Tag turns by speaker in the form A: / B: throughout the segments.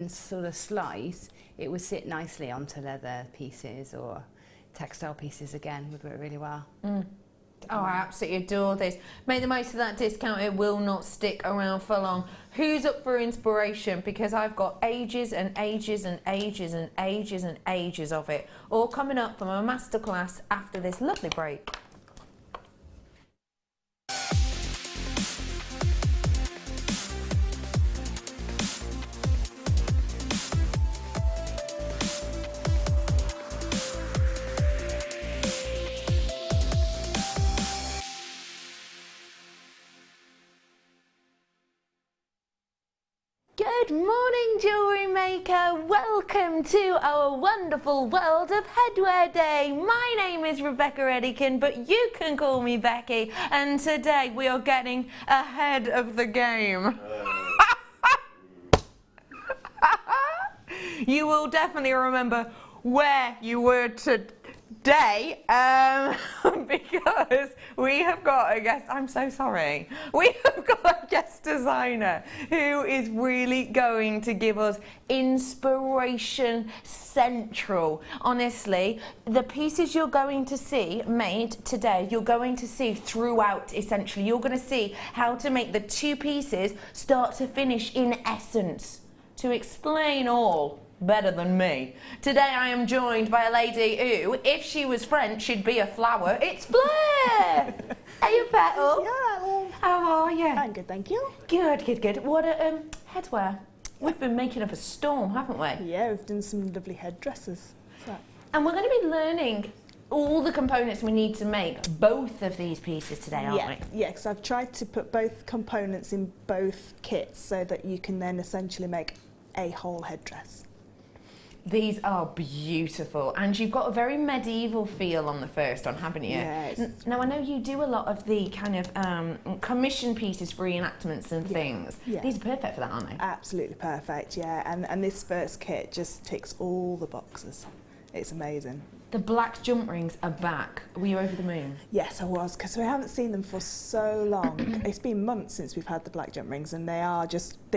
A: sort of slice, it would sit nicely onto leather pieces or textile pieces again, would work really well.
B: Oh, I absolutely adore this. Make the most of that discount. It will not stick around for long. Who's up for inspiration? Because I've got ages and ages and ages and ages and ages of it, all coming up from a masterclass after this lovely break. Good morning, jewellery maker. Welcome to our wonderful world of headwear day. My name is Rebecca Redican, but you can call me Becky. And today we are getting ahead of the game. You will definitely remember where you were today because we have got a guest. I'm so sorry. We have got a guest designer who is really going to give us inspiration central. Honestly, the pieces you're going to see made today, you're going to see throughout. Essentially, you're going to see how to make the two pieces start to finish in essence. To explain all better than me, today I am joined by a lady who, if she was French, she'd be a flower. It's Fleur! Are you Petal?
C: Yeah.
B: How are you?
C: I'm good, thank you.
B: Good, good, good. What a headwear. We've been making up a storm, haven't we?
C: Yeah, we've done some lovely headdresses. So.
B: And we're going to be learning all the components we need to make both of these pieces today, aren't we?
C: Yeah, because I've tried to put both components in both kits so that you can then essentially make a whole headdress.
B: These are beautiful, and you've got a very medieval feel on the first one, haven't you?
C: Yes.
B: Now I know you do a lot of the kind of commission pieces for reenactments and things.
C: Yeah.
B: These are perfect for that, aren't they?
C: Absolutely perfect, yeah. And this first kit just ticks all the boxes. It's amazing.
B: The black jump rings are back. Were you over the moon?
C: Yes, I was, because we haven't seen them for so long. It's been months since we've had the black jump rings, and they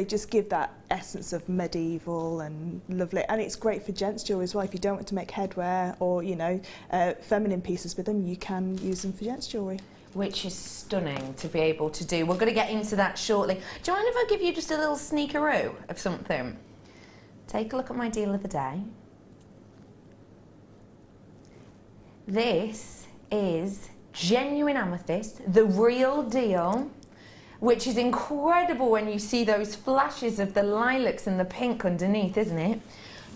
C: just give that essence of medieval and lovely. And it's great for gents jewellery as well. If you don't want to make headwear or, you know, feminine pieces with them, you can use them for gents jewellery.
B: Which is stunning to be able to do. We're going to get into that shortly. Do you mind if I give you just a little sneakeroo of something? Take a look at my deal of the day. This is genuine amethyst, the real deal, which is incredible when you see those flashes of the lilacs and the pink underneath, isn't it?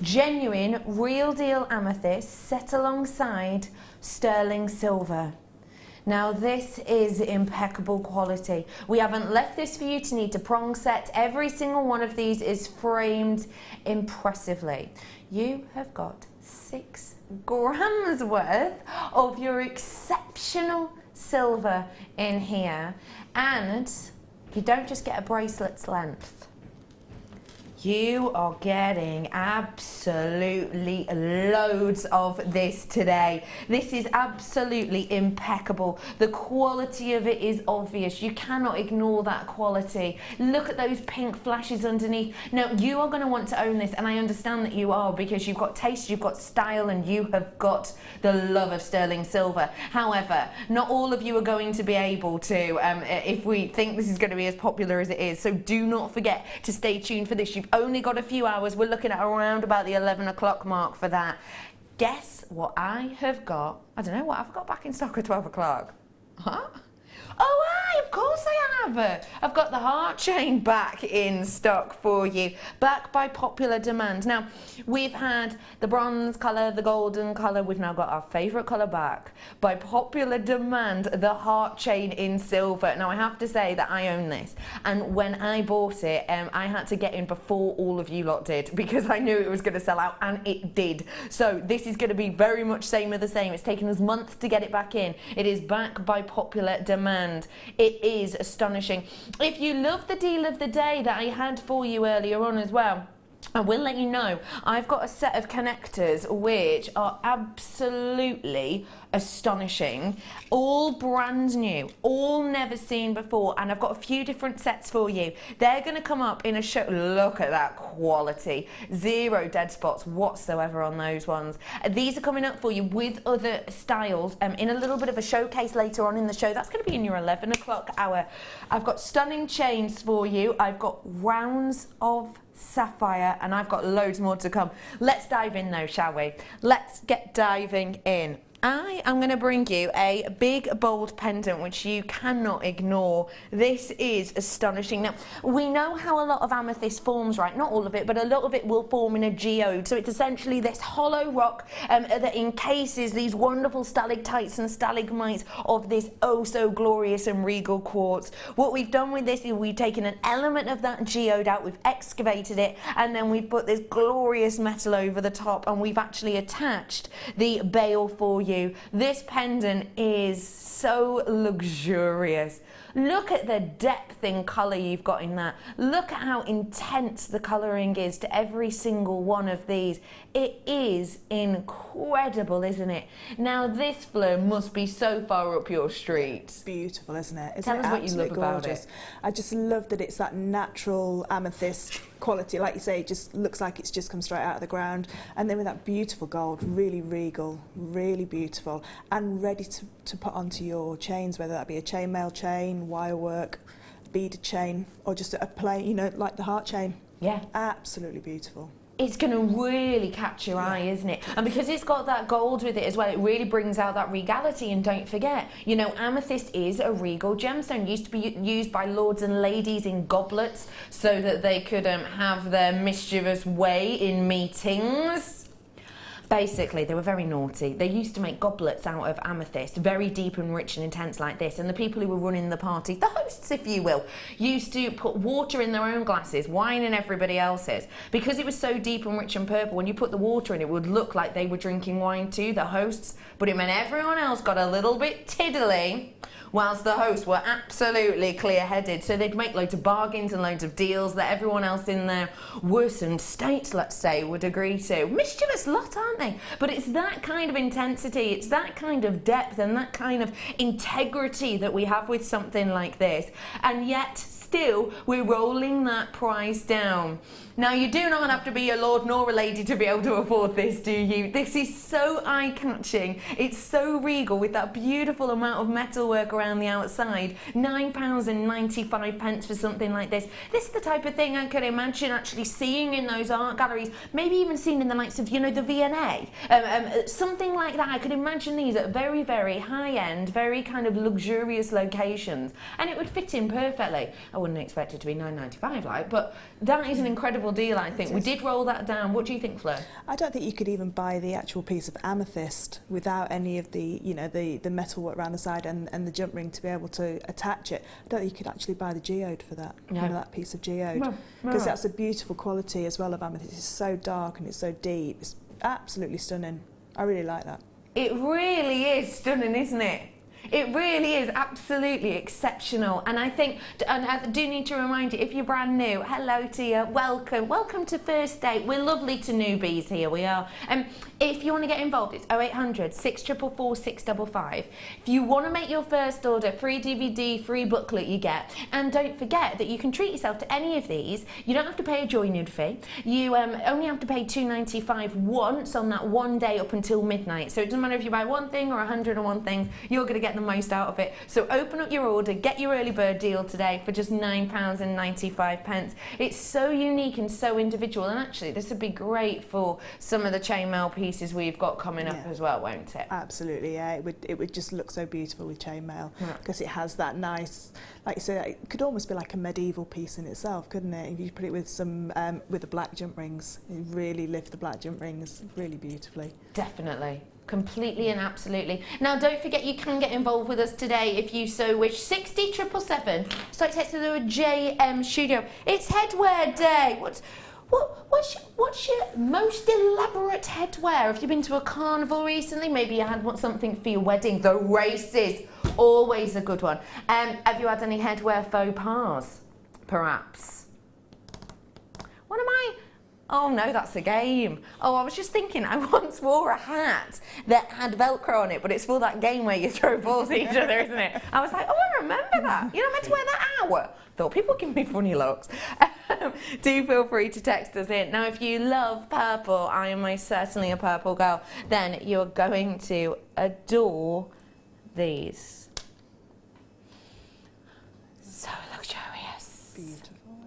B: Genuine, real deal amethyst set alongside sterling silver. Now this is impeccable quality. We haven't left this for you to need to prong set. Every single one of these is framed impressively. You have got 6 grams worth of your exceptional silver in here, and you don't just get a bracelet's length. You are getting absolutely loads of this today. This is absolutely impeccable. The quality of it is obvious. You cannot ignore that quality. Look at those pink flashes underneath. Now, you are going to want to own this, and I understand that you are, because you've got taste, you've got style, and you have got the love of sterling silver. However, not all of you are going to be able to, if we think this is going to be as popular as it is. So do not forget to stay tuned for this. You've only got a few hours. We're looking at around about the 11 o'clock mark for that. Guess what I have got? I don't know what I've got back in stock at 12 o'clock. Huh? Oh, of course I have. I've got the heart chain back in stock for you, back by popular demand. Now, we've had the bronze colour, the golden colour. We've now got our favourite colour back. By popular demand, the heart chain in silver. Now, I have to say that I own this, and when I bought it, I had to get in before all of you lot did, because I knew it was going to sell out, and it did. So this is going to be very much same of the same. It's taken us months to get it back in. It is back by popular demand. It is astonishing. If you love the deal of the day that I had for you earlier on as well, I will let you know, I've got a set of connectors which are absolutely astonishing, all brand new, all never seen before, and I've got a few different sets for you. They're going to come up in a show. Look at that quality, 0 dead spots whatsoever on those ones. These are coming up for you with other styles in a little bit of a showcase later on in the show. That's going to be in your 11 o'clock hour. I've got stunning chains for you. I've got rounds of sapphire, and I've got loads more to come. Let's dive in though, shall we? Let's get diving in. I am going to bring you a big bold pendant which you cannot ignore. This is astonishing. Now, we know how a lot of amethyst forms, right? Not all of it, but a lot of it will form in a geode. So it's essentially this hollow rock that encases these wonderful stalactites and stalagmites of this oh so glorious and regal quartz. What we've done with this is we've taken an element of that geode out, we've excavated it, and then we've put this glorious metal over the top, and we've actually attached the bail for you. This pendant is so luxurious. Look at the depth in colour you've got in that. Look at how intense the colouring is to every single one of these. It is incredible, isn't it? Now this Fleur must be so far up your street.
C: It's beautiful, isn't it?
B: Tell us what you love about it.
C: I just love that it's that natural amethyst quality. Like you say, it just looks like it's just come straight out of the ground. And then with that beautiful gold, really regal, really beautiful, and ready to put onto your chains, whether that be a chainmaille chain, wire work, beaded chain, or just a plain, you know, like the heart chain.
B: Yeah.
C: Absolutely beautiful.
B: It's going to really catch your eye, isn't it? And because it's got that gold with it as well, it really brings out that regality. And don't forget, you know, amethyst is a regal gemstone. Used to be used by lords and ladies in goblets so that they could have their mischievous way in meetings. Basically, they were very naughty. They used to make goblets out of amethyst, very deep and rich and intense like this. And the people who were running the party, the hosts, if you will, used to put water in their own glasses, wine in everybody else's. Because it was so deep and rich and purple, when you put the water in, it would look like they were drinking wine too, the hosts. But it meant everyone else got a little bit tiddly, whilst the hosts were absolutely clear-headed. So they'd make loads of bargains and loads of deals that everyone else in their worsened state, let's say, would agree to. Mischievous lot, aren't they? But it's that kind of intensity, it's that kind of depth and that kind of integrity that we have with something like this. And yet, still, we're rolling that price down. Now, you do not have to be a lord nor a lady to be able to afford this, do you? This is so eye-catching. It's so regal with that beautiful amount of metalwork around the outside. £9.95 for something like this. This is the type of thing I could imagine actually seeing in those art galleries, maybe even seen in the likes of, you know, the V&A. Something like that. I could imagine these at very, very high-end, very kind of luxurious locations. And it would fit in perfectly. I wouldn't expect it to be £9.95 like, but that is an incredible deal, I think. We did roll that down. What do you think, Fleur?
C: I don't think you could even buy the actual piece of amethyst without any of the, you know, the metal work around the side and the jump ring to be able to attach it. I don't think you could actually buy the geode for that,
B: no.
C: You know, that piece of geode. Because that's a beautiful quality as well of amethyst. It's so dark and it's so deep. It's absolutely stunning. I really like that.
B: It really is stunning, isn't it? It really is absolutely exceptional. And I think, and I do need to remind you, if you're brand new, hello to you, welcome to First Date. We're lovely to newbies here, we are. If you want to get involved, it's 0800 644 655. If you want to make your first order, free DVD, free booklet you get. And don't forget that you can treat yourself to any of these. You don't have to pay a join-in fee. You only have to pay £2.95 once on that one day up until midnight. So it doesn't matter if you buy one thing or 101 things, you're going to get the most out of it. So open up your order, get your early bird deal today for just £9.95. It's so unique and so individual, and actually this would be great for some of the chainmaille pieces we've got coming up as well, won't it?
C: Absolutely, yeah. It would just look so beautiful with chainmaille because it has that nice, like you said, it could almost be like a medieval piece in itself, couldn't it? If you put it with some with the black jump rings, it really lift the black jump rings really beautifully.
B: Definitely. Completely and absolutely. Now, don't forget you can get involved with us today if you so wish. 60777. So text to the JM Studio. It's headwear day. What's your most elaborate headwear? Have you been to a carnival recently? Maybe you had something for your wedding. The races, always a good one. Have you had any headwear faux pas? Perhaps. Oh no, that's a game. Oh, I was just thinking, I once wore a hat that had Velcro on it, but it's for that game where you throw balls at each other, isn't it? I was like, oh, I remember that. You're not meant to wear that out. Thought people give me funny looks. Do feel free to text us in. Now, if you love purple, I am most certainly a purple girl, then you're going to adore these. So luxurious.
C: Beautiful.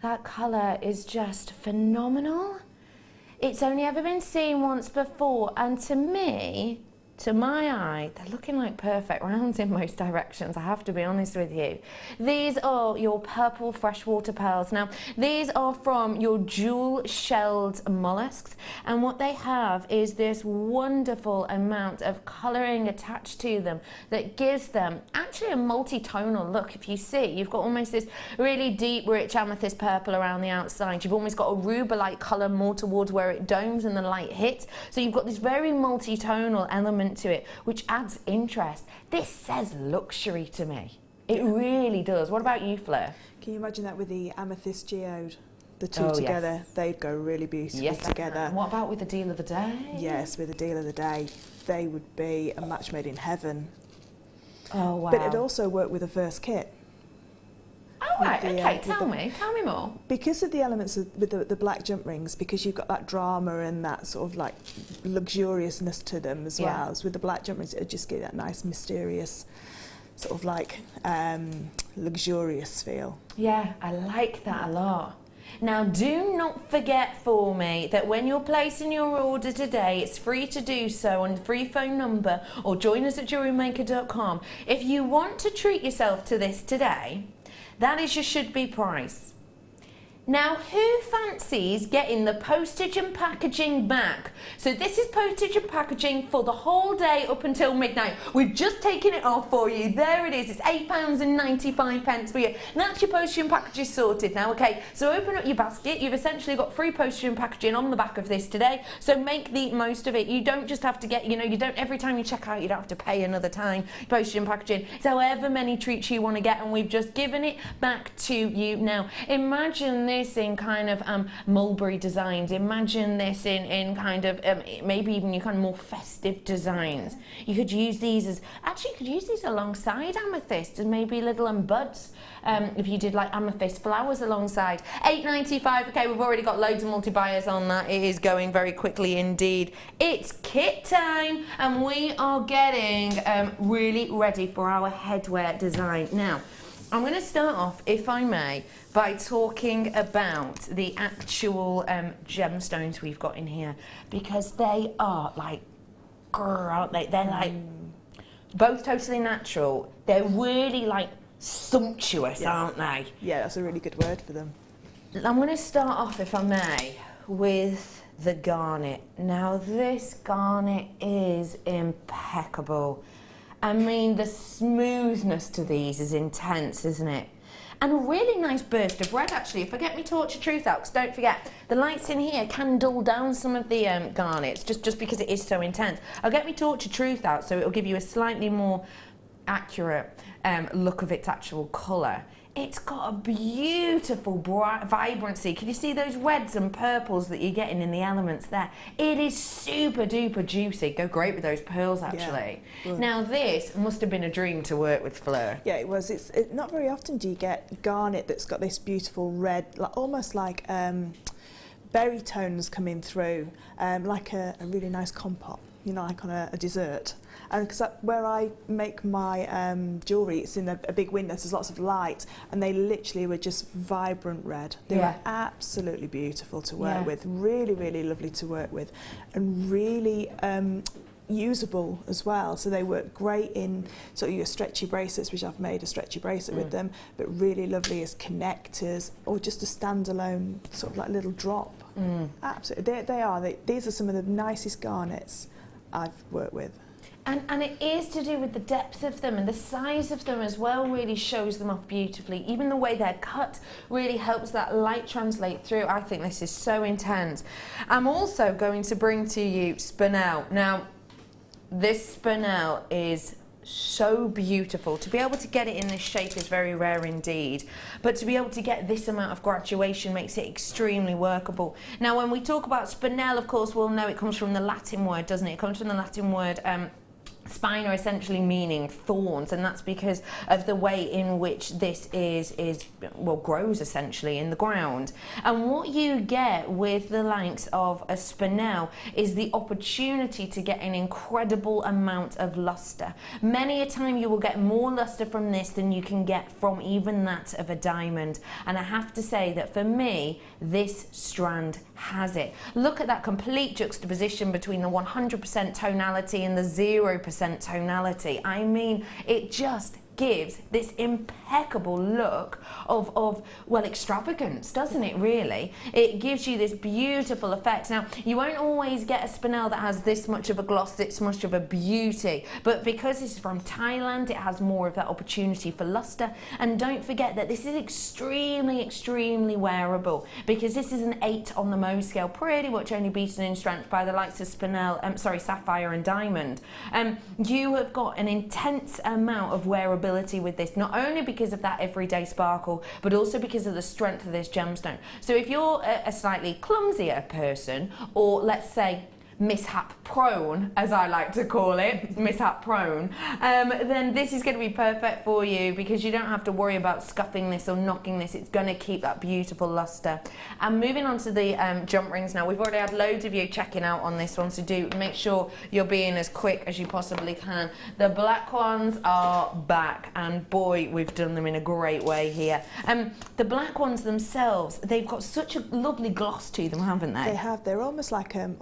B: That colour is just phenomenal. It's only ever been seen once before, and to me, to my eye, they're looking like perfect rounds in most directions, I have to be honest with you. These are your purple freshwater pearls. Now, these are from your jewel-shelled mollusks, and what they have is this wonderful amount of colouring attached to them that gives them actually a multi-tonal look. If you see, you've got almost this really deep, rich amethyst purple around the outside. You've almost got a ruber-like colour more towards where it domes and the light hits. So you've got this very multi-tonal element to it, which adds interest. This says luxury to me. It really does. What about you, Fleur?
C: Can you imagine that with the amethyst geode? The two
B: Oh,
C: together,
B: yes.
C: they'd go really beautifully together.
B: And what about with the deal of the day?
C: Yes, with the deal of the day, they would be a match made in heaven.
B: Oh, wow.
C: But it'd also work with the first kit.
B: Oh, right,
C: the,
B: okay, tell me more.
C: Because of the elements of, with the black jump rings, because you've got that drama and that sort of like luxuriousness to them as well. As with the black jump rings, it'd just give that nice mysterious sort of like luxurious feel.
B: Yeah, I like that a lot. Now, do not forget for me that when you're placing your order today, it's free to do so on the free phone number, or join us at JewelleryMaker.com. If you want to treat yourself to this today, that is your should-be price. Now, who fancies getting the postage and packaging back? So this is postage and packaging for the whole day up until midnight. We've just taken it off for you. There it is. It's £8.95 for you. And that's your postage and packaging sorted now, okay? So open up your basket. You've essentially got free postage and packaging on the back of this today. So make the most of it. You don't just have to get, you don't, every time you check out, you don't have to pay another time. Postage and packaging. It's however many treats you want to get, and we've just given it back to you now. Imagine this in kind of mulberry designs. Imagine this in kind of maybe even your kind of more festive designs. You could use these as, actually you could use these alongside amethyst as maybe little buds. If you did like amethyst flowers alongside. £8.95. Okay, we've already got loads of multi-buyers on that. It is going very quickly indeed. It's kit time, and we are getting really ready for our headwear design. Now, I'm going to start off, if I may, by talking about the actual gemstones we've got in here, because they are like, aren't they? They're like both totally natural. They're really like sumptuous, aren't they?
C: Yeah, that's a really good word for them.
B: I'm going to start off, if I may, with the garnet. Now, this garnet is impeccable. I mean, the smoothness to these is intense, isn't it? And a really nice burst of red, actually. If I get my torch of truth out, because don't forget, the lights in here can dull down some of the garnets, just because it is so intense. I'll get my torch of truth out, so it'll give you a slightly more accurate look of its actual colour. It's got a beautiful bright vibrancy. Can you see those reds and purples that you're getting in the elements there? It is super duper juicy. Go great with those pearls, actually.
C: Yeah.
B: Now, this must have been a dream to work with, Fleur.
C: Yeah, it was. It's not very often do you get garnet that's got this beautiful red, like almost like berry tones coming through, like a really nice compote, like on a dessert. And because where I make my jewellery, it's in a big window, so there's lots of light, and they literally were just vibrant red. They were absolutely beautiful to work with, really, really lovely to work with, and really usable as well. So they work great in sort of your stretchy bracelets, which I've made a stretchy bracelet with them, but really lovely as connectors or just a standalone sort of like little drop. Absolutely, these are some of the nicest garnets I've worked with.
B: And it is to do with the depth of them, and the size of them as well really shows them off beautifully. Even the way they're cut really helps that light translate through. I think this is so intense. I'm also going to bring to you spinel. Now, this spinel is so beautiful. To be able to get it in this shape is very rare indeed, but to be able to get this amount of graduation makes it extremely workable. Now when we talk about spinel, of course we'll know it comes from the Latin word, doesn't it? It comes from the Latin word spina, essentially meaning thorns, and that's because of the way in which this well, grows essentially in the ground. And what you get with the likes of a spinel is the opportunity to get an incredible amount of luster. Many a time you will get more luster from this than you can get from even that of a diamond, and I have to say that for me this strand has it. Look at that complete juxtaposition between the 100% tonality and the 0% tonality. I mean, it just gives this impeccable look of well, extravagance, doesn't it really? It gives you this beautiful effect. Now, you won't always get a spinel that has this much of a gloss, this much of a beauty, but because this is from Thailand, it has more of that opportunity for luster. And don't forget that this is extremely wearable, because this is an 8 on the Mohs scale, pretty much only beaten in strength by the likes of spinel, sapphire and diamond. You have got an intense amount of wearability with this, not only because of that everyday sparkle, but also because of the strength of this gemstone. So if you're a slightly clumsier person, or let's say mishap prone, as I like to call it, mishap prone, then this is going to be perfect for you, because you don't have to worry about scuffing this or knocking this. It's going to keep that beautiful luster. And moving on to the jump rings now, we've already had loads of you checking out on this one, so do make sure you're being as quick as you possibly can. The black ones are back, and boy, we've done them in a great way here. The black ones themselves, they've got such a lovely gloss to them, haven't they?
C: They have. They're almost like a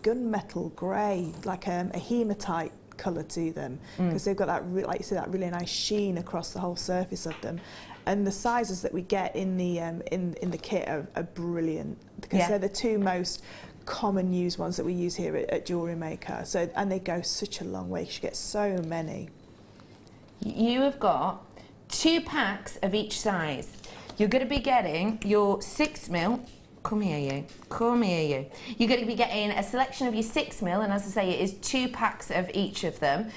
C: gunmetal grey, like a hematite colour to them, because they've got that, like you say, that really nice sheen across the whole surface of them. And the sizes that we get in the kit are brilliant, because they're the two most common used ones that we use here at JewelleryMaker. So, and they go such a long way. You get so many.
B: You have got 2 packs of each size. You're going to be getting your 6mm. Come here, you. Come here, you. You're going to be getting a selection of your 6mm, and as I say, it is 2 packs of each of them.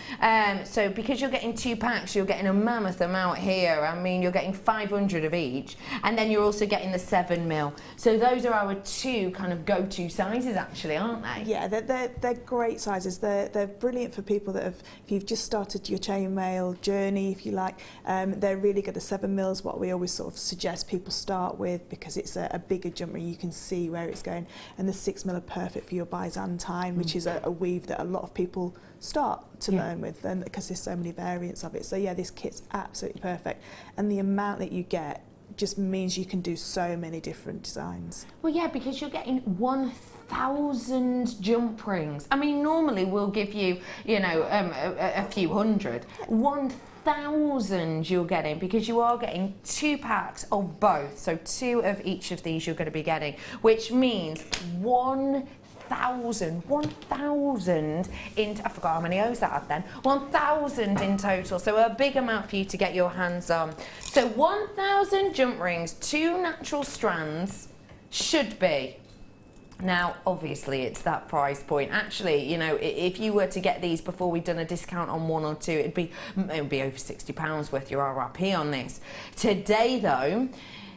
B: So because you're getting 2 packs, you're getting a mammoth amount here. I mean, you're getting 500 of each, and then you're also getting the 7mm. So those are our 2 kind of go-to sizes, actually, aren't they?
C: Yeah, they're great sizes. They're brilliant for people that have, if you've just started your chainmaille journey, if you like. They're really good. The 7mm is what we always sort of suggest people start with, because it's a bigger jump ring. You can see where it's going, and the 6mm are perfect for your Byzantine, which is a weave that a lot of people start to learn with, and because there's so many variants of it. So yeah, this kit's absolutely perfect, and the amount that you get just means you can do so many different designs. Well, yeah, because you're getting 1,000 jump rings. I mean, normally we'll give you, you know, a few hundred. 1,000 you're getting, because you are getting 2 packs of both. So 2 of each of these you're going to be getting, which means 1,000 in, I forgot how many O's that had then, 1,000 in total, so a big amount for you to get your hands on. So 1,000 jump rings, 2 natural strands should be. Now, obviously, it's that price point. Actually, you know, if you were to get these before we'd done a discount on 1 or 2, it would be over £60 worth your RRP on this. Today, though,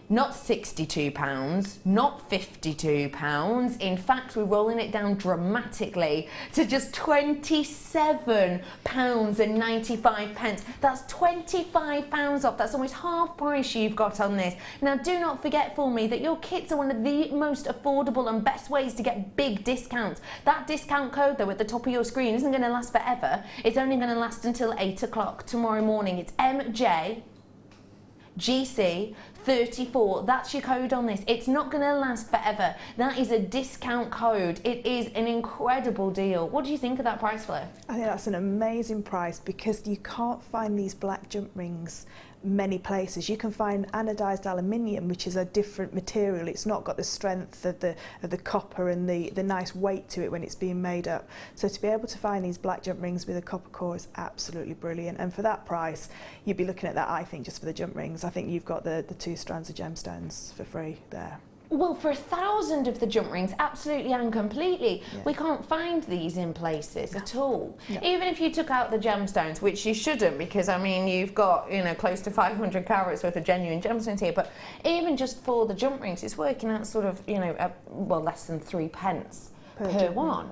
C: not £62, not £52. In fact, we're rolling it down dramatically to just £27.95. That's £25 off. That's almost half price you've got on this. Now, do not forget for me that your kits are one of the most affordable and best ways to get big discounts. That discount code, though, at the top of your screen isn't going to last forever. It's only going to last until 8 o'clock tomorrow morning. It's MJGC34, that's your code on this. It's not going to last forever. That is a discount code. It is an incredible deal. What do you think of that price, Fleur? I think that's an amazing price, because you can't find these black jump rings many places. You can find anodized aluminium, which is a different material. It's not got the strength of the copper and the nice weight to it when it's being made up. So to be able to find these black jump rings with a copper core is absolutely brilliant. And for that price, you'd be looking at that, I think, just for the jump rings. I think you've got the 2 strands of gemstones for free there.
B: Well, for 1,000 of the jump rings, absolutely and completely.
C: Yeah.
B: We can't find these in places at all.
C: No.
B: Even if you took out the gemstones, which you shouldn't, because I mean, you've got, you know, close to 500 carats worth of genuine gemstones here, but even just for the jump rings, it's working out sort of, you know, well, less than 3 pence per one.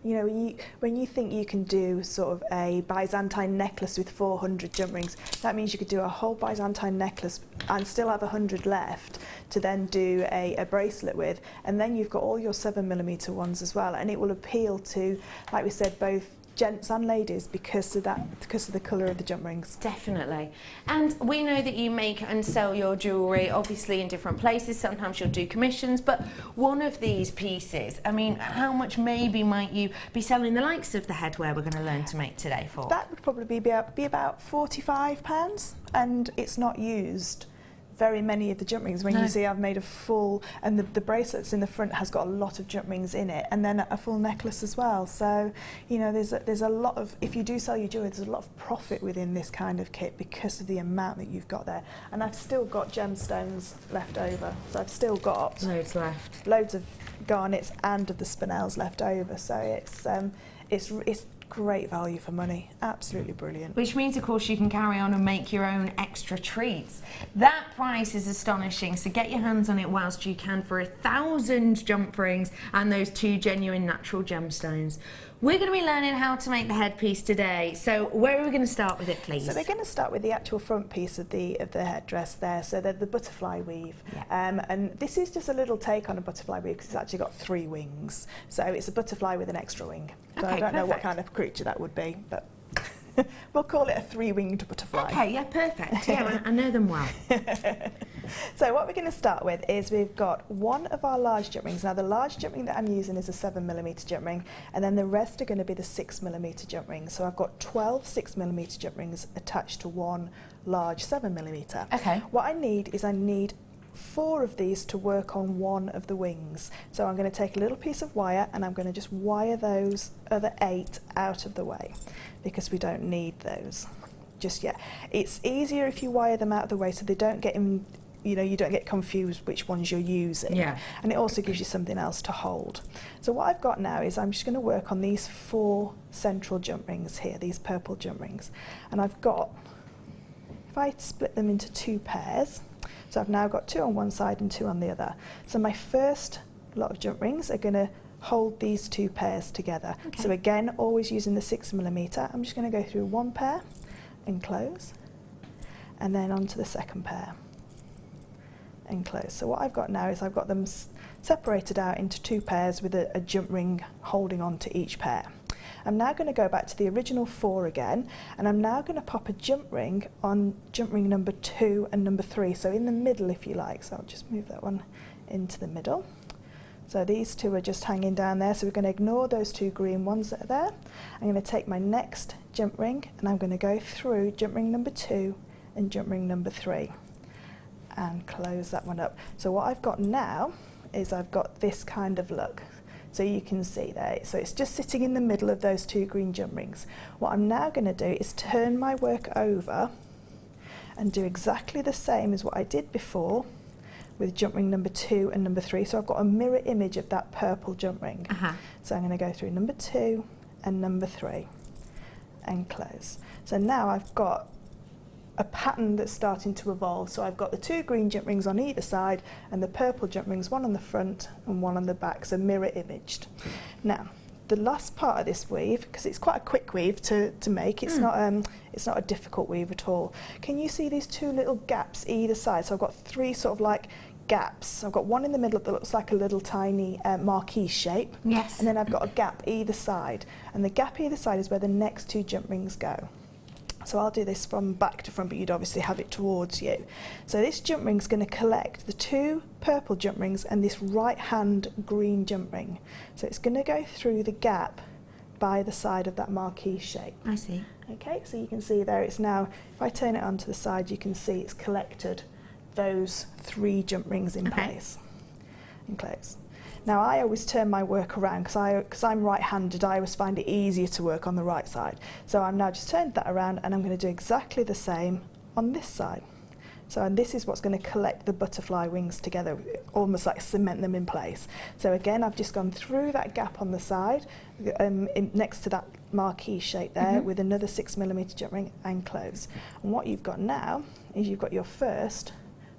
C: You know, when you think you can do sort of a Byzantine necklace with 400 jump rings, that means you could do a whole Byzantine necklace and still have 100 left to then do a bracelet with, and then you've got all your 7mm ones as well, and it will appeal to, like we said, both gents and ladies because of the colour of the jump rings.
B: Definitely. And we know that you make and sell your jewellery obviously in different places. Sometimes you'll do commissions, but one of these pieces, I mean, how much maybe might you be selling the likes of the headwear we're going to learn to make today for?
C: That would probably be about £45, and it's not used very many of the jump rings. When you see I've made a full, and the bracelets in the front has got a lot of jump rings in it, and then a full necklace as well. So, you know, there's a lot of, if you do sell your jewellery, there's a lot of profit within this kind of kit because of the amount that you've got there. And I've still got gemstones left over, so I've still got
B: Loads left.
C: loads of garnets and of the spinels left over. So it's great value for money, absolutely brilliant.
B: Which means, of course, you can carry on and make your own extra treats. That price is astonishing, so get your hands on it whilst you can for 1,000 jump rings and those 2 genuine natural gemstones. We're going to be learning how to make the headpiece today, so where are we going to start with it, please?
C: So we're going to start with the actual front piece of the headdress there, so the butterfly weave.
B: Yeah.
C: And this is just a little take on a butterfly weave because it's actually got 3 wings. So it's a butterfly with an extra wing. So
B: Okay,
C: I don't know what
B: perfect.
C: kind of creature that would be, but we'll call it a 3-winged butterfly.
B: Okay, yeah, perfect. Yeah, I know them well.
C: So what we're going to start with is we've got one of our large jump rings. Now the large jump ring that I'm using is a 7mm jump ring, and then the rest are going to be the 6mm jump rings. So I've got 12 6mm jump rings attached to one large 7mm.
B: Okay.
C: What I need 4 of these to work on one of the wings. So I'm going to take a little piece of wire and I'm going to just wire those other 8 out of the way because we don't need those just yet. It's easier if you wire them out of the way so they don't get in, you know, you don't get confused which ones you're using.
B: Yeah.
C: And it also gives you something else to hold. So what I've got now is I'm just going to work on these 4 central jump rings here, these purple jump rings. And I've got, if I split them into 2 pairs, so I've now got 2 on one side and 2 on the other. So my first lot of jump rings are going to hold these 2 pairs together.
B: Okay.
C: So again, always using the 6mm, I'm just going to go through 1 pair and close, and then onto the second pair and close. So what I've got now is I've got them separated out into 2 pairs with a jump ring holding on to each pair. I'm now going to go back to the original 4 again, and I'm now going to pop a jump ring on jump ring number 2 and number 3, so in the middle if you like. So I'll just move that one into the middle. So these 2 are just hanging down there, so we're going to ignore those 2 green ones that are there. I'm going to take my next jump ring and I'm going to go through jump ring number 2 and jump ring number 3 and close that one up. So what I've got now is I've got this kind of look. So you can see there, so it's just sitting in the middle of those 2 green jump rings. What I'm now going to do is turn my work over and do exactly the same as what I did before with jump ring number 2 and number 3. So I've got a mirror image of that purple jump ring. So I'm going to go through number 2 and number 3 and close. So now I've got a pattern that's starting to evolve. So I've got the 2 green jump rings on either side and the purple jump rings, one on the front and one on the back, so mirror imaged. Now the last part of this weave, because it's quite a quick weave to make, it's not a difficult weave at all. Can you see these 2 little gaps either side? So I've got 3 sort of like gaps. I've got one in the middle that looks like a little tiny marquee shape.
B: Yes.
C: And then I've got a gap either side, and the gap either side is where the next 2 jump rings go. So I'll do this from back to front, but you'd obviously have it towards you. So this jump ring's going to collect the 2 purple jump rings and this right hand green jump ring. So it's going to go through the gap by the side of that marquee shape.
B: I see.
C: Okay, so you can see there it's now, if I turn it onto the side, you can see it's collected those 3 jump rings in place and close. Now I always turn my work around because I'm right-handed. I always find it easier to work on the right side. So I'm now just turned that around and I'm going to do exactly the same on this side. So, and this is what's going to collect the butterfly wings together, almost like cement them in place. So again, I've just gone through that gap on the side, next to that marquee shape there, with another 6mm jump ring and close. And what you've got now is you've got your first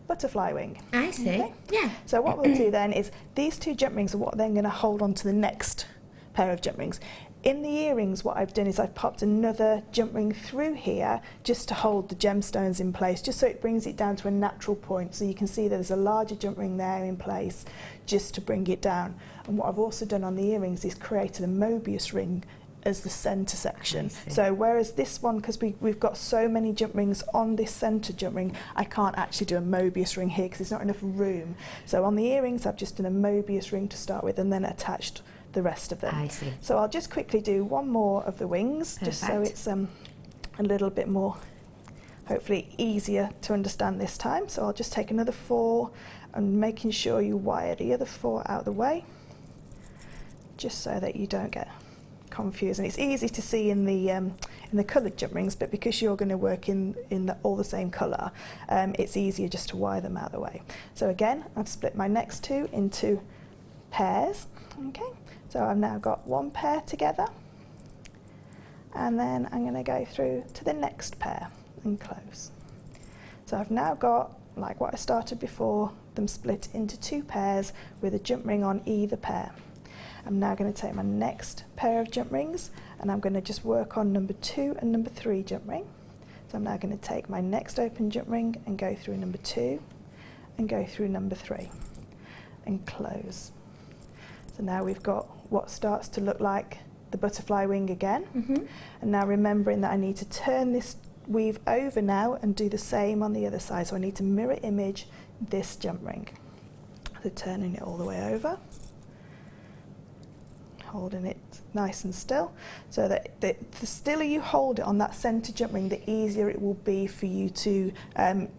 C: butterfly wing.
B: I see.
C: Okay?
B: Yeah.
C: So what we'll do then is these two jump rings are what then going to hold on to the next pair of jump rings. In the earrings, what I've done is I've popped another jump ring through here just to hold the gemstones in place, just so it brings it down to a natural point. So you can see there's a larger jump ring there in place just to bring it down. And what I've also done on the earrings is created a Mobius ring as the centre section. So whereas this one, because we've got so many jump rings on this centre jump ring, I can't actually do a Mobius ring here because there's not enough room. So on the earrings, I've just done a Mobius ring to start with and then attached the rest of them.
B: I see.
C: So I'll just quickly do one more of the wings, just so it's a little bit more, hopefully easier to understand this time. So I'll just take another 4 and making sure you wire the other 4 out of the way, just so that you don't get confused. And it's easy to see in the coloured jump rings, but because you're going to work in all the same colour, it's easier just to wire them out of the way. So again, I've split my next 2 into pairs. Okay. So I've now got one pair together, and then I'm going to go through to the next pair and close. So I've now got, like what I started before, them split into 2 pairs with a jump ring on either pair. I'm now going to take my next pair of jump rings and I'm going to just work on number 2 and number 3 jump ring. So I'm now going to take my next open jump ring and go through number 2 and go through number 3 and close. So now we've got what starts to look like the butterfly wing again. And now remembering that I need to turn this weave over now and do the same on the other side. So I need to mirror image this jump ring. So turning it all the way over, holding it nice and still, so that the stiller you hold it on that centre jump ring, the easier it will be for you to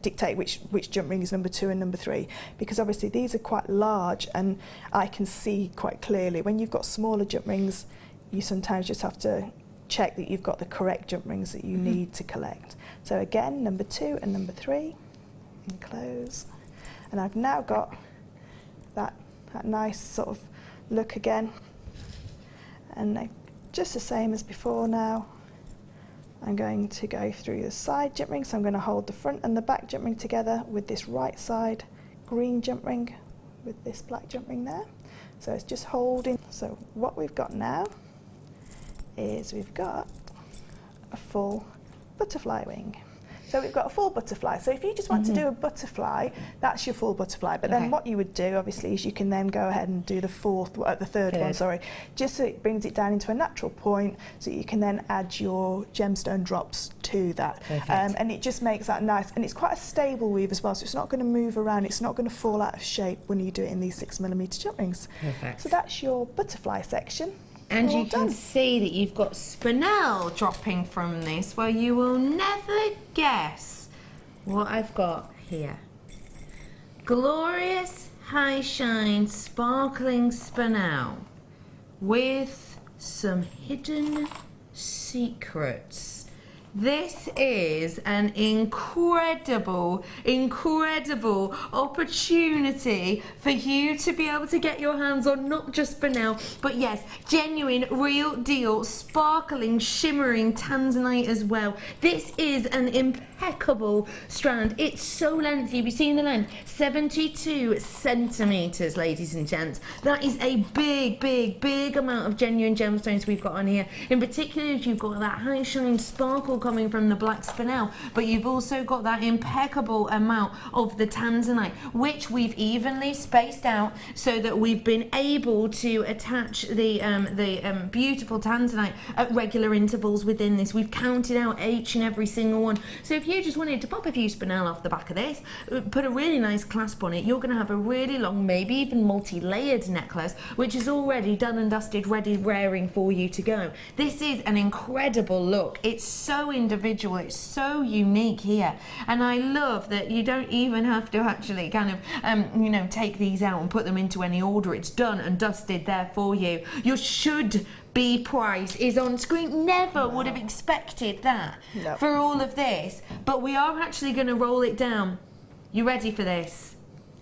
C: dictate which jump ring is number 2 and number 3, because obviously these are quite large and I can see quite clearly. When you've got smaller jump rings, you sometimes just have to check that you've got the correct jump rings that you need to collect. So again, number 2 and number 3 and close, and I've now got that nice sort of look again. And just the same as before now, I'm going to go through the side jump ring. So I'm going to hold the front and the back jump ring together with this right side green jump ring with this black jump ring there. So it's just holding. So what we've got now is we've got a full butterfly wing. So we've got a full butterfly. So if you just want to do a butterfly, that's your full butterfly. But then what you would do, obviously, is you can then go ahead and do the third one, sorry, just so it brings it down into a natural point, so you can then add your gemstone drops to that. And it just makes that nice. And it's quite a stable weave as well, so it's not going to move around. It's not going to fall out of shape when you do it in these 6mm jump rings. So that's your butterfly section.
B: And you can see that you've got spinel dropping from this. Well, you will never guess what I've got here. Glorious, high shine, sparkling spinel with some hidden secrets. This is an incredible, incredible opportunity for you to be able to get your hands on not just spinel, but yes, genuine, real deal, sparkling, shimmering tanzanite as well. This is an impeccable strand. It's so lengthy. Have you seen the length? 72 centimetres, ladies and gents. That is a big, big, big amount of genuine gemstones we've got on here. In particular, if you've got that high shine sparkle coming from the black spinel, but you've also got that impeccable amount of the tanzanite, which we've evenly spaced out so that we've been able to attach the beautiful tanzanite at regular intervals within this. We've counted out each and every single one. So if you just wanted to pop a few spinel off the back of this, put a really nice clasp on it, you're going to have a really long, maybe even multi-layered necklace, which is already done and dusted, ready, raring for you to go. This is an incredible look. It's so individual, it's so unique here, and I love that you don't even have to actually kind of take these out and put them into any order. It's done and dusted there for you. Your should be price is on screen. Never would have expected that for all of this, but we are actually going to roll it down You ready for this?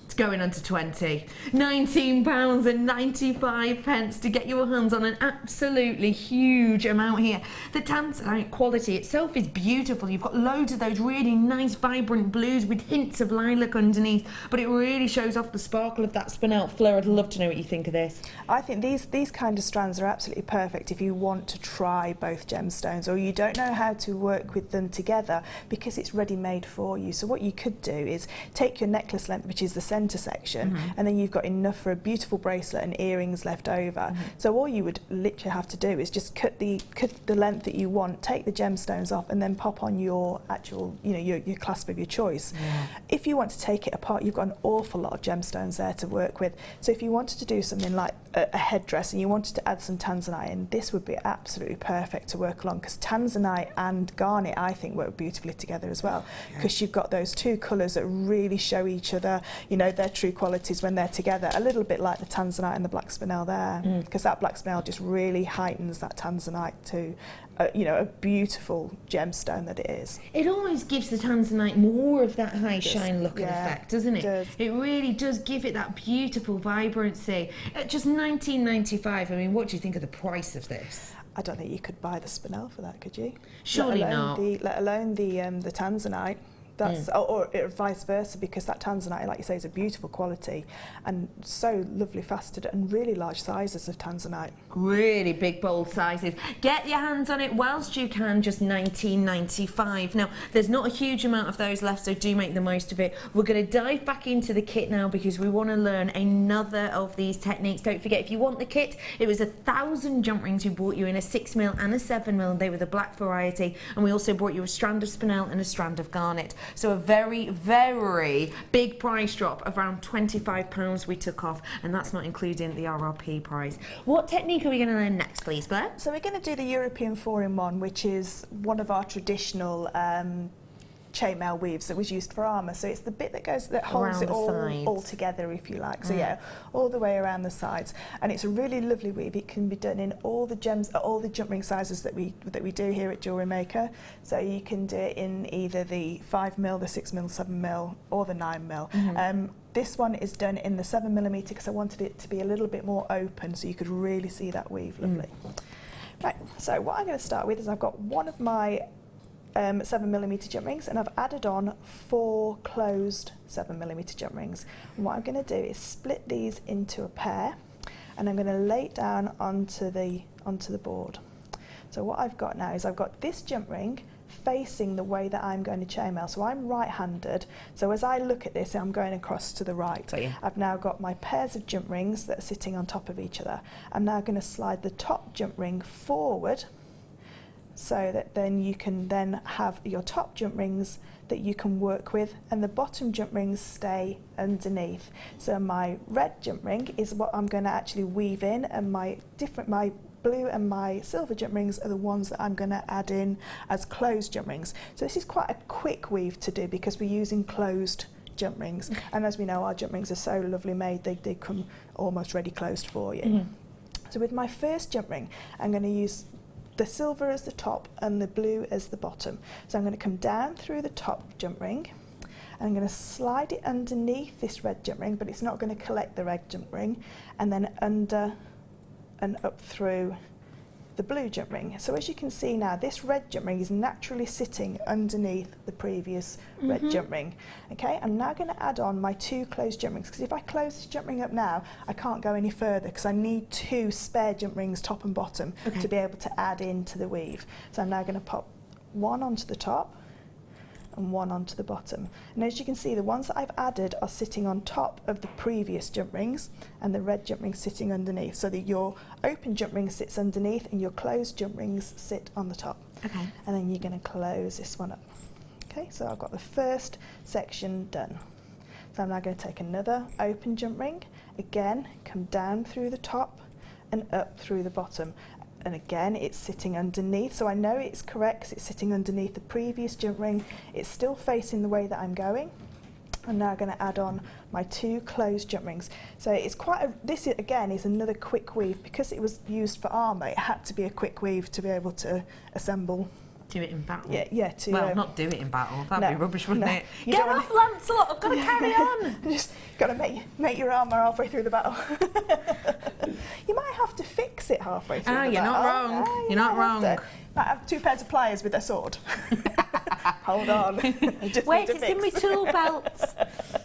B: It's going under 20. £19.95 to get your hands on an absolutely huge amount here. The tanzanite quality itself is beautiful. You've got loads of those really nice vibrant blues with hints of lilac underneath, but it really shows off the sparkle of that spinel. Fleur, I'd love to know what you think of this.
C: I think these kind of strands are absolutely perfect if you want to try both gemstones or you don't know how to work with them together because it's ready made for you. So what you could do is take your necklace length, which is the centre section, and then you've got enough for a beautiful bracelet and earrings left over. So all you would literally have to do is just cut the length that you want, take the gemstones off, and then pop on your actual, you know, your clasp of your choice. If you want to take it apart, you've got an awful lot of gemstones there to work with. So if you wanted to do something like a headdress and you wanted to add some tanzanite in, this would be absolutely perfect to work along, because tanzanite and garnet I think work beautifully together as well, because you've got those two colours that really show each other, you know, their true qualities when they're together, a little bit like the tanzanite and the black spinel there, because that black spinel just really heightens that tanzanite to you know, a beautiful gemstone that it is.
B: It almost gives the tanzanite more of that high shine look and effect, doesn't it? It really does give it that beautiful vibrancy. At just £19.95, I mean, what do you think of the price of this?
C: I don't think you could buy the spinel for that, could you?
B: Surely not.
C: Let alone the tanzanite. That's, or vice versa, because that tanzanite, like you say, is a beautiful quality and so lovely faceted and really large sizes of tanzanite.
B: Really big, bold sizes. Get your hands on it whilst you can, just £19.95. Now, there's not a huge amount of those left, so do make the most of it. We're going to dive back into the kit now because we want to learn another of these techniques. Don't forget, if you want the kit, it was 1,000 jump rings we brought you in a 6mm and a 7mm. They were the black variety, and we also brought you a strand of spinel and a strand of garnet. So a very, very big price drop of around £25 we took off, and that's not including the RRP price. What technique are we going to learn next, please, Blair?
C: So we're going to do the European 4-in-1, which is one of our traditional chainmaille weaves that was used for armour. So it's the bit that goes, that holds it all together, if you like. So yeah, all the way around the sides, and it's a really lovely weave. It can be done in all the jump ring sizes that we do here at JewelleryMaker. So you can do it in either the 5mm, the 6mm, 7mm, or the 9mm. This one is done in the 7mm because I wanted it to be a little bit more open, so you could really see that weave. Lovely. Right. So what I'm going to start with is I've got one of my 7mm jump rings, and I've added on 4 closed 7mm jump rings. And what I'm going to do is split these into a pair, and I'm going to lay it down onto the board. So what I've got now is I've got this jump ring facing the way that I'm going to chainmail. So I'm right-handed, so as I look at this, I'm going across to the right. I've now got my pairs of jump rings that are sitting on top of each other. I'm now going to slide the top jump ring forward, so that then you can then have your top jump rings that you can work with, and the bottom jump rings stay underneath. So my red jump ring is what I'm going to actually weave in, and my blue and my silver jump rings are the ones that I'm going to add in as closed jump rings. So this is quite a quick weave to do because we're using closed jump rings, and as we know, our jump rings are so lovely made, they come almost ready closed for you. So with my first jump ring, I'm going to use the silver as the top and the blue as the bottom. So I'm going to come down through the top jump ring, and I'm going to slide it underneath this red jump ring, but it's not going to collect the red jump ring, and then under and up through the blue jump ring. So as you can see now, this red jump ring is naturally sitting underneath the previous red jump ring. Okay, I'm now going to add on my 2 closed jump rings, because if I close this jump ring up now, I can't go any further because I need 2 spare jump rings, top and bottom, to be able to add into the weave. So I'm now going to pop one onto the top and one onto the bottom. And as you can see, the ones that I've added are sitting on top of the previous jump rings, and the red jump ring sitting underneath, so that your open jump ring sits underneath and your closed jump rings sit on the top. And then you're going to close this one up. Okay, so I've got the first section done. So I'm now going to take another open jump ring, again come down through the top and up through the bottom. And again, it's sitting underneath, so I know it's correct because it's sitting underneath the previous jump ring. It's still facing the way that I'm going. I'm now going to add on my 2 closed jump rings. So it's this again is another quick weave, because it was used for armour. It had to be a quick weave to be able to assemble
B: Do it in battle.
C: Yeah.
B: Well, not do it in battle. That'd be rubbish, wouldn't it?
C: You
B: Get
C: don't
B: off, Lancelot! I've got to carry on.
C: Just got to make your armour halfway through the battle. You might have to fix it halfway through the battle.
B: You're not wrong. You're not wrong.
C: Might have 2 pairs of pliers with their sword. Hold on. Just
B: Wait,
C: need to
B: it's in my tool belts.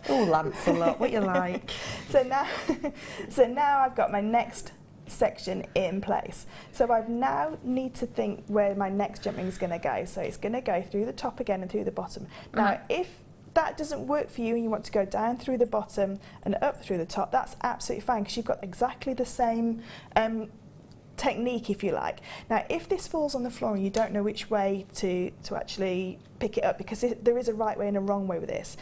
B: Oh, Lancelot, what you like?
C: So now I've got my next section in place. So I now need to think where my next jump ring is going to go. So it's going to go through the top again and through the bottom. Now, if that doesn't work for you and you want to go down through the bottom and up through the top, that's absolutely fine, because you've got exactly the same technique, if you like. Now, if this falls on the floor and you don't know which way to actually pick it up, because there is a right way and a wrong way with this,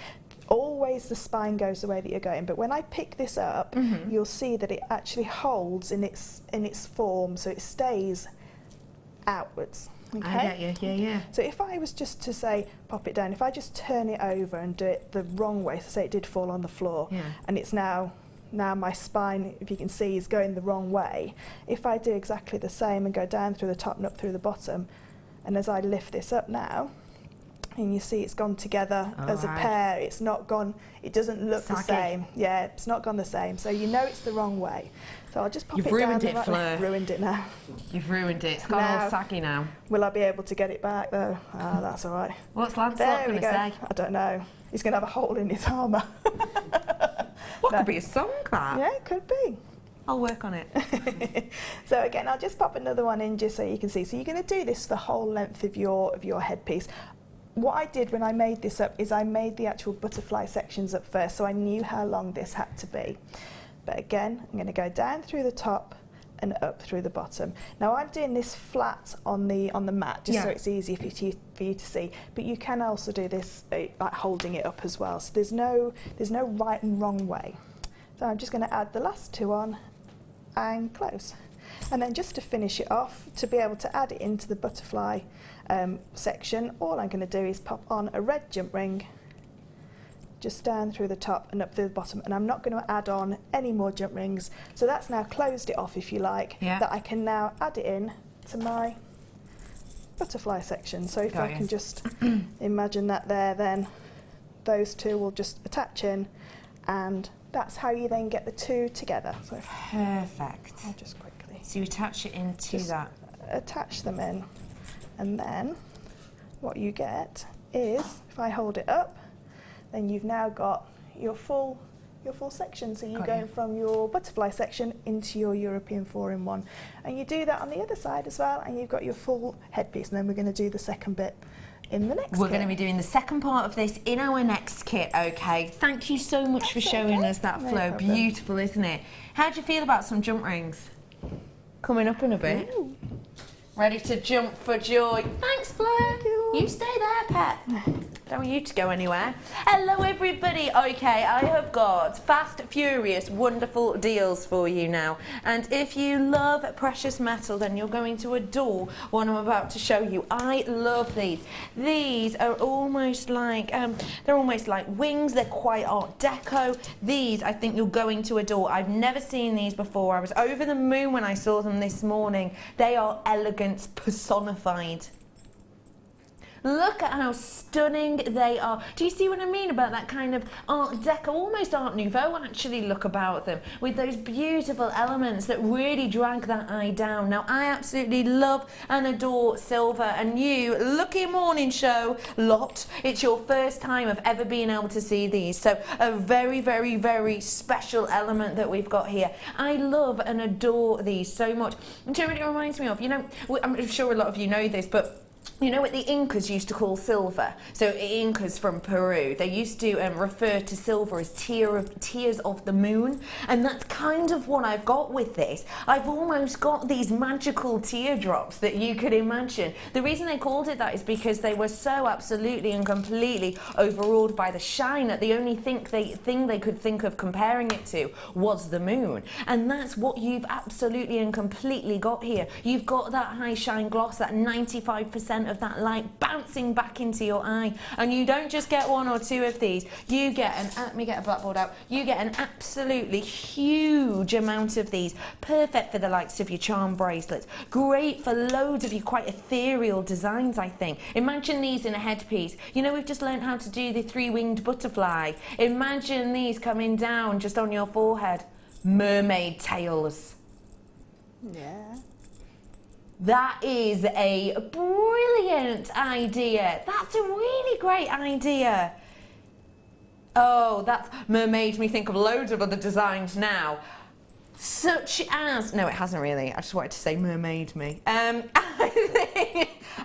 C: always the spine goes the way that you're going. But when I pick this up, you'll see that it actually holds in its form, so it stays outwards. Okay?
B: I get you, yeah.
C: So if I was just to say, pop it down, if I just turn it over and do it the wrong way, so say it did fall on the floor, and it's now my spine, if you can see, is going the wrong way. If I do exactly the same and go down through the top and up through the bottom, and as I lift this up now, and you see it's gone together as a pair, it's not gone, it doesn't look the same. Yeah, it's not gone the same. So you know it's the wrong way. So I'll just pop it down.
B: You've ruined it, Fleur.
C: Ruined it now.
B: You've ruined it. It's gone all saggy now.
C: Will I be able to get it back though? That's all right.
B: What's Lancelot going to say?
C: I don't know. He's going to have a hole in his armour.
B: What could be a song, that?
C: Yeah, it could be.
B: I'll work on it.
C: So again, I'll just pop another one in just so you can see. So you're going to do this the whole length of your headpiece. What I did when I made this up is I made the actual butterfly sections up first, so I knew how long this had to be. But again, I'm going to go down through the top and up through the bottom. Now I'm doing this flat on the mat, just so it's easy for you to see. But you can also do this like holding it up as well. So there's no right and wrong way. So I'm just going to add the last 2 on and close. And then just to finish it off, to be able to add it into the butterfly section, all I'm going to do is pop on a red jump ring just down through the top and up through the bottom, and I'm not going to add on any more jump rings. So that's now closed it off, if you like, that I can now add it in to my butterfly section. So if I can just imagine that there, then those 2 will just attach in, and that's how you then get the 2 together. So
B: perfect.
C: I'll just quickly.
B: So you attach it into that.
C: Attach them in, and then what you get is, if I hold it up, then you've now got your full section. So you're going from your butterfly section into your European 4-in-1, and you do that on the other side as well, and you've got your full headpiece. And then we're going to do the second bit in the next kit.
B: We're going to be doing the second part of this in our next kit, okay? Thank you so much for showing us that, Fleur. Beautiful, isn't it? How do you feel about some jump rings? Coming up in a bit.
C: Ooh.
B: Ready to jump for joy. Thanks, Fleur.
C: Thank you.
B: You stay there, pet. Don't want you to go anywhere. Hello, everybody. Okay, I have got fast, furious, wonderful deals for you now. And if you love precious metal, then you're going to adore what I'm about to show you. I love these. These are almost like wings. They're quite Art Deco. These, I think you're going to adore. I've never seen these before. I was over the moon when I saw them this morning. They are elegance personified. Look at how stunning they are. Do you see what I mean about that kind of Art Deco, almost Art Nouveau actually look about them, with those beautiful elements that really drag that eye down. Now, I absolutely love and adore silver, and you, lucky morning show lot, it's your first time of ever being able to see these. So a very, very, very special element that we've got here. I love and adore these so much. And it reminds me of, you know, I'm sure a lot of you know this, but you know what the Incas used to call silver? So Incas from Peru, they used to refer to silver as tears of the moon, and that's kind of what I've got with this. I've almost got these magical teardrops that you could imagine. The reason they called it that is because they were so absolutely and completely overawed by the shine that the only thing they could think of comparing it to was the moon. And that's what you've absolutely and completely got here. You've got that high shine gloss, that 95% 100% of that light bouncing back into your eye. And you don't just get 1 or 2 of these, you get let me get a blackboard out, you get an absolutely huge amount of these. Perfect for the likes of your charm bracelets, great for loads of your quite ethereal designs, I think. Imagine these in a headpiece. You know, we've just learned how to do the 3-winged butterfly. Imagine these coming down just on your forehead. Mermaid tails.
C: Yeah.
B: That is a brilliant idea. That's a really great idea. Oh, that's made me think of loads of other designs now. Such as, no, it hasn't really. I just wanted to say mermaid me.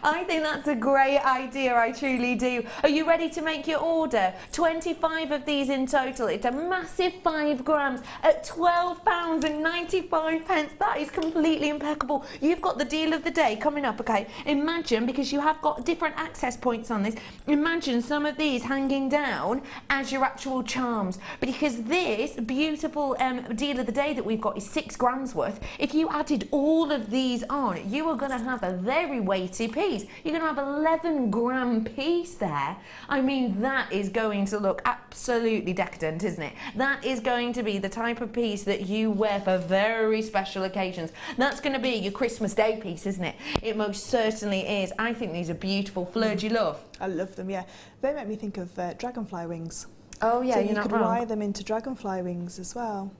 B: I think that's a great idea, I truly do. Are you ready to make your order? 25 of these in total. It's a massive 5 grams at £12.95. That is completely impeccable. You've got the deal of the day coming up, okay? Imagine, because you have got different access points on this, imagine some of these hanging down as your actual charms. Because this beautiful deal of the day that we've got is 6 grams worth. If you added all of these on, you are going to have a very weighty piece. You're going to have 11-gram piece there. I mean, that is going to look absolutely decadent, isn't it? That is going to be the type of piece that you wear for very special occasions. That's going to be your Christmas Day piece, isn't it? It most certainly is. I think these are beautiful. Fleur, do you love?
C: I love them, yeah. They make me think of dragonfly wings.
B: Oh yeah,
C: so
B: you're
C: you
B: not
C: could
B: wrong.
C: wire them into dragonfly wings as well.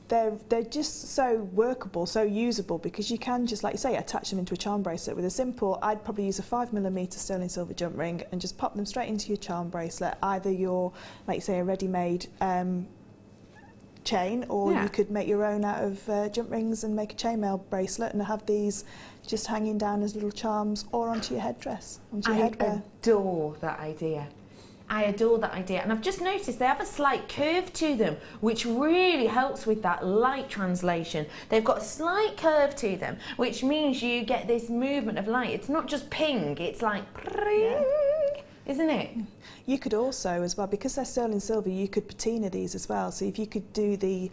C: They're just so workable, so usable, because you can just, like you say, attach them into a charm bracelet with a simple, I'd probably use a 5mm sterling silver jump ring and just pop them straight into your charm bracelet, either your, like you say, a ready-made chain, or you could make your own out of jump rings and make a chainmaille bracelet and have these just hanging down as little charms or onto your headdress, onto your headwear.
B: I adore that idea. I adore that idea, and I've just noticed they have a slight curve to them, which really helps with that light translation. They've got a slight curve to them, which means you get this movement of light. It's not just ping, it's like pring, isn't it?
C: You could also, as well, because they're sterling silver, you could patina these as well. So if you could do the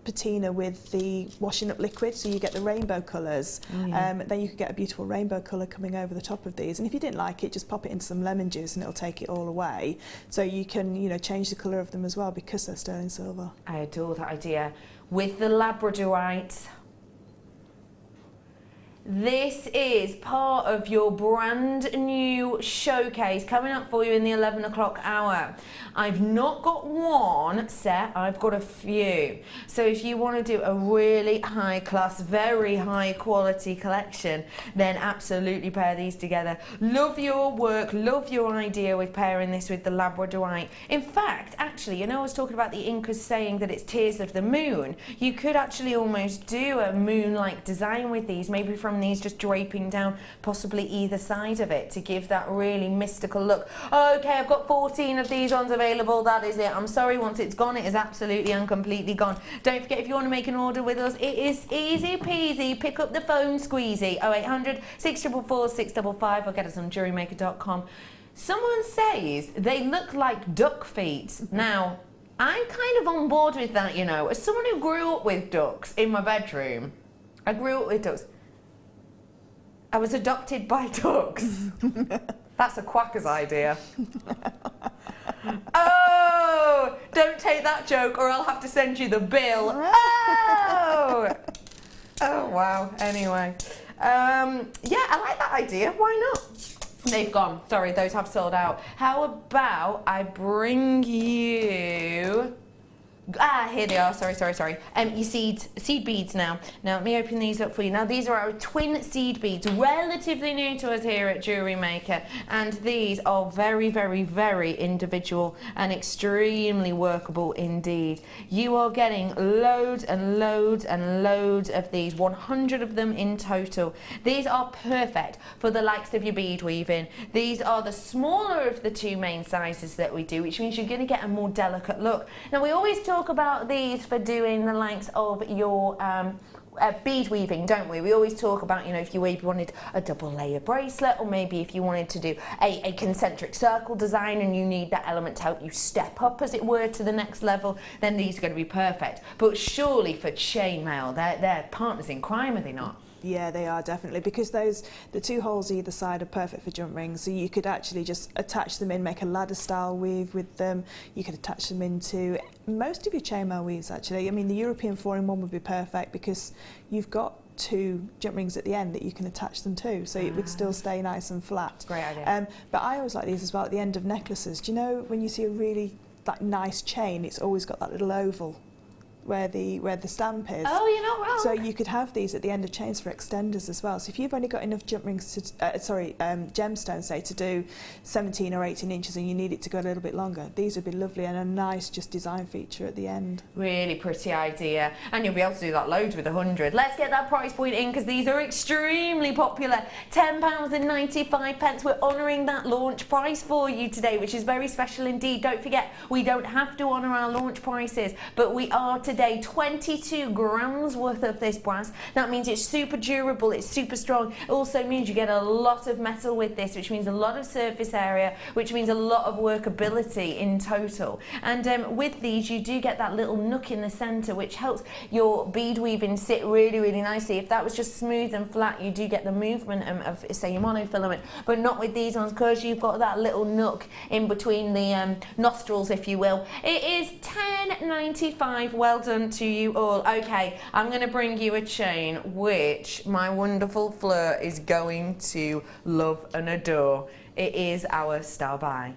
C: patina with the washing up liquid, so you get the rainbow colours, then you could get a beautiful rainbow colour coming over the top of these. And if you didn't like it, just pop it into some lemon juice and it'll take it all away. So you can, you know, change the colour of them as well because they're sterling silver.
B: I adore that idea. With the labradorite, this is part of your brand new showcase coming up for you in the 11 o'clock hour. I've not got one set, I've got a few. So if you want to do a really high class, very high quality collection, then absolutely pair these together. Love your work, love your idea with pairing this with the labradorite. In fact, actually, you know, I was talking about the Incas saying that it's tears of the moon. You could actually almost do a moon-like design with these, maybe from these just draping down possibly either side of it to give that really mystical look. Okay, I've got 14 of these ones available, that is it. I'm sorry, once it's gone, it is absolutely and completely gone. Don't forget, if you want to make an order with us, it is easy peasy. Pick up the phone squeezy, 0800 644 655, or get us on JewelleryMaker.com. Someone says they look like duck feet. Now, I'm kind of on board with that, you know. As someone who grew up with ducks in my bedroom, I grew up with ducks. I was adopted by ducks. That's a quacker's idea. Oh, don't take that joke or I'll have to send you the bill. Oh, oh wow. Anyway, yeah, I like that idea. Why not? They've gone. Sorry, those have sold out. How about I bring you... here they are, sorry. Your seed beads now. Now let me open these up for you. Now these are our twin seed beads, relatively new to us here at Jewellery Maker, and these are very, very, very individual and extremely workable indeed. You are getting loads and loads and loads of these, 100 of them in total. These are perfect for the likes of your bead weaving. These are the smaller of the 2 main sizes that we do, which means you're going to get a more delicate look. Now we always talk about these for doing the likes of your bead weaving, don't we? We always talk about, you know, if you wanted a double layer bracelet, or maybe if you wanted to do a concentric circle design and you need that element to help you step up, as it were, to the next level, then these are going to be perfect. But surely for chainmail, they're partners in crime, are they not?
C: Yeah, they are definitely, because the 2 holes either side are perfect for jump rings. So you could actually just attach them in, make a ladder style weave with them. You could attach them into most of your chainmail weaves actually. I mean, the European 4-in-1 would be perfect because you've got 2 jump rings at the end that you can attach them to, so it would still stay nice and flat.
B: Great idea.
C: But I always like these as well at the end of necklaces. Do you know when you see a really nice chain, it's always got that little oval where the stamp is.
B: Oh, you're not wrong.
C: So you could have these at the end of chains for extenders as well. So if you've only got enough jump rings gemstones, say, to do 17 or 18 inches and you need it to go a little bit longer, these would be lovely and a nice just design feature at the end.
B: Really pretty idea, and you'll be able to do that loads with 100. Let's get that price point in, because these are extremely popular. £10.95. We're honouring that launch price for you today, which is very special indeed. Don't forget, we don't have to honour our launch prices, but we are today 22 grams worth of this brass. That means it's super durable, it's super strong. It also means you get a lot of metal with this, which means a lot of surface area, which means a lot of workability in total. And with these, you do get that little nook in the centre, which helps your bead weaving sit really, really nicely. If that was just smooth and flat, you do get the movement of say, your monofilament, but not with these ones, because you've got that little nook in between the nostrils, if you will. It is £10.95. Well done to you all. Okay, I'm going to bring you a chain which my wonderful Fleur is going to love and adore. It is our Style By.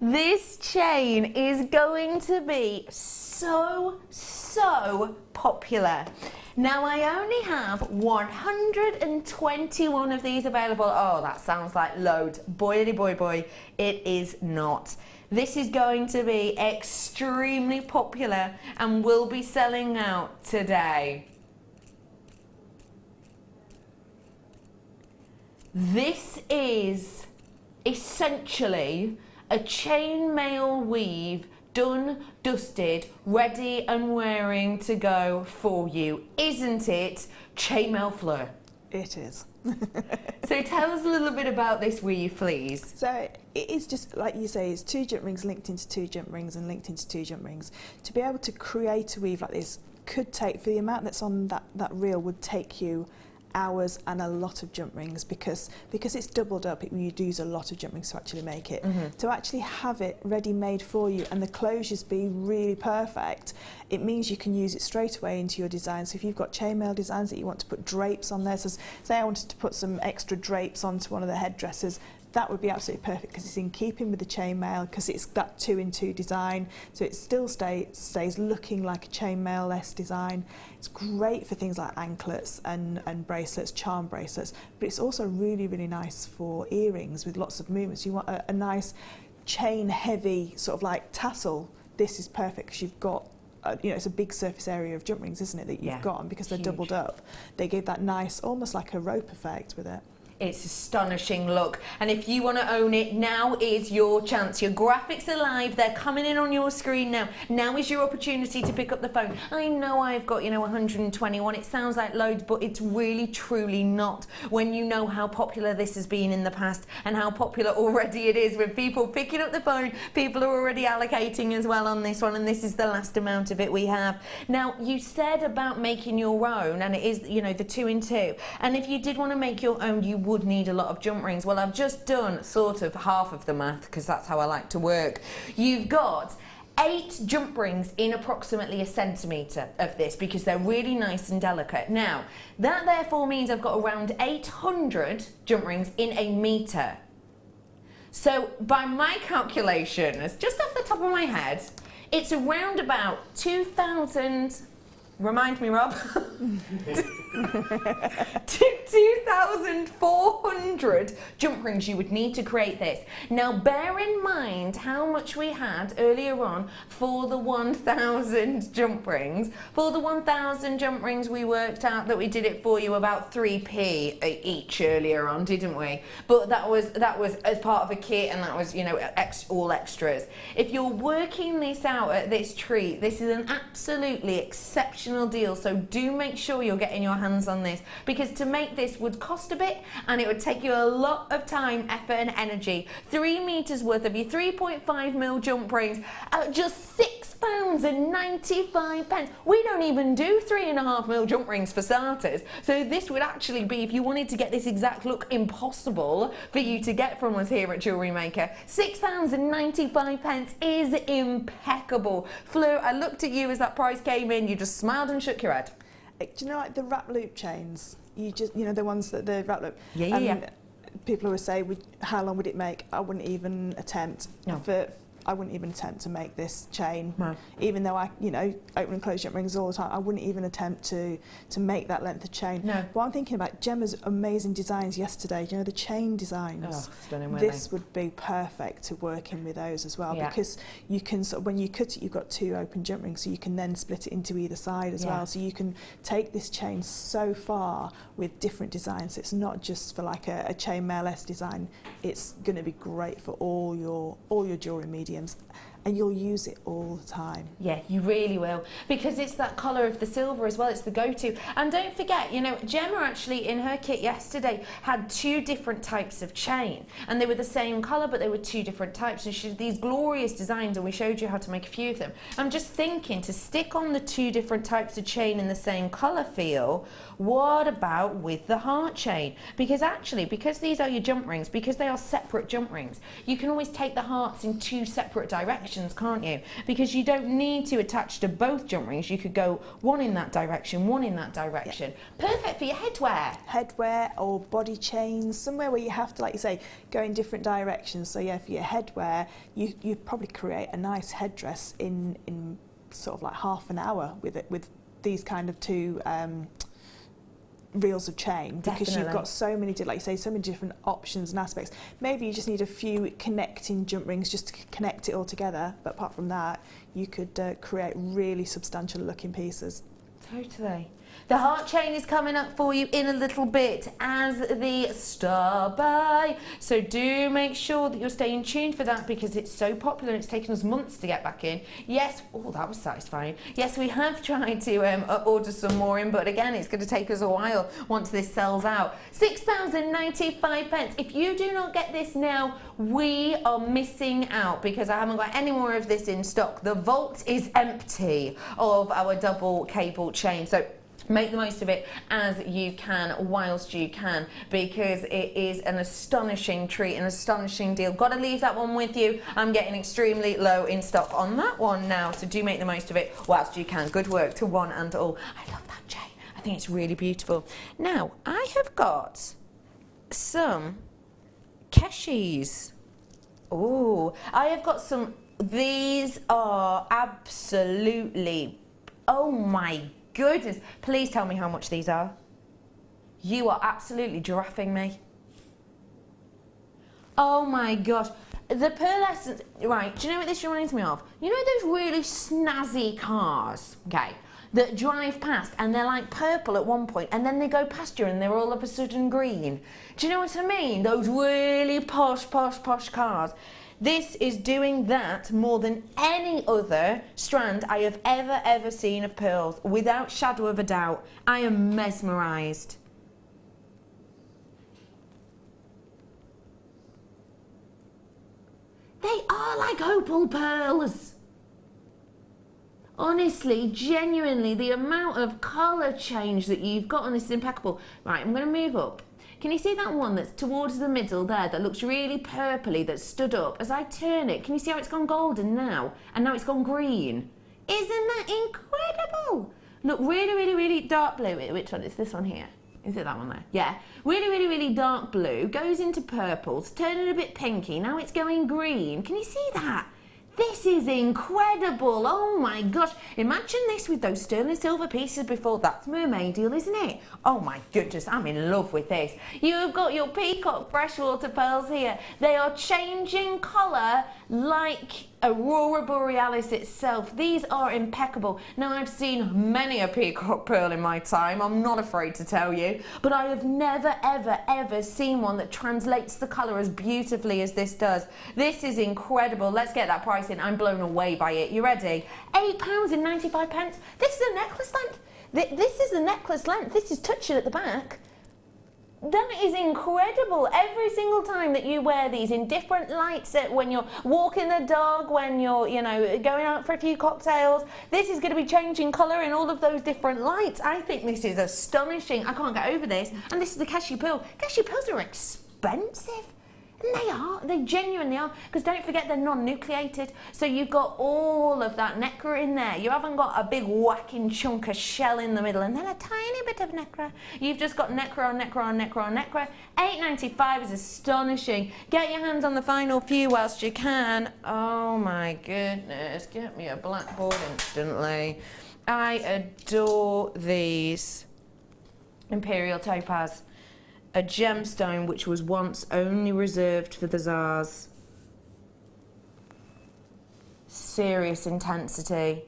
B: This chain is going to be so popular. Now, I only have 121 of these available. Oh, that sounds like loads. Boy, it is not. This is going to be extremely popular and will be selling out today. This is essentially a chainmail weave, done, dusted, ready and wearing to go for you. Isn't it, Chainmail Fleur?
C: It is.
B: So tell us a little bit about this weave, please.
C: So it is just, like you say, it's 2 jump rings linked into 2 jump rings and linked into 2 jump rings. To be able to create a weave like this could take, for the amount that's on that reel, would take you hours and a lot of jump rings, because it's doubled up, you'd use a lot of jump rings to actually make it. To actually have it ready made for you and the closures be really perfect, it means you can use it straight away into your design. So if you've got chainmail designs that you want to put drapes on there, so say I wanted to put some extra drapes onto one of the headdresses, that would be absolutely perfect, because it's in keeping with the chainmail, because it's that 2-in-2 design, so it still stays looking like a chainmail-less design. It's great for things like anklets and bracelets, charm bracelets, but it's also really, really nice for earrings with lots of movements. You want a nice chain-heavy sort of like tassel. This is perfect, because you've got you know, it's a big surface area of jump rings, isn't it, that you've got, and because they're doubled up, they give that nice, almost like a rope effect with it.
B: It's astonishing look, and if you want to own it, now is your chance. Your graphics are live, they're coming in on your screen now. Now is your opportunity to pick up the phone. I know I've got, 121, it sounds like loads, but it's really truly not, when you know how popular this has been in the past and how popular already it is with people picking up the phone. People are already allocating as well on this one, and this is the last amount of it we have. Now, you said about making your own, and it is, the 2-in-2, and if you did want to make your own, you would need a lot of jump rings. Well, I've just done sort of half of the math, because that's how I like to work. You've got 8 jump rings in approximately a centimetre of this, because they're really nice and delicate. Now, that therefore means I've got around 800 jump rings in a metre. So by my calculations, just off the top of my head, it's around about 2,000, remind me, Rob, 2,400 100 jump rings you would need to create this. Now bear in mind how much we had earlier on for the 1,000 jump rings. For the 1,000 jump rings we worked out that we did it for you about 3p each earlier on, didn't we? But that was as part of a kit, and that was, you know, all extras. If you're working this out at this treat, this is an absolutely exceptional deal, so do make sure you're getting your hands on this, because to make this would cost a bit and it would take you a lot of time, effort and energy. 3 meters worth of your 3.5mm jump rings at just £6.95. We don't even do 3.5mm jump rings for starters, so this would actually be, if you wanted to get this exact look, impossible for you to get from us here at JewelleryMaker. £6.95 is impeccable. Fleur, I looked at you as that price came in, you just smiled and shook your head.
C: Do you know, like the wrap loop chains? You know, the ones that the wrap loop.
B: Yeah.
C: People always say, how long would it make? I wouldn't even attempt.
B: No.
C: I wouldn't even attempt to make this chain.
B: No.
C: Even though I, you know, open and close jump rings all the time, I wouldn't even attempt to make that length of chain.
B: No.
C: Well, I'm thinking about Gemma's amazing designs yesterday. You know, the chain designs.
B: Oh, stunning, weren't
C: This would be perfect to work in with those as well, because you can sort of, when you cut it, you've got 2 open jump rings, so you can then split it into either side as well. So you can take this chain so far with different designs. It's not just for like a chainmaille-esque design. It's going to be great for all your jewellery mediums, and you'll use it all the time.
B: Yeah, you really will, because it's that colour of the silver as well. It's the go-to. And don't forget, you know, Gemma actually in her kit yesterday had 2 different types of chain, and they were the same colour, but they were 2 different types, and she did these glorious designs, and we showed you how to make a few of them. I'm just thinking to stick on the 2 different types of chain in the same colour feel. What about with the heart chain? Because actually, because these are your jump rings, because they are separate jump rings, you can always take the hearts in 2 separate directions, can't you? Because you don't need to attach to both jump rings. You could go one in that direction, one in that direction. Perfect for your headwear.
C: Headwear or body chains, somewhere where you have to, like you say, go in different directions. So yeah, for your headwear, you probably create a nice headdress in sort of like half an hour with these kind of 2 reels of chain, because you've got so many, like you say, so many different options and aspects. Maybe you just need a few connecting jump rings just to connect it all together, but apart from that, you could create really substantial looking pieces.
B: Totally. The heart chain is coming up for you in a little bit as the star buy, so do make sure that you're staying tuned for that, because it's so popular and it's taken us months to get back in. Yes, oh, that was satisfying. Yes, we have tried to order some more in, but again, it's going to take us a while once this sells out. £6.95. If you do not get this now, we are missing out, because I haven't got any more of this in stock. The vault is empty of our double cable chain, so make the most of it as you can whilst you can, because it is an astonishing treat, an astonishing deal. Got to leave that one with you. I'm getting extremely low in stock on that one now, so do make the most of it whilst you can. Good work to one and all. I love that chain. I think it's really beautiful. Now, I have got some Keshis. Oh, I have got some. These are absolutely, oh my goodness. Please tell me how much these are. You are absolutely giraffing me. Oh my gosh. The pearl essence, right, do you know what this reminds me of? You know those really snazzy cars, okay, that drive past and they're like purple at one point and then they go past you and they're all of a sudden green. Do you know what I mean? Those really posh cars. This is doing that more than any other strand I have ever seen of pearls, without shadow of a doubt. I am mesmerised. They are like opal pearls. Honestly, genuinely, the amount of colour change that you've got on this is impeccable. Right, I'm going to move up. Can you see that one that's towards the middle there that looks really purpley, that's stood up? As I turn it, can you see how it's gone golden now? And now it's gone green. Isn't that incredible? Look, really dark blue. Which one is this one here? Is it that one there? Yeah. Really dark blue. Goes into purples, turning a bit pinky. Now it's going green. Can you see that? This is incredible. Oh my gosh. Imagine this with those sterling silver pieces before. That's mermaidial, isn't it? Oh my goodness, I'm in love with this. You've got your peacock freshwater pearls here. They are changing colour like Aurora Borealis itself. These are impeccable. Now, I've seen many a peacock pearl in my time, I'm not afraid to tell you, but I have never, ever, ever seen one that translates the colour as beautifully as this does. This is incredible. Let's get that price in. I'm blown away by it. You ready? £8.95. This is a necklace length. This is the necklace length. This is touching at the back. That is incredible. Every single time that you wear these in different lights, when you're walking the dog, when you're, you know, going out for a few cocktails, this is going to be changing colour in all of those different lights. I think this is astonishing. I can't get over this. And this is the cashew pearl. Cashew pearls are expensive. And they genuinely are, because don't forget they're non-nucleated, so you've got all of that nacre in there. You haven't got a big whacking chunk of shell in the middle and then a tiny bit of nacre. You've just got nacre on nacre on nacre on nacre. £8.95 is astonishing. Get your hands on the final few whilst you can. Oh my goodness, get me a blackboard instantly. I adore these. Imperial topaz. A gemstone which was once only reserved for the Tsars. Serious intensity.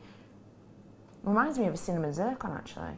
B: Reminds me of a cinnamon zircon, actually.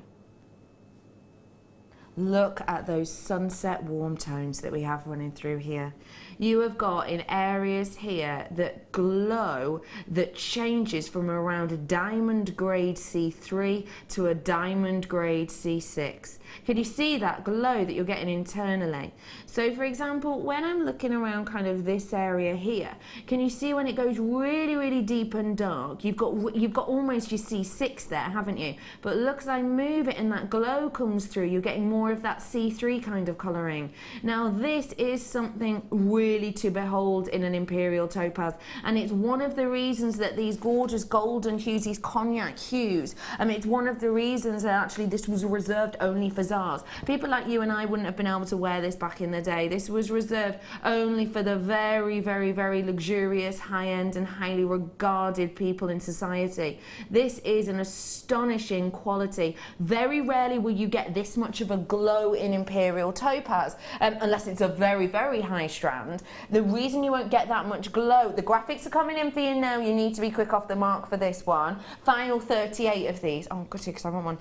B: Look at those sunset warm tones that we have running through here. You have got in areas here that glow, that changes from around a diamond grade C3 to a diamond grade C6. Can you see that glow that you're getting internally? So for example, when I'm looking around kind of this area here, can you see when it goes really, really deep and dark? You've got almost your C6 there, haven't you? But look, as I move it and that glow comes through, you're getting more of that C3 kind of colouring. Now this is something really to behold in an imperial topaz, and it's one of the reasons that these gorgeous golden hues, these cognac hues, it's one of the reasons that actually this was reserved only for Tsars. People like you and I wouldn't have been able to wear this back in the day. This was reserved only for the very, very, very luxurious, high-end and highly regarded people in society. This is an astonishing quality. Very rarely will you get this much of a glow in imperial topaz, unless it's a very, very high strand. The reason you won't get that much glow, the graphics are coming in for you now, you need to be quick off the mark for this one. Final 38 of these. Oh, goody, because I want one.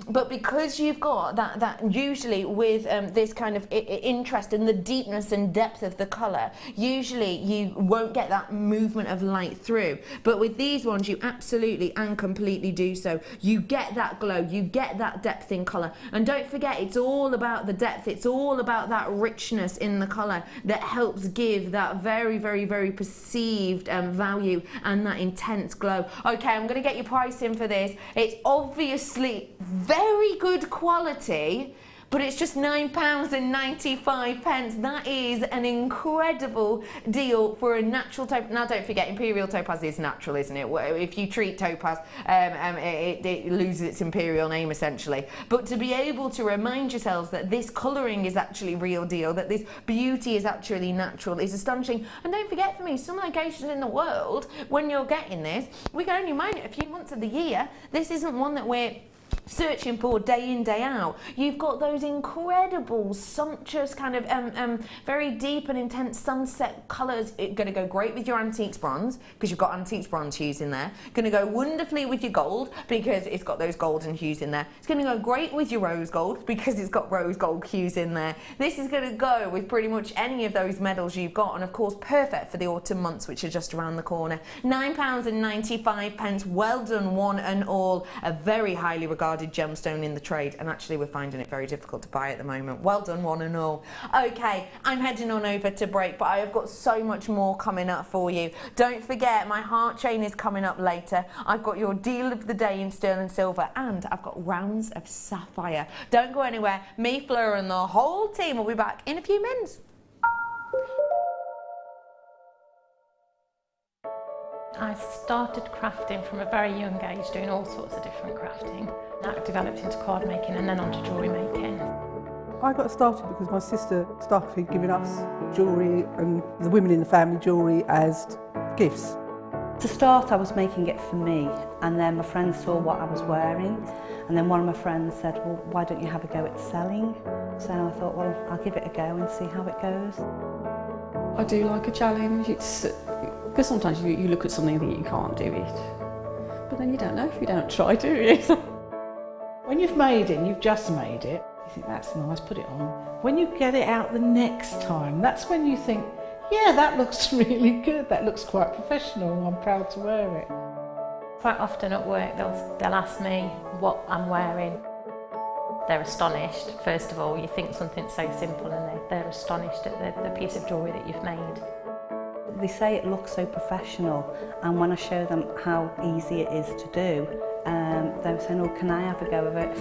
B: But because you've got that usually with this kind of interest in the deepness and depth of the colour, usually you won't get that movement of light through. But with these ones, you absolutely and completely do so. You get that glow, you get that depth in colour. And don't forget, it's all about the depth, it's all about that richness in the colour that helps give that very, very, very perceived value and that intense glow. Okay, I'm going to get your price in for this. It's obviously very good quality, but it's just £9.95. That is an incredible deal for a natural topaz. Now, don't forget, imperial topaz is natural, isn't it? If you treat topaz, it loses its imperial name, essentially. But to be able to remind yourselves that this colouring is actually real deal, that this beauty is actually natural, is astonishing. And don't forget, for me, some locations in the world, when you're getting this, we can only mine it a few months of the year. This isn't one that we're searching for day in, day out. You've got those incredible, sumptuous kind of very deep and intense sunset colours. It's going to go great with your antiques bronze, because you've got antiques bronze hues in there. Going to go wonderfully with your gold, because it's got those golden hues in there. It's going to go great with your rose gold, because it's got rose gold hues in there. This is going to go with pretty much any of those medals you've got, and of course perfect for the autumn months, which are just around the corner. £9.95. Well done, one and all. A very highly regarded gemstone in the trade, and actually we're finding it very difficult to buy at the moment. Well done, one and all. Okay, I'm heading on over to break, but I have got so much more coming up for you. Don't forget, my heart chain is coming up later. I've got your deal of the day in sterling silver, and I've got rounds of sapphire. Don't go anywhere. Me, Fleur, and the whole team will be back in a few minutes.
D: I started crafting from a very young age, doing all sorts of different crafting. That developed into card making and then onto jewellery making.
E: I got started because my sister started giving us jewellery and the women in the family jewellery as gifts.
F: To start, I was making it for me, and then my friends saw what I was wearing, and then one of my friends said, well, why don't you have a go at selling? So I thought, well, I'll give it a go and see how it goes.
G: I do like a challenge. It's because sometimes you look at something and think you can't do it, but then you don't know if you don't try, do you?
H: When you've made it, you've just made it, you think that's nice, put it on. When you get it out the next time, that's when you think, yeah, that looks really good, that looks quite professional, I'm proud to wear it.
D: Quite often at work they'll ask me what I'm wearing. They're astonished. First of all, you think something so simple and they're astonished at the piece of jewellery that you've made.
F: They say it looks so professional, and when I show them how easy it is to do, they're saying, oh, can I have a go of it?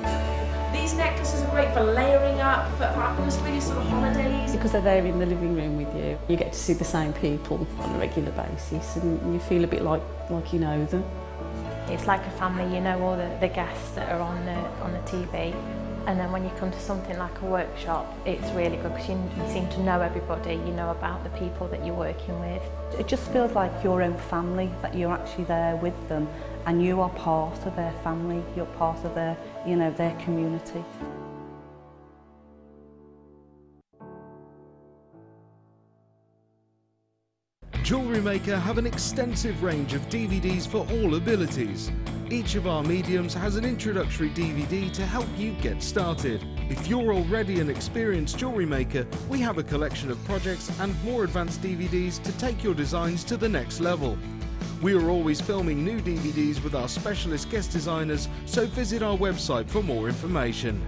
B: These necklaces are great for layering up, for atmosphere, sort of holidays.
G: Because they're there in the living room with you, you get to see the same people on a regular basis and you feel a bit like you know them.
D: It's like a family, you know all the guests that are on the TV. And then when you come to something like a workshop, it's really good because you seem to know everybody, you know about the people that you're working with.
F: It just feels like your own family, that you're actually there with them and you are part of their family, you're part of their, you know, their community.
I: JewelleryMaker have an extensive range of DVDs for all abilities. Each of our mediums has an introductory DVD to help you get started. If you're already an experienced jewellery maker, we have a collection of projects and more advanced DVDs to take your designs to the next level. We are always filming new DVDs with our specialist guest designers, so visit our website for more information.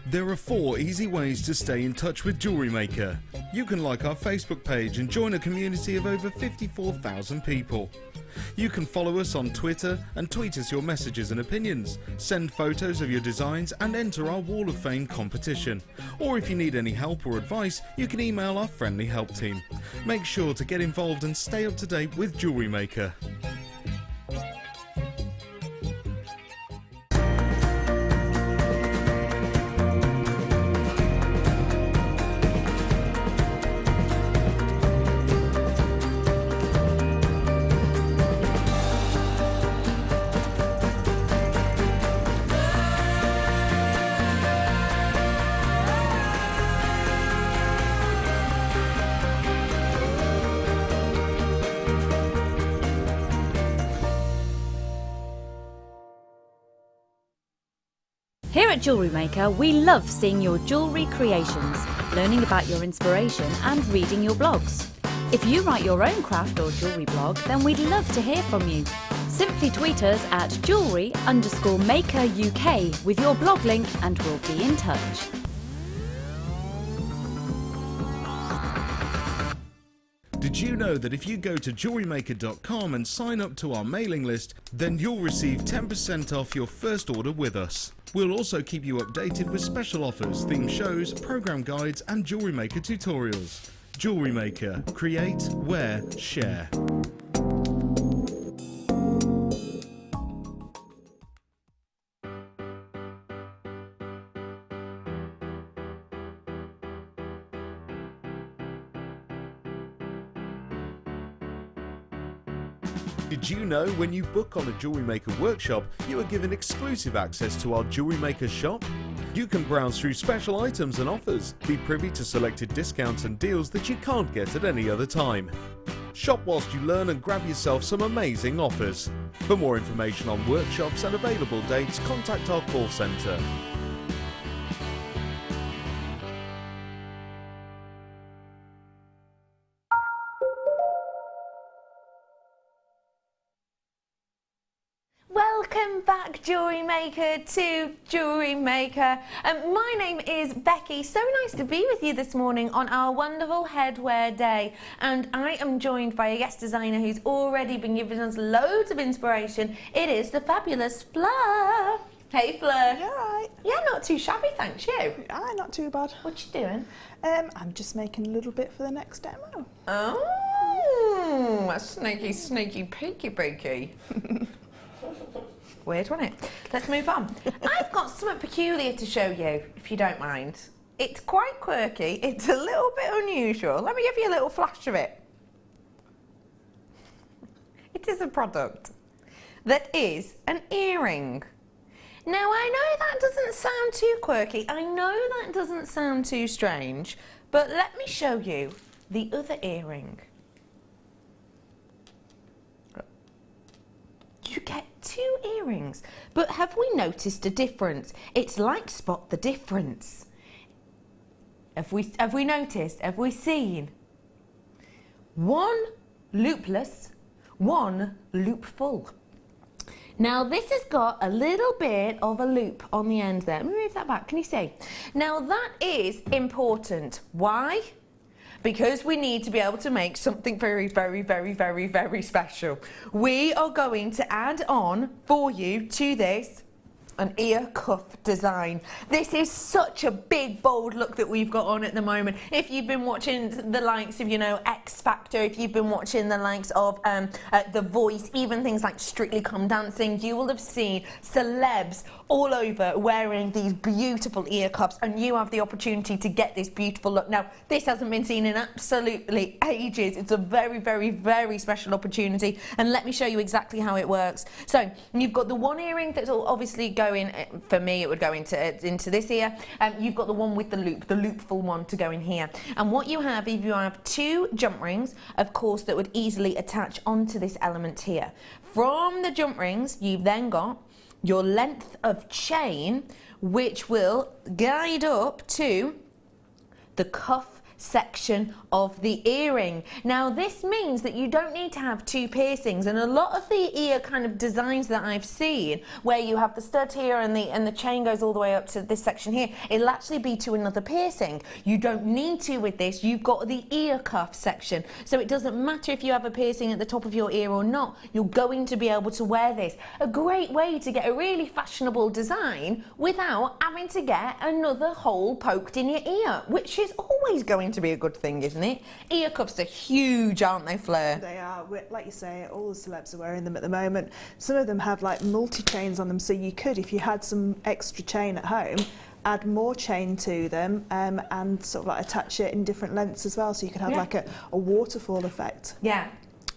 I: There are 4 easy ways to stay in touch with JewelleryMaker. You can like our Facebook page and join a community of over 54,000 people. You can follow us on Twitter and tweet us your messages and opinions, send photos of your designs and enter our Wall of Fame competition. Or if you need any help or advice, you can email our friendly help team. Make sure to get involved and stay up to date with JewelleryMaker.
J: Here at JewelleryMaker, we love seeing your jewellery creations, learning about your inspiration and reading your blogs. If you write your own craft or jewellery blog, then we'd love to hear from you. Simply tweet us at jewellery_maker UK with your blog link and we'll be in touch.
I: Did you know that if you go to jewellerymaker.com and sign up to our mailing list, then you'll receive 10% off your first order with us. We'll also keep you updated with special offers, themed shows, program guides and Jewellery Maker tutorials. Jewellery Maker. Create, wear, share. Did you know when you book on a Jewellery Maker workshop, you are given exclusive access to our Jewellery Maker shop? You can browse through special items and offers, be privy to selected discounts and deals that you can't get at any other time. Shop whilst you learn and grab yourself some amazing offers. For more information on workshops and available dates, contact our call centre.
B: Welcome back, Jewellery Maker, to Jewellery Maker. My name is Becky. So nice to be with you this morning on our wonderful headwear day. And I am joined by a guest designer who's already been giving us loads of inspiration. It is the fabulous Fleur. Hey, Fleur.
C: You all right?
B: Yeah, not too shabby, thanks. You?
C: Aye, not too bad.
B: What you doing?
C: I'm just making a little bit for the next demo.
B: Oh, a sneaky, sneaky, peeky, peeky. Weird, wasn't it? Let's move on. I've got something peculiar to show you, if you don't mind. It's quite quirky. It's a little bit unusual. Let me give you a little flash of it. It is a product that is an earring. Now, I know that doesn't sound too quirky. I know that doesn't sound too strange, but let me show you the other earring. You get 2 earrings, but have we noticed a difference? It's like spot the difference. Have we noticed? Have we seen? One loopless, one loop full. Now this has got a little bit of a loop on the end there. Let me move that back, can you see? Now that is important. Why? Because we need to be able to make something very, very, very, very, very special. We are going to add on for you to this an ear cuff design. This is such a big, bold look that we've got on at the moment. If you've been watching the likes of, you know, X Factor, if you've been watching the likes of The Voice, even things like Strictly Come Dancing, you will have seen celebs all over wearing these beautiful ear cuffs, and you have the opportunity to get this beautiful look. Now, this hasn't been seen in absolutely ages. It's a very, very, very special opportunity, and let me show you exactly how it works. So, you've got the one earring that's obviously going, for me it would go into this ear. You've got the one with the loopful one to go in here. And what you have, if you have 2 jump rings, of course, that would easily attach onto this element here. From the jump rings, you've then got your length of chain, which will guide up to the cuff section of the earring. Now this means that you don't need to have 2 piercings, and a lot of the ear kind of designs that I've seen where you have the stud here and the chain goes all the way up to this section here, it'll actually be to another piercing. You don't need to with this. You've got the ear cuff section, so it doesn't matter if you have a piercing at the top of your ear or not, you're going to be able to wear this. A great way to get a really fashionable design without having to get another hole poked in your ear, which is always going to be a good thing, isn't it? Ear cuffs are huge, aren't they, Fleur?
C: They are. Like you say, all the celebs are wearing them at the moment. Some of them have like multi-chains on them, so you could, if you had some extra chain at home, add more chain to them and sort of like attach it in different lengths as well, so you could have like a waterfall effect.
B: Yeah.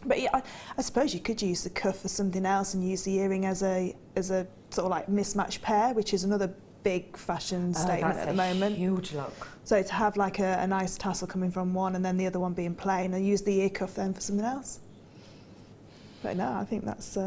C: But yeah, I suppose you could use the cuff for something else and use the earring as a sort of like mismatched pair, which is another big fashion statement at the moment.
B: Huge look.
C: So to have like a nice tassel coming from one and then the other one being plain, and use the ear cuff then for something else. But no, I think that's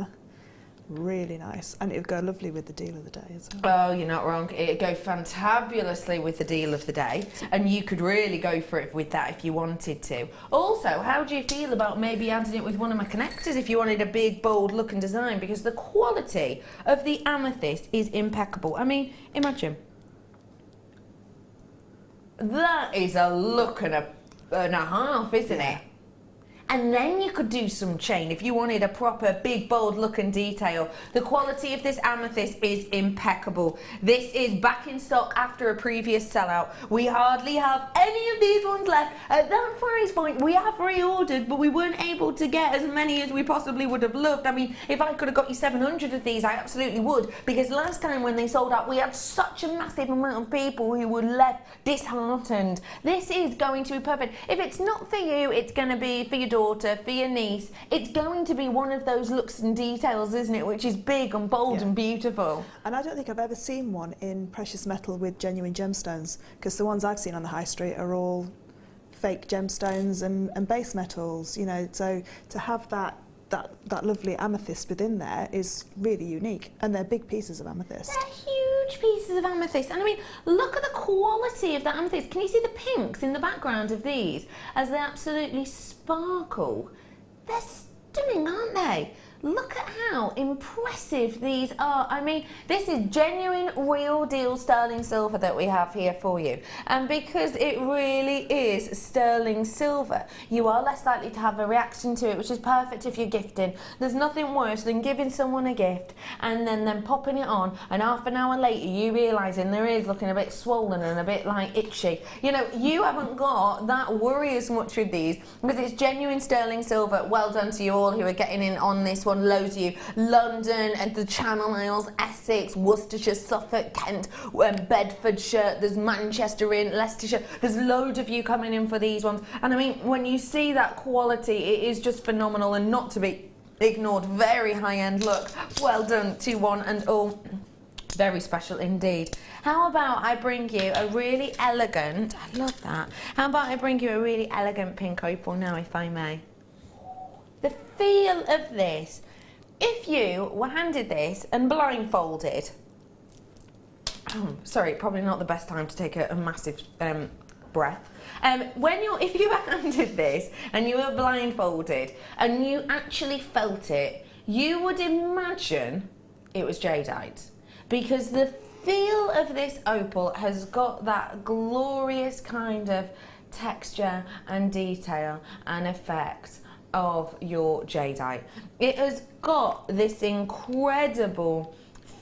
C: really nice, and it would go lovely with the deal of the day as well.
B: Oh, you're not wrong. It'd go fantabulously with the deal of the day, and you could really go for it with that if you wanted to. Also, how do you feel about maybe adding it with one of my connectors if you wanted a big, bold look and design? Because the quality of the amethyst is impeccable. I mean, imagine. That is a look and a half, isn't it? And then you could do some chain if you wanted a proper big, bold look and detail. The quality of this amethyst is impeccable. This is back in stock after a previous sellout. We hardly have any of these ones left. At that price point, we have reordered, but we weren't able to get as many as we possibly would have loved. I mean, if I could have got you 700 of these, I absolutely would, because last time when they sold out, we had such a massive amount of people who were left disheartened. This is going to be perfect. If it's not for you, it's going to be for your daughter, for your niece. It's going to be one of those looks and details, isn't it, which is big and bold and beautiful.
C: And I don't think I've ever seen one in precious metal with genuine gemstones, because the ones I've seen on the high street are all fake gemstones and base metals, you know, so to have that lovely amethyst within there is really unique, and they're big pieces of amethyst.
B: They're huge pieces of amethyst, and I mean, look at the quality of that amethyst. Can you see the pinks in the background of these as they absolutely sparkle? They're stunning, aren't they? Look at how impressive these are. I mean, this is genuine, real deal sterling silver that we have here for you. And because it really is sterling silver, you are less likely to have a reaction to it, which is perfect if you're gifting. There's nothing worse than giving someone a gift and then them popping it on, and half an hour later you realising their ears looking a bit swollen and a bit like itchy. You know, you haven't got that worry as much with these because it's genuine sterling silver. Well done to you all who are getting in on this one, loads of you. London and the Channel Isles, Essex, Worcestershire, Suffolk, Kent, Bedfordshire, there's Manchester in, Leicestershire. There's loads of you coming in for these ones. And I mean, when you see that quality, it is just phenomenal and not to be ignored. Very high-end look. Well done to one and all. Very special indeed. How about I bring you a really elegant, I love that. How about I bring you a really elegant pink opal now, if I may. The feel of this, if you were handed this and blindfolded, sorry, probably not the best time to take a massive breath. If you were handed this and you were blindfolded and you actually felt it, you would imagine it was jadeite. Because the feel of this opal has got that glorious kind of texture and detail and effect of your jadeite. It has got this incredible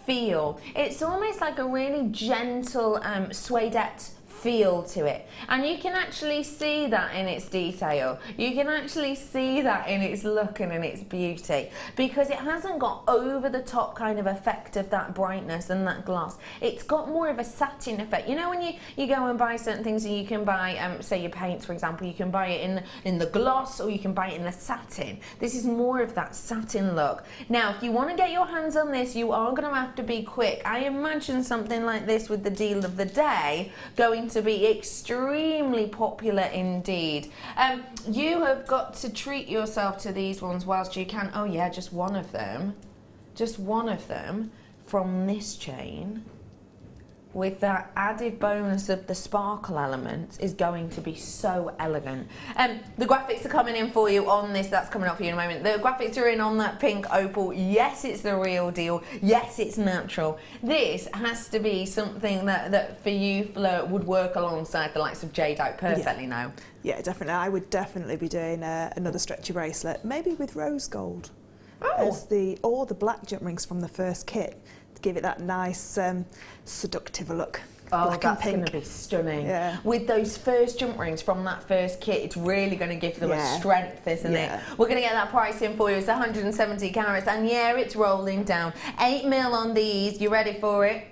B: feel. It's almost like a really gentle suedette feel to it, and you can actually see that in its detail. You can actually see that in its look and in its beauty, because it hasn't got over the top kind of effect of that brightness and that gloss. It's got more of a satin effect. You know, when you go and buy certain things, and you can buy say your paints, for example, you can buy it in the gloss or you can buy it in the satin. This is more of that satin look. Now, if you want to get your hands on this, you are going to have to be quick. I imagine something like this with the deal of the day going to be extremely popular indeed. You have got to treat yourself to these ones whilst you can. Oh yeah, just one of them from this chain with that added bonus of the sparkle element is going to be so elegant. The graphics are coming in for you on this. That's coming up for you in a moment. The graphics are in on that pink opal. Yes, it's the real deal. Yes, it's natural. This has to be something that for you, Fleur, would work alongside the likes of jadeite perfectly now. Yeah, definitely. I would definitely be doing another stretchy bracelet, maybe with rose gold. Or the black jump rings from the first kit. Give it that nice seductive look. Oh, that's going to be stunning. Yeah. With those first jump rings from that first kit, it's really going to give them a strength, isn't it? We're going to get that price in for you. It's 170 carats, and yeah, it's rolling down. 8mm on these. You ready for it?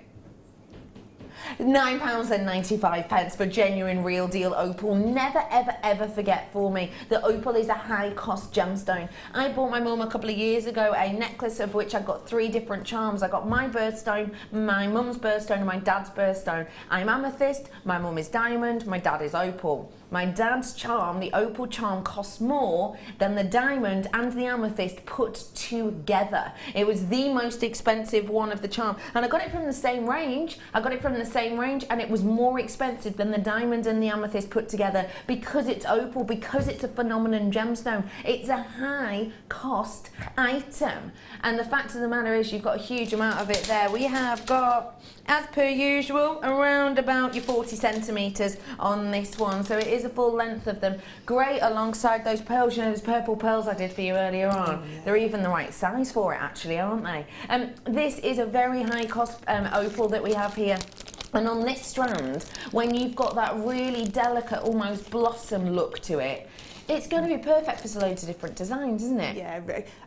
B: £9.95 for genuine real deal opal. Never ever ever forget for me that opal is a high cost gemstone. I bought my mum a couple of years ago a necklace of which I got 3 different charms. I got my birthstone, my mum's birthstone and my dad's birthstone. I'm amethyst, my mum is diamond, my dad is opal. My dad's charm, the opal charm, costs more than the diamond and the amethyst put together. It was the most expensive one of the charm, and I got it from the same range. And it was more expensive than the diamond and the amethyst put together because it's opal, because it's a phenomenon gemstone. It's a high cost item, and the fact of the matter is you've got a huge amount of it there. We have got, as per usual, around about your 40 centimetres on this one, so it is a full length of them. Great alongside those pearls. You know, those purple pearls I did for you earlier on. They're even the right size for it, actually, aren't they? This is a very high cost opal that we have here. And on this strand, when you've got that really delicate, almost blossom look to it, it's going to be perfect for loads of different designs, isn't it? Yeah,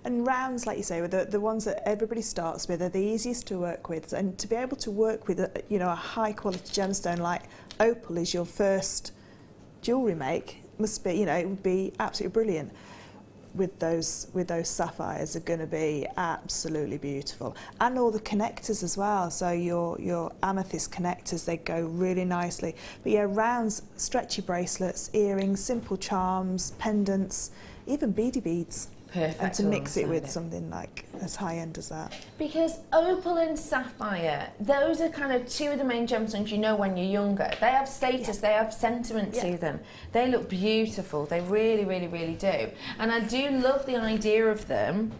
B: and rounds, like you say, were the ones that everybody starts with, are the easiest to work with. And to be able to work with a high quality gemstone like opal is your first jewellery make, must be, it would be absolutely brilliant. With those sapphires are going to be absolutely beautiful, and all the connectors as well. So your amethyst connectors, they go really nicely. But yeah, rounds, stretchy bracelets, earrings, simple charms, pendants, even beady beads. Perfect. And to mix it with something like as high end as that. Because opal and sapphire, those are kind of 2 of the main gemstones you know when you're younger. They have status, they have sentiment to them. They look beautiful, they really, really, really do. And I do love the idea of them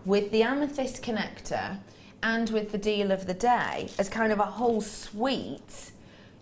B: with the amethyst connector and with the deal of the day as kind of a whole suite.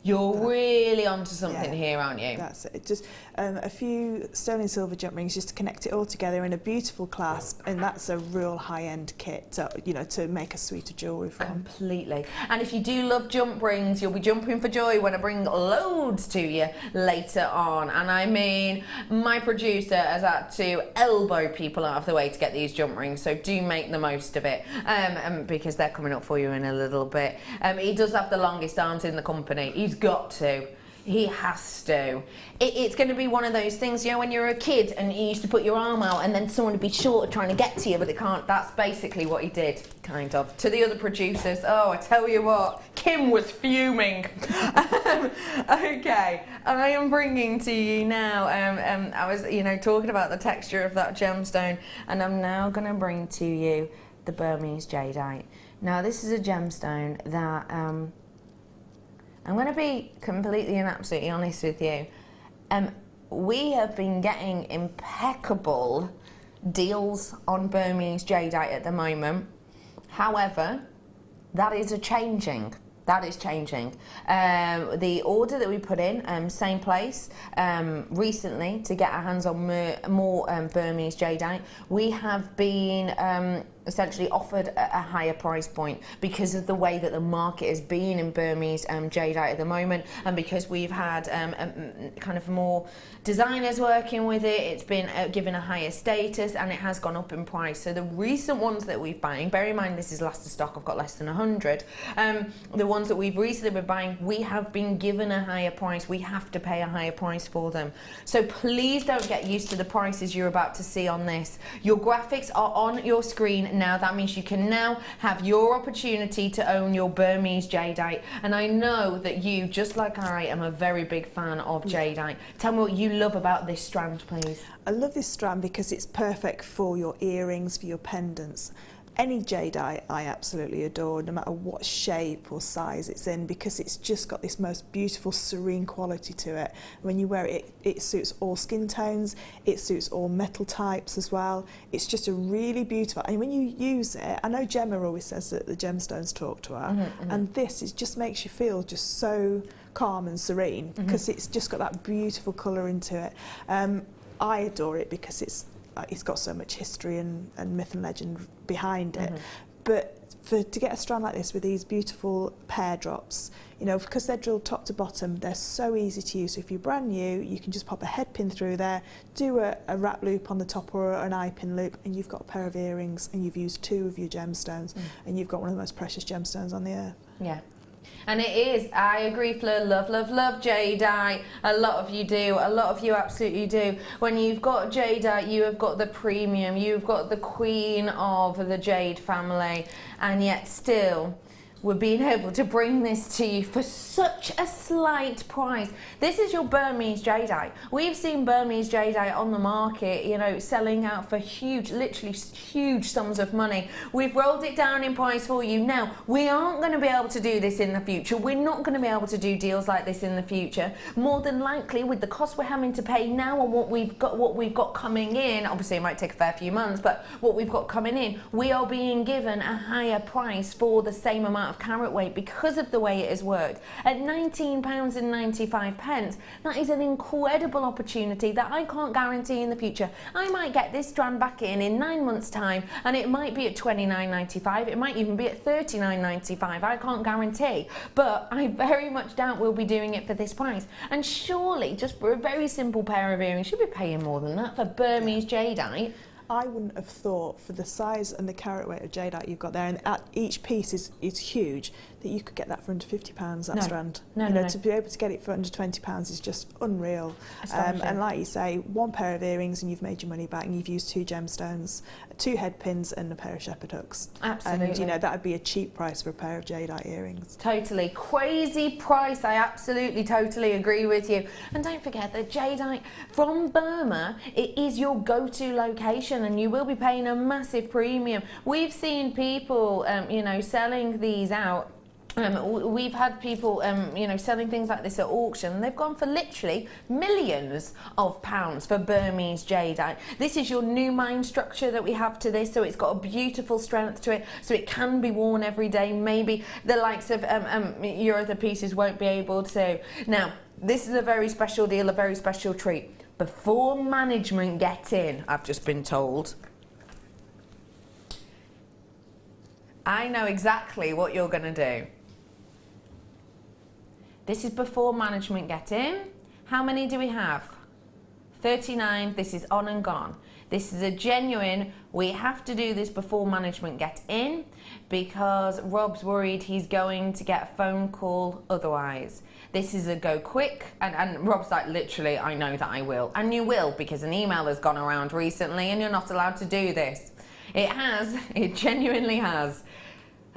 B: You're really onto something here, aren't you?
C: That's it. Just a few sterling silver jump rings just to connect it all together in a beautiful clasp, and that's a real high-end kit to, you know, to make a suite of jewellery from.
B: Completely. And if you do love jump rings, you'll be jumping for joy when I bring loads to you later on. And I mean, my producer has had to elbow people out of the way to get these jump rings, so do make the most of it, because they're coming up for you in a little bit. He does have the longest arms in the company. He's got to. He has to. It's going to be one of those things, you know, when you're a kid and you used to put your arm out and then someone would be short trying to get to you, but they can't. That's basically what he did, kind of. To the other producers, oh, I tell you what, Kim was fuming. Okay, I am bringing to you now, I was, you know, talking about the texture of that gemstone, and I'm now going to bring to you the Burmese jadeite. Now, this is a gemstone that... I'm going to be completely and absolutely honest with you. We have been getting impeccable deals on Burmese jadeite at the moment. However, that is changing. That is changing. The order that we put in, same place, recently to get our hands on more Burmese jadeite, we have been essentially offered a higher price point because of the way that the market has been in Burmese jadeite at the moment, and because we've had kind of more designers working with it, it's been given a higher status and it has gone up in price. So the recent ones that we've buying, bear in mind this is last of stock, I've got less than 100, the ones that we've recently been buying, we have been given a higher price. We have to pay a higher price for them. So please don't get used to the prices you're about to see on this. Your graphics are on your screen now. That means you can now have your opportunity to own your Burmese jadeite. And I know that you, just like I, am a very big fan of jadeite. Tell me what you love about this strand, please.
C: I love this strand because it's perfect for your earrings, for your pendants. Any jadeite I absolutely adore, no matter what shape or size it's in, because it's just got this most beautiful, serene quality to it. When you wear it, it suits all skin tones, it suits all metal types as well. It's just a really beautiful, and when you use it, I know Gemma always says that the gemstones talk to her, and this is just makes you feel just so calm and serene, because it's just got that beautiful colour into it. I adore it because it's got so much history and myth and legend behind it. But to get a strand like this with these beautiful pear drops, you know, because they're drilled top to bottom, they're so easy to use. So if you're brand new, you can just pop a head pin through there, do a wrap loop on the top or an eye pin loop, and you've got a pair of earrings, and you've used 2 of your gemstones, and you've got one of the most precious gemstones on the earth.
B: Yeah. And it is, I agree, Fleur, love, love, love jadeite. A lot of you do, a lot of you absolutely do. When you've got jadeite, you have got the premium, you've got the queen of the jade family, and yet still, we're being able to bring this to you for such a slight price. This is your Burmese jadeite. We've seen Burmese jadeite on the market, you know, selling out for huge, literally huge sums of money. We've rolled it down in price for you. Now, we aren't going to be able to do this in the future. We're not going to be able to do deals like this in the future. More than likely, with the cost we're having to pay now and what we've got coming in, obviously it might take a fair few months, but what we've got coming in, we are being given a higher price for the same amount of carat weight because of the way it has worked. At £19.95, that is an incredible opportunity that I can't guarantee in the future. I might get this strand back in 9 months' time, and it might be at £29.95, it might even be at £39.95, I can't guarantee, but I very much doubt we'll be doing it for this price. And surely, just for a very simple pair of earrings, you'll be paying more than that for Burmese jadeite.
C: I wouldn't have thought, for the size and the carat weight of jadeite you've got there, and each piece is huge, that you could get that for under £50, that strand. No. To be able to get it for under £20 is just unreal. And like you say, 1 pair of earrings and you've made your money back, and you've used 2 gemstones, 2 head pins and a pair of shepherd hooks.
B: Absolutely.
C: And you know, that would be a cheap price for a pair of jadeite earrings.
B: Totally. Crazy price. I absolutely, totally agree with you. And don't forget that jadeite from Burma, it is your go-to location, and you will be paying a massive premium. We've seen people, you know, selling these out We've had people, you know, selling things like this at auction. They've gone for literally millions of pounds for Burmese jadeite. This is your new mine structure that we have to this, so it's got a beautiful strength to it, so it can be worn every day. Maybe the likes of your other pieces won't be able to. Now, this is a very special deal, a very special treat. Before management get in, I've just been told, I know exactly what you're going to do. This is before management get in. How many do we have? 39. This is on and gone. This is a genuine, we have to do this before management get in because Rob's worried he's going to get a phone call otherwise. This is a go quick, and Rob's like, literally, I know that I will. And you will, because an email has gone around recently and you're not allowed to do this. It has, it genuinely has.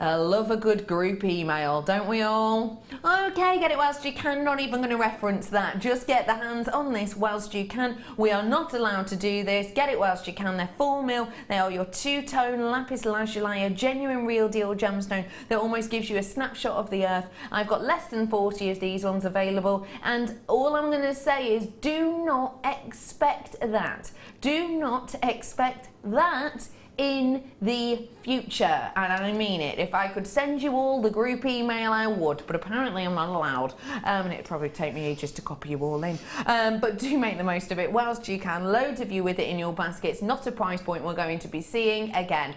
B: I love a good group email, don't we all? Okay, get it whilst you can. Not even going to reference that. Just get the hands on this whilst you can. We are not allowed to do this. Get it whilst you can. They're 4 mil. They are your two-tone lapis lazuli, a genuine real deal gemstone that almost gives you a snapshot of the earth. I've got less than 40 of these ones available, and all I'm going to say is do not expect that. Do not expect that in the future, and I mean it. If I could send you all the group email, I would, but apparently I'm not allowed, and it'd probably take me ages to copy you all in, but do make the most of it whilst you can. Loads of you with it in your baskets. Not a price point we're going to be seeing again.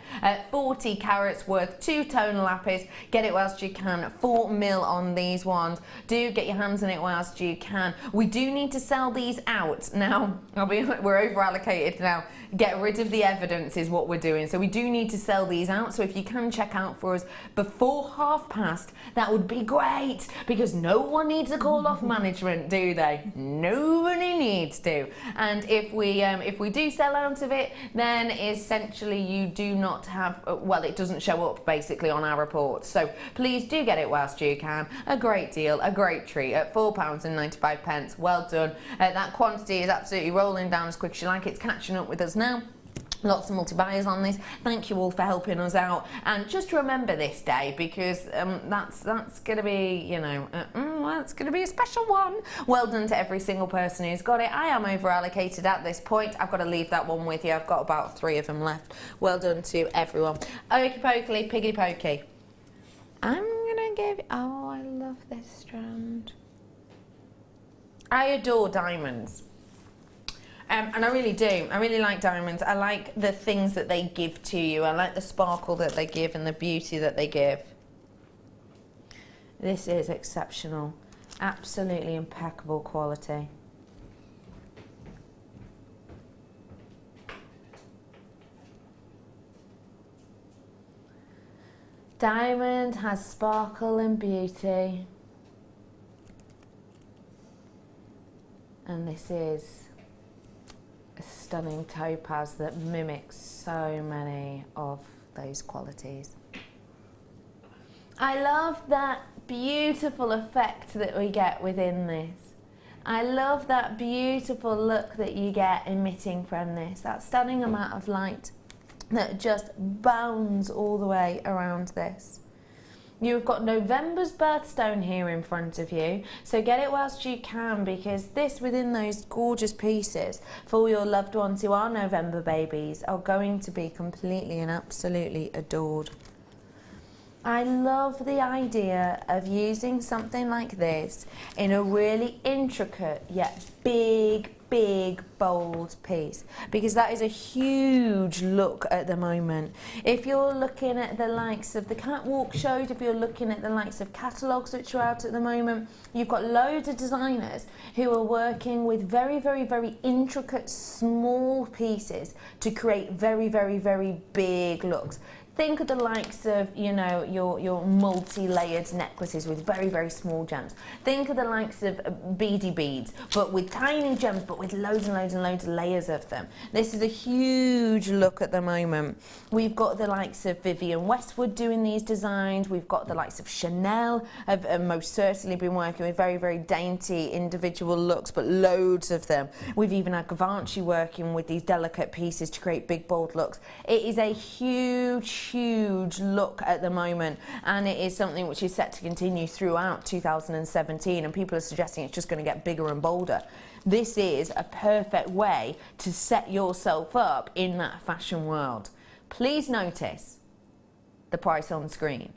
B: 40 carats worth, two-tone lapis. Get it whilst you can. 4 mil on these ones. Do get your hands on it whilst you can. We do need to sell these out now. We're over allocated now. Get rid of the evidence is what we're doing. So we do need to sell these out. So if you can check out for us before past, that would be great, because no one needs a call off management, do they? Nobody needs to. And if we do sell out of it, then essentially you do not have, well, it doesn't show up basically on our reports. So please do get it whilst you can. A great deal, a great treat at £4.95. Well done. That quantity is absolutely rolling down as quick as you like. It's catching up with us now. Lots of multi-buyers on this. Thank you all for helping us out, and just remember this day, because that's going to be, you know, it's going to be a special one. Well done to every single person who's got it. I am over allocated at this point. I've got to leave that one with you. I've got about 3 of them left. Well done to everyone. Okey pokey, piggity pokey. I'm gonna give. Oh, I love this strand. I adore diamonds. And I really do. I really like diamonds. I like the things that they give to you. I like the sparkle that they give and the beauty that they give. This is exceptional. Absolutely impeccable quality. Diamond has sparkle and beauty. And this is a stunning topaz that mimics so many of those qualities. I love that beautiful effect that we get within this. I love that beautiful look that you get emitting from this, that stunning amount of light that just bounds all the way around this. You've got November's birthstone here in front of you, so get it whilst you can, because this within those gorgeous pieces for your loved ones who are November babies are going to be completely and absolutely adored. I love the idea of using something like this in a really intricate yet big, bold piece, because that is a huge look at the moment. If you're looking at the likes of the catwalk shows, if you're looking at the likes of catalogues which are out at the moment, you've got loads of designers who are working with very, very intricate small pieces to create very big looks. Think of the likes of, you know, your multi-layered necklaces with very small gems. Think of the likes of beady beads, but with tiny gems, but with loads and loads of layers of them. This is a huge look at the moment. We've got the likes of Vivienne Westwood doing these designs. We've got the likes of Chanel have most certainly been working with very dainty individual looks, but loads of them. We've even had Givenchy working with these delicate pieces to create big, bold looks. It is a huge huge look at the moment, and it is something which is set to continue throughout 2017, and people are suggesting it's just going to get bigger and bolder. This is a perfect way to set yourself up in that fashion world. Please notice the price on screen.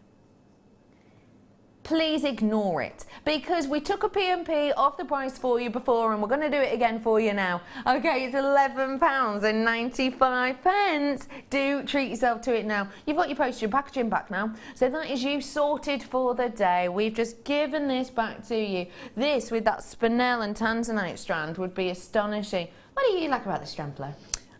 B: Please ignore it, because we took a P&P off the price for you before, and we're going to do it again for you now. Okay, it's £11.95. Do treat yourself to it now. You've got your postage and packaging back now, so that is you sorted for the day. We've just given this back to you. This, with that spinel and tanzanite strand, would be astonishing. What do you like about this strand, Fleur?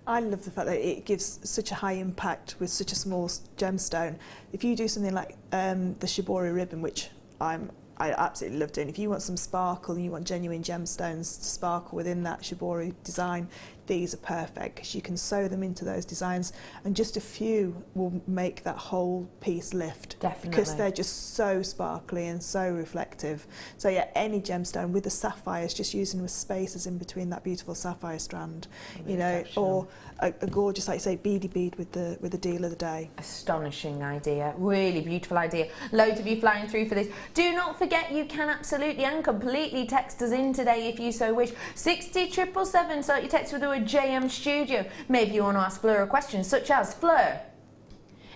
C: I love the fact that it gives such a high impact with such a small gemstone. If you do something like the shibori ribbon, which I absolutely love doing, if you want some sparkle and you want genuine gemstones to sparkle within that shibori design, these are perfect because you can sew them into those designs, and just a few will make that whole piece lift.
B: Definitely.
C: Because they're just so sparkly and so reflective. So yeah, any gemstone with the sapphires, just using the spaces in between that beautiful sapphire strand, you know, or a gorgeous, like you say, beady bead with the deal of the day.
B: Astonishing idea, really beautiful idea. Loads of you flying through for this. Do not forget, you can absolutely and completely text us in today if you so wish. 60777, start your text with the word JM Studio. Maybe you want to ask Fleur a question such as, Fleur,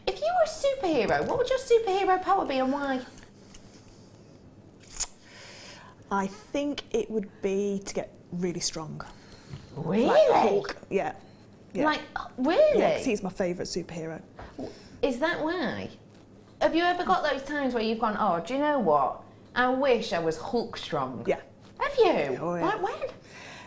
B: if you were a superhero, what would your superhero power be and why?
C: I think it would be to get really strong.
B: Really?
C: Like Hulk, yeah. Yeah.
B: Like, really?
C: Yeah, 'cause he's my favourite superhero.
B: Is that why? Have you ever got those times where you've gone, oh, do you know what? I wish I was Hulk strong.
C: Yeah.
B: Have you?
C: Oh, yeah.
B: Like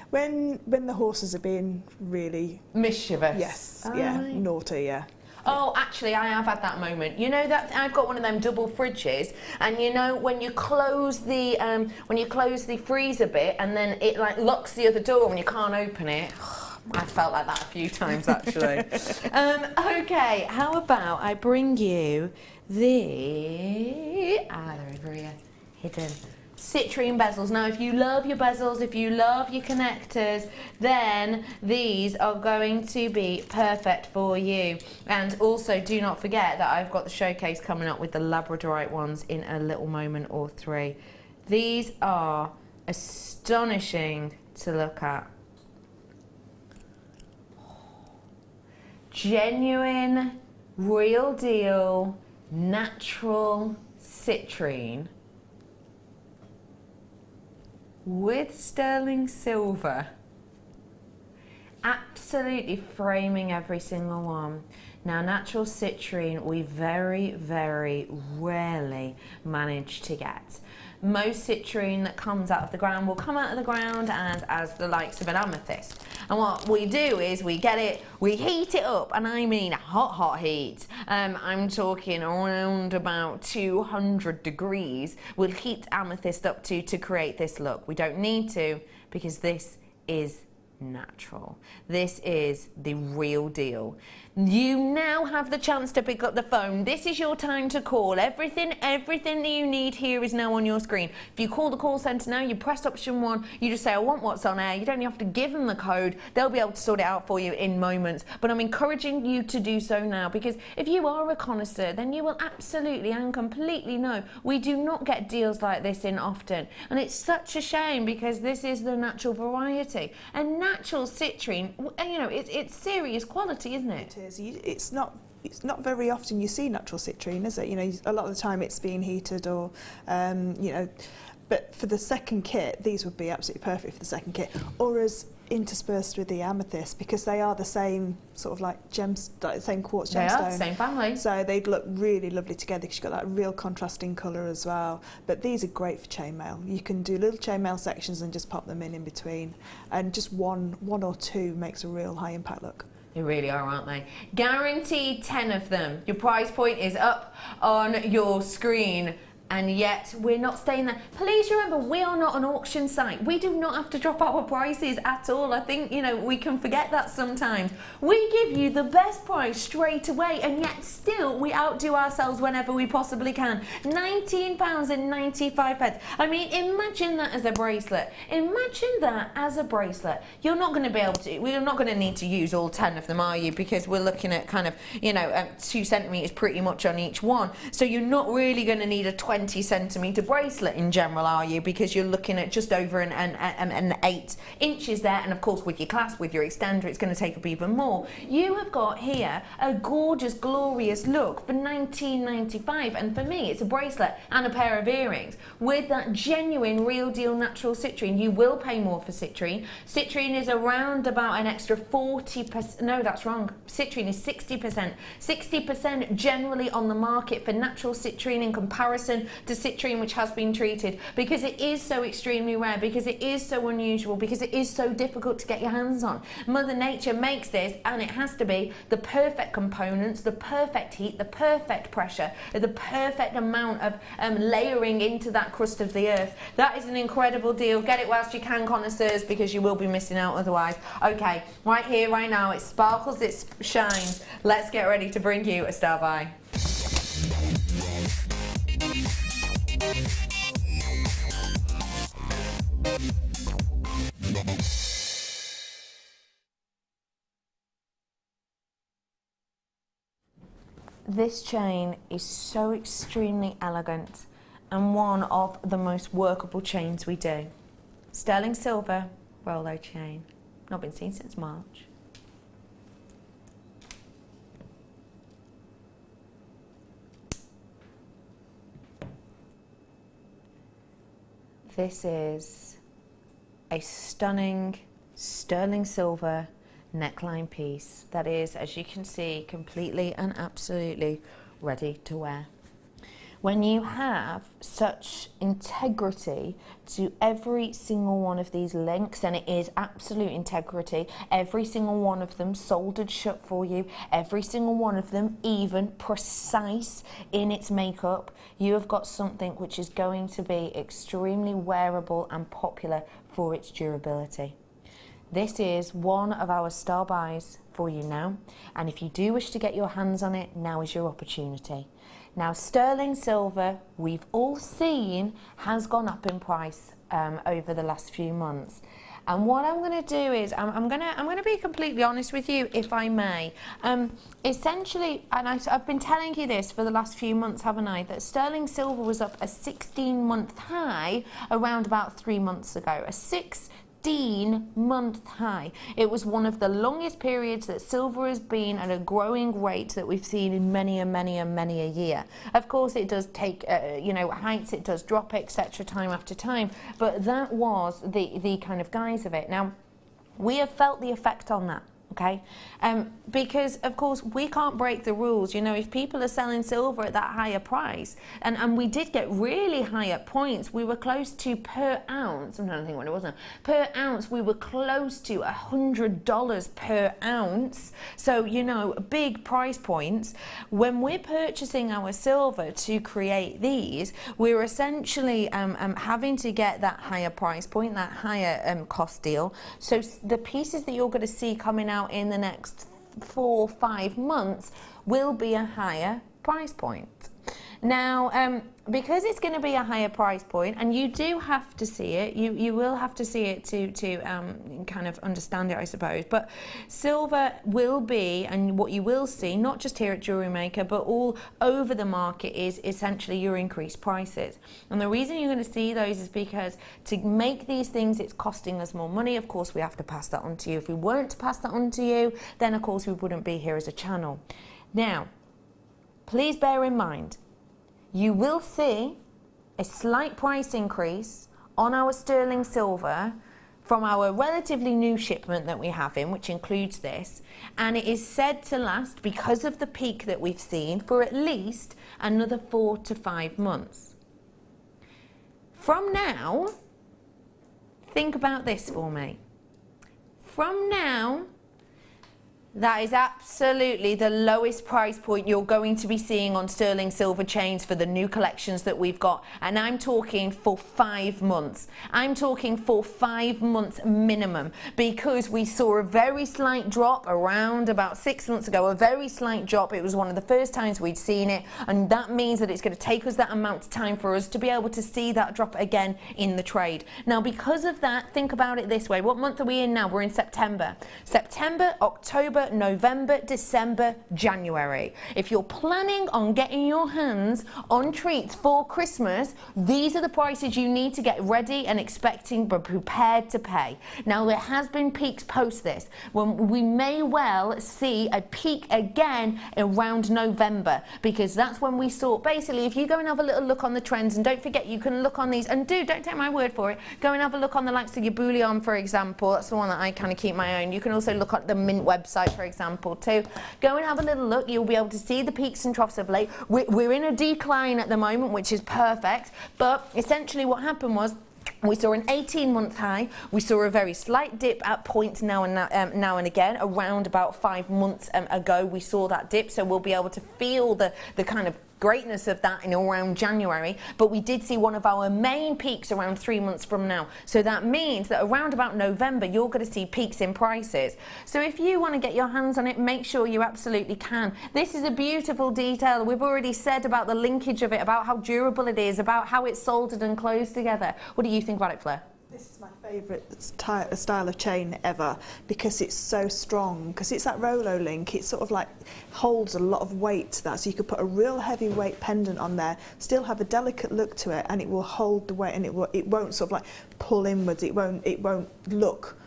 B: when?
C: When the horses are being really
B: mischievous.
C: Yes.
B: Oh,
C: yeah.
B: right.
C: Naughty. Yeah.
B: Oh, actually, I have had that moment. You know that I've got one of them double fridges, and you know when you close the freezer bit, and then it like locks the other door when you can't open it. I felt like that a few times actually. Okay, how about I bring you the they're over here, hidden citrine bezels. Now, if you love your bezels, if you love your connectors, then these are going to be perfect for you. And also, do not forget that I've got the showcase coming up with the labradorite ones in a little moment or three. These are astonishing to look at. Genuine, real deal, natural citrine with sterling silver, absolutely framing every single one. Now, natural citrine we very, very rarely manage to get. Most citrine that comes out of the ground will come out of the ground as the likes of an amethyst. And what we do is we get it, we heat it up, and I mean hot heat. I'm talking around about 200 degrees. We'll heat amethyst up to create this look. We don't need to, because this is natural. This is the real deal. You now have the chance to pick up the phone. This is your time to call. Everything that you need here is now on your screen. If you call the call centre now, you press option 1, you just say, I want what's on air. You don't have to give them the code. They'll be able to sort it out for you in moments. But I'm encouraging you to do so now, because if you are a connoisseur, then you will absolutely and completely know we do not get deals like this in often. And it's such a shame, because this is the natural variety. And natural citrine, you know, it's serious quality, isn't it?
C: It is. It's not very often you see natural citrine, is it? You know, a lot of the time it's being heated or, you know, but for the second kit, these would be absolutely perfect for the second kit, or as interspersed with the amethyst, because they are the same sort of like gems, like the same quartz gemstone.
B: They are the same family.
C: So they'd look really lovely together, because you've got that real contrasting colour as well. But these are great for chainmail. You can do little chainmail sections and just pop them in between, and just one or two makes a real high impact look.
B: They really are, aren't they? Guaranteed 10 of them. Your prize point is up on your screen. and yet we're not staying there. Please remember, we are not an auction site. We do not have to drop our prices at all. I think, you know, we can forget that sometimes. We give you the best price straight away, and yet still we outdo ourselves whenever we possibly can. £19.95. I mean, imagine that as a bracelet. Imagine that as a bracelet. You're not going to be able to, we're not going to need to use all 10 of them, are you? Because we're looking at kind of, you know, 2 centimetres pretty much on each one. So you're not really going to need a 20 centimetre bracelet in general, are you? Because you're looking at just over an 8 inches there, and of course with your clasp, with your extender, it's going to take up even more. You have got here a gorgeous, glorious look for £19.95, and for me it's a bracelet and a pair of earrings with that genuine, real deal natural citrine. You will pay more for citrine. Citrine is around about an extra 40%, no, that's wrong. Citrine is 60%. 60% generally on the market for natural citrine in comparison to citrine which has been treated, because it is so extremely rare, because it is so unusual, because it is so difficult to get your hands on. Mother Nature makes this, and it has to be the perfect components, the perfect heat, the perfect pressure, the perfect amount of layering into that crust of the earth. That is an incredible deal. Get it whilst you can, connoisseurs, because you will be missing out otherwise. Okay, right here, right now, it sparkles, it shines. Let's get ready to bring you a star buy. This chain is so extremely elegant and one of the most workable chains we do. Sterling silver Rollo chain. Not been seen since March. This is a stunning sterling silver neckline piece that is, as you can see, completely and absolutely ready to wear. When you have such integrity to every single one of these links, and it is absolute integrity, every single one of them soldered shut for you, every single one of them even precise in its makeup, you have got something which is going to be extremely wearable and popular for its durability. This is one of our star buys for you now, and if you do wish to get your hands on it, now is your opportunity. Now, sterling silver, we've all seen, has gone up in price over the last few months. And what I'm going to do is, I'm going to be completely honest with you, if I may. Essentially, and I've been telling you this for the last few months, haven't I, that sterling silver was up a 16-month high around about 3 months ago. A 16-month high. It was one of the longest periods that silver has been at a growing rate that we've seen in many a year. Of course, it does take you know, heights, it does drop, etc., time after time, but that was the kind of guise of it. Now, we have felt the effect on that. Okay, because of course we can't break the rules. You know, if people are selling silver at that higher price, and we did get really high at points, we were close to per ounce, I'm trying to think what it was now, per ounce we were close to $100 per ounce. So, you know, big price points. When we're purchasing our silver to create these, we're essentially having to get that higher price point, that higher cost deal. So the pieces that you're going to see coming out in the next 4 or 5 months will be a higher price point. Now, because it's going to be a higher price point, and you do have to see it, you will have to see it to kind of understand it, I suppose, but silver will be, and what you will see, not just here at Jewellery Maker, but all over the market, is essentially your increased prices. And the reason you're going to see those is because to make these things, it's costing us more money. Of course, we have to pass that on to you. If we weren't to pass that on to you, then of course we wouldn't be here as a channel. Now, please bear in mind, you will see a slight price increase on our sterling silver from our relatively new shipment that we have in, which includes this, and it is said to last, because of the peak that we've seen, for at least another 4 to 5 months. From now, think about this for me. From now That is absolutely the lowest price point you're going to be seeing on sterling silver chains for the new collections that we've got. And I'm talking for 5 months. I'm talking for 5 months minimum, because we saw a very slight drop around about 6 months ago, a very slight drop. It was one of the first times we'd seen it, and that means that it's going to take us that amount of time for us to be able to see that drop again in the trade. Now, because of that, think about it this way. What month are we in now? We're in September. September, October, November, December, January. If you're planning on getting your hands on treats for Christmas, these are the prices you need to get ready and expecting but prepared to pay. Now, there has been peaks post this, when we may well see a peak again around November, because that's when we saw, basically, if you go and have a little look on the trends, and don't forget you can look on these, and don't take my word for it, go and have a look on the likes of your Bullion, for example. That's the one that I kind of keep my own. You can also look at the Mint website, for example, too. Go and have a little look. You'll be able to see the peaks and troughs of late. We're in a decline at the moment, which is perfect, but essentially what happened was we saw an 18-month high. We saw a very slight dip at points now and again. Around about 5 months ago, we saw that dip, so we'll be able to feel the kind of greatness of that in around January, but we did see one of our main peaks around 3 months from now. So that means that around about November, you're going to see peaks in prices. So if you want to get your hands on it, make sure you absolutely can. This is a beautiful detail. We've already said about the linkage of it, about how durable it is, about how it's soldered and closed together. What do you think about it, Fleur?
C: This is my favourite style of chain ever, because it's so strong, because it's that Rolo link. It sort of like holds a lot of weight to that, so you could put a real heavy weight pendant on there, still have a delicate look to it, and it will hold the weight, and it won't sort of like pull inwards. It won't look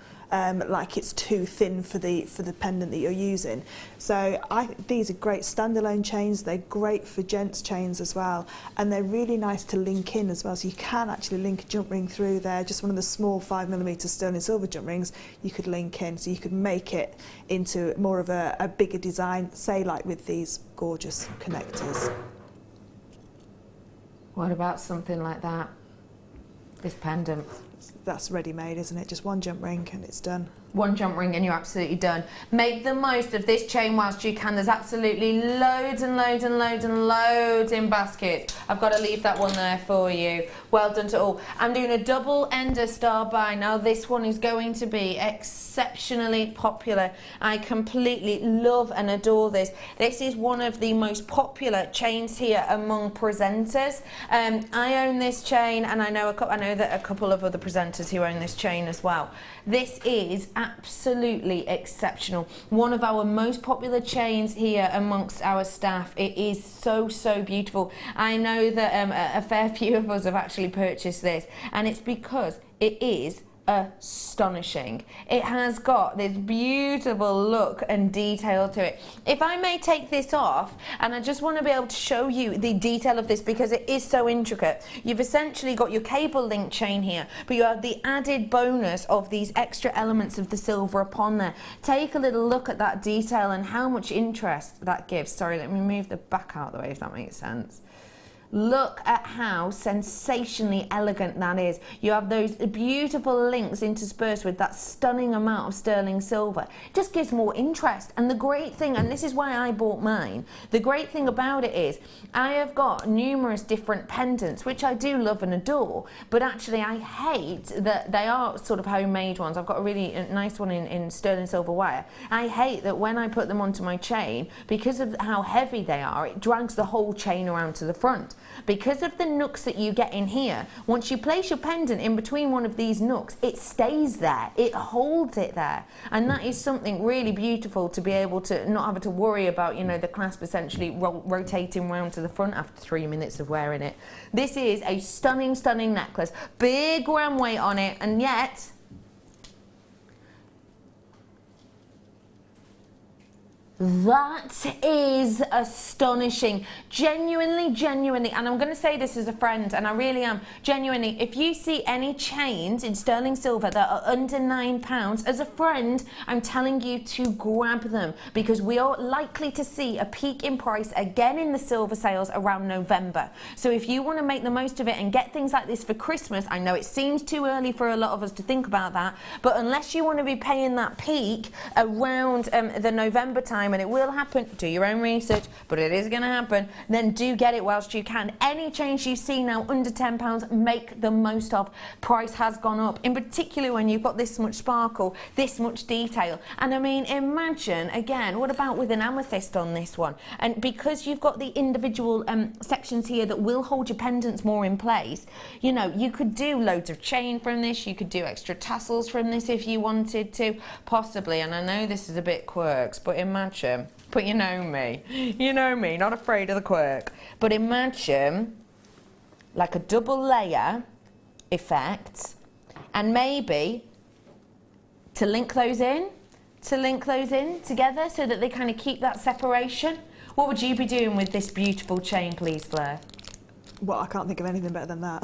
C: like it's too thin for the pendant that you're using. So these are great standalone chains. They're great for gents chains as well, and they're really nice to link in as well. So you can actually link a jump ring through there. Just one of the small 5mm sterling silver jump rings you could link in, so you could make it into more of a bigger design, say like with these gorgeous connectors.
B: What about something like that? This pendant.
C: That's ready-made, isn't it? Just one jump ring and it's done.
B: One jump ring and you're absolutely done. Make the most of this chain whilst you can. There's absolutely loads and loads and loads and loads in baskets. I've got to leave that one there for you. Well done to all. I'm doing a double ender star buy. Now this one is going to be exceptionally popular. I completely love and adore this. This is one of the most popular chains here among presenters. I own this chain, and I know that a couple of other presenters who own this chain as well. This is absolutely exceptional. One of our most popular chains here amongst our staff. It is so beautiful. I know that a fair few of us have actually purchased this, and it's because it is astonishing. It has got this beautiful look and detail to it. If I may take this off, and I just want to be able to show you the detail of this because it is so intricate. You've essentially got your cable link chain here, but you have the added bonus of these extra elements of the silver upon there. Take a little look at that detail and how much interest that gives. Sorry, let me move the back out of the way if that makes sense. Look at how sensationally elegant that is. You have those beautiful links interspersed with that stunning amount of sterling silver. It just gives more interest. And the great thing, and this is why I bought mine, the great thing about it is I have got numerous different pendants, which I do love and adore, but actually I hate that they are sort of homemade ones. I've got a really nice one in sterling silver wire. I hate that when I put them onto my chain, because of how heavy they are, it drags the whole chain around to the front. Because of the nooks that you get in here, once you place your pendant in between one of these nooks, it stays there, it holds it there, and that is something really beautiful to be able to not have to worry about, you know, the clasp essentially rotating round to the front after 3 minutes of wearing it. This is a stunning necklace, big gram weight on it, and yet That is astonishing. Genuinely, and I'm going to say this as a friend, and I really am, genuinely, if you see any chains in sterling silver that are under £9, as a friend, I'm telling you to grab them, because we are likely to see a peak in price again in the silver sales around November. So if you want to make the most of it and get things like this for Christmas, I know it seems too early for a lot of us to think about that, but unless you want to be paying that peak around the November time, and it will happen, do your own research, but it is going to happen, then do get it whilst you can. Any change you see now under £10, make the most of. Price has gone up, in particular when you've got this much sparkle, this much detail. And I mean, imagine, again, what about with an amethyst on this one? And because you've got the individual sections here that will hold your pendants more in place, you know, you could do loads of chain from this, you could do extra tassels from this if you wanted to, possibly. And I know this is a bit quirks, but imagine, but you know me, not afraid of the quirk. But imagine like a double layer effect, and maybe to link those in together so that they kind of keep that separation. What would you be doing with this beautiful chain, please, Fleur?
C: Well, I can't think of anything better than that.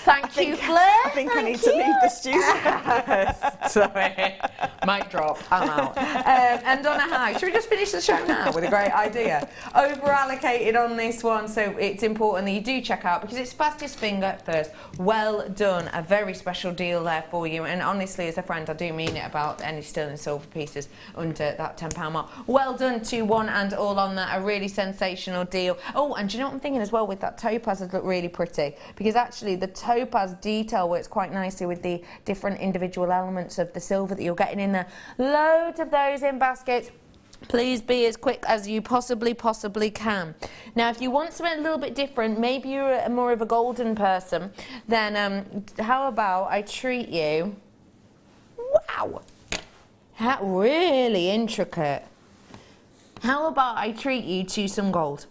B: Thank you, Fleur.
C: I think I need to leave the studio.
B: Sorry. Mic drop. I'm out. And on a high, should we just finish the show now with a great idea? Over allocated on this one, so it's important that you do check out, because it's fastest finger first. Well done. A very special deal there for you. And honestly, as a friend, I do mean it about any sterling silver pieces under that £10 mark. Well done to one and all on that. A really sensational deal. Oh, and do you know what I'm thinking as well? With that topaz, it look really pretty, because actually the topaz detail works quite nicely with the different individual elements of the silver that you're getting in there. Loads of those in baskets. Please be as quick as you possibly can. Now, if you want something a little bit different, maybe you're more of a golden person, then how about I treat you, wow, how really intricate. How about I treat you to some gold?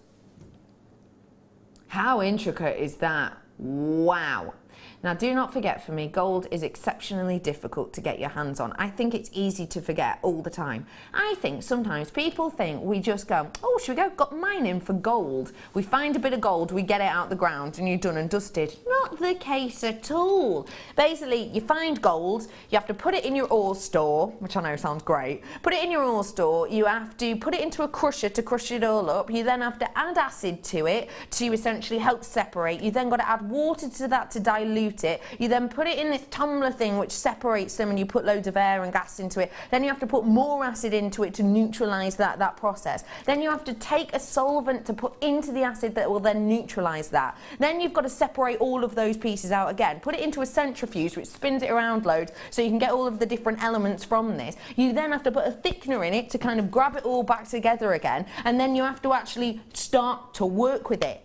B: How intricate is that? Wow. Now, do not forget, for me, gold is exceptionally difficult to get your hands on. I think it's easy to forget all the time. I think sometimes people think we just go, oh, should we go mining for gold? We find a bit of gold, we get it out the ground, and you're done and dusted. Not the case at all. Basically, you find gold, you have to put it in your ore store, which I know sounds great. Put it in your ore store, you have to put it into a crusher to crush it all up. You then have to add acid to it to essentially help separate. You then got to add water to that to dilute it. You then put it in this tumbler thing which separates them, and you put loads of air and gas into it. Then you have to put more acid into it to neutralise that process. Then you have to take a solvent to put into the acid that will then neutralise that. Then you've got to separate all of those pieces out again. Put it into a centrifuge which spins it around loads so you can get all of the different elements from this. You then have to put a thickener in it to kind of grab it all back together again, and then you have to actually start to work with it.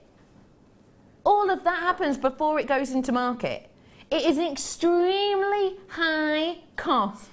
B: All of that happens before it goes into market. It is an extremely high cost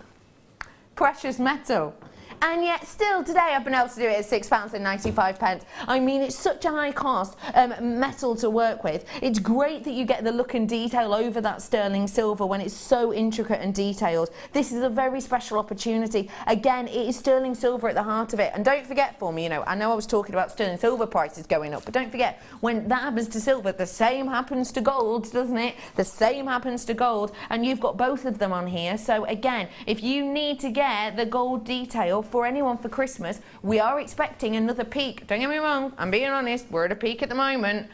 B: precious metal. And yet still today I've been able to do it at £6.95. I mean, it's such a high cost metal to work with. It's great that you get the look and detail over that sterling silver when it's so intricate and detailed. This is a very special opportunity. Again, it is sterling silver at the heart of it. And don't forget, for me, you know, I know I was talking about sterling silver prices going up, but don't forget, when that happens to silver, the same happens to gold, doesn't it? The same happens to gold, and you've got both of them on here. So again, if you need to get the gold detail for anyone for Christmas, we are expecting another peak. Don't get me wrong, I'm being honest, we're at a peak at the moment.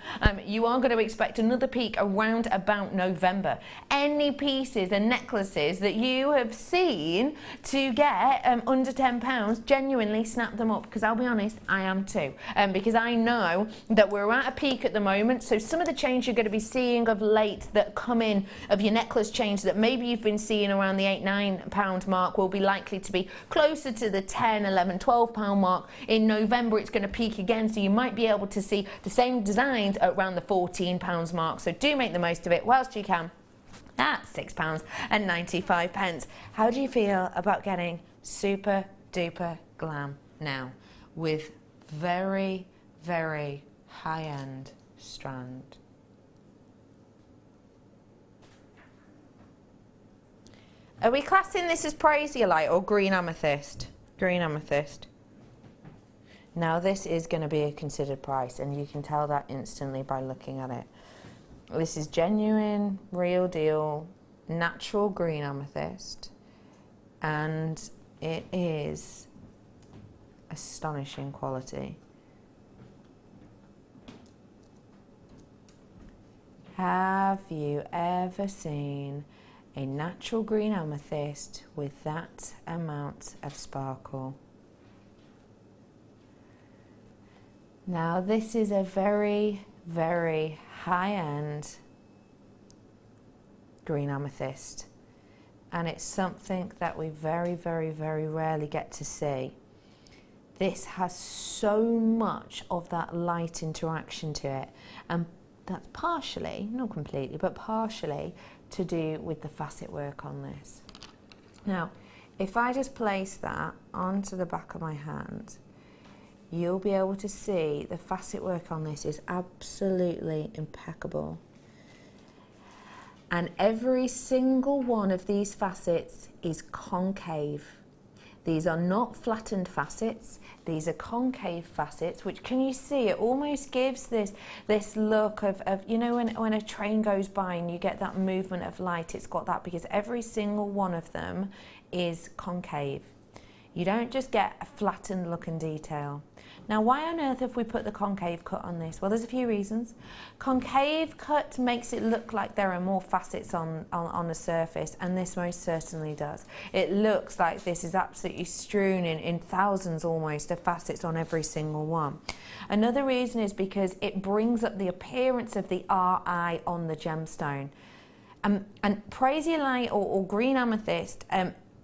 B: You are going to expect another peak around about November. Any pieces and necklaces that you have seen to get under £10, genuinely snap them up, because I'll be honest, I am too. Because I know that we're at a peak at the moment, so some of the change you're going to be seeing of late that come in of your necklace change that maybe you've been seeing around the £8-9 mark will be likely to be closer to the £10, £11, £12 mark. In November it's going to peak again, so you might be able to see the same designs at around the £14 mark. So do make the most of it whilst you can. That's £6.95. How do you feel about getting super duper glam now with very, very high-end strand? Are we classing this as prasiolite or green amethyst? green amethyst. Now this is going to be a considered price, and you can tell that instantly by looking at it. This is genuine, real deal, natural green amethyst, and it is astonishing quality. Have you ever seen a natural green amethyst with that amount of sparkle? Now this is a very, very high-end green amethyst, and it's something that we very, very, very rarely get to see. This has so much of that light interaction to it, and that's partially, not completely, but partially to do with the facet work on this. Now, if I just place that onto the back of my hand, you'll be able to see the facet work on this is absolutely impeccable. And every single one of these facets is concave. These are not flattened facets, these are concave facets, which, can you see, it almost gives this look of you know, when a train goes by and you get that movement of light, it's got that, because every single one of them is concave. You don't just get a flattened look and detail. Now, why on earth have we put the concave cut on this? Well, there's a few reasons. Concave cut makes it look like there are more facets on the surface, and this most certainly does. It looks like this is absolutely strewn in thousands almost of facets on every single one. Another reason is because it brings up the appearance of the RI on the gemstone. And praisiolite or green amethyst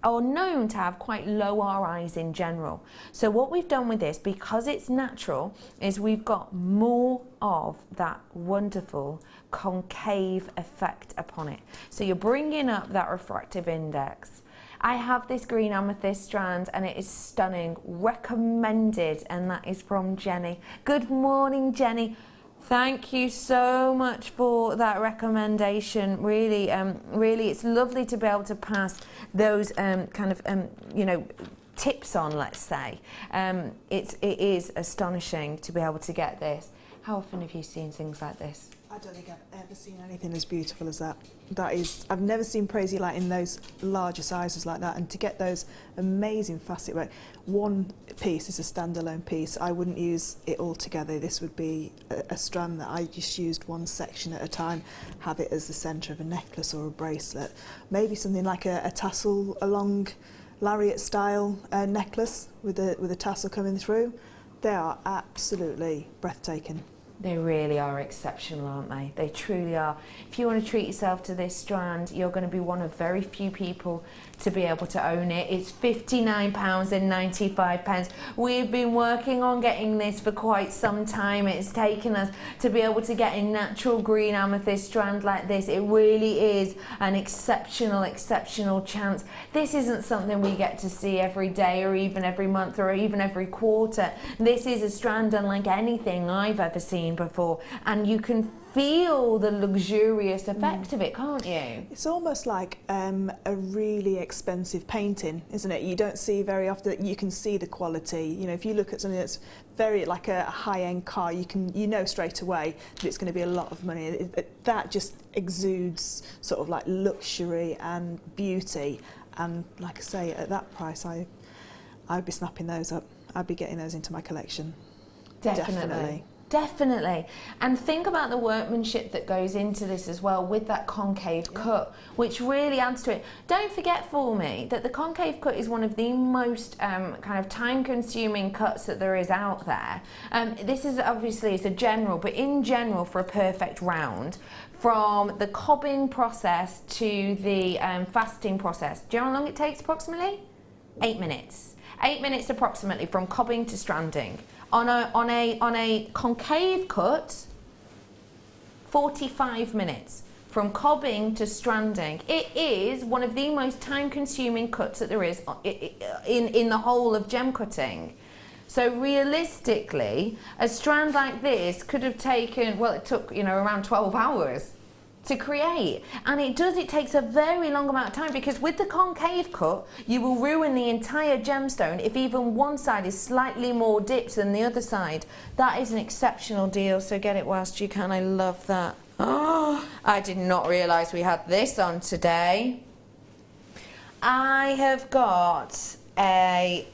B: are known to have quite low RIs in general. So what we've done with this, because it's natural, is we've got more of that wonderful concave effect upon it. So you're bringing up that refractive index. I have this green amethyst strand and it is stunning, recommended, and that is from Jenny. Good morning, Jenny. Thank you so much for that recommendation. Really, really, it's lovely to be able to pass those you know, tips on, let's say. It is astonishing to be able to get this. How often have you seen things like this?
C: I don't think I've ever seen anything as beautiful as that. That is, I've never seen praisiolite in those larger sizes like that, and to get those amazing facet work. One piece is a standalone piece. I wouldn't use it all together. This would be a strand that I just used one section at a time, have it as the centre of a necklace or a bracelet. Maybe something like a tassel along lariat style necklace with a tassel coming through. They are absolutely breathtaking.
B: They really are exceptional, aren't they? They truly are. If you want to treat yourself to this strand, you're going to be one of very few people to be able to own it. It's £59.95. We've been working on getting this for quite some time. It's taken us to be able to get a natural green amethyst strand like this. It really is an exceptional, exceptional chance. This isn't something we get to see every day or even every month or even every quarter. This is a strand unlike anything I've ever seen before, and you can feel the luxurious effect of it, can't you?
C: It's almost like a really expensive painting, isn't it? You don't see very often. You can see the quality. You know, if you look at something that's very like a high-end car, you know straight away that it's going to be a lot of money. That just exudes sort of like luxury and beauty, and like I say, at that price, I'd be snapping those up. I'd be getting those into my collection.
B: Definitely. Definitely. And think about the workmanship that goes into this as well with that concave cut, which really adds to it. Don't forget for me that the concave cut is one of the most kind of time-consuming cuts that there is out there. This is obviously as a general, but in general for a perfect round, from the cobbing process to the fasting process. Do you know how long it takes approximately? 8 minutes. 8 minutes approximately from cobbing to stranding. On a concave cut, 45 minutes from cobbing to stranding. It is one of the most time-consuming cuts that there is in the whole of gem cutting. So realistically, a strand like this could have taken, well, it took, you know, around 12 hours. to create, and it takes a very long amount of time, because with the concave cut you will ruin the entire gemstone if even one side is slightly more dipped than the other side. That is an exceptional deal, so get it whilst you can. I love that. Oh, I did not realise we had this on today. I have got a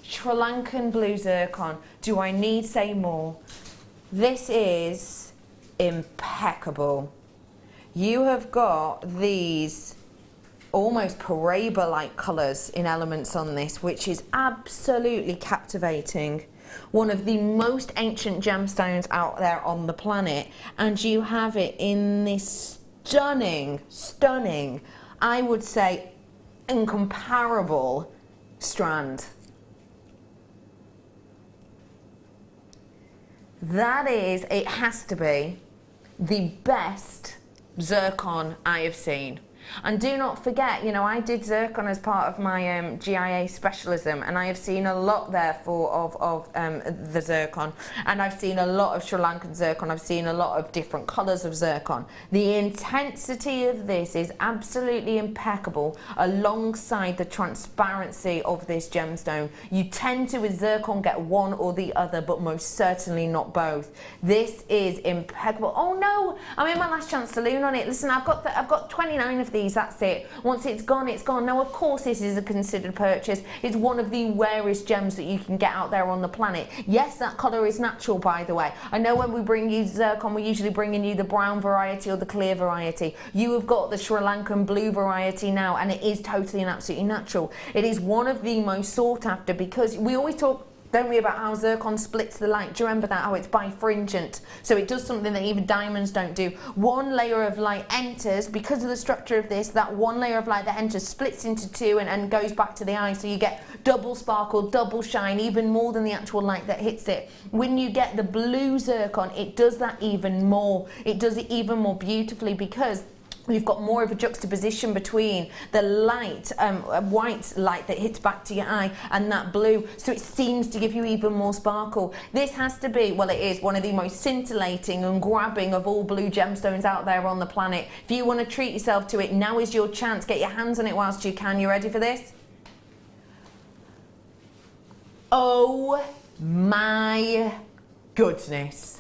B: Sri Lankan blue zircon. Do I need say more? This is impeccable. You have got these almost Paraiba-like colours in elements on this, which is absolutely captivating. One of the most ancient gemstones out there on the planet, and you have it in this stunning, I would say incomparable strand. That is, it has to be the best zircon I have seen. And do not forget, you know, I did zircon as part of my GIA specialism, and I have seen a lot therefore of the zircon, and I've seen a lot of Sri Lankan zircon. I've seen a lot of different colours of zircon. The intensity of this is absolutely impeccable alongside the transparency of this gemstone. You tend to with zircon get one or the other, but most certainly not both. This is impeccable. Oh no, I'm in my last chance saloon on it. Listen, I've got 29 of these. That's it. Once it's gone, it's gone. Now, of course, this is a considered purchase. It's one of the rarest gems that you can get out there on the planet. Yes, that colour is natural, by the way. I know when we bring you zircon, we're usually bringing you the brown variety or the clear variety. You have got the Sri Lankan blue variety now, and it is totally and absolutely natural. It is one of the most sought after, because we always talk, don't we, about how zircon splits the light. Do you remember that? How it's bifringent. So it does something that even diamonds don't do. One layer of light enters, because of the structure of this, that one layer of light that enters splits into two and goes back to the eye. So you get double sparkle, double shine, even more than the actual light that hits it. When you get the blue zircon, it does that even more. It does it even more beautifully, because you've got more of a juxtaposition between the light, white light that hits back to your eye, and that blue, so it seems to give you even more sparkle. This has to be, well, it is one of the most scintillating and grabbing of all blue gemstones out there on the planet. If you want to treat yourself to it, now is your chance. Get your hands on it whilst you can. You ready for this? Oh my goodness.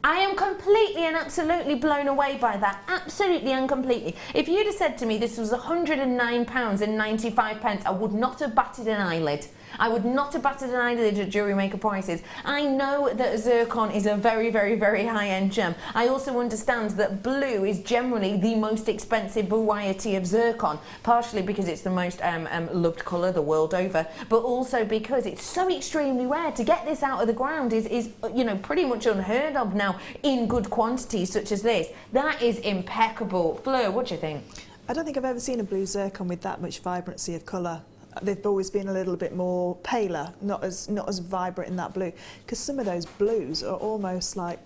B: I am completely and absolutely blown away by that. Absolutely and completely. If you'd have said to me this was £109.95, I would not have batted an eyelid. I would not have batted an eyelid at JewelleryMaker prices. I know that zircon is a very, very, very high-end gem. I also understand that blue is generally the most expensive variety of zircon, partially because it's the most loved colour the world over, but also because it's so extremely rare. To get this out of the ground is you know, pretty much unheard of now in good quantities such as this. That is impeccable. Fleur, what do you think?
C: I don't think I've ever seen a blue zircon with that much vibrancy of colour. They've always been a little bit more paler, not as vibrant in that blue, because some of those blues are almost like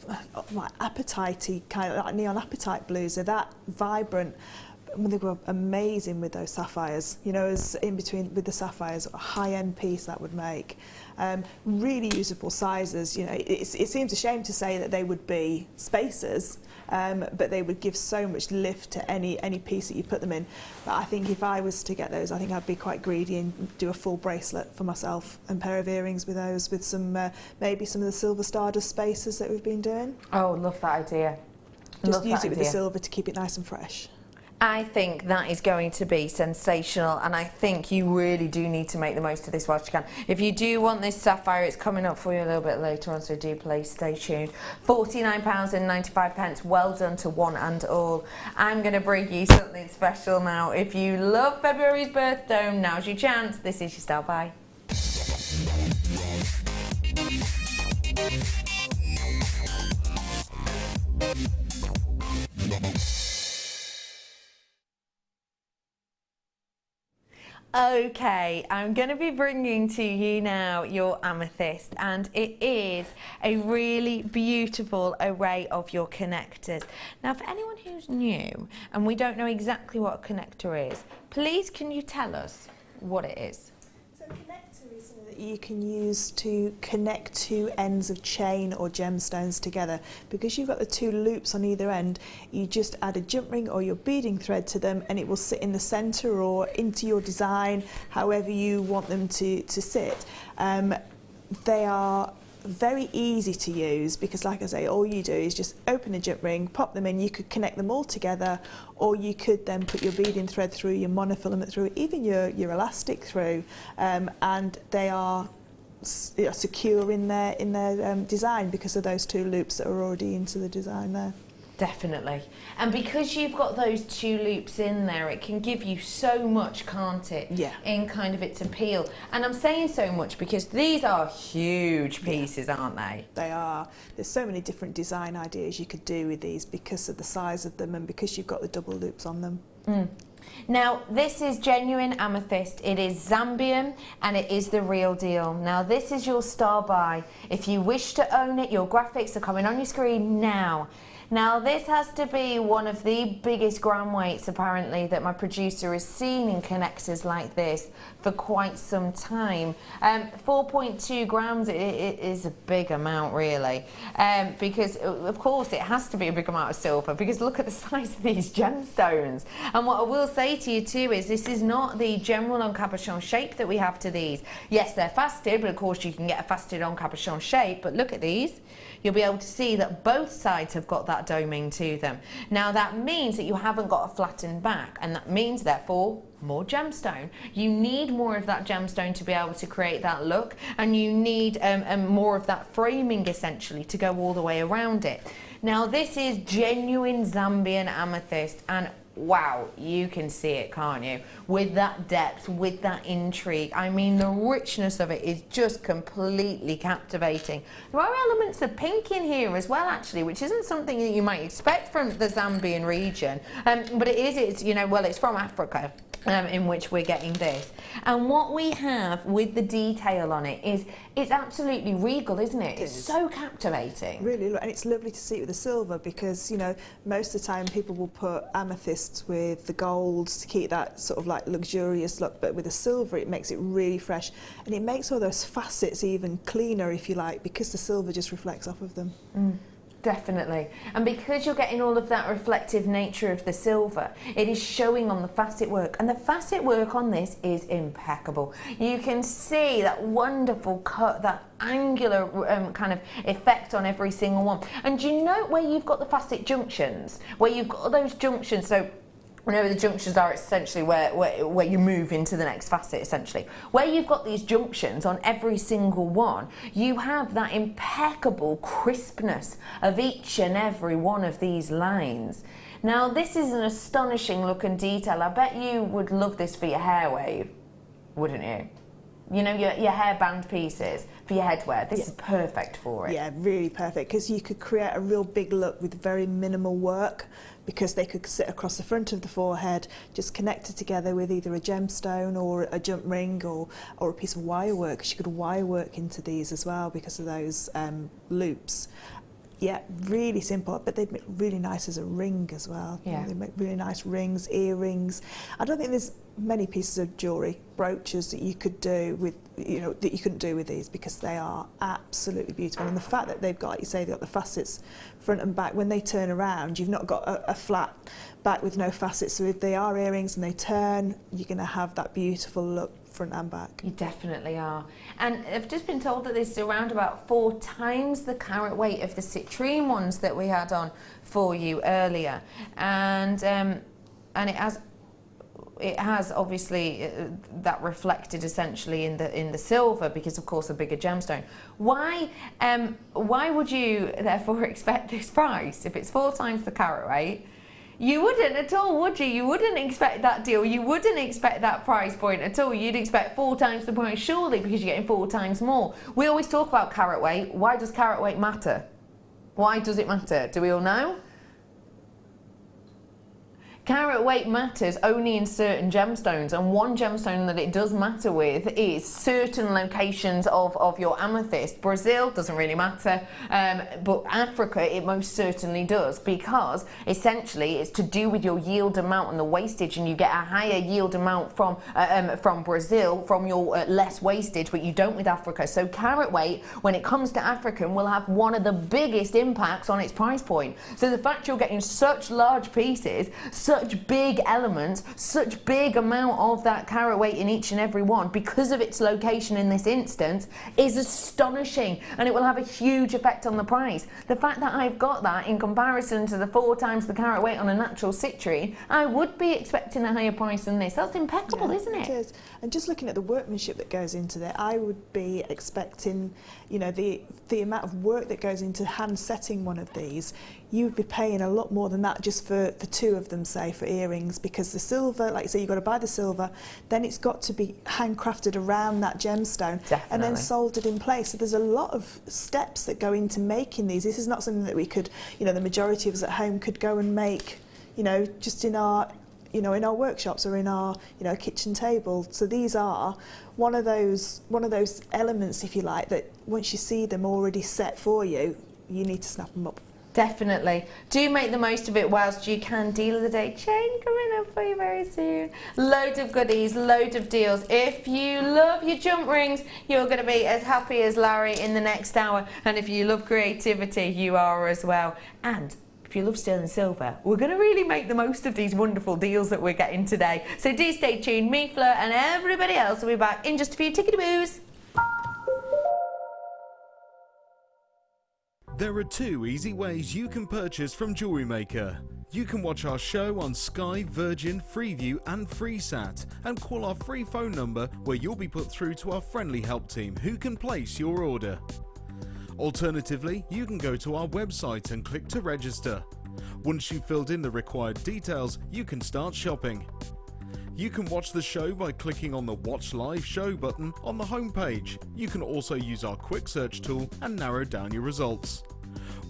C: apatite-y, kind of like neon apatite blues. They're that vibrant. They were amazing with those sapphires, you know, as in between with the sapphires, a high-end piece that would make. Really usable sizes, you know. It seems a shame to say that they would be spacers, but they would give so much lift to any piece that you put them in. But I think if I was to get those, I think I'd be quite greedy and do a full bracelet for myself and pair of earrings with those, with some maybe some of the silver Stardust spacers that we've been doing.
B: Oh, love that idea.
C: Just use it with the silver to keep it nice and fresh.
B: I think that is going to be sensational, and I think you really do need to make the most of this whilst you can. If you do want this sapphire, it's coming up for you a little bit later on, so do please stay tuned. £49.95, well done to one and all. I'm going to bring you something special now. If you love February's birthstone, now's your chance. This is your style. Bye. Okay, I'm going to be bringing to you now your amethyst, and it is a really beautiful array of your connectors. Now, for anyone who's new and we don't know exactly what a connector is, please can you tell us what it is?
C: So a connector is something that you can use to connect two ends of chain or gemstones together. Because you've got the two loops on either end, you just add a jump ring or your beading thread to them, and it will sit in the centre or into your design, however you want them to sit. They are very easy to use because, like I say, all you do is just open a jump ring, pop them in. You could connect them all together, or you could then put your beading thread through, your monofilament through, even your elastic through, and they are secure in their design because of those two loops that are already into the design there.
B: Definitely. And because you've got those two loops in there, it can give you so much, can't it?
C: Yeah.
B: In kind of its appeal. And I'm saying so much because these are huge pieces, aren't they?
C: They are. There's so many different design ideas you could do with these because of the size of them and because you've got the double loops on them.
B: Now, this is genuine amethyst. It is Zambian and it is the real deal. Now, this is your star buy. If you wish to own it, your graphics are coming on your screen now. Now, this has to be one of the biggest gram weights, apparently, that my producer has seen in connectors like this for quite some time. 4.2 grams it is a big amount, really, because, of course, it has to be a big amount of silver, because look at the size of these gemstones. And what I will say to you, too, is this is not the general encapuchon shape that we have to these. Yes, they're faceted, but, of course, you can get a faceted encapuchon shape, but look at these. You'll be able to see that both sides have got that doming to them. Now that means that you haven't got a flattened back, and that means therefore more gemstone. You need more of that gemstone to be able to create that look, and you need more of that framing essentially to go all the way around it. Now this is genuine Zambian amethyst, and wow, you can see it, can't you? With that depth, with that intrigue. I mean, the richness of it is just completely captivating. There are elements of pink in here as well, actually, which isn't something that you might expect from the Zambian region. But it's, you know, well, it's from Africa. In which we're getting this. And what we have with the detail on it is, it's absolutely regal, isn't it? It's so captivating.
C: Really, and it's lovely to see it with the silver because, you know, most of the time people will put amethysts with the golds to keep that sort of like luxurious look, but with the silver it makes it really fresh, and it makes all those facets even cleaner, if you like, because the silver just reflects off of them.
B: Definitely. And because you're getting all of that reflective nature of the silver, it is showing on the facet work. And the facet work on this is impeccable. You can see that wonderful cut, that angular kind of effect on every single one. And do you know where you've got the facet junctions? Where you've got those junctions, so whenever the junctions are essentially where you move into the next facet, essentially. Where you've got these junctions on every single one, you have that impeccable crispness of each and every one of these lines. Now, this is an astonishing look and detail. I bet you would love this for your hair wave, wouldn't you? You know, your hairband pieces for your headwear. This is perfect for it.
C: Yeah, really perfect, because you could create a real big look with very minimal work, because they could sit across the front of the forehead, just connected together with either a gemstone or a jump ring or a piece of wire work, because you could wire work into these as well because of those loops. Yeah, really simple, but they'd make really nice as a ring as well.
B: Yeah.
C: They make really nice rings, earrings. I don't think there's many pieces of jewellery, brooches that you could do with, you know, that you couldn't do with these, because they are absolutely beautiful. And the fact that they've got, like you say, they've got the facets front and back, when they turn around, you've not got a flat back with no facets. So if they are earrings and they turn, you're going to have that beautiful look front and back.
B: You definitely are. And I've just been told that this is around about 4 times the carat weight of the citrine ones that we had on for you earlier. And it has obviously that reflected essentially in the silver, because of course a bigger gemstone. Why would you therefore expect this price if it's 4 times the carat weight? You wouldn't at all, would you? You wouldn't expect that deal. You wouldn't expect that price point at all. You'd expect 4 times the price, surely, because you're getting 4 times more. We always talk about carat weight. Why does carat weight matter? Why does it matter? Do we all know? Carat weight matters only in certain gemstones, and one gemstone that it does matter with is certain locations of your amethyst. Brazil doesn't really matter, but Africa it most certainly does, because essentially it's to do with your yield amount and the wastage, and you get a higher yield amount from Brazil from your less wastage, but you don't with Africa. So carat weight, when it comes to African, will have one of the biggest impacts on its price point. So the fact you're getting such large pieces, such big elements, such big amount of that carat weight in each and every one, because of its location in this instance, is astonishing, and it will have a huge effect on the price. The fact that I've got that in comparison to the 4 times the carat weight on a natural citrine, I would be expecting a higher price than this. That's impeccable, isn't it?
C: It is. And just looking at the workmanship that goes into there, I would be expecting, you know, the amount of work that goes into hand setting one of these. You would be paying a lot more than that just for the 2 of them, say, for earrings, because the silver, like I say, you've got to buy the silver, then it's got to be handcrafted around that gemstone.
B: Definitely.
C: And then soldered in place. So there's a lot of steps that go into making these. This is not something that we could, you know, the majority of us at home could go and make, you know, just in our, you know, in our workshops or in our, you know, kitchen table. So these are one of those elements, if you like, that once you see them already set for you, you need to snap them up.
B: Definitely. Do make the most of it whilst you can. Deal of the day chain coming up for you very soon. Loads of goodies, loads of deals. If you love your jump rings, you're going to be as happy as Larry in the next hour. And if you love creativity, you are as well. And if you love sterling silver, we're going to really make the most of these wonderful deals that we're getting today. So do stay tuned. Me, Fleur and everybody else will be back in just a few tickety-boos.
I: There are 2 easy ways you can purchase from JewelleryMaker. You can watch our show on Sky, Virgin, Freeview and FreeSat, and call our free phone number where you'll be put through to our friendly help team who can place your order. Alternatively, you can go to our website and click to register. Once you've filled in the required details, you can start shopping. You can watch the show by clicking on the Watch Live Show button on the homepage. You can also use our quick search tool and narrow down your results.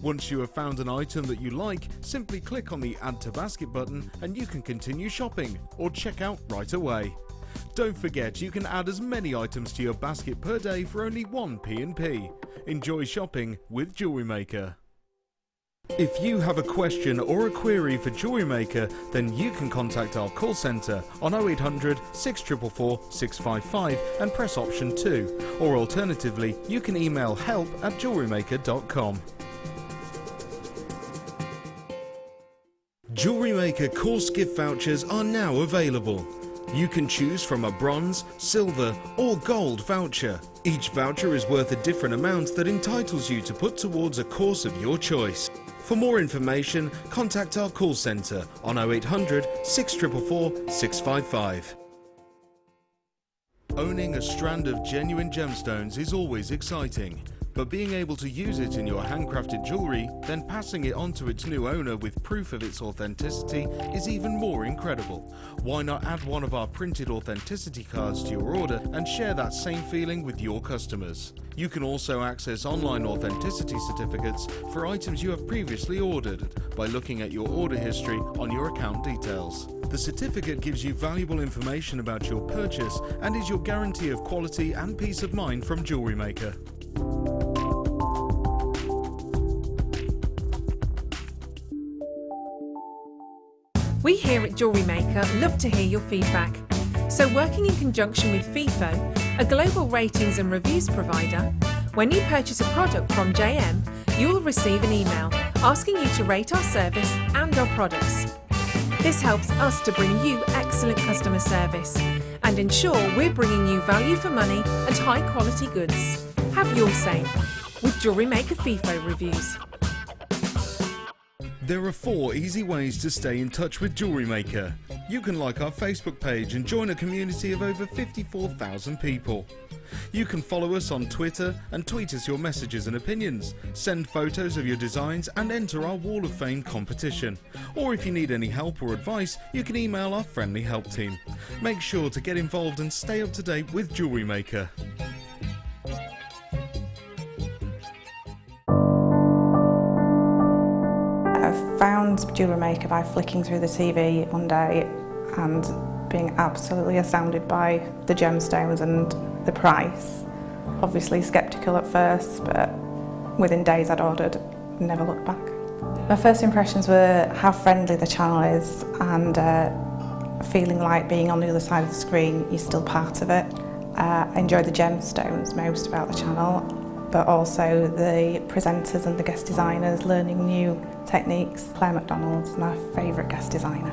I: Once you have found an item that you like, simply click on the Add to Basket button and you can continue shopping or check out right away. Don't forget, you can add as many items to your basket per day for only 1 P&P. Enjoy shopping with JewelleryMaker. If you have a question or a query for JewelleryMaker, then you can contact our call centre on 0800 644 655 and press option 2, or alternatively you can email help@jewellerymaker.com. JewelleryMaker course gift vouchers are now available. You can choose from a bronze, silver or gold voucher. Each voucher is worth a different amount that entitles you to put towards a course of your choice. For more information, contact our call centre on 0800 644 655. Owning a strand of genuine gemstones is always exciting, but being able to use it in your handcrafted jewellery, then passing it on to its new owner with proof of its authenticity is even more incredible. Why not add one of our printed authenticity cards to your order and share that same feeling with your customers? You can also access online authenticity certificates for items you have previously ordered by looking at your order history on your account details. The certificate gives you valuable information about your purchase and is your guarantee of quality and peace of mind from JewelleryMaker.
K: We here at JewelleryMaker love to hear your feedback. So working in conjunction with FIFO, a global ratings and reviews provider, when you purchase a product from JM, you will receive an email asking you to rate our service and our products. This helps us to bring you excellent customer service and ensure we're bringing you value for money and high quality goods. Have your say with JewelleryMaker FIFO reviews.
I: There are 4 easy ways to stay in touch with JewelleryMaker. You can like our Facebook page and join a community of over 54,000 people. You can follow us on Twitter and tweet us your messages and opinions, send photos of your designs and enter our Wall of Fame competition. Or if you need any help or advice, you can email our friendly help team. Make sure to get involved and stay up to date with JewelleryMaker.
F: found JewelleryMaker by flicking through the TV one day and being absolutely astounded by the gemstones and the price. Obviously sceptical at first, but within days I'd ordered, never looked back. My first impressions were how friendly the channel is and feeling like being on the other side of the screen, you're still part of it. I enjoy the gemstones most about the channel, but also the presenters and the guest designers learning new techniques. Claire McDonald's my favourite guest designer.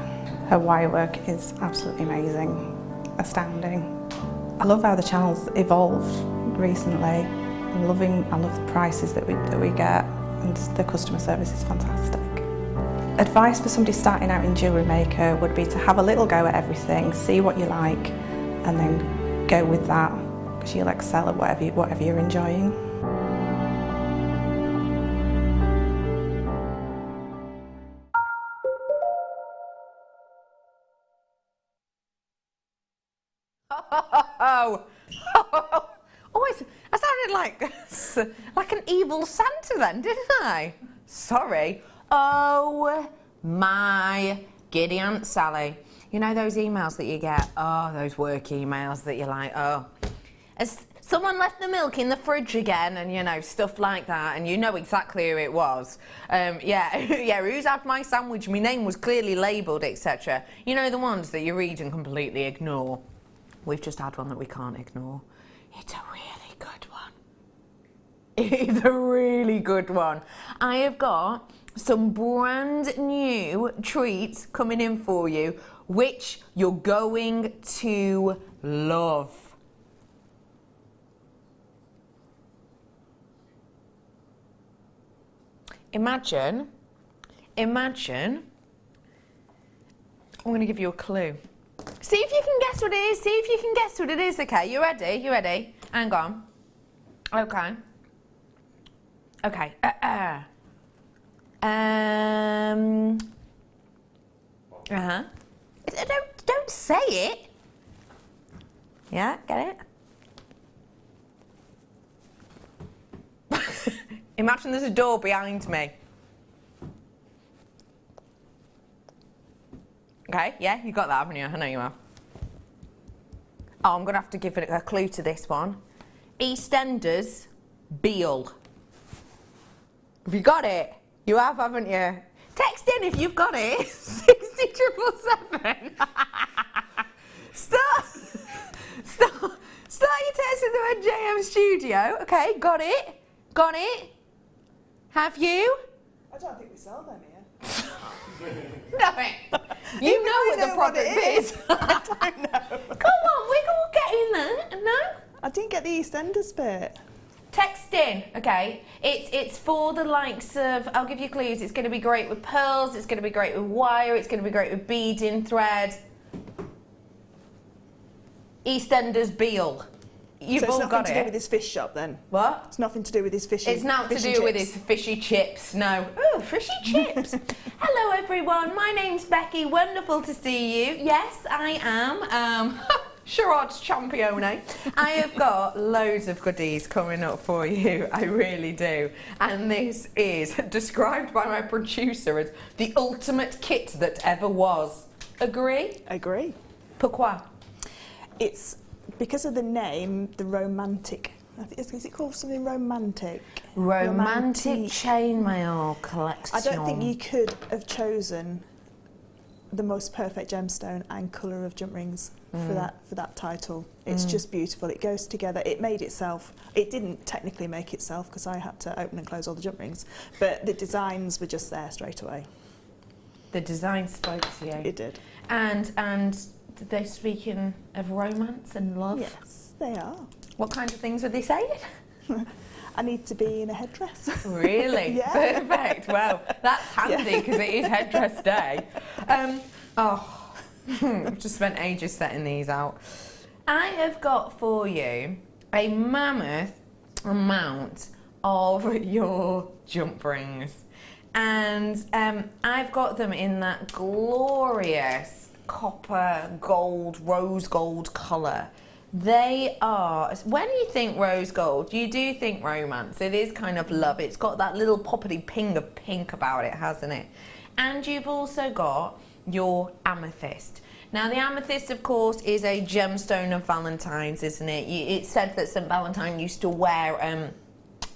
F: Her wire work is absolutely amazing, astounding. I love how the channel's evolved recently. I love the prices that we get, and the customer service is fantastic. Advice for somebody starting out in JewelleryMaker would be to have a little go at everything, see what you like, and then go with that, because you'll excel at whatever you're enjoying.
B: Oh, I sounded like an evil Santa then, didn't I? Sorry. Oh my giddy Aunt Sally. You know those emails that you get? Oh, those work emails that you're like, oh, has someone left the milk in the fridge again? And you know, stuff like that, and you know exactly who it was. Yeah, who's had my sandwich? My name was clearly labelled, etc. You know, the ones that you read and completely ignore. We've just had one that we can't ignore. It's a really good one. It's a really good one. I have got some brand new treats coming in for you, which you're going to love. Imagine, I'm going to give you a clue. See if you can guess what it is. Okay, you ready? Hang on. Okay. Don't say it. Yeah, get it? Imagine there's a door behind me. Okay, yeah, you got that, haven't you? I know you have. Oh, I'm going to have to give it a clue to this one. EastEnders Beale. Have you got it? You have, haven't you? Text in if you've got it. 60777. Start your text with the word JM Studio. Okay, got it? Have you?
C: I don't think we sell them here.
B: No, you know what the product is.
C: I don't know.
B: Come on, we're all getting there. No?
C: I didn't get the EastEnders bit.
B: Text in, okay. It's for the likes of, I'll give you clues, it's going to be great with pearls, it's going to be great with wire, it's going to be great with beading thread. EastEnders Beale. You've all got it.
C: So it's nothing to do with his fish shop then?
B: What?
C: It's nothing to do with his fishy.
B: It's not to do with his fishy chips, no. Oh, fishy chips. Hello everyone, my name's Becky, wonderful to see you. Yes, I am. Charades Champione. I have got loads of goodies coming up for you, I really do. And this is described by my producer as the ultimate kit that ever was. Agree?
C: Agree.
B: Pourquoi?
C: It's because of the name, the romantic. Is it called something romantic?
B: Romantic chainmaille collection.
C: I don't think you could have chosen the most perfect gemstone and colour of jump rings for that title. It's just beautiful. It goes together. It made itself. It didn't technically make itself because I had to open and close all the jump rings, but the designs were just there straight away.
B: The design spoke to you.
C: It did.
B: And they're speaking of romance and love.
C: Yes, they are.
B: What kind of things are they saying?
C: I need to be in a headdress.
B: Really?
C: Yeah.
B: Perfect. Well, that's handy because it is headdress day. I've just spent ages setting these out. I have got for you a mammoth amount of your jump rings. And I've got them in that glorious copper, gold, rose gold colour. They are, when you think rose gold, you do think romance. It is kind of love. It's got that little poppity ping of pink about it, hasn't it? And you've also got your amethyst. Now the amethyst, of course, is a gemstone of Valentine's, isn't it? It's said that St. Valentine used to wear an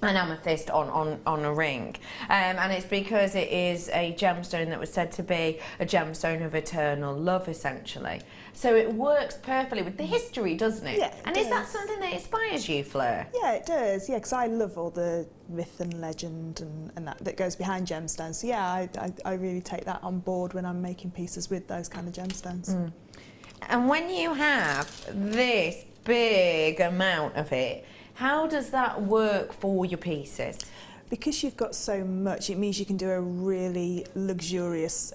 B: amethyst on a ring, and it's because it is a gemstone that was said to be a gemstone of eternal love, essentially. So it works perfectly with the history, doesn't it?
C: Yeah,
B: and is that something that inspires you, Fleur?
C: Yeah, it does. Yeah, because I love all the myth and legend and that goes behind gemstones. So yeah, I really take that on board when I'm making pieces with those kind of gemstones.
B: And when you have this big amount of it, how does that work for your pieces?
C: Because you've got so much, it means you can do a really luxurious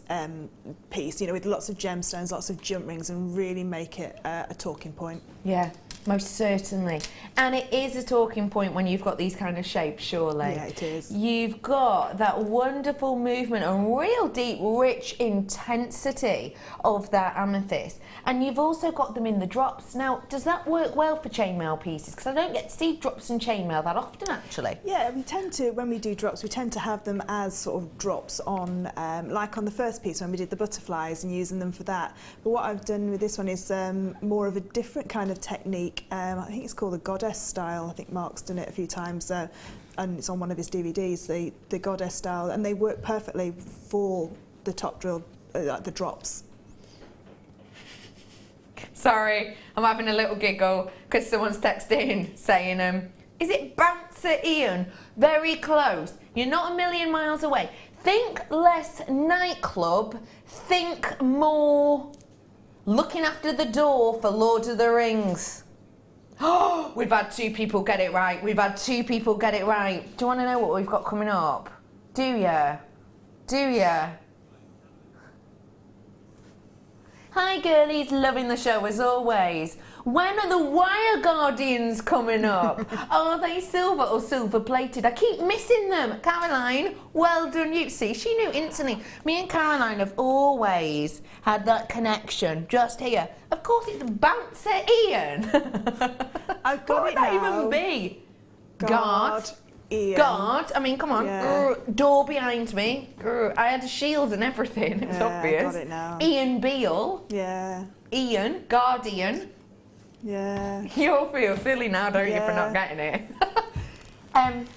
C: piece, you know, with lots of gemstones, lots of jump rings, and really make it a talking point.
B: Yeah, most certainly. And it is a talking point when you've got these kind of shapes, surely.
C: Yeah, it is.
B: You've got that wonderful movement and real deep, rich intensity of that amethyst. And you've also got them in the drops. Now, does that work well for chainmail pieces? Because I don't get to see drops in chainmail that often, actually.
C: Yeah, we tend to, when we do drops, we tend to have them as sort of drops on, like on the first piece when we did the butterflies and using them for that. But what I've done with this one is more of a different kind of technique. I think it's called the goddess style. I think Mark's done it a few times. And it's on one of his DVDs, the goddess style, and they work perfectly for the top drill, like the drops.
B: Sorry, I'm having a little giggle because someone's texted in saying, is it Bouncer Ian? Very close. You're not a million miles away. Think less nightclub, think more looking after the door for Lord of the Rings. Oh, we've had 2 people get it right. We've had 2 people get it right. Do you want to know what we've got coming up? Do ya? Do ya? Hi girlies, loving the show as always. When are the wire guardians coming up? Are they silver or silver plated? I keep missing them. Caroline, well done you. See, she knew instantly. Me and Caroline have always had that connection just here. Of course it's Bouncer Ian.
C: I've got
B: what would
C: it
B: that
C: now.
B: even be?
C: Guard Ian.
B: Guard, I mean, come on.
C: Yeah.
B: Door behind me. I had a shield and everything, it's obvious.
C: I got it now.
B: Ian Beale.
C: Yeah.
B: Ian, Guardian.
C: Yeah.
B: You'll feel silly now, don't you, for
C: Yeah.
B: not getting it?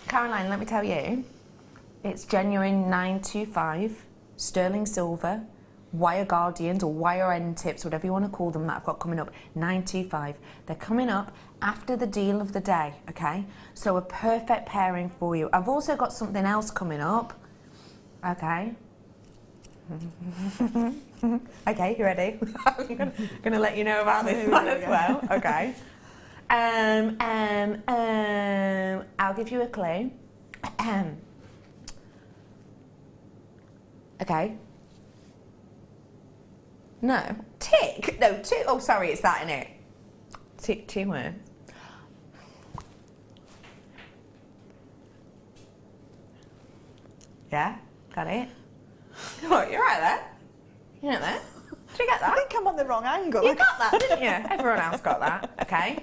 B: Caroline, let me tell you, it's genuine 925, sterling silver, wire guardians or wire end tips, whatever you want to call them, that I've got coming up, 925. They're coming up after the deal of the day, okay? So a perfect pairing for you. I've also got something else coming up, okay? Okay, you ready? I'm gonna let you know about this one as well. Okay. I'll give you a clue. Okay. No. Tick. No, 2. Oh, sorry, it's that in it. 2 words. Yeah, got it. What, you're right there? You're right there? Did you get that?
C: I think I'm on the wrong angle.
B: You got that, didn't you? Everyone else got that. Okay.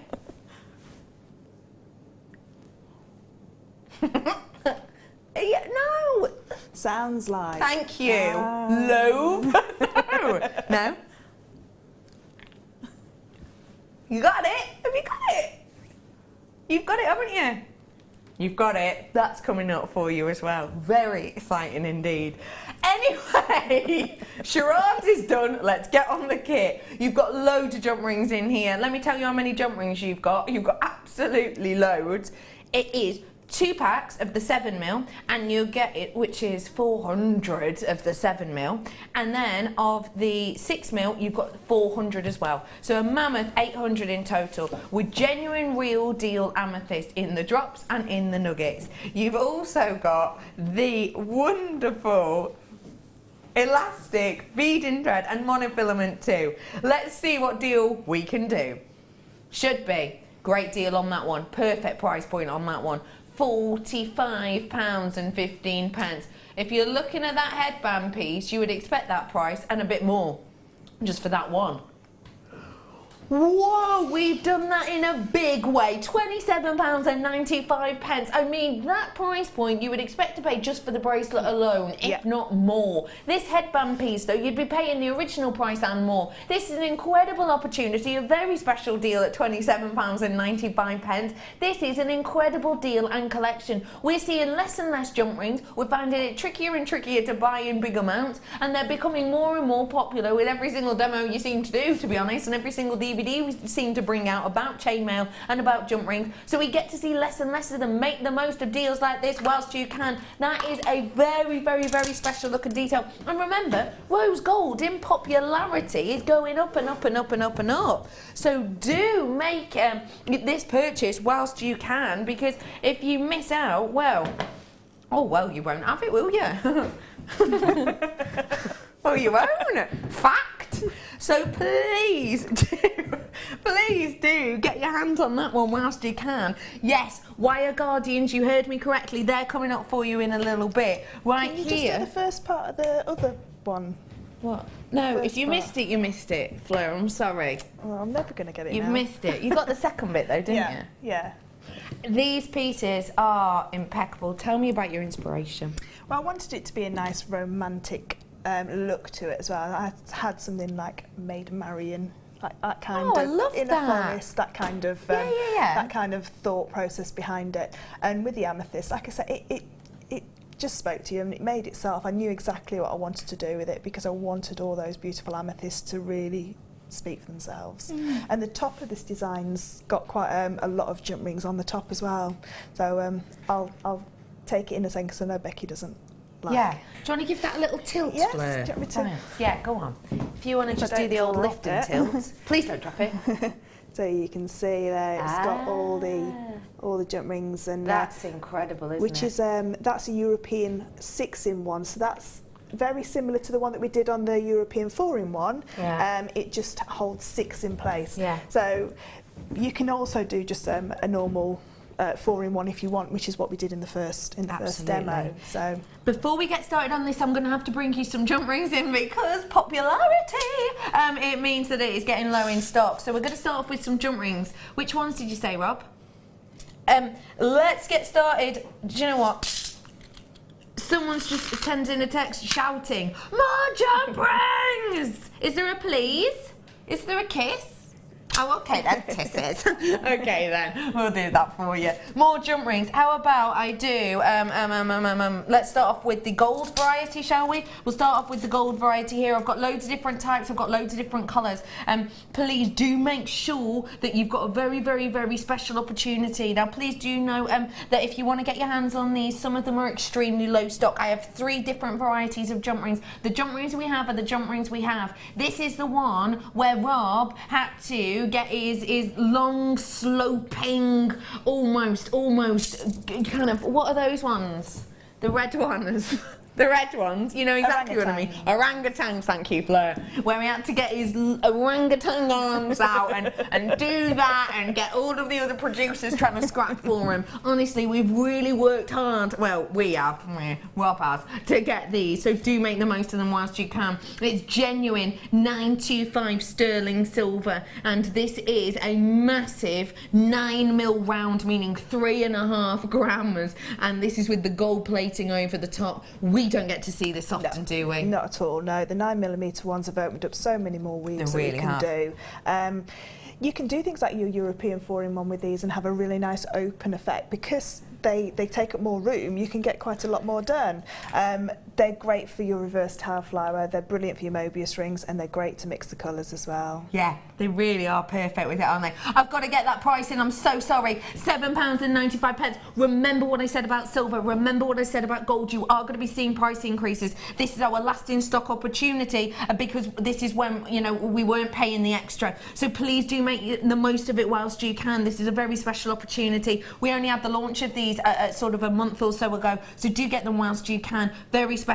B: Yeah, no.
C: Sounds like.
B: Thank you. Lobe. No. You got it. Have you got it? You've got it, haven't you? You've got it. That's coming up for you as well. Very exciting indeed. Anyway, charades is done. Let's get on the kit. You've got loads of jump rings in here. Let me tell you how many jump rings you've got. You've got absolutely loads. It is 2 packs of the 7mm, and you'll get it, which is 400 of the 7mm, and then of the 6mm you've got 400 as well, so a mammoth 800 in total, with genuine real deal amethyst in the drops and in the nuggets. You've also got the wonderful elastic beading thread and monofilament too. Let's see what deal we can do. Should be great deal on that one, perfect price point on that one. £45.15. If you're looking at that headband piece, you would expect that price and a bit more, just for that one. Whoa, we've done that in a big way. £27.95. I mean, that price point you would expect to pay just for the bracelet alone, if not more. This headband piece, though, you'd be paying the original price and more. This is an incredible opportunity, a very special deal at £27.95. This is an incredible deal and collection. We're seeing less and less jump rings. We're finding it trickier and trickier to buy in big amounts, and they're becoming more and more popular with every single demo you seem to do, to be honest, and every single DVD we seem to bring out about chainmail and about jump rings. So we get to see less and less of them. Make the most of deals like this whilst you can. That is a very, very, very special look at detail. And remember, rose gold in popularity is going up and up and up and up and up. So do make this purchase whilst you can, because if you miss out, well, oh well, you won't have it, will you? Oh, you won't. Fact. So please do get your hands on that one whilst you can. Yes, wire guardians, you heard me correctly. They're coming up for you in a little bit. Right
C: Can you
B: here.
C: just do the first part of the other one?
B: What? No,
C: First
B: if you
C: part.
B: missed it, you missed it, Fleur. I'm sorry.
C: Well, I'm never going to get it
B: You've
C: now.
B: missed it. You got the second bit though, didn't you?
C: Yeah.
B: These pieces are impeccable. Tell me about your inspiration.
C: Well, I wanted it to be a nice romantic look to it as well. I had something like Maid Marian, like that kind
B: Oh, I
C: of
B: love
C: in
B: that.
C: a forest, that kind of that kind of thought process behind it. And with the amethyst, like I said, it just spoke to you and it made itself. I knew exactly what I wanted to do with it because I wanted all those beautiful amethysts to really speak for themselves. And the top of this design's got quite a lot of jump rings on the top as well. So I'll take it in a second because I know Becky doesn't like.
B: Yeah. Do you want to give that a little tilt,
C: Yes,
B: Fleur?
C: do you want me to?
B: Right. Yeah, go on. If you want to just do
C: don't
B: the old
C: drop
B: lift and
C: it.
B: tilt. Please don't drop it.
C: So you can see there it's got all the jump rings and
B: That's incredible, isn't
C: which
B: it?
C: is that's a European 6-in-1. So that's very similar to the one that we did on the European 4-in-1.
B: Yeah.
C: It just holds 6 in place.
B: Yeah.
C: So you can also do just a normal 4-in-1 if you want, which is what we did in the first demo. So
B: before we get started on this, I'm going to have to bring you some jump rings in because popularity, it means that it is getting low in stock. So we're going to start off with some jump rings. Which ones did you say, Rob? Let's get started. Do you know what? Someone's just sending a text shouting, more jump rings! Is there a please? Is there a kiss? Oh, okay then, kisses. Okay then, we'll do that for you. More jump rings. How about I do, let's start off with the gold variety, shall we? We'll start off with the gold variety here. I've got loads of different types, I've got loads of different colours. Please do make sure that you've got a very, very, very special opportunity. Now, please do know that if you want to get your hands on these, some of them are extremely low stock. I have 3 different varieties of jump rings. The jump rings we have are the jump rings we have. This is the one where Rob had to get his long, sloping, almost kind of, what are those ones? The red ones. The red ones, you know exactly what I mean. Orangutans, thank you, Fleur. Where he had to get his orangutan arms out and do that and get all of the other producers trying to scrap for him. Honestly, we've really worked hard. Well, we have, Rob has, to get these. So do make the most of them whilst you can. It's genuine 925 sterling silver, and this is a massive 9mm round, meaning 3.5 grams. And this is with the gold plating over the top. We don't get to see this often, do we?
C: Not at all, no. The 9mm ones have opened up so many more weaves that you can do. You can do things like your European 4-in-1 with these and have a really nice open effect because they take up more room. You can get quite a lot more done. They're great for your reverse tile flower, they're brilliant for your Mobius rings, and they're great to mix the colours as well.
B: Yeah, they really are perfect with it, aren't they? I've got to get that price in, I'm so sorry. £7.95. Remember what I said about silver, remember what I said about gold. You are going to be seeing price increases. This is our last in stock opportunity because this is when, you know, we weren't paying the extra. So please do make the most of it whilst you can. This is a very special opportunity. We only had the launch of these sort of a month or so ago, so do get them whilst you can. Very special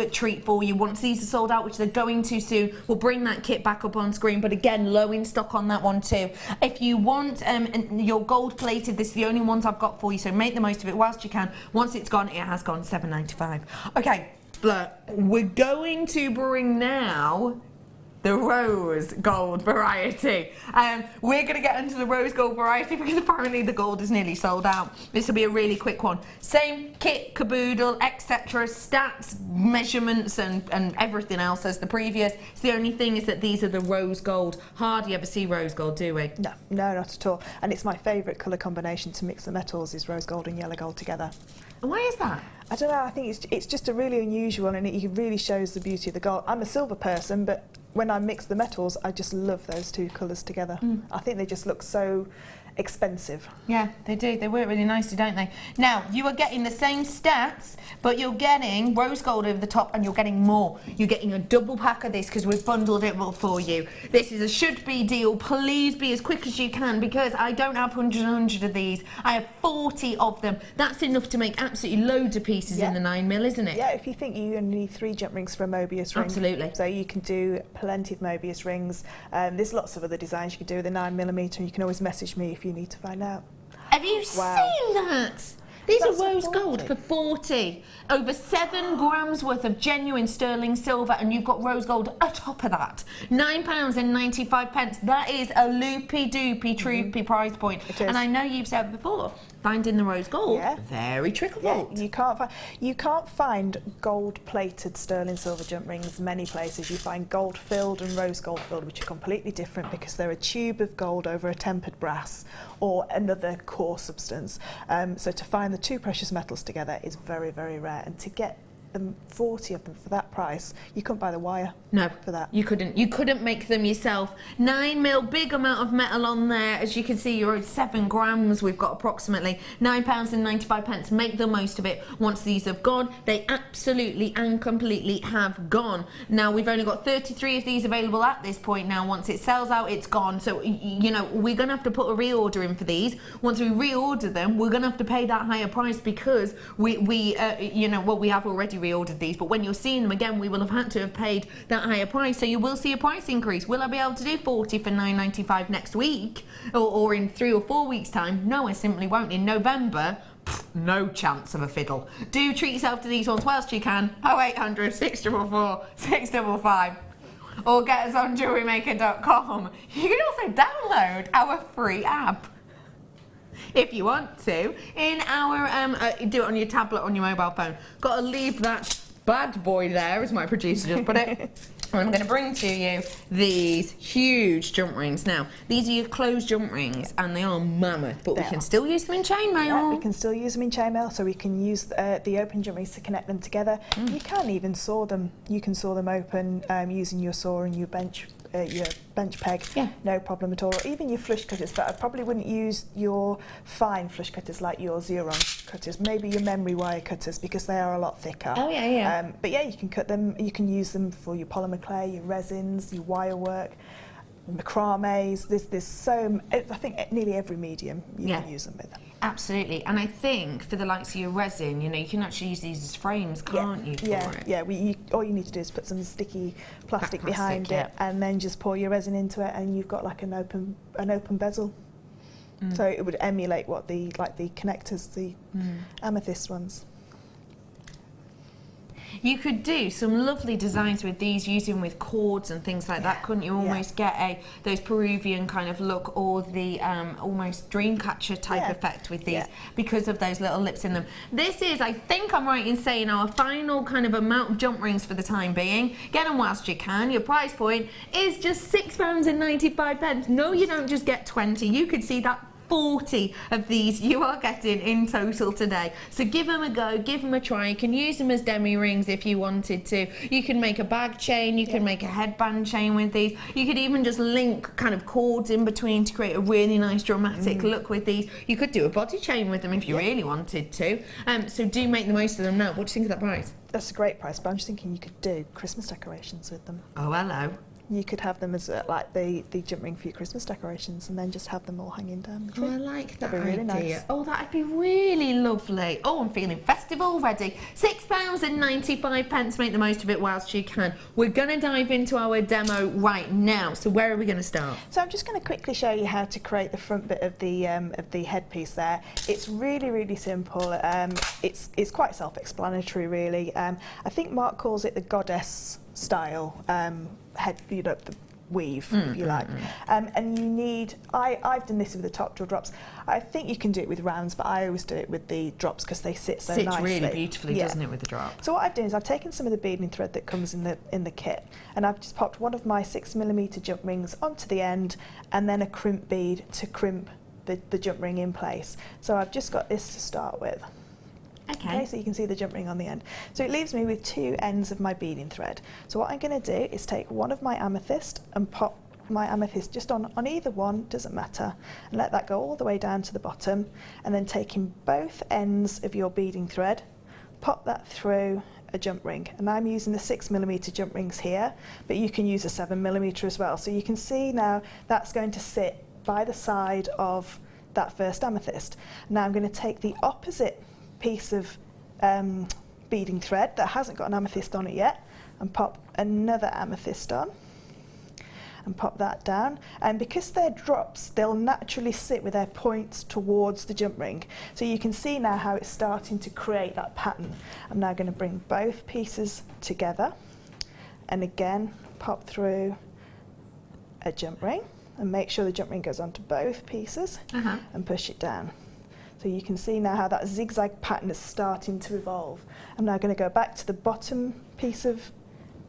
B: treat for you. Once these are sold out, which they're going to soon, we'll bring that kit back up on screen, but again, low in stock on that one too. If you want your gold plated, this is the only ones I've got for you, so make the most of it whilst you can. Once it's gone, it has gone. $7.95. Okay, Fleur, we're going to bring now the rose gold variety. We're going to get into the rose gold variety because apparently the gold is nearly sold out. This will be a really quick one. Same kit, caboodle, etc. Stats, measurements and everything else as the previous. So the only thing is that these are the rose gold. Hardly ever see rose gold, do we?
C: No, not at all. And it's my favourite colour combination to mix the metals is rose gold and yellow gold together.
B: And why is that?
C: I don't know, I think it's just a really unusual and it really shows the beauty of the gold. I'm a silver person, but when I mix the metals, I just love those two colours together. I think they just look so expensive.
B: Yeah, they do. They work really nicely, don't they? Now, you are getting the same stats, but you're getting rose gold over the top and you're getting more. You're getting a double pack of this because we've bundled it all for you. This is a should-be deal. Please be as quick as you can because I don't have hundreds and hundreds of these. I have 40 of them. That's enough to make absolutely loads of pieces in the 9mm, isn't it?
C: Yeah, if you think you only need 3 jump rings for a Mobius ring.
B: Absolutely.
C: So you can do plenty of Mobius rings. There's lots of other designs you can do with a 9mm and you can always message me if you need to find out.
B: Have you seen that? These are rose gold for 40. Over 7 grams worth of genuine sterling silver, and you've got rose gold atop of that. £9.95. That is a loopy-doopy, troopy price point. And I know you've said before, finding the rose gold, very trickable.
C: Yeah, you can't find gold-plated sterling silver jump rings many places. You find gold-filled and rose gold-filled, which are completely different because they're a tube of gold over a tempered brass or another core substance. So to find the two precious metals together is very, very rare. And to get them 40 of them for that price, you couldn't buy the wire.
B: No,
C: for that.
B: You couldn't make them yourself. 9mm, big amount of metal on there. As you can see, you're 7 grams. We've got approximately £9.95. Make the most of it. Once these have gone, they absolutely and completely have gone. Now, we've only got 33 of these available at this point now. Once it sells out, it's gone. So, you know, we're going to have to put a reorder in for these. Once we reorder them, we're going to have to pay that higher price because we have already reordered these, but when you're seeing them again, we will have had to have paid that higher price, so you will see a price increase. Will I be able to do 40 for £9.95 next week or in 3 or 4 weeks time? No, I simply won't. In November, no chance of a fiddle. Do treat yourself to these ones whilst you can. 0800 644 655 or get us on jewellerymaker.com. You can also download our free app if you want to, in our, do it on your tablet, on your mobile phone. Got to leave that bad boy there, as my producer just put it. And I'm going to bring to you these huge jump rings. Now, these are your closed jump rings, and they are mammoth, but we can still use them in chainmail.
C: Yeah, we can still use them in chainmail, so we can use the open jump rings to connect them together. You can even saw them. You can saw them open using your saw and your bench peg, no problem at all. Or even your flush cutters, but I probably wouldn't use your fine flush cutters like your Xeron cutters. Maybe your memory wire cutters because they are a lot thicker.
B: Oh yeah.
C: But yeah, you can cut them. You can use them for your polymer clay, your resins, your wire work, macrames. There's so I think nearly every medium you can use them with.
B: Absolutely, and I think for the likes of your resin, you know, you can actually use these as frames, can't you?
C: All you need to do is put some sticky plastic behind it, and then just pour your resin into it, and you've got like an open bezel. So it would emulate what the connectors, the amethyst ones.
B: You could do some lovely designs with these, using with cords and things like that, couldn't you? Almost get those Peruvian kind of look, or the almost dreamcatcher type effect with these because of those little lips in them. This is, I think I'm right in saying, our final kind of amount of jump rings for the time being. Get them whilst you can. Your price point is just £6.95. No, you don't just get 20. You could see that 40 of these you are getting in total today. So give them a go, give them a try. You can use them as demi rings if you wanted to. You can make a bag chain, you can make a headband chain with these. You could even just link kind of cords in between to create a really nice dramatic look with these. You could do a body chain with them if you really wanted to. So do make the most of them now. What do you think of that price?
C: That's a great price, but I'm just thinking you could do Christmas decorations with them.
B: Oh, hello.
C: You could have them as like the jump ring for your Christmas decorations, and then just have them all hanging down the tree.
B: Oh, I like that
C: That'd be really
B: idea.
C: Nice.
B: Oh, that'd be really lovely. Oh, I'm feeling festive already. £6.95. Make the most of it whilst you can. We're going to dive into our demo right now. So where are we going to start?
C: So I'm just going to quickly show you how to create the front bit of the headpiece there. It's really, really simple. It's quite self-explanatory, really. I think Mark calls it the goddess style the weave, if you like. And you need, I've done this with the top jewel drops. I think you can do it with rounds, but I always do it with the drops because they sit so nicely.
B: Sits really beautifully, doesn't it, with the drop?
C: So what I've done is I've taken some of the beading thread that comes in the kit, and I've just popped one of my 6mm jump rings onto the end, and then a crimp bead to crimp the jump ring in place. So I've just got this to start with. Okay, so you can see the jump ring on the end. So it leaves me with 2 ends of my beading thread. So what I'm going to do is take one of my amethyst and pop my amethyst just on either one, doesn't matter, and let that go all the way down to the bottom, and then taking both ends of your beading thread, pop that through a jump ring. And I'm using the 6mm jump rings here, but you can use a 7mm as well. So you can see now that's going to sit by the side of that first amethyst. Now I'm going to take the opposite piece of beading thread that hasn't got an amethyst on it yet, and pop another amethyst on and pop that down. And because they're drops, they'll naturally sit with their points towards the jump ring. So you can see now how it's starting to create that pattern. I'm now going to bring both pieces together and again pop through a jump ring and make sure the jump ring goes onto both pieces and push it down. So you can see now how that zigzag pattern is starting to evolve. I'm now going to go back to the bottom piece of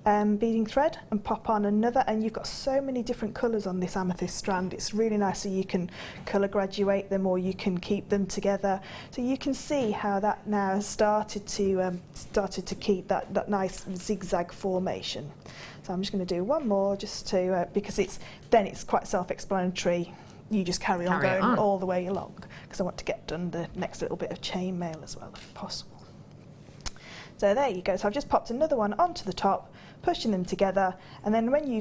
C: beading thread and pop on another, and you've got so many different colours on this amethyst strand. It's really nice, so you can colour graduate them or you can keep them together. So you can see how that now has started to keep that nice zigzag formation. So I'm just going to do one more just to because it's quite self-explanatory. You just carry on going all the way along, because I want to get done the next little bit of chainmail as well if possible. So there you go. So I've just popped another one onto the top, pushing them together, and then when you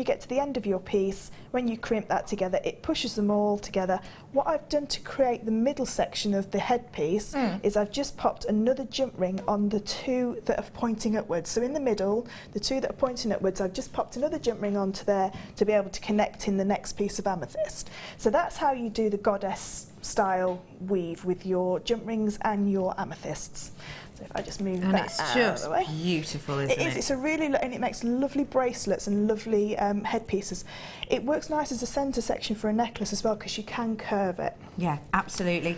C: get to the end of your piece, when you crimp that together, it pushes them all together. What I've done to create the middle section of the headpiece is I've just popped another jump ring on the 2 that are pointing upwards. So in the middle, the 2 that are pointing upwards, I've just popped another jump ring onto there to be able to connect in the next piece of amethyst. So that's how you do the goddess style weave with your jump rings and your amethysts. So if I just move that out of the way.
B: It's just beautiful, isn't it?
C: It is. It's a really, and it makes lovely bracelets and lovely headpieces. It works nice as a centre section for a necklace as well, because you can curve it.
B: Yeah, absolutely.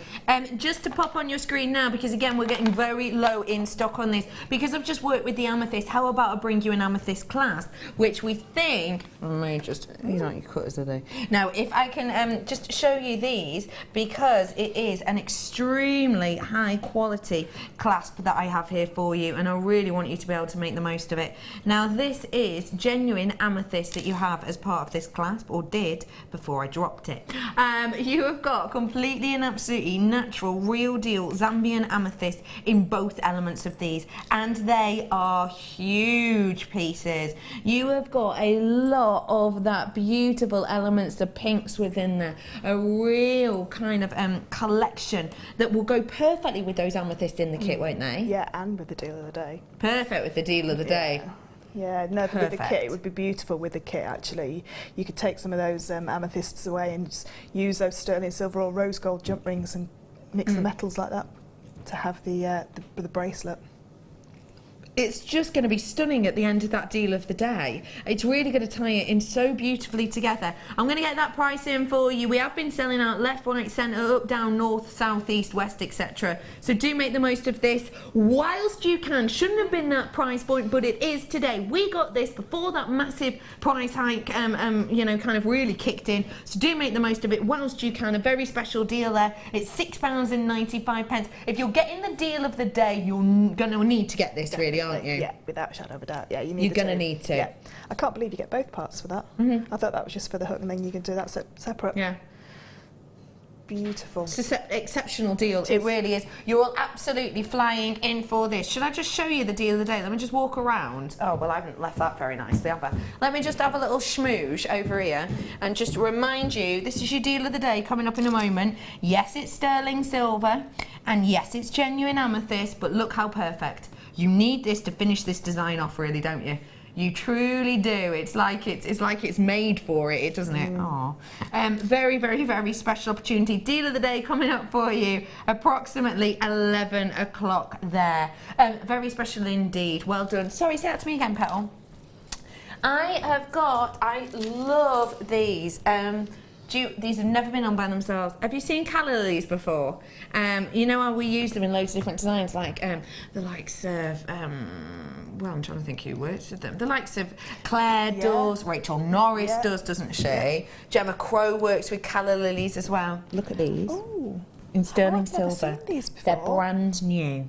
B: Just to pop on your screen now, because again we're getting very low in stock on this, because I've just worked with the amethyst. How about I bring you an amethyst clasp, which we think these aren't your cutters, are they? Now, if I can just show you these, because it is an extremely high quality clasp that I have here for you, and I really want you to be able to make the most of it. Now, this is genuine amethyst that you have as part of this clasp, or did before I dropped it. You have got completely and absolutely natural, real deal Zambian amethyst in both elements of these, and they are huge pieces. You have got a lot of that beautiful elements, the pinks within there, a real kind of collection that will go perfectly with those amethysts in the kit, won't they?
C: Yeah, and with the deal of the day.
B: Perfect with the deal of the day.
C: Yeah, no, with the kit, it would be beautiful with the kit, actually. You could take some of those amethysts away and just use those sterling silver or rose gold jump rings and mix the metals like that to have the bracelet.
B: It's just going to be stunning at the end of that deal of the day. It's really going to tie it in so beautifully together. I'm going to get that price in for you. We have been selling out left, right, centre, up, down, north, south, east, west, etc. So do make the most of this whilst you can. Shouldn't have been that price point, but it is today. We got this before that massive price hike, you know, kind of really kicked in. So do make the most of it whilst you can. A very special deal there. It's £6.95. If you're getting the deal of the day, you're going to need to get this, really, aren't you?
C: Yeah, without a shadow of a doubt. Yeah,
B: you're going to need to.
C: Yeah. I can't believe you get both parts for that. I thought that was just for the hook and then you can do that separate.
B: Yeah.
C: Beautiful.
B: It's an exceptional deal. It really is. You're all absolutely flying in for this. Should I just show you the deal of the day? Let me just walk around. Oh, well, I haven't left that very nicely, have I? Let me just have a little schmooze over here and just remind you, this is your deal of the day coming up in a moment. Yes, it's sterling silver, and yes, it's genuine amethyst, but look how perfect. You need this to finish this design off, really, don't you? You truly do. It's like it's made for it, doesn't it? Oh, very, very, very special opportunity. Deal of the day coming up for you, approximately 11 o'clock there. Very special indeed. Well done. Sorry, say that to me again, Petal. I love these. These have never been on by themselves. Have you seen calla lilies before? You know how we use them in loads of different designs, like the likes of, well, I'm trying to think who works with them. The likes of Claire does, Rachel Norris does, doesn't she? Gemma Crow works with calla lilies as well. Look at these.
C: Ooh.
B: In sterling
C: I've never
B: silver.
C: seen these before.
B: They're brand new.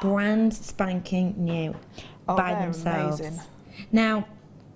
B: Brand spanking new by themselves.
C: Amazing.
B: Now,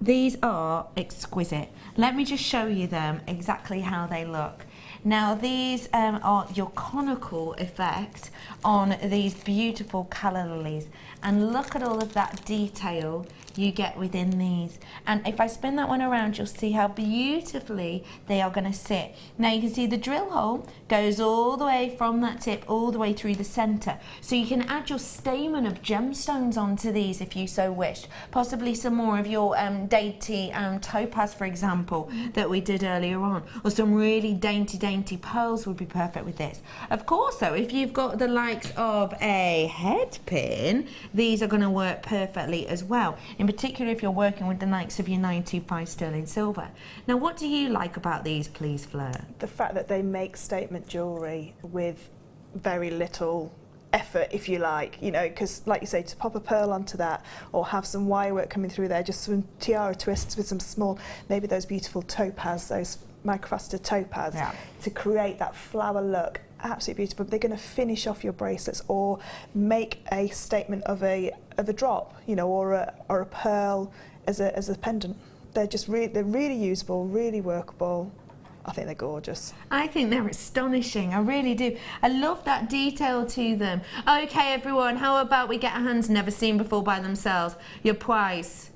B: these are exquisite. Let me just show you them exactly how they look. Now, these are your conical effect on these beautiful calla lilies. And look at all of that detail you get within these. And if I spin that one around, you'll see how beautifully they are going to sit. Now, you can see the drill hole goes all the way from that tip all the way through the centre. So you can add your stamen of gemstones onto these if you so wish. Possibly some more of your dainty topaz, for example, that we did earlier on. Or some really dainty pearls would be perfect with this. Of course, though, if you've got the likes of a head pin, these are going to work perfectly as well. In particular, if you're working with the likes of your 925 sterling silver. Now, what do you like about these, please, Fleur?
C: The fact that they make statement jewellery with very little effort, if you like, you know, because like you say, to pop a pearl onto that or have some wire work coming through there, just some tiara twists with some small, maybe those beautiful topaz, those microfrosted topaz, to create that flower look. Absolutely beautiful. They're going to finish off your bracelets or make a statement of a drop, you know, or a pearl as a pendant. They're just they're really usable, really workable. I think they're gorgeous.
B: I think they're astonishing. I really do. I love that detail to them. Okay, everyone, how about we get our hands never seen before by themselves? Your price.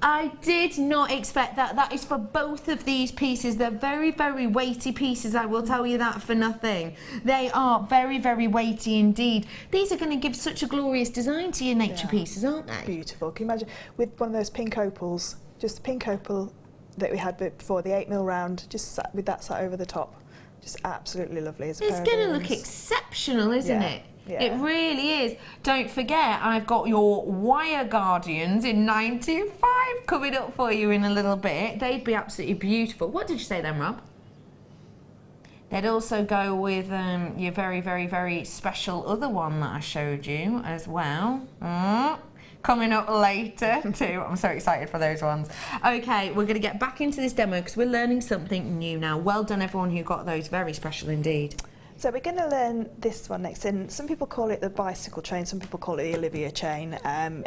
B: I did not expect that. That is for both of these pieces. They're very, very weighty pieces, I will tell you that for nothing. They are very, very weighty indeed. These are going to give such a glorious design to your nature pieces, aren't they?
C: Beautiful. Can you imagine with one of those pink opals, just the pink opal that we had before, the 8mm round, just sat with that sat over the top. Just absolutely lovely as a pair of
B: It's going to
C: earrings.
B: look exceptional, isn't it?
C: Yeah.
B: It really is. Don't forget, I've got your wire guardians in 925 coming up for you in a little bit. They'd be absolutely beautiful. What did you say then, Rob? They'd also go with your very, very, very special other one that I showed you as well. Coming up later too. I'm so excited for those ones. Okay, we're going to get back into this demo because we're learning something new now. Well done everyone who got those, very special indeed.
C: So we're going to learn this one next, and some people call it the bicycle chain, some people call it the Olivia chain.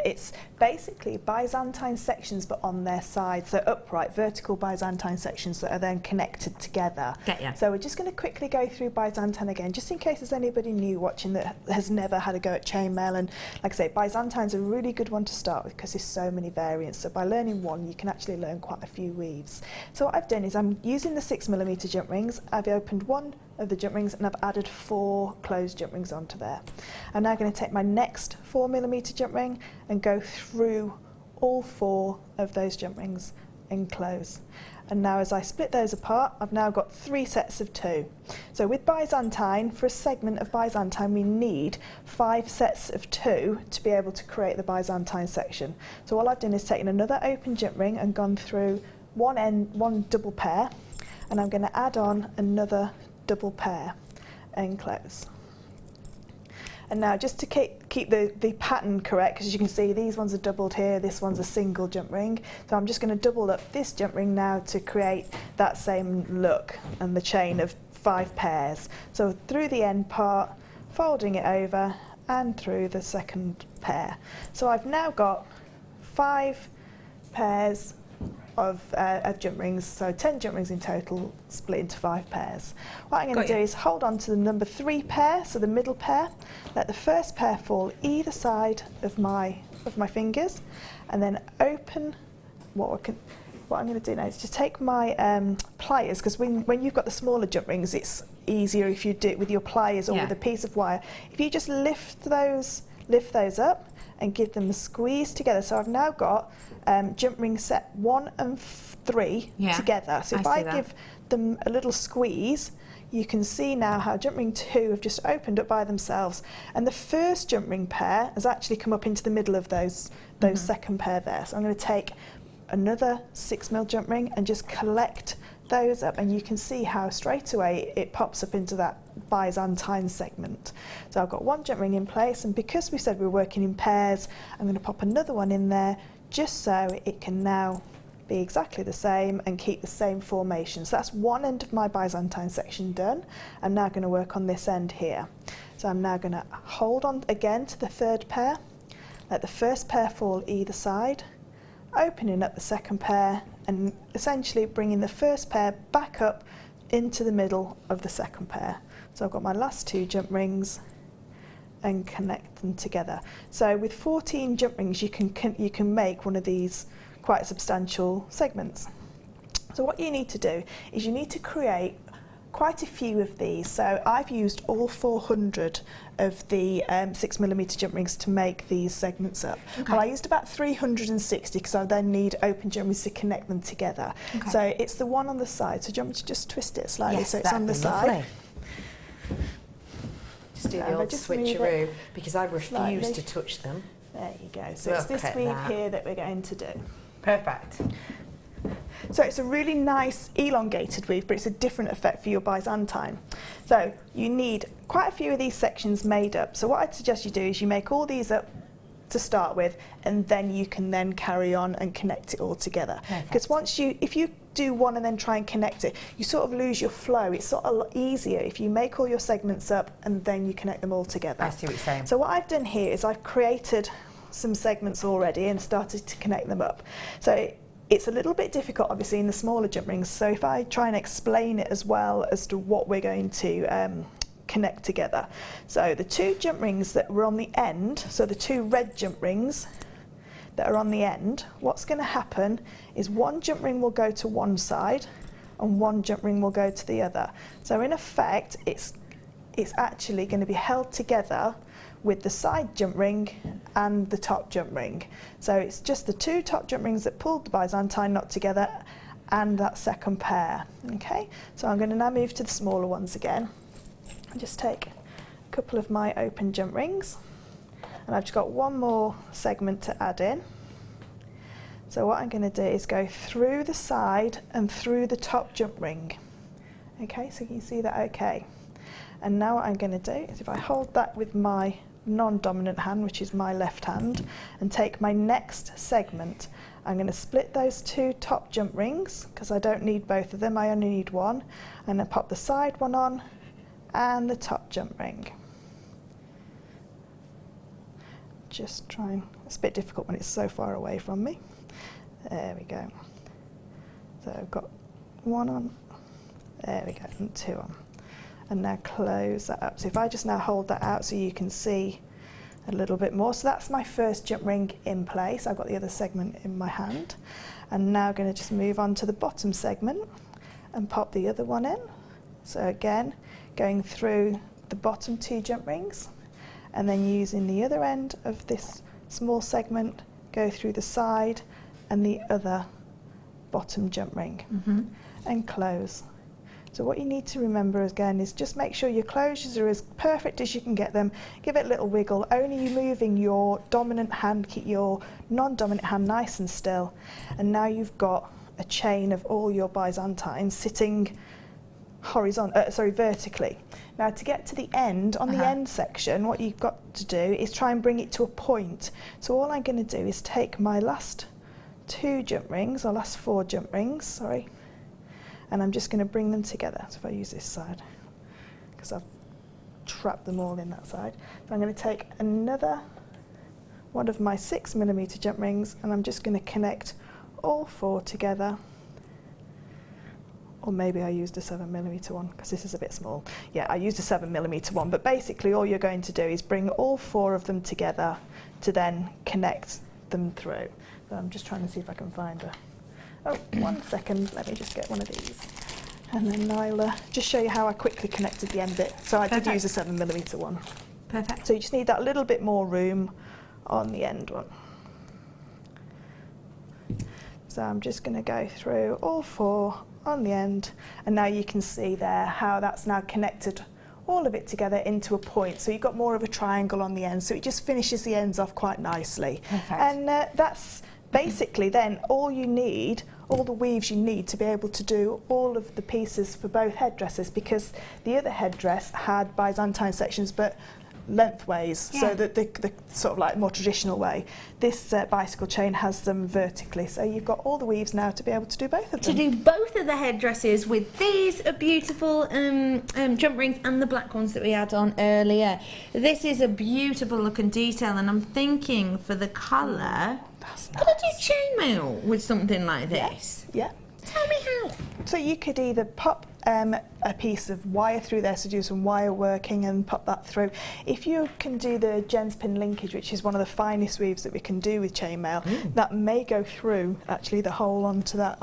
C: It's basically Byzantine sections but on their side, so upright, vertical Byzantine sections that are then connected together.
B: Get ya.
C: So we're just going to quickly go through Byzantine again, just in case there's anybody new watching that has never had a go at chainmail. And like I say, Byzantine's a really good one to start with because there's so many variants. So by learning one, you can actually learn quite a few weaves. So what I've done is I'm using the 6mm jump rings. I've opened one of the jump rings and I've added 4 closed jump rings onto there. I'm now going to take my next 4mm jump ring and go through all 4 of those jump rings and close. And now as I split those apart, I've now got 3 sets of 2. So with Byzantine, for a segment of Byzantine, we need 5 sets of 2 to be able to create the Byzantine section. So all I've done is taken another open jump ring and gone through one double pair, and I'm going to add on another double pair and close. And now just to keep the pattern correct, because as you can see these ones are doubled here, this one's a single jump ring, so I'm just going to double up this jump ring now to create that same look and the chain of 5 pairs. So through the end part, folding it over and through the second pair. So I've now got 5 pairs of jump rings, so 10 jump rings in total, split into 5 pairs. What I'm going to do is hold on to the number 3 pair, so the middle pair, let the first pair fall either side of my fingers, and then open. What I'm going to do now is just take my pliers, because when you've got the smaller jump rings, it's easier if you do it with your pliers or with a piece of wire. If you just lift those up and give them a squeeze together. So I've now got jump ring set 1 and 3 together. So if I give them a little squeeze, you can see now how jump ring 2 have just opened up by themselves. And the first jump ring pair has actually come up into the middle of those second pair there. So I'm going to take another 6mm jump ring and just collect those up, and you can see how straight away it pops up into that Byzantine segment. So I've got one jump ring in place, and because we said we're working in pairs, I'm going to pop another one in there just so it can now be exactly the same and keep the same formation. So that's one end of my Byzantine section done. I'm now going to work on this end here. So I'm now going to hold on again to the third pair, let the first pair fall either side, opening up the second pair and essentially bringing the first pair back up into the middle of the second pair. So I've got my last 2 jump rings and connect them together. So with 14 jump rings you can make one of these quite substantial segments. So what you need to do is you need to create quite a few of these. So I've used all 400 of the 6mm jump rings to make these segments up.
B: Okay.
C: Well, I used about 360 because I then need open jump rings to connect them together. Okay. So it's the one on the side. So do you want me to just twist it slightly so it's on the side?
L: Just do the old switcheroo because I refuse to touch them.
C: There you go. So it's this weave here that we're going to do.
L: Perfect.
C: So it's a really nice elongated weave, but it's a different effect for your Byzantine. So you need quite a few of these sections made up. So what I'd suggest you do is you make all these up to start with, and then you can then carry on and connect it all together. Because if you do one and then try and connect it, you sort of lose your flow. It's sort of a lot easier if you make all your segments up and then you connect them all together.
L: I see what you're saying.
C: So what I've done here is I've created some segments already and started to connect them up. So it's a little bit difficult obviously in the smaller jump rings, so if I try and explain it as well as to what we're going to connect together. So the 2 jump rings that were on the end, so the 2 red jump rings that are on the end, what's going to happen is one jump ring will go to one side and one jump ring will go to the other. So in effect it's actually going to be held together with the side jump ring and the top jump ring. So it's just the 2 top jump rings that pulled the Byzantine knot together and that second pair. Okay, so I'm going to now move to the smaller ones again. I just take a couple of my open jump rings and I've just got one more segment to add in. So what I'm going to do is go through the side and through the top jump ring. Okay, so you see that okay. And now what I'm going to do is if I hold that with my non-dominant hand, which is my left hand, and take my next segment, I'm going to split those 2 top jump rings because I don't need both of them, I only need one, and then pop the side one on and the top jump ring. Just trying, it's a bit difficult when it's so far away from me. There we go. So I've got one on, there we go, and 2 on. And now close that up. So if I just now hold that out so you can see a little bit more. So that's my first jump ring in place. I've got the other segment in my hand. And now I'm going to just move on to the bottom segment and pop the other one in. So again, going through the bottom 2 jump rings and then using the other end of this small segment, go through the side and the other bottom jump ring and close. So what you need to remember again is just make sure your closures are as perfect as you can get them. Give it a little wiggle, only you moving your dominant hand, keep your non-dominant hand nice and still. And now you've got a chain of all your Byzantines sitting vertically. Now to get to the end, on the end section, what you've got to do is try and bring it to a point. So all I'm going to do is take my last 2 jump rings, or last 4 jump rings, sorry, and I'm just going to bring them together. So if I use this side, because I've trapped them all in that side. So I'm going to take another one of my 6mm jump rings and I'm just going to connect all 4 together. Or maybe I used a 7mm one because this is a bit small. Yeah, I used a 7mm one, but basically all you're going to do is bring all 4 of them together to then connect them through. So I'm just trying to see if I can find a... Oh, 1 second, let me just get one of these. And then I'll just show you how I quickly connected the end bit. So I did use a 7mm one.
B: Perfect.
C: So you just need that little bit more room on the end one. So I'm just going to go through all 4 on the end, and now you can see there how that's now connected all of it together into a point. So you've got more of a triangle on the end, so it just finishes the ends off quite nicely.
B: Perfect.
C: And that's basically then all the weaves you need to be able to do all of the pieces for both headdresses, because the other headdress had Byzantine sections but lengthways, so that the sort of like more traditional way. This bicycle chain has them vertically, so you've got all the weaves now to be able to do both of them.
B: To do both of the headdresses with these beautiful jump rings and the black ones that we had on earlier. This is a beautiful look and detail, and I'm thinking for the colour,
C: that's
B: could I do chainmaille with something like this?
C: Yeah.
B: Tell me how.
C: So you could either pop a piece of wire through there, so do some wire working and pop that through. If you can do the gems pin linkage, which is one of the finest weaves that we can do with chainmaille, that may go through actually the hole onto that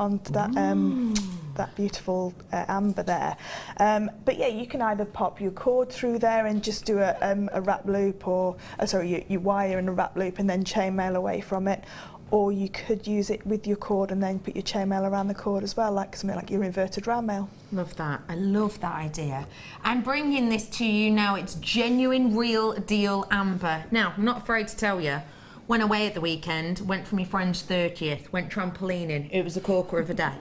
C: that beautiful amber there. But yeah, you can either pop your cord through there and just do a wrap loop, or your wire and a wrap loop and then chainmaille away from it. Or you could use it with your cord and then put your chainmaille around the cord as well, like something like your inverted round mail.
B: Love that. I love that idea. I'm bringing this to you now. It's genuine, real deal amber. Now, I'm not afraid to tell you, went away at the weekend, went for my friend's 30th, went trampolining. It was a corker of a day.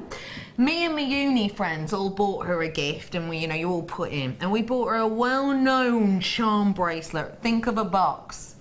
B: Me and my uni friends all bought her a gift, and you all put in. And we bought her a well-known charm bracelet. Think of a box.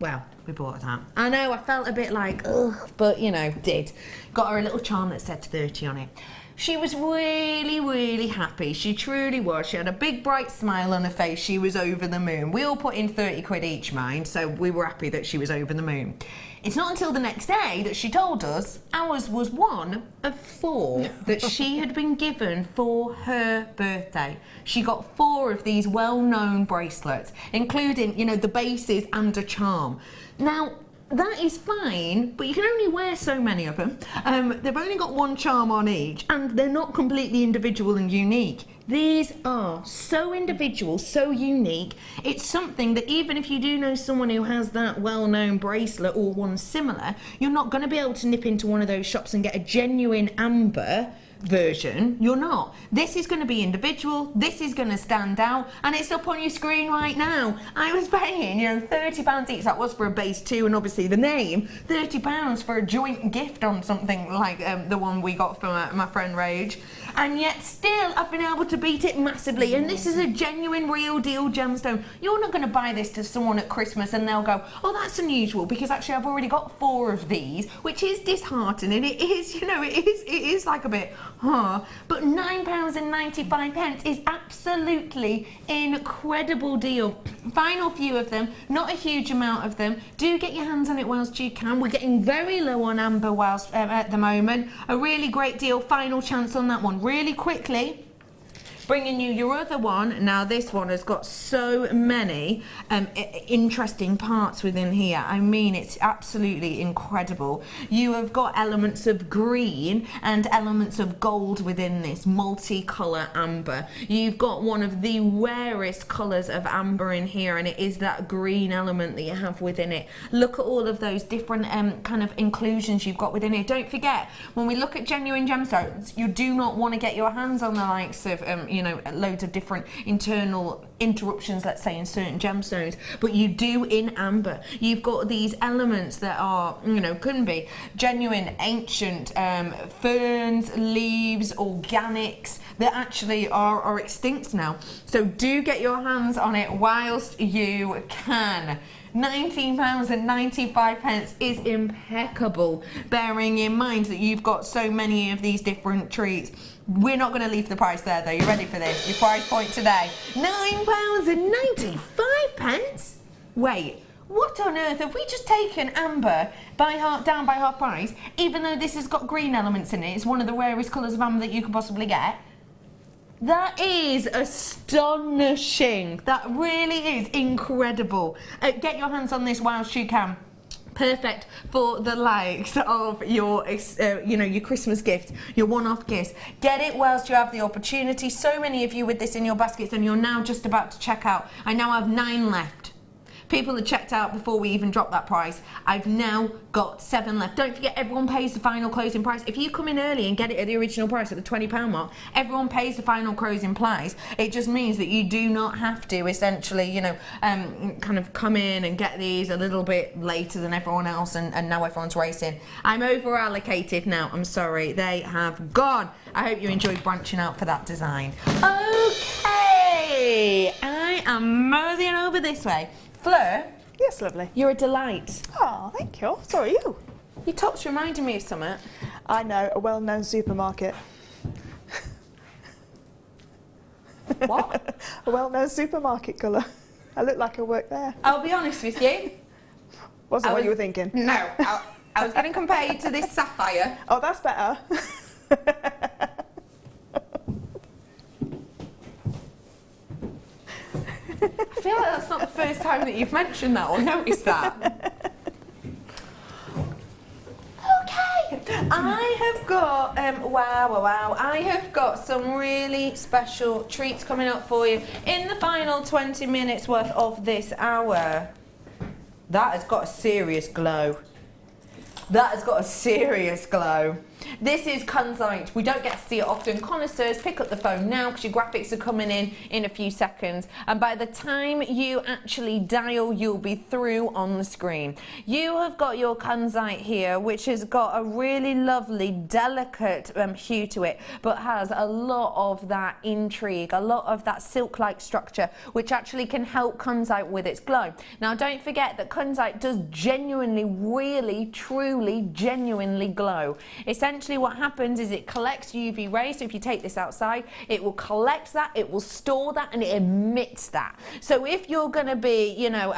B: Well, we bought that. I know, I felt a bit like, ugh, but did. Got her a little charm that said 30 on it. She was really, really happy. She truly was. She had a big bright smile on her face. She was over the moon. We all put in 30 quid each, mind, so we were happy that she was over the moon. It's not until the next day that she told us ours was one of 4 that she had been given for her birthday. She got 4 of these well-known bracelets, including, the bases and a charm. Now, that is fine, but you can only wear so many of them. They've only got 1 charm on each, and they're not completely individual and unique. These are so individual, so unique. It's something that even if you do know someone who has that well-known bracelet or one similar, you're not going to be able to nip into one of those shops and get a genuine amber version. You're not. This is going to be individual, this is going to stand out, and it's up on your screen right now. I was paying, £30 each. That was for a base 2 and obviously the name. £30 for a joint gift on something like the one we got from my friend Rage, and yet still I've been able to beat it massively. And this is a genuine, real deal gemstone. You're not going to buy this to someone at Christmas and they'll go, oh, that's unusual, because actually I've already got 4 of these, which is disheartening. It is, it is like a bit, but £9.95 is absolutely incredible deal. Final few of them, not a huge amount of them. Do get your hands on it whilst you can. We're getting very low on amber whilst at the moment. A really great deal. Final chance on that one. Really quickly, bringing you your other one. Now this one has got so many interesting parts within here. I mean, it's absolutely incredible. You have got elements of green and elements of gold within this multicolour amber. You've got one of the rarest colours of amber in here, and it is that green element that you have within it. Look at all of those different kind of inclusions you've got within it. Don't forget, when we look at genuine gemstones, you do not want to get your hands on the likes of loads of different internal interruptions, let's say, in certain gemstones, but you do in amber. You've got these elements that are, couldn't be genuine, ancient ferns, leaves, organics that actually are extinct now. So do get your hands on it whilst you can. £19.95 is impeccable, bearing in mind that you've got so many of these different treats. We're not going to leave the price there though. You ready for this? Your price point today, £9.95. Wait, what on earth? Have we just taken amber down by half price, even though this has got green elements in it? It's one of the rarest colours of amber that you could possibly get. That is astonishing. That really is incredible. Get your hands on this whilst you can. Perfect for the likes of your, your Christmas gift, your one-off gifts. Get it whilst you have the opportunity. So many of you with this in your baskets, and you're now just about to check out. I now have 9 left. People had checked out before we even dropped that price. I've now got 7 left. Don't forget, everyone pays the final closing price. If you come in early and get it at the original price at the £20 mark, everyone pays the final closing price. It just means that you do not have to essentially, you know, kind of come in and get these a little bit later than everyone else, and now everyone's racing. I'm over allocated now. I'm sorry, they have gone. I hope you enjoyed branching out for that design. Okay, I am moseying over this way. Fleur?
C: Yes, lovely.
B: You're a delight.
C: Oh, thank you. So are you.
B: Your top's reminding me of something.
C: I know, a well-known supermarket.
B: What?
C: A well-known supermarket colour. I look like I work there.
B: I'll be honest with you.
C: Wasn't what you were thinking?
B: No, I was going to compare you to this sapphire.
C: Oh, that's better.
B: I feel like that's not the first time that you've mentioned that or noticed that. Okay, I have got, wow, I have got some really special treats coming up for you in the final 20 minutes worth of this hour. That has got a serious glow. That has got a serious glow. This is kunzite. We don't get to see it often. Connoisseurs, pick up the phone now because your graphics are coming in a few seconds. And by the time you actually dial, you'll be through on the screen. You have got your kunzite here, which has got a really lovely, delicate hue to it, but has a lot of that intrigue, a lot of that silk-like structure, which actually can help kunzite with its glow. Now, don't forget that kunzite does genuinely, really, truly, genuinely glow. Essentially, what happens is it collects UV rays. So if you take this outside, it will collect that, it will store that, and it emits that. So if you're going to be, you know,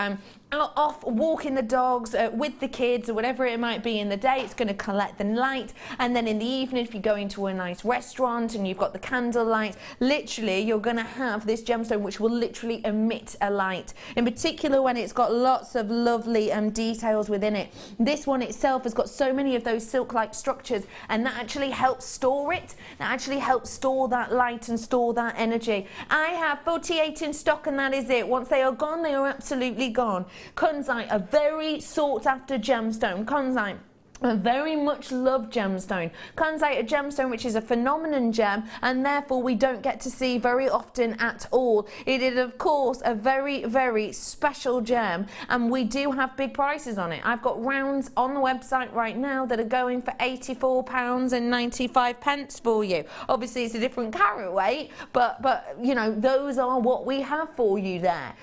B: off walking the dogs with the kids or whatever it might be in the day, it's going to collect the light, and then in the evening, if you go into a nice restaurant and you've got the candle light, literally you're going to have this gemstone which will literally emit a light, in particular when it's got lots of lovely details within it. This one itself has got so many of those silk-like structures, and that actually helps store it. That actually helps store that light and store that energy. I have 48 in stock, and that is it. Once they are gone, they are absolutely gone. Kunzite, a very sought after gemstone. Kunzite, a very much loved gemstone. Kunzite, a gemstone which is a phenomenon gem, and therefore we don't get to see very often at all. It is of course a very, very special gem, and we do have big prices on it. I've got rounds on the website right now that are going for £84.95 for you. Obviously it's a different carat weight, but you know, those are what we have for you there.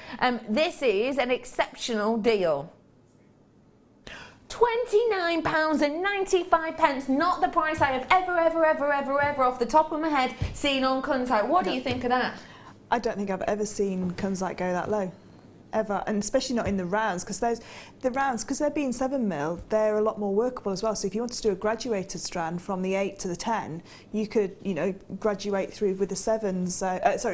B: This is an exceptional deal. £29.95, not the price I have ever off the top of my head seen on kunzite. What do you think of that?
C: I don't think I've ever seen kunzite go that low, ever, and especially not in the rounds, because they're being 7mm, they're a lot more workable as well. So if you want to do a graduated strand from the 8 to the 10, you could, you know, graduate through with the 7s,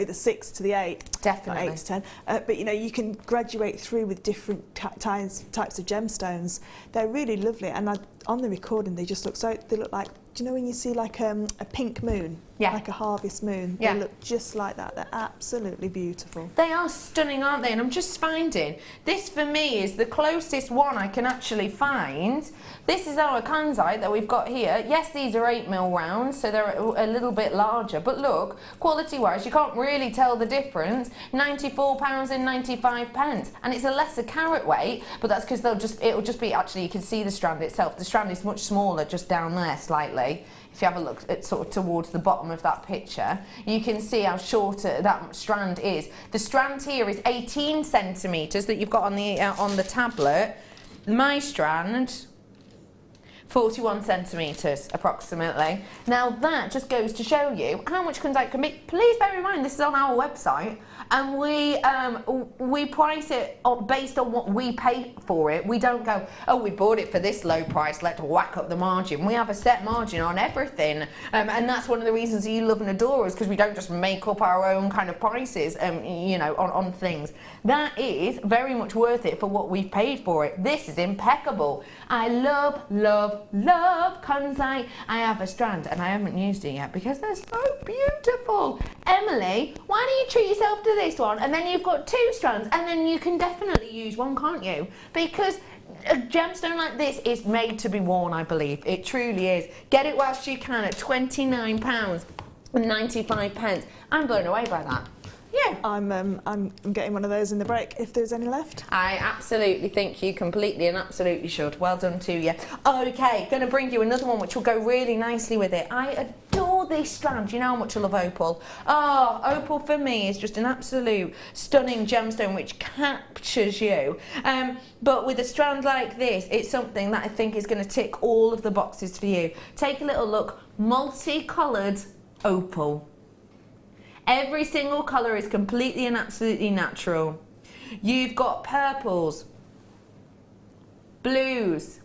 C: the 6 to the 8.
B: Definitely.
C: Not 8 to 10. But you know, you can graduate through with different types of gemstones. They're really lovely, and on the recording they just look they look like, do you know when you see like a pink moon?
B: Yeah.
C: Like a harvest moon.
B: Yeah.
C: They look just like that. They're absolutely beautiful.
B: They are stunning, aren't they? And I'm just finding, this for me is the closest one I can actually find. This is our kunzite that we've got here. Yes, these are 8mm rounds, so they're a little bit larger. But look, quality-wise, you can't really tell the difference. £94.95. And it's a lesser carat weight, but that's because it'll just be, actually, you can see the strand itself. The strand is much smaller just down there slightly. If you have a look at sort of towards the bottom of that picture, you can see how short that strand is. The strand here is 18 centimetres that you've got on the tablet. My strand, 41 centimetres approximately. Now that just goes to show you how much kunzite can be. Please bear in mind this is on our website, and we price it based on what we pay for it. We don't go, oh, we bought it for this low price, let's whack up the margin. We have a set margin on everything, and that's one of the reasons that you love and adore us, because we don't just make up our own kind of prices, you know, on things. That is very much worth it for what we've paid for it. This is impeccable. I love, love, love consight. I have a strand and I haven't used it yet because they're so beautiful. Emily, why don't you treat yourself to this one, and then you've got 2 strands, and then you can definitely use one, can't you? Because a gemstone like this is made to be worn, I believe. It truly is. Get it whilst you can at £29.95. I'm blown away by that. Yeah.
C: I'm getting one of those in the break if there's any left.
B: I absolutely think you completely and absolutely should. Well done to you. Okay, going to bring you another one which will go really nicely with it. I adore this strand. You know how much I love opal. Oh, opal for me is just an absolute stunning gemstone which captures you. But with a strand like this, it's something that I think is going to tick all of the boxes for you. Take a little look. Multicoloured opal. Every single colour is completely and absolutely natural. You've got purples, blues,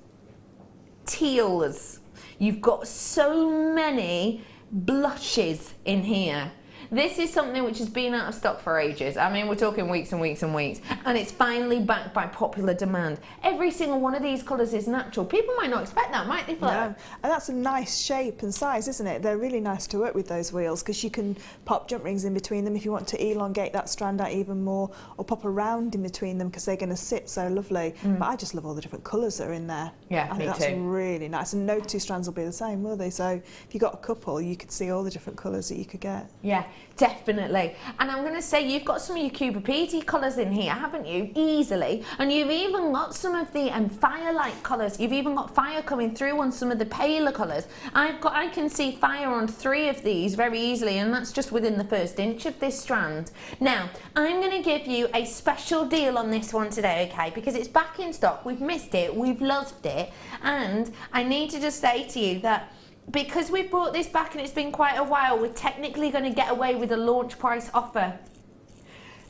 B: teals. You've got so many blushes in here. This is something which has been out of stock for ages. I mean, we're talking weeks and weeks and weeks, and it's finally backed by popular demand. Every single one of these colours is natural. People might not expect that, might they, Fleur?
C: No, and that's a nice shape and size, isn't it? They're really nice to work with, those wheels, because you can pop jump rings in between them if you want to elongate that strand out even more, or pop a round in between them because they're going to sit so lovely. But I just love all the different colours that are in there.
B: Yeah,
C: I think that's really nice, and no 2 strands will be the same, will they? So if you got a couple, you could see all the different colours that you could get.
B: Yeah, definitely. And I'm going to say you've got some of your Cubipede colours in here, haven't you? Easily. And you've even got some of the fire-like colours. You've even got fire coming through on some of the paler colours. I can see fire on 3 of these very easily, and that's just within the 1st inch of this strand. Now, I'm going to give you a special deal on this one today, okay? Because it's back in stock. We've missed it. We've loved it. And I need to just say to you that because we've brought this back and it's been quite a while, we're technically going to get away with a launch price offer.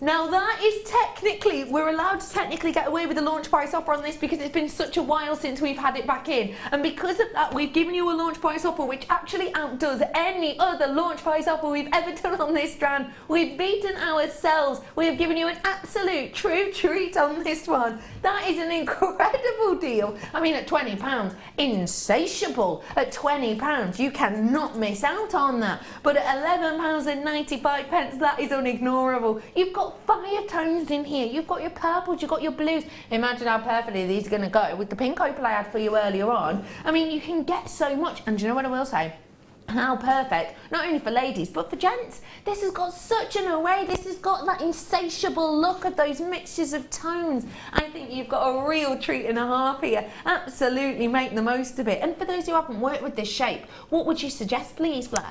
B: Now that is technically, we're allowed to technically get away with a launch price offer on this because it's been such a while since we've had it back in. And because of that, we've given you a launch price offer which actually outdoes any other launch price offer we've ever done on this strand. We've beaten ourselves. We have given you an absolute true treat on this one. That is an incredible deal. I mean, at £20, insatiable. At £20, you cannot miss out on that. But at £11.95, that is unignorable. You've got fire tones in here. You've got your purples, you've got your blues. Imagine how perfectly these are going to go with the pink opal I had for you earlier on. I mean, you can get so much. And do you know what I will say? How perfect, not only for ladies but for gents. This has got such an array. This has got that insatiable look of those mixtures of tones. I think you've got a real treat and a half here. Absolutely make the most of it. And for those who haven't worked with this shape, what would you suggest, please, Fleur?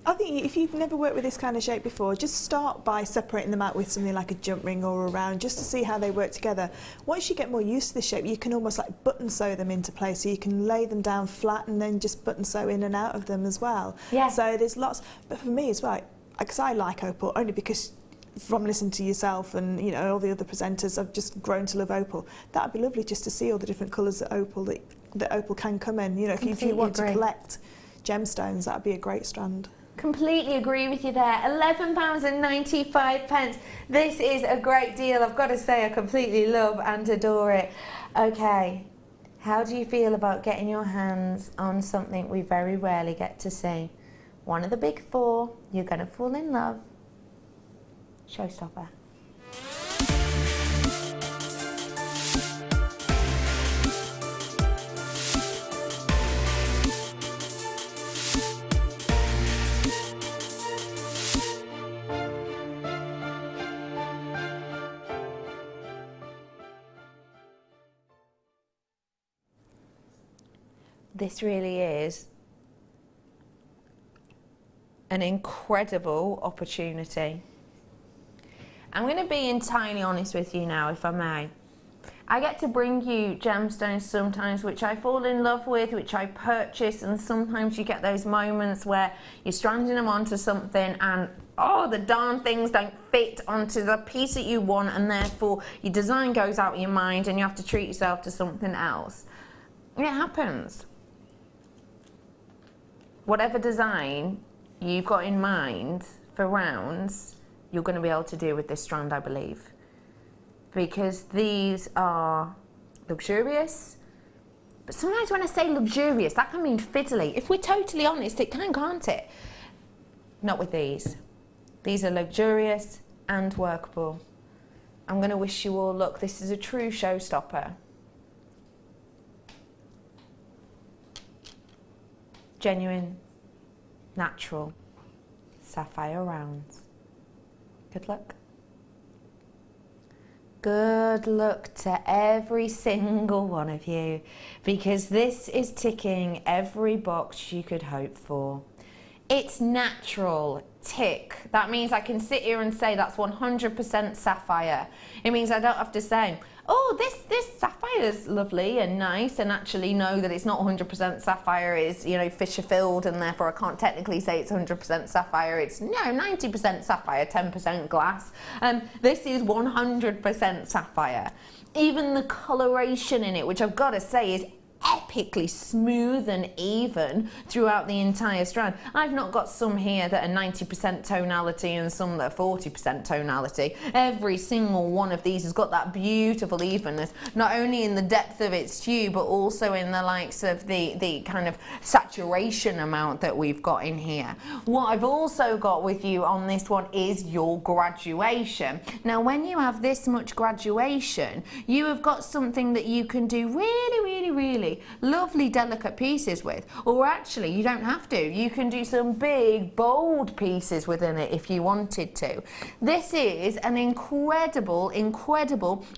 C: I think if you've never worked with this kind of shape before, just start by separating them out with something like a jump ring or a round, just to see how they work together. Once you get more used to the shape, you can almost like button sew them into place, so you can lay them down flat and then just button sew in and out of them as well. Yeah. So there's lots, but for me as well, because I like opal, only because from listening to yourself and all the other presenters, I've just grown to love opal. That'd be lovely just to see all the different colours that opal can come in. If you want to collect gemstones, that'd be a great strand.
B: Completely agree with you there. £11.95. This is a great deal. I've got to say, I completely love and adore it. Okay, how do you feel about getting your hands on something we very rarely get to see? One of the big 4, you're going to fall in love. Showstopper. This really is an incredible opportunity. I'm going to be entirely honest with you now, if I may. I get to bring you gemstones sometimes which I fall in love with, which I purchase, and sometimes you get those moments where you're stranding them onto something and the darn things don't fit onto the piece that you want, and therefore your design goes out of your mind and you have to treat yourself to something else. It happens. Whatever design you've got in mind for rounds, you're going to be able to do with this strand, I believe. Because these are luxurious, But sometimes when I say luxurious, that can mean fiddly. If we're totally honest, it can, can't it? Not with these. These are luxurious and workable. I'm going to wish you all luck. This is a true showstopper. Genuine, natural, sapphire rounds. Good luck. Good luck to every single one of you, because this is ticking every box you could hope for. It's natural, tick. That means I can sit here and say that's 100% sapphire. It means I don't have to say, oh, this sapphire is lovely and nice, and actually know that it's not 100% sapphire, it's, you know, fissure filled, and therefore I can't technically say it's 100% sapphire. It's, no, 90% sapphire, 10% glass. This is 100% sapphire. Even the coloration in it, which I've got to say is epically smooth and even throughout the entire strand. I've not got some here that are 90% tonality and some that are 40% tonality. Every single one of these has got that beautiful evenness, not only in the depth of its hue, but also in the likes of the kind of saturation amount that we've got in here. What I've also got with you on this one is your graduation. Now, when you have this much graduation, you have got something that you can do really lovely delicate pieces with, or actually you don't have to. You can do some big bold pieces within it if you wanted to. This is an incredible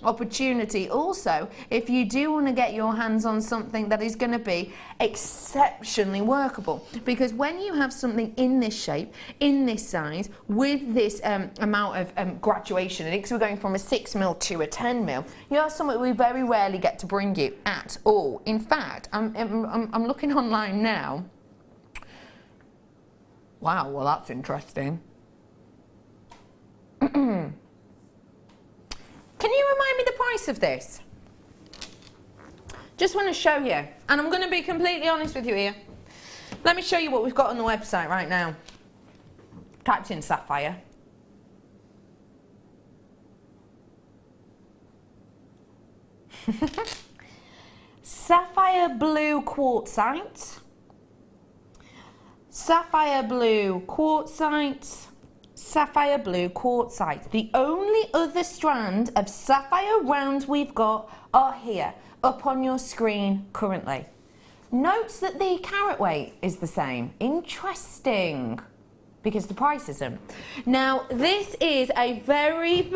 B: opportunity also if you do want to get your hands on something that is going to be exceptionally workable, because when you have something in this shape, in this size, with this amount of graduation in it, because we're going from a 6mm to a 10mm, you have something we very rarely get to bring you at all. In fact, I'm looking online now. Wow, well that's interesting. Can you remind me the price of this? Just want to show you, and I'm going to be completely honest with you here. Let me show you what we've got on the website right now. Typed in sapphire. Sapphire blue quartzite, sapphire blue quartzite, sapphire blue quartzite. The only other strand of sapphire rounds we've got are here, up on your screen currently. Note that the carat weight is the same. Interesting. Because the price isn't. Now, this is a very,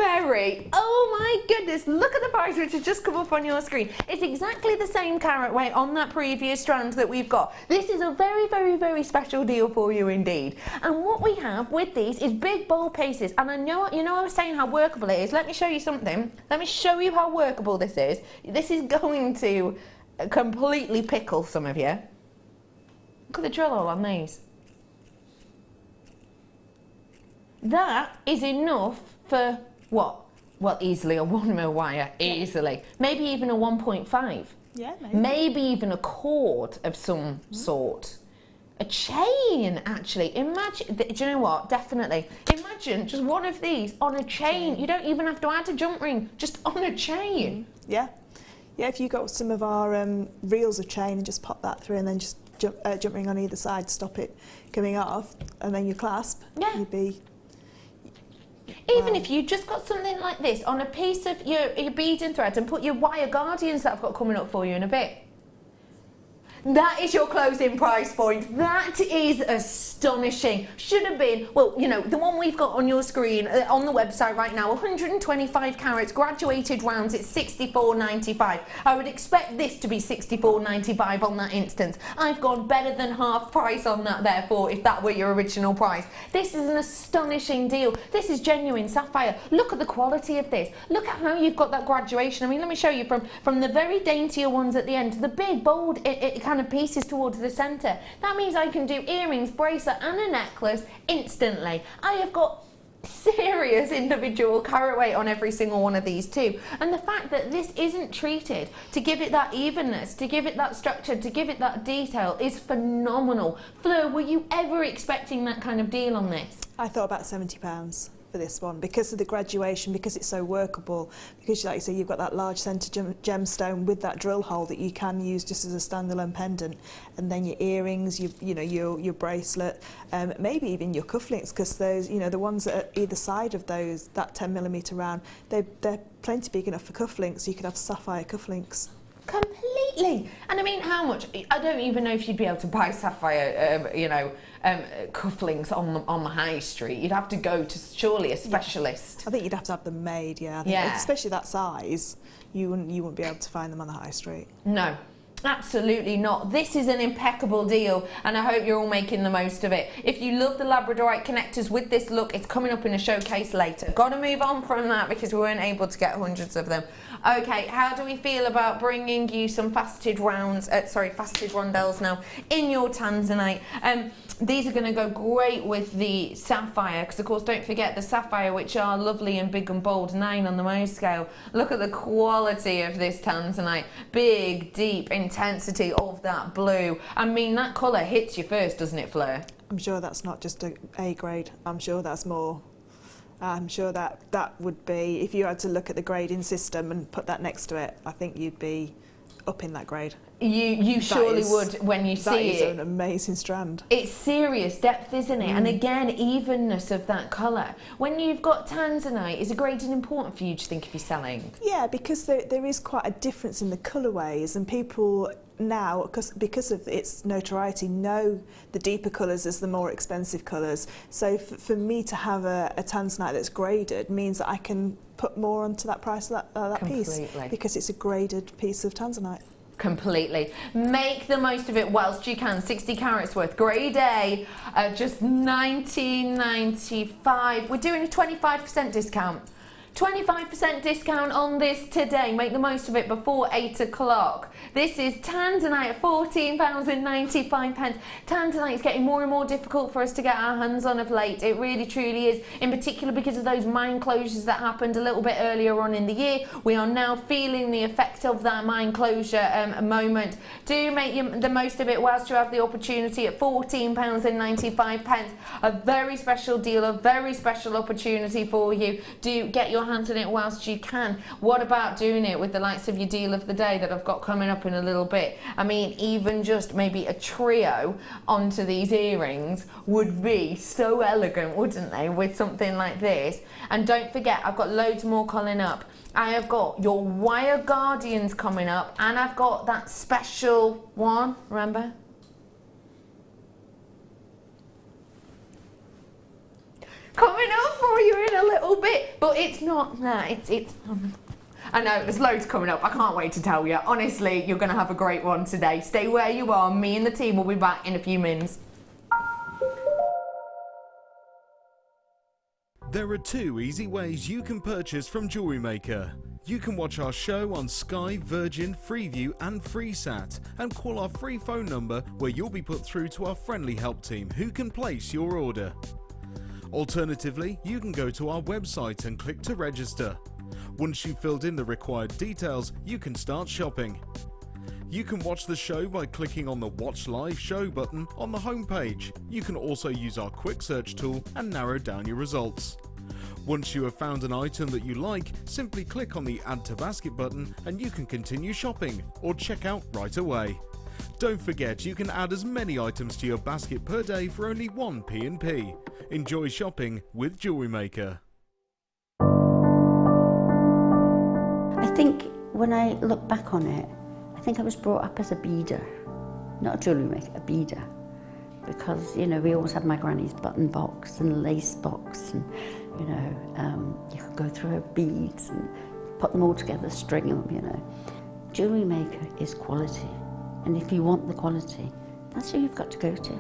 B: oh my goodness, look at the price which has just come up on your screen. It's exactly the same carat weight on that previous strand that we've got. This is a very special deal for you indeed. And what we have with these is big, bold pieces. And I know, I was saying how workable it is. Let me show you something. Let me show you how workable this is. This is going to completely pickle some of you. Look at the drill hole on these. That is enough for what? Well, easily a 1mm wire, easily. Maybe even a 1.5.
C: Yeah, maybe.
B: Maybe even a cord of some sort. A chain, actually. Imagine, do you know what? Definitely. Imagine just one of these on a chain. You don't even have to add a jump ring, just on a chain.
C: Yeah. Yeah, if you got some of our reels of chain and just pop that through and then just jump ring on either side, stop it coming off, and then you clasp, you'd be...
B: Even if you just got something like this on a piece of your beading thread and put your wire guardians that I've got coming up for you in a bit. That is your closing price point. That is astonishing. Should have been, well, you know, the one we've got on your screen on the website right now, 125 carats, graduated rounds, it's $64.95. I would expect this to be $64.95 on that instance. I've gone better than half price on that, therefore, if that were your original price. This is an astonishing deal. This is genuine sapphire. Look at the quality of this. Look at how you've got that graduation. I mean, let me show you from the very daintier ones at the end to the big, bold, kind of pieces towards the centre. That means I can do earrings, bracelet and a necklace instantly. I have got serious individual carat weight on every single one of these too. And the fact that this isn't treated to give it that evenness, to give it that structure, to give it that detail is phenomenal. Fleur, were you ever expecting that kind of deal on this?
C: I thought about £70 for for this one because of the graduation, because it's so workable, because like you say, you've got that large centre gemstone with that drill hole that you can use just as a standalone pendant, and then your earrings, your bracelet, maybe even your cufflinks, because those, the ones that are either side of those, that 10mm round, they're plenty big enough for cufflinks. You could have sapphire cufflinks.
B: Completely. And I mean, how much? I don't even know if you'd be able to buy sapphire, cufflinks on the high street. You'd have to go to surely a specialist.
C: I think you'd have to have them made, yeah. I think, especially that size, you wouldn't be able to find them on the high street.
B: No. Absolutely not. This is an impeccable deal, and I hope you're all making the most of it. If you love the Labradorite connectors with this look, it's coming up in a showcase later. Got to move on from that because we weren't able to get hundreds of them. Okay, how do we feel about bringing you some faceted rondelles now in your tanzanite? These are going to go great with the sapphire, because of course don't forget the sapphire, which are lovely and big and bold, 9 on the Mohs scale. Look at the quality of this tanzanite. Big, deep intensity of that blue. I mean, that colour hits you first, doesn't it, Fleur?
C: I'm sure that's not just A grade. I'm sure that's more. I'm sure that would be, if you had to look at the grading system and put that next to it, I think you'd be up in that grade.
B: You surely would when you see it.
C: That is an amazing strand.
B: It's serious depth, isn't it? And again, evenness of that colour. When you've got tanzanite, is a grading important for you, do you think, if you're selling?
C: Yeah, because there is quite a difference in the colourways, and people now, because of its notoriety, know the deeper colours as the more expensive colours. So for me to have a tanzanite that's graded means that I can put more onto that price of that piece, because it's a graded piece of tanzanite.
B: Completely. Make the most of it whilst you can. 60 carats worth, grade A, just $19.95. We're doing a 25% discount. 25% discount on this today. Make the most of it before 8 o'clock. This is tanzanite at £14.95. Tanzanite is getting more and more difficult for us to get our hands on of late. It really truly is, in particular because of those mine closures that happened a little bit earlier on in the year. We are now feeling the effect of that mine closure moment. Do make the most of it whilst you have the opportunity at £14.95. A very special deal, a very special opportunity for you. Do get your hands on it whilst you can. What about doing it with the likes of your deal of the day that I've got coming up in a little bit? I mean, even just maybe a trio onto these earrings would be so elegant, wouldn't they, with something like this? And don't forget, I've got loads more calling up. I have got your wire guardians coming up, and I've got that special one, remember? Coming up for you in a little bit, but it's not that. It's I know, there's loads coming up. I can't wait to tell you. Honestly, you're going to have a great one today. Stay where you are. Me and the team will be back in a few minutes.
I: There are 2 easy ways you can purchase from JewelleryMaker. You can watch our show on Sky, Virgin, Freeview and FreeSat, and call our free phone number where you'll be put through to our friendly help team who can place your order. Alternatively, you can go to our website and click to register. Once you've filled in the required details, you can start shopping. You can watch the show by clicking on the Watch Live Show button on the homepage. You can also use our quick search tool and narrow down your results. Once you have found an item that you like, simply click on the Add to Basket button and you can continue shopping or check out right away. Don't forget, you can add as many items to your basket per day for only 1 P&P. Enjoy shopping with JewelleryMaker.
M: I think when I look back on it, I think I was brought up as a beader, not a jewellery maker, a beader. Because, you know, we always had my granny's button box and lace box, and, you know, you could go through her beads and put them all together, string them, you know. Jewellery maker is quality. And if you want the quality, that's who you've got to go to.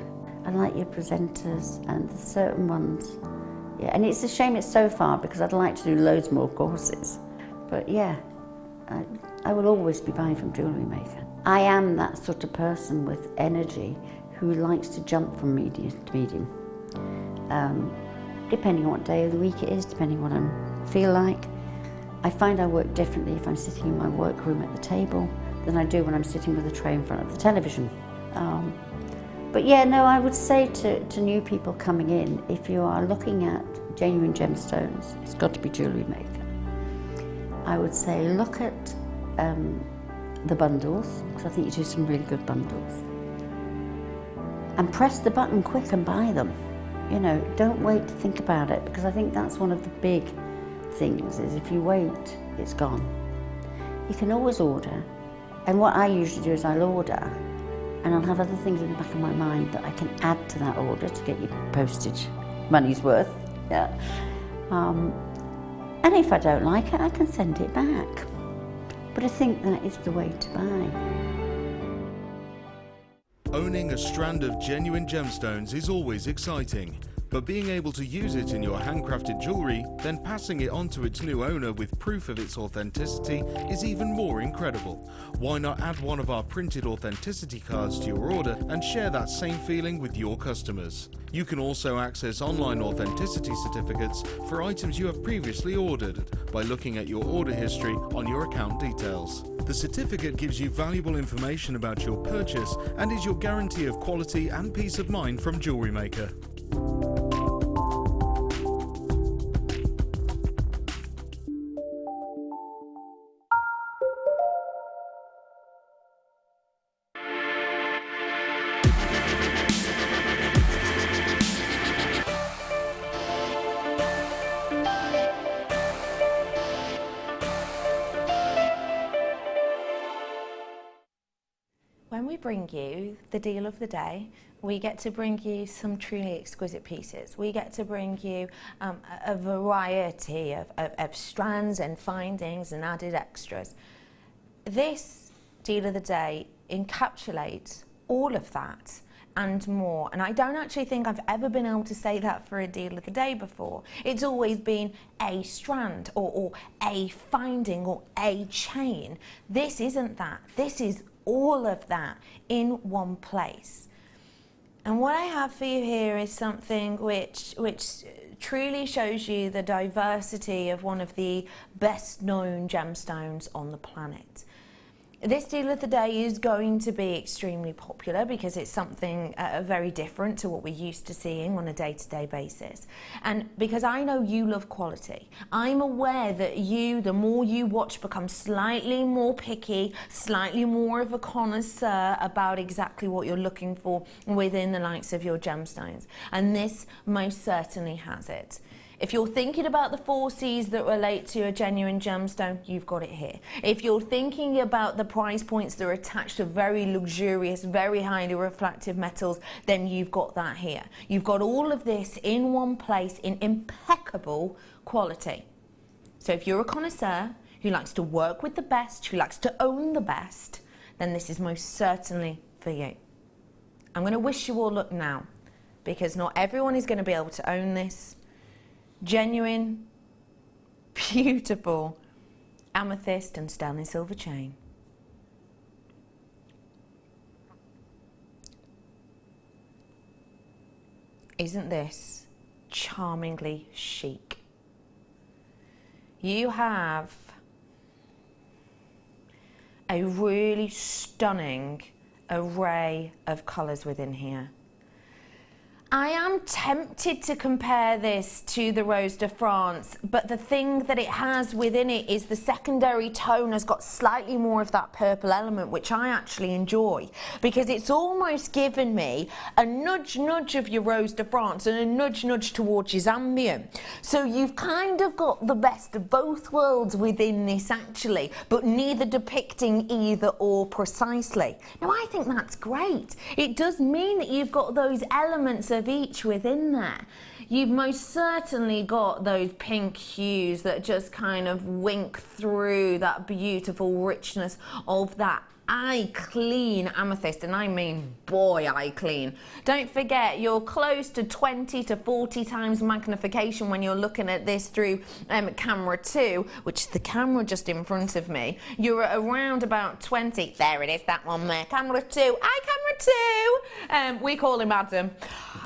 M: I like your presenters and the certain ones. Yeah, and it's a shame it's so far because I'd like to do loads more courses. But yeah, I will always be buying from JewelleryMaker. I am that sort of person with energy who likes to jump from medium to medium. Depending on what day of the week it is, depending on what I feel like. I find I work differently if I'm sitting in my workroom at the table than I do when I'm sitting with a tray in front of the television. But yeah, no, I would say to new people coming in, if you are looking at genuine gemstones, it's got to be JewelleryMaker. I would say look at the bundles, because I think you do some really good bundles. And press the button quick and buy them. You know, don't wait to think about it, because I think that's one of the big things, is if you wait, it's gone. You can always order, and what I usually do is I'll order, and I'll have other things in the back of my mind that I can add to that order to get your postage money's worth. Yeah. And if I don't like it, I can send it back. But I think that is the way to buy.
I: Owning a strand of genuine gemstones is always exciting, but being able to use it in your handcrafted jewellery, then passing it on to its new owner with proof of its authenticity is even more incredible. Why not add one of our printed authenticity cards to your order and share that same feeling with your customers? You can also access online authenticity certificates for items you have previously ordered by looking at your order history on your account details. The certificate gives you valuable information about your purchase and is your guarantee of quality and peace of mind from JewelleryMaker.
B: When we bring you the deal of the day, we get to bring you some truly exquisite pieces. We get to bring you a variety of strands and findings and added extras. This deal of the day encapsulates all of that and more. And I don't actually think I've ever been able to say that for a deal of the day before. It's always been a strand or a finding or a chain. This isn't that. This is all of that in one place. And what I have for you here is something which truly shows you the diversity of one of the best known gemstones on the planet. This deal of the day is going to be extremely popular because it's something very different to what we're used to seeing on a day-to-day basis. And because I know you love quality, I'm aware that you, the more you watch, become slightly more picky, slightly more of a connoisseur about exactly what you're looking for within the likes of your gemstones. And this most certainly has it. If you're thinking about the 4 C's that relate to a genuine gemstone, you've got it here. If you're thinking about the price points that are attached to very luxurious, very highly reflective metals, then you've got that here. You've got all of this in one place in impeccable quality. So if you're a connoisseur who likes to work with the best, who likes to own the best, then this is most certainly for you. I'm going to wish you all luck now, because not everyone is going to be able to own this. Genuine, beautiful amethyst and sterling silver chain. Isn't this charmingly chic? You have a really stunning array of colours within here. I am tempted to compare this to the Rose de France, but the thing that it has within it is the secondary tone has got slightly more of that purple element, which I actually enjoy, because it's almost given me a nudge of your Rose de France and a nudge towards your Zambian. So you've kind of got the best of both worlds within this actually, but neither depicting either or precisely. Now I think that's great. It does mean that you've got those elements of each within there. You've most certainly got those pink hues that just kind of wink through that beautiful richness of that eye clean amethyst, and I mean boy eye clean. Don't forget you're close to 20 to 40 times magnification when you're looking at this through camera 2, which is the camera just in front of me. You're at around about 20, there it is, that one there, camera 2, camera 2, we call him Adam.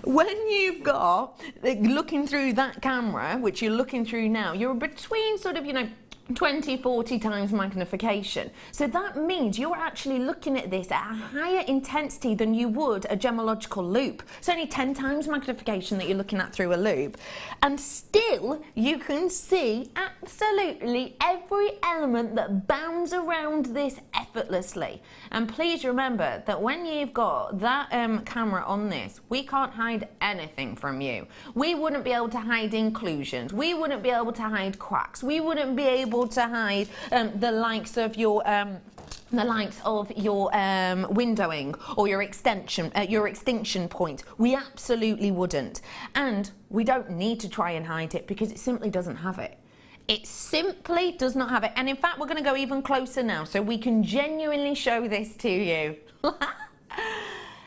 B: When you've got looking through that camera, which you're looking through now, you're between sort of, you know, 20, 40 times magnification. So that means you're actually looking at this at a higher intensity than you would a gemological loupe. It's only 10 times magnification that you're looking at through a loupe. And still, you can see absolutely every element that bounds around this effortlessly. And please remember that when you've got that camera on this, we can't hide anything from you. We wouldn't be able to hide inclusions. We wouldn't be able to hide cracks. We wouldn't be able to hide the likes of your windowing or your extinction point. We absolutely wouldn't, and we don't need to try and hide it because it simply doesn't have it. It simply does not have it. And in fact, we're going to go even closer now so we can genuinely show this to you.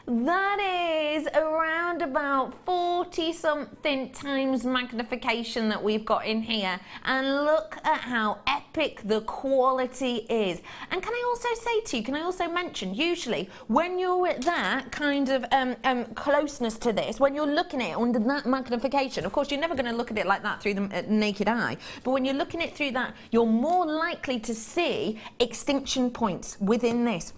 B: That is around about 40 something times magnification that we've got in here, and look at how epic the quality is. And can I also say to you, can I also mention, usually when you're at that kind of closeness to this, when you're looking at it under that magnification, of course you're never going to look at it like that through the naked eye, but when you're looking at it through that, you're more likely to see extinction points within this.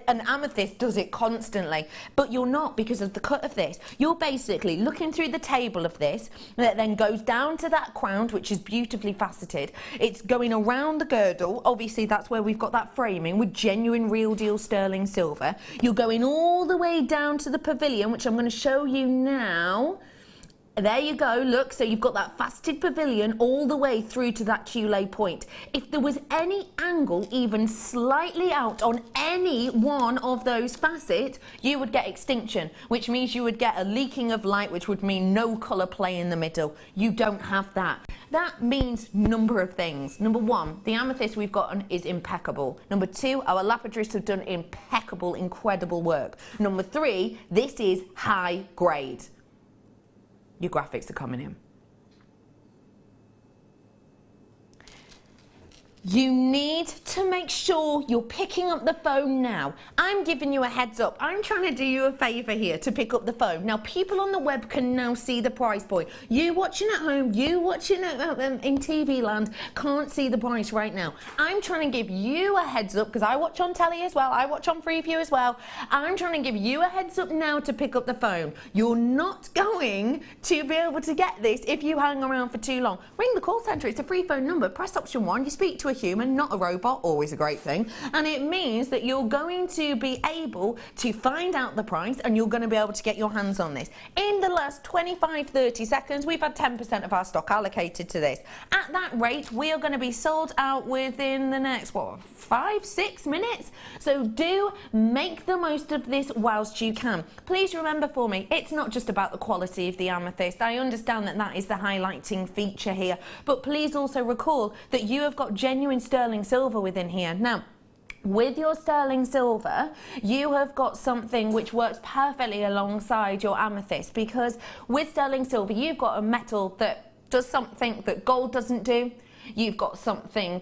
B: An amethyst does it constantly, but you're not because of the cut of this. You're basically looking through the table of this that then goes down to that crown, which is beautifully faceted. It's going around the girdle. Obviously, that's where we've got that framing with genuine real deal sterling silver. You're going all the way down to the pavilion, which I'm going to show you now. There you go, look, so you've got that faceted pavilion all the way through to that culée point. If there was any angle even slightly out on any one of those facets, you would get extinction, which means you would get a leaking of light, which would mean no colour play in the middle. You don't have that. That means number of things. Number one, the amethyst we've got on is impeccable. Number two, our lapidarists have done impeccable, incredible work. Number three, this is high grade. Your graphics are coming in. You need to make sure you're picking up the phone now. I'm giving you a heads up. I'm trying to do you a favour here to pick up the phone. Now, people on the web can now see the price point. You watching at home, you watching in TV land can't see the price right now. I'm trying to give you a heads up because I watch on telly as well. I watch on Freeview as well. I'm trying to give you a heads up now to pick up the phone. You're not going to be able to get this if you hang around for too long. Ring the call centre. It's a free phone number. Press option 1. You speak to a human, not a robot, always a great thing, and it means that you're going to be able to find out the price and you're going to be able to get your hands on this. In the last 25-30 seconds we've had 10% of our stock allocated to this. At that rate we are going to be sold out within the next 5-6 minutes, so do make the most of this whilst you can. Please remember for me, it's not just about the quality of the amethyst. I understand that that is the highlighting feature here, but please also recall that you have got genuine sterling silver within here. Now, with your sterling silver, you have got something which works perfectly alongside your amethyst, because with sterling silver, you've got a metal that does something that gold doesn't do. You've got something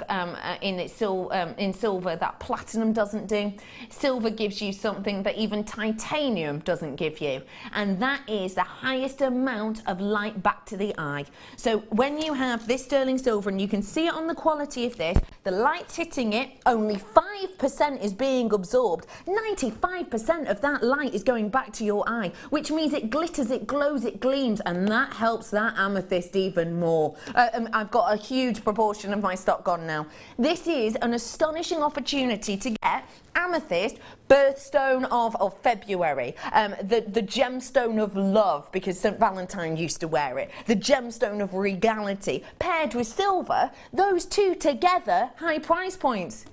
B: in silver that platinum doesn't do. Silver gives you something that even titanium doesn't give you, and that is the highest amount of light back to the eye. So when you have this sterling silver, and you can see it on the quality of this, the light's hitting it, only 5% is being absorbed. 95% of that light is going back to your eye, which means it glitters, it glows, it gleams, and that helps that amethyst even more. I've got a huge proportion of my stock gone now. This is an astonishing opportunity to get amethyst, birthstone of February, the gemstone of love, because St. Valentine used to wear it, the gemstone of regality, paired with silver. Those two together, high price points,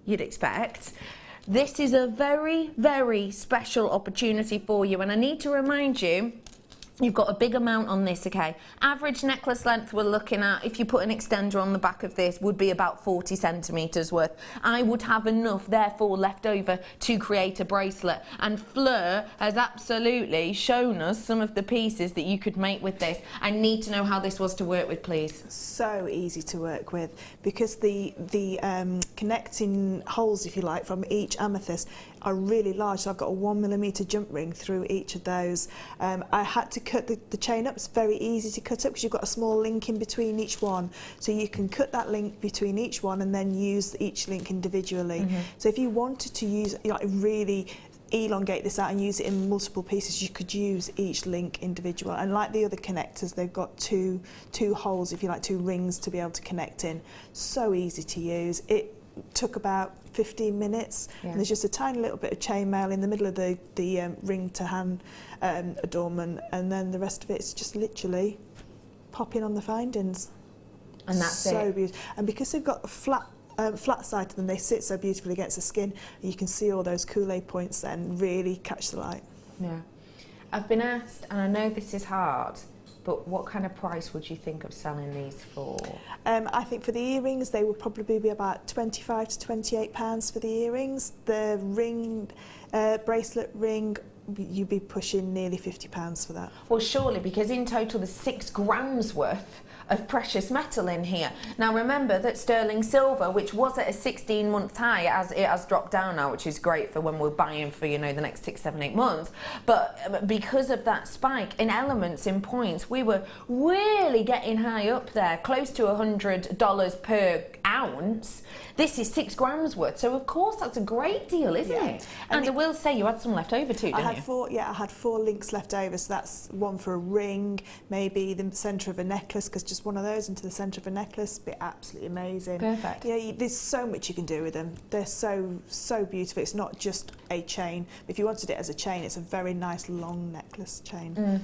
B: you'd expect. This is a very, very special opportunity for you, and I need to remind you, you've got a big amount on this, okay? Average necklace length we're looking at, if you put an extender on the back of this, would be about 40 centimetres worth. I would have enough, therefore, left over to create a bracelet. And Fleur has absolutely shown us some of the pieces that you could make with this. I need to know how this was to work with, please.
C: So easy to work with, because the connecting holes, if you like, from each amethyst are really large. So I've got a 1mm jump ring through each of those. I had to cut the chain up. It's very easy to cut up because you've got a small link in between each one. So you can cut that link between each one and then use each link individually. So if you wanted to use, like, really elongate this out and use it in multiple pieces, you could use each link individual. And like the other connectors, they've got two holes, if you like, 2 rings to be able to connect in. So easy to use. It took about 15 minutes, and there's just a tiny little bit of chainmail in the middle of the ring to hand adornment, and then the rest of it's just literally popping on the findings.
B: And that's
C: so beautiful. And because they've got a flat side to them, they sit so beautifully against the skin, and you can see all those Kool-Aid points then really catch the light.
B: Yeah. I've been asked, and I know this is hard, but what kind of price would you think of selling these for?
C: I think for the earrings, they would probably be about £25 to £28 for the earrings. The ring, bracelet ring, you'd be pushing nearly £50 for that.
B: Well, surely, because in total there's 6 grams worth of precious metal in here. Now remember that sterling silver, which was at a 16-month high, as it has dropped down now, which is great for when we're buying for, you know, the next 6, 7, 8 months. But because of that spike in elements, in points, we were really getting high up there, close to $100 per ounce. This is 6 grams worth, so of course that's a great deal, isn't it? And I will say you had some left over too, didn't you?
C: I had 4 links left over, so that's one for a ring, maybe the centre of a necklace, because just one of those into the centre of a necklace would be absolutely amazing.
B: Perfect.
C: Yeah, there's so much you can do with them. They're so beautiful. It's not just a chain. If you wanted it as a chain, it's a very nice long necklace chain.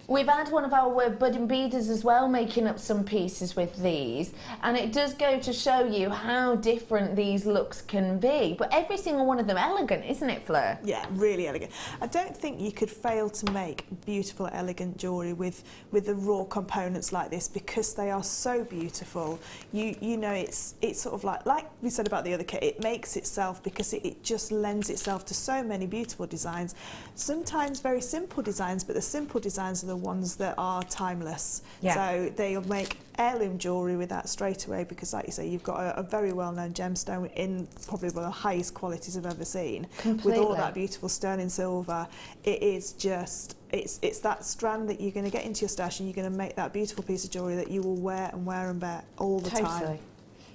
B: We've had one of our budding beaders as well making up some pieces with these, and it does go to show you how different these looks can be. But every single one of them elegant, isn't it, Fleur?
C: Yeah, really elegant. I don't think you could fail to make beautiful, elegant jewellery with the raw components like this, because they are so beautiful. You know, it's sort of like we said about the other kit, it makes itself because it just lends itself to so many beautiful designs. Sometimes very simple designs, but the simple designs are the ones that are timeless. So they'll make heirloom jewellery with that straight away, because like you say, you've got a very well-known gemstone in probably one of the highest qualities I've ever seen.
B: Completely.
C: With all that beautiful sterling silver. It is just, it's that strand that you're going to get into your stash, and you're going to make that beautiful piece of jewellery that you will wear and wear and wear all the time.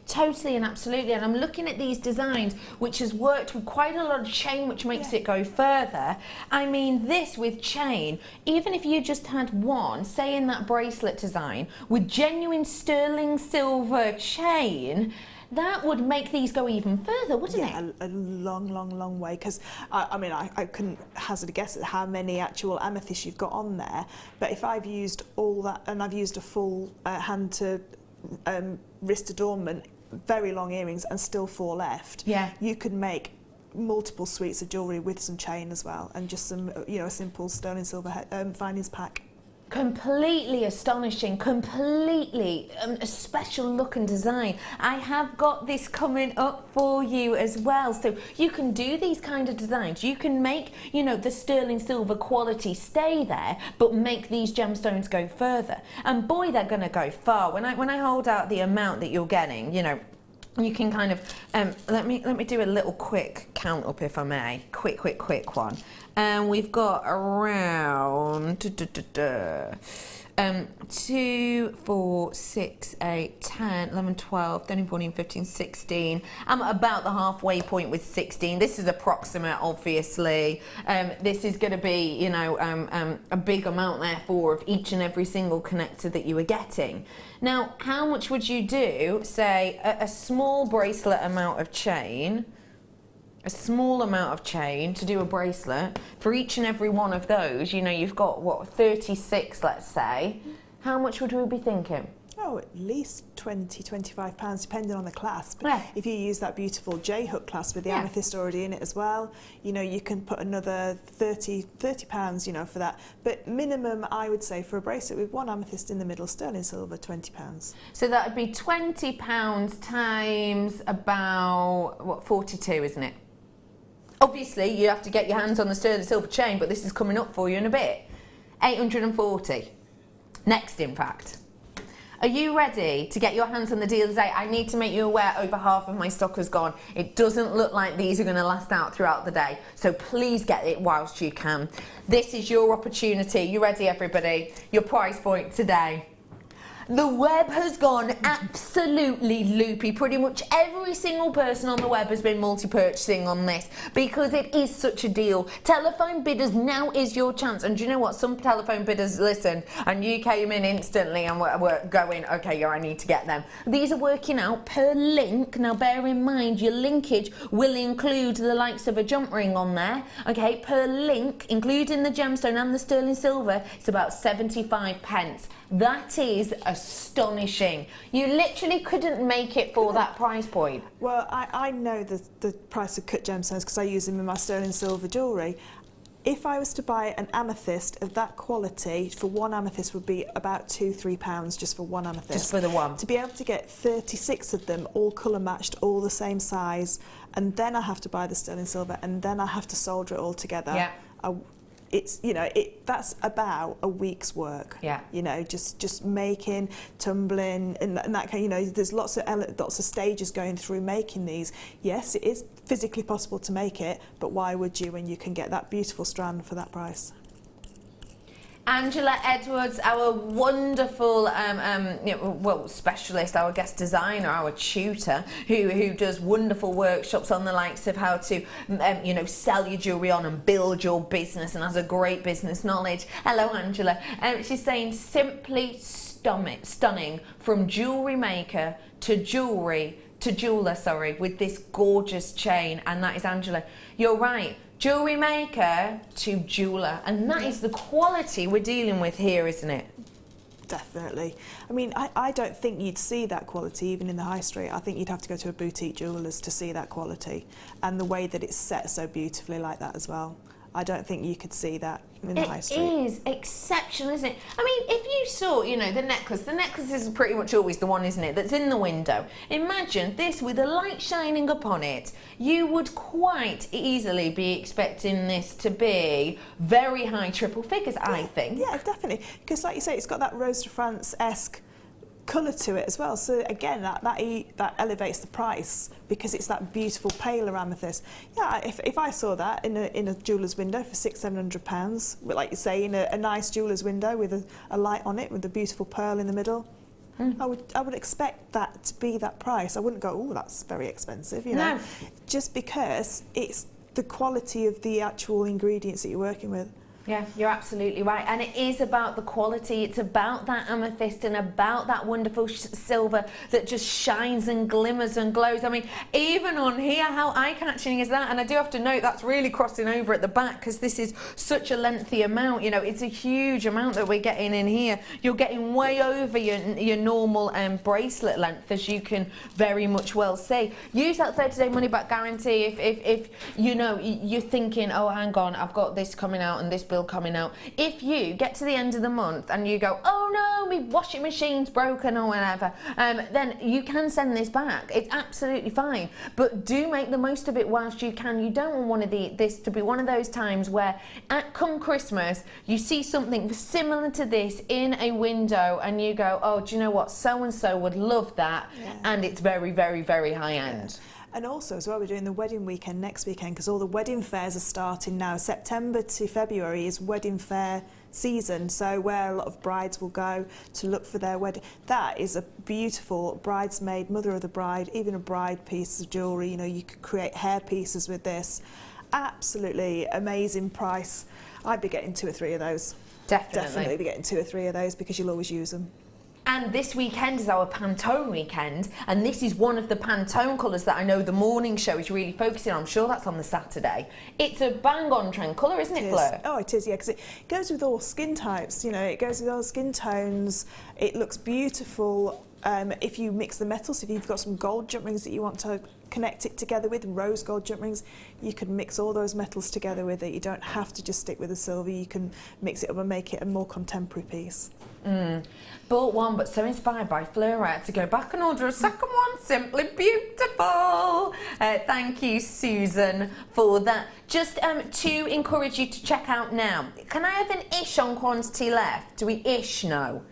B: Totally and absolutely. And I'm looking at these designs, which has worked with quite a lot of chain, which makes it go further. I mean, this with chain, even if you just had one, say in that bracelet design, with genuine sterling silver chain, that would make these go even further, wouldn't it?
C: Yeah, a long way, because I mean, I couldn't hazard a guess at how many actual amethysts you've got on there, but if I've used all that, and I've used a full hand to wrist adornment, very long earrings, and still 4 left, you could make multiple suites of jewellery with some chain as well, and just some, you know, a simple sterling silver findings pack.
B: Completely astonishing, completely a special look and design. I have got this coming up for you as well, so you can do these kind of designs. You can make, you know, the sterling silver quality stay there, but make these gemstones go further. And boy, they're going to go far. When I hold out the amount that you're getting, you know, you can kind of let me do a little quick count up, if I may. Quick one. And we've got around 2, 4, 6, 8, 10, 11, 12, 13, 14, 15, 16. I'm at about the halfway point with 16. This is approximate, obviously. This is going to be, you know, a big amount, therefore, of each and every single connector that you are getting. Now, how much would you do, say, a small bracelet amount of chain, to do a bracelet for each and every one of those? You know, you've got, what, 36, let's say. How much would we be thinking?
C: Oh, at least £20, £25, depending on the clasp.
B: Yeah.
C: If you use that beautiful J-hook clasp with the amethyst already in it as well, you know, you can put another £30, you know, for that. But minimum, I would say, for a bracelet with one amethyst in the middle, sterling silver, £20.
B: So that would be £20 times about, what, 42, isn't it? Obviously, you have to get your hands on the sterling silver chain, but this is coming up for you in a bit. 840. Next, in fact. Are you ready to get your hands on the deal today? I need to make you aware over half of my stock has gone. It doesn't look like these are going to last out throughout the day, so please get it whilst you can. This is your opportunity. You ready, everybody? Your price point today. The web has gone absolutely loopy. Pretty much every single person on the web has been multi-purchasing on this because it is such a deal. Telephone bidders, now is your chance. And do you know what? Some telephone bidders listened and you came in instantly and were going, okay, yeah, I need to get them. These are working out per link. Now bear in mind your linkage will include the likes of a jump ring on there. Okay, per link, including the gemstone and the sterling silver, it's about 75 pence. That is astonishing. You literally couldn't make it for that price point.
C: Well, I know the price of cut gemstones because I use them in my sterling silver jewellery. If I was to buy an amethyst of that quality, for one amethyst would be about £2–3 just for one amethyst.
B: Just for the one.
C: To be able to get 36 of them, all colour matched, all the same size, and then I have to buy the sterling silver, and then I have to solder it all together.
B: Yeah.
C: It's, you know, that's about a week's work.
B: Yeah.
C: You know, just making, tumbling, and that kind. You know, there's lots of stages going through making these. Yes, it is physically possible to make it, but why would you when you can get that beautiful strand for that price?
B: Angela Edwards, our wonderful specialist, our guest designer, our tutor, who does wonderful workshops on the likes of how to sell your jewellery on and build your business, and has a great business knowledge. Hello, Angela. She's saying simply stunning from jewellery maker to jeweller, with this gorgeous chain, and that is Angela. You're right. Jewellery maker to jeweller, and that is the quality we're dealing with here, isn't it?
C: Definitely. I mean, I don't think you'd see that quality even in the high street. I think you'd have to go to a boutique jeweller's to see that quality, and the way that it's set so beautifully like that as well. I don't think you could see that in the high street.
B: It is exceptional, isn't it? I mean, if you saw, the necklace is pretty much always the one, isn't it, that's in the window. Imagine this with the light shining upon it. You would quite easily be expecting this to be very high triple figures, I think.
C: Yeah, definitely. Because like you say, it's got that Rose de France-esque colour to it as well, so again that elevates the price because it's that beautiful paler amethyst. Yeah, if I saw that in a jeweller's window for £600–700, like you say, in a nice jeweller's window with a light on it with a beautiful pearl in the middle, I would expect that to be that price. I wouldn't go, oh, that's very expensive, you know.
B: No.
C: Just because it's the quality of the actual ingredients that you're working with.
B: Yeah, you're absolutely right. And it is about the quality. It's about that amethyst and about that wonderful silver that just shines and glimmers and glows. I mean, even on here, how eye-catching is that? And I do have to note that's really crossing over at the back because this is such a lengthy amount. You know, it's a huge amount that we're getting in here. You're getting way over your normal bracelet length, as you can very much well see. Use that 30-day money-back guarantee if you're thinking, oh, hang on, I've got this coming out and this bill coming out. If you get to the end of the month and you go, oh no, my washing machine's broken or whatever, then you can send this back. It's absolutely fine, but do make the most of it whilst you can. You don't want this to be one of those times where come Christmas you see something similar to this in a window and you go, oh, do you know what, so and so would love that, and it's very, very, very high end.
C: And also as well, we're doing the wedding weekend next weekend because all the wedding fairs are starting now. September to February is wedding fair season, so where a lot of brides will go to look for their wedding. That is a beautiful bridesmaid, mother of the bride, even a bride piece of jewellery. You know, you could create hair pieces with this. Absolutely amazing price. I'd be getting 2 or 3 of those. Definitely be getting 2 or 3 of those because you'll always use them.
B: And this weekend is our Pantone weekend, and this is one of the Pantone colours that I know the morning show is really focusing on. I'm sure that's on the Saturday. It's a bang-on trend colour, isn't it, Fleur?
C: Oh, it is, yeah, because it goes with all skin types, you know, it goes with all skin tones. It looks beautiful if you mix the metals. If you've got some gold jump rings that you want to connect it together with, rose gold jump rings, you can mix all those metals together with it. You don't have to just stick with the silver. You can mix it up and make it a more contemporary piece.
B: Bought one, but so inspired by Fleur, I had to go back and order a second one. Simply beautiful. Thank you, Susan, for that. Just to encourage you to check out now. Can I have an ish on quantity left? Do we ish know?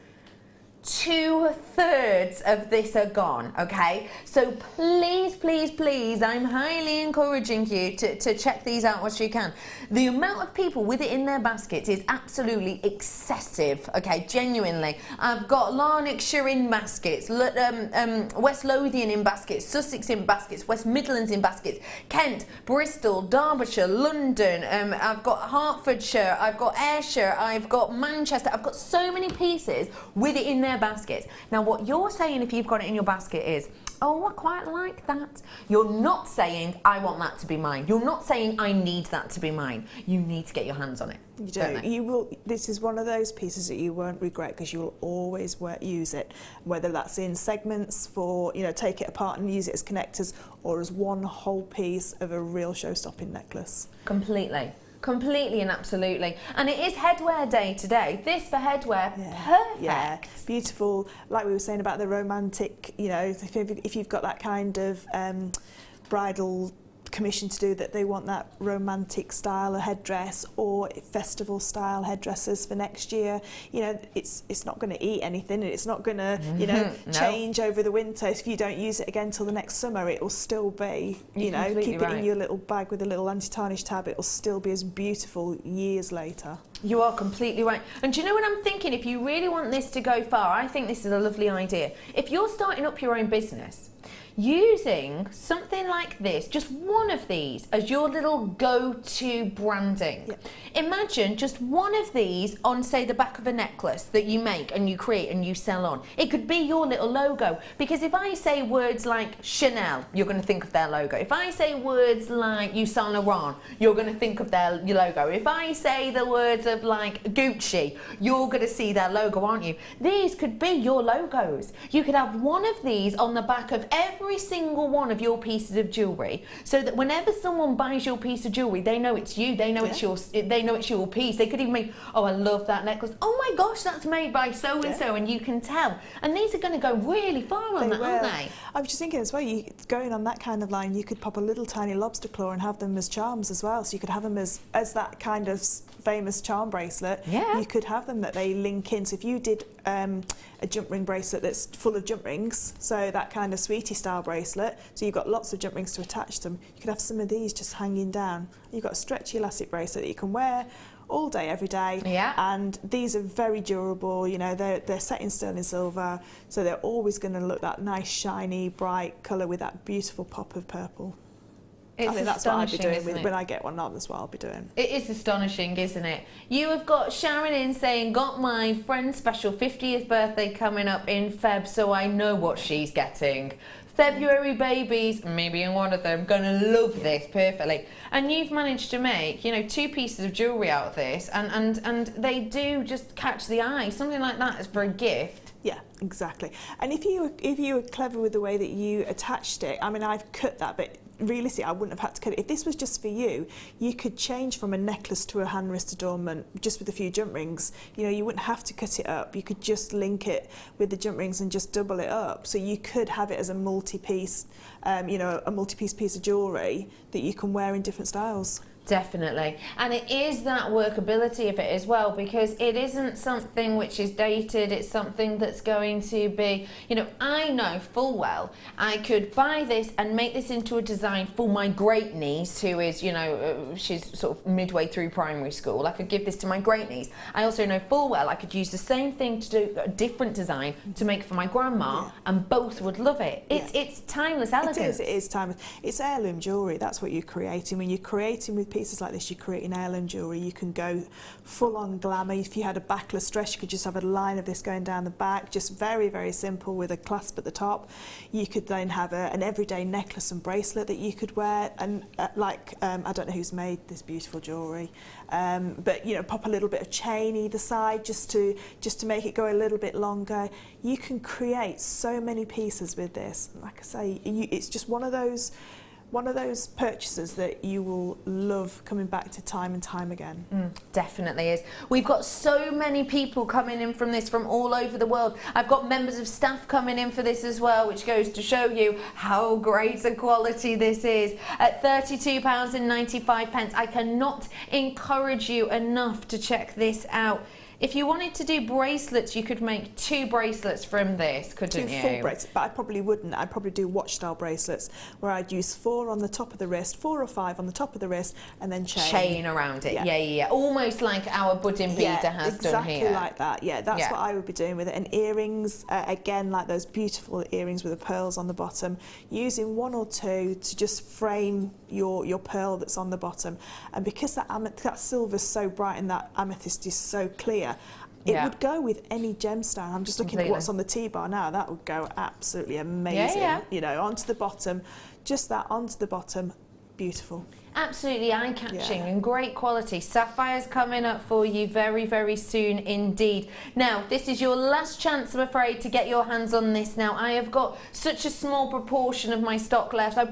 B: 2/3 of this are gone, okay? So please, please, please, I'm highly encouraging you to check these out what you can. The amount of people with it in their baskets is absolutely excessive, okay, genuinely. I've got Lanarkshire in baskets, West Lothian in baskets, Sussex in baskets, West Midlands in baskets, Kent, Bristol, Derbyshire, London, I've got Hertfordshire, I've got Ayrshire, I've got Manchester, I've got so many pieces with it in their baskets. Now what you're saying if you've got it in your basket is, oh, I quite like that. You're not saying, I want that to be mine. You're not saying, I need that to be mine. You need to get your hands on it.
C: You do. You will. This is one of those pieces that you won't regret because you'll always use it, whether that's in segments for, you know, take it apart and use it as connectors, or as one whole piece of a real show-stopping necklace.
B: Completely. Completely and absolutely. And it is headwear day today. This for headwear, perfect.
C: Yeah, beautiful. Like we were saying about the romantic, you know, if you've got that kind of bridal commission to do, that they want that romantic style of headdress or festival style headdresses for next year, you know, it's not going to eat anything, and it's not going to, you know, change over the winter. If you don't use it again till the next summer, it will still be, you know, keep it in your little bag with a little anti-tarnish tab, it will still be as beautiful years later.
B: You are completely right. And do you know what I'm thinking? If you really want this to go far, I think this is a lovely idea. If you're starting up your own business, using something like this, just one of these as your little go-to branding. Yeah. Imagine just one of these on, say, the back of a necklace that you make and you create and you sell on. It could be your little logo, because if I say words like Chanel, you're going to think of their logo. If I say words like Yves Saint Laurent, you're going to think of your logo. If I say the words of like Gucci, you're going to see their logo, aren't you? These could be your logos. You could have one of these on the back of every single one of your pieces of jewellery, so that whenever someone buys your piece of jewellery, they know it's you, they know it's your piece. They could even make, oh, I love that necklace, oh my gosh, that's made by so and so, and you can tell. And these are going to go really far on that, aren't they?
C: I was just thinking as well, going on that kind of line, you could pop a little tiny lobster claw and have them as charms as well. So you could have them as that kind of famous charm bracelet. Yeah. You could have them that they link in. So if you did a jump ring bracelet that's full of jump rings, so that kind of sweetie style bracelet, so you've got lots of jump rings to attach them, you could have some of these just hanging down. You've got a stretchy elastic bracelet that you can wear all day, every day. Yeah. And these are very durable, you know, they're set in sterling silver, so they're always going to look that nice, shiny, bright colour with that beautiful pop of purple. I think that's what I'd be doing when I get one. That's what I'll be doing.
B: It is astonishing, isn't it? You have got Sharon in saying, got my friend's special 50th birthday coming up in Feb, so I know what she's getting. February babies, maybe in one of them, gonna love this perfectly. And you've managed to make, you know, 2 pieces of jewellery out of this, and they do just catch the eye. Something like that is for a gift.
C: Yeah, exactly. And if you were clever with the way that you attached it, I mean, I've cut that, but realistically, I wouldn't have had to cut it. If this was just for you, you could change from a necklace to a hand wrist adornment just with a few jump rings. You know, you wouldn't have to cut it up. You could just link it with the jump rings and just double it up. So you could have it as a multi-piece, you know, a multi-piece piece of jewellery that you can wear in different styles.
B: Definitely. And it is that workability of it as well, because it isn't something which is dated, it's something that's going to be, you know, I know full well I could buy this and make this into a design for my great niece, who is, you know, she's sort of midway through primary school. I could give this to my great niece. I also know full well I could use the same thing to do a different design to make for my grandma, and both would love it. It's timeless elegance.
C: It is timeless. It's heirloom jewellery. That's what you're creating. When you're creating with pieces like this, you're creating heirloom jewellery. You can go full on glamour. If you had a backless dress, you could just have a line of this going down the back, just very, very simple with a clasp at the top. You could then have an everyday necklace and bracelet that you could wear, and I don't know who's made this beautiful jewellery, but you know, pop a little bit of chain either side just to make it go a little bit longer. You can create so many pieces with this. Like I say, it's just one of those purchases that you will love coming back to time and time again.
B: Definitely is. We've got so many people coming in from this from all over the world. I've got members of staff coming in for this as well, which goes to show you how great a quality this is. At £32.95, I cannot encourage you enough to check this out. If you wanted to do bracelets, you could make 2 bracelets from this, couldn't you?
C: 2 full bracelets, but I probably wouldn't. I'd probably do watch style bracelets where I'd use 4 on the top of the wrist, 4 or 5 on the top of the wrist, and then chain
B: around it. Yeah. Almost like our budding beader has done here.
C: Exactly like that. Yeah, that's what I would be doing with it. And earrings, again, like those beautiful earrings with the pearls on the bottom, using 1 or 2 to just frame your pearl that's on the bottom. And because that silver's so bright and that amethyst is so clear, it would go with any gemstone. I'm just looking at what's on the T-bar now. That would go absolutely amazing. You know, onto the bottom, just that onto the bottom, beautiful.
B: Absolutely eye-catching and great quality. Sapphire's coming up for you very, very soon indeed. Now, this is your last chance, I'm afraid, to get your hands on this now. I have got such a small proportion of my stock left. I'm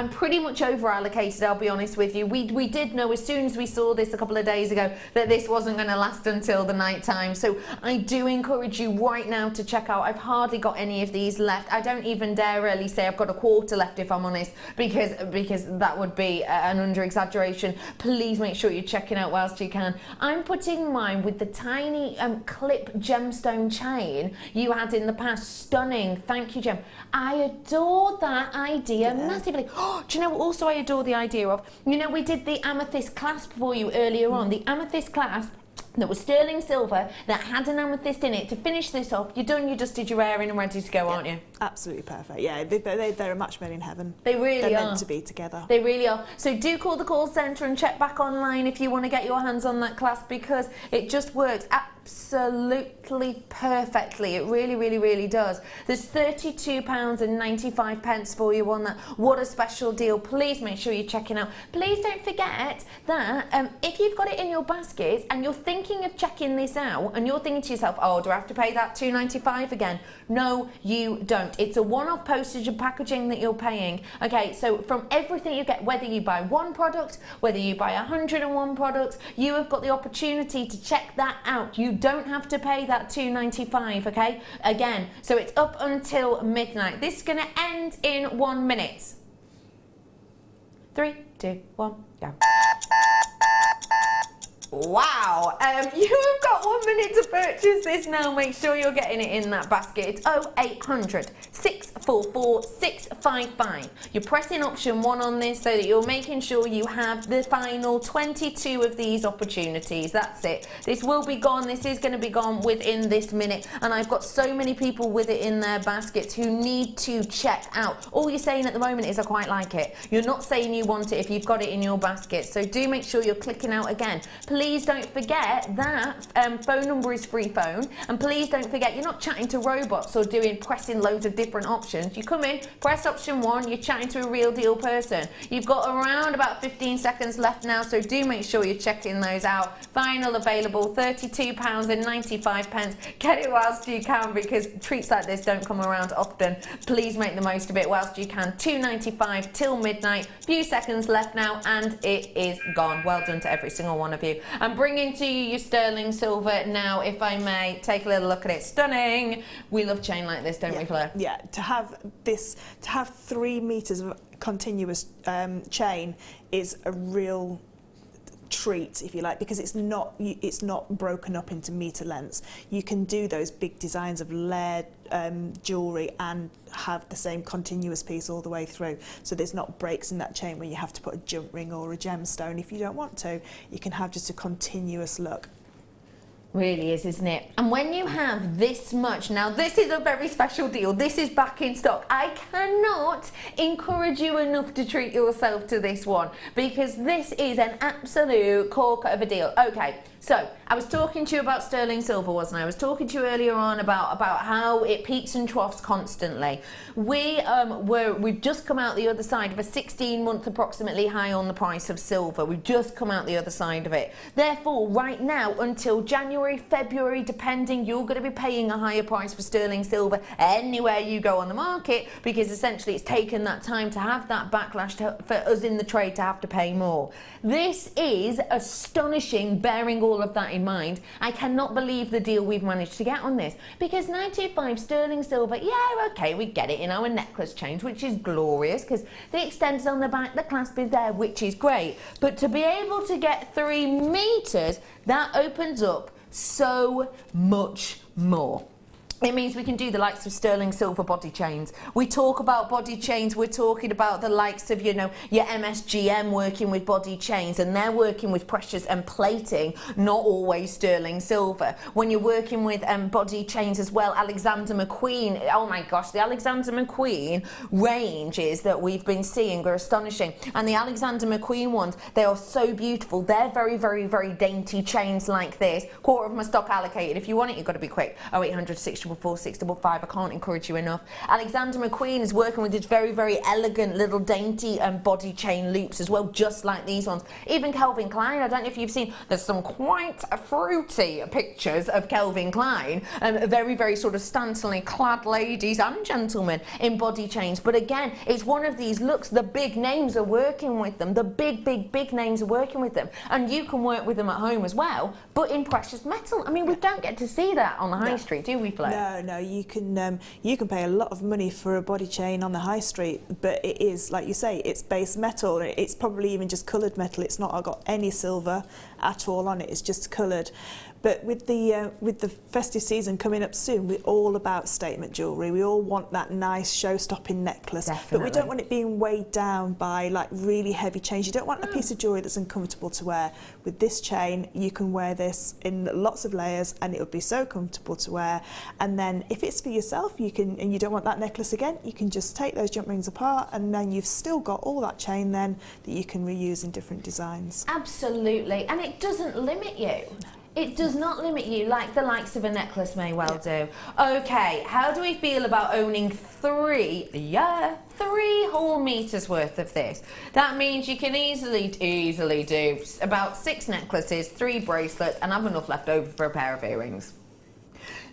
B: pretty much over-allocated, I'll be honest with you. We did know as soon as we saw this a couple of days ago that this wasn't going to last until the night time. So I do encourage you right now to check out. I've hardly got any of these left. I don't even dare really say I've got a quarter left, if I'm honest, because that would be an under-exaggeration. Please make sure you're checking out whilst you can. I'm putting mine with the tiny clip gemstone chain you had in the past. Stunning. Thank you, Gem. I adore that idea massively. Oh, do you know what also I adore the idea of? You know, we did the amethyst clasp for you earlier on. The amethyst clasp that was sterling silver that had an amethyst in it. To finish this off, you're done, you dusted your hair in and ready to go, aren't you?
C: Absolutely perfect. Yeah, they're a match made in heaven.
B: They really are.
C: They're meant to be together.
B: They really are. So do call the call centre and check back online if you want to get your hands on that clasp, because it just works absolutely perfectly. It really, really, really does. There's £32.95 for you on that. What a special deal. Please make sure you're checking out. Please don't forget that if you've got it in your basket and you're thinking of checking this out and you're thinking to yourself, oh, do I have to pay that £2.95 again? No, you don't. It's a one-off postage and packaging that you're paying. Okay, so from everything you get, whether you buy 1 product, whether you buy 101 products, you have got the opportunity to check that out. You don't have to pay that £2.95, okay? Again, so it's up until midnight. This is going to end in 1 minute. 3, 2, 1, go. Wow, you have got 1 minute to purchase this now. Make sure you're getting it in that basket. It's 0800 644 655. You're pressing option 1 on this so that you're making sure you have the final 22 of these opportunities. That's it. This will be gone. This is going to be gone within this minute. And I've got so many people with it in their baskets who need to check out. All you're saying at the moment is I quite like it. You're not saying you want it if you've got it in your basket. So do make sure you're clicking out again. Please don't forget that phone number is free phone, and please don't forget you're not chatting to robots or pressing loads of different options. You come in, press option 1, you're chatting to a real deal person. You've got around about 15 seconds left now, so do make sure you're checking those out. Final available, £32.95. Get it whilst you can, because treats like this don't come around often. Please make the most of it whilst you can. £2.95 till midnight. Few seconds left now, and it is gone. Well done to every single one of you. I'm bringing to you your sterling silver now, if I may. Take a little look at it. Stunning. We love chain like this, don't we, Fleur?
C: Yeah, to have 3 meters of continuous chain is a real treat, if you like, because it's not broken up into meter lengths. You can do those big designs of layered jewellery and have the same continuous piece all the way through, so there's not breaks in that chain where you have to put a jump ring or a gemstone. If you don't want to, you can have just a continuous look.
B: Really is, isn't it? And when you have this much, now this is a very special deal. This is back in stock. I cannot encourage you enough to treat yourself to this one, because this is an absolute corker of a deal. Okay, so I was talking to you about sterling silver, wasn't I? I was talking to you earlier on about how it peaks and troughs constantly. We've just come out the other side of a 16-month approximately high on the price of silver. We've just come out the other side of it. Therefore, right now until January, February, depending, you're going to be paying a higher price for sterling silver anywhere you go on the market, because essentially it's taken that time to have that backlash for us in the trade to have to pay more. This is astonishing, bearing all all of that in mind, I cannot believe the deal we've managed to get on this, because 925 sterling silver, yeah, okay, we get it in our necklace chains, which is glorious because the extends on the back, the clasp is there, which is great. But to be able to get 3 meters, that opens up so much more. It means we can do the likes of sterling silver body chains. We talk about body chains, we're talking about the likes of, you know, your MSGM working with body chains, and they're working with precious and plating, not always sterling silver. When you're working with body chains as well, Alexander McQueen, oh my gosh, the Alexander McQueen ranges that we've been seeing are astonishing. And the Alexander McQueen ones, they are so beautiful. They're very, very, very dainty chains like this. Quarter of my stock allocated. If you want it, you've got to be quick. 0800 644 655. I can't encourage you enough. Alexander McQueen is working with these very, very elegant little dainty body chain loops as well, just like these ones. Even Calvin Klein, I don't know if you've seen, there's some quite fruity pictures of Calvin Klein, very, very sort of scantily clad ladies and gentlemen in body chains. But again, it's one of these looks, the big names are working with them, the big, big, big names are working with them, and you can work with them at home as well, but in precious metal. I mean, we don't get to see that on the high street, do we, Fleur?
C: No, you can pay a lot of money for a body chain on the high street, but it is, like you say, it's base metal. It's probably even just coloured metal. It's not got any silver at all on it. It's just coloured. But with the festive season coming up soon, we're all about statement jewellery. We all want that nice show-stopping necklace.
B: Definitely.
C: But we don't want it being weighed down by like really heavy chains. You don't want a piece of jewellery that's uncomfortable to wear. With this chain, you can wear this in lots of layers, and it would be so comfortable to wear. And then if it's for yourself, you can, and you don't want that necklace again, you can just take those jump rings apart, and then you've still got all that chain then that you can reuse in different designs.
B: Absolutely, and it doesn't limit you. It does not limit you like the likes of a necklace may well do. Okay, how do we feel about owning 3 whole meters worth of this? That means you can easily do about 6 necklaces, 3 bracelets, and have enough left over for a pair of earrings.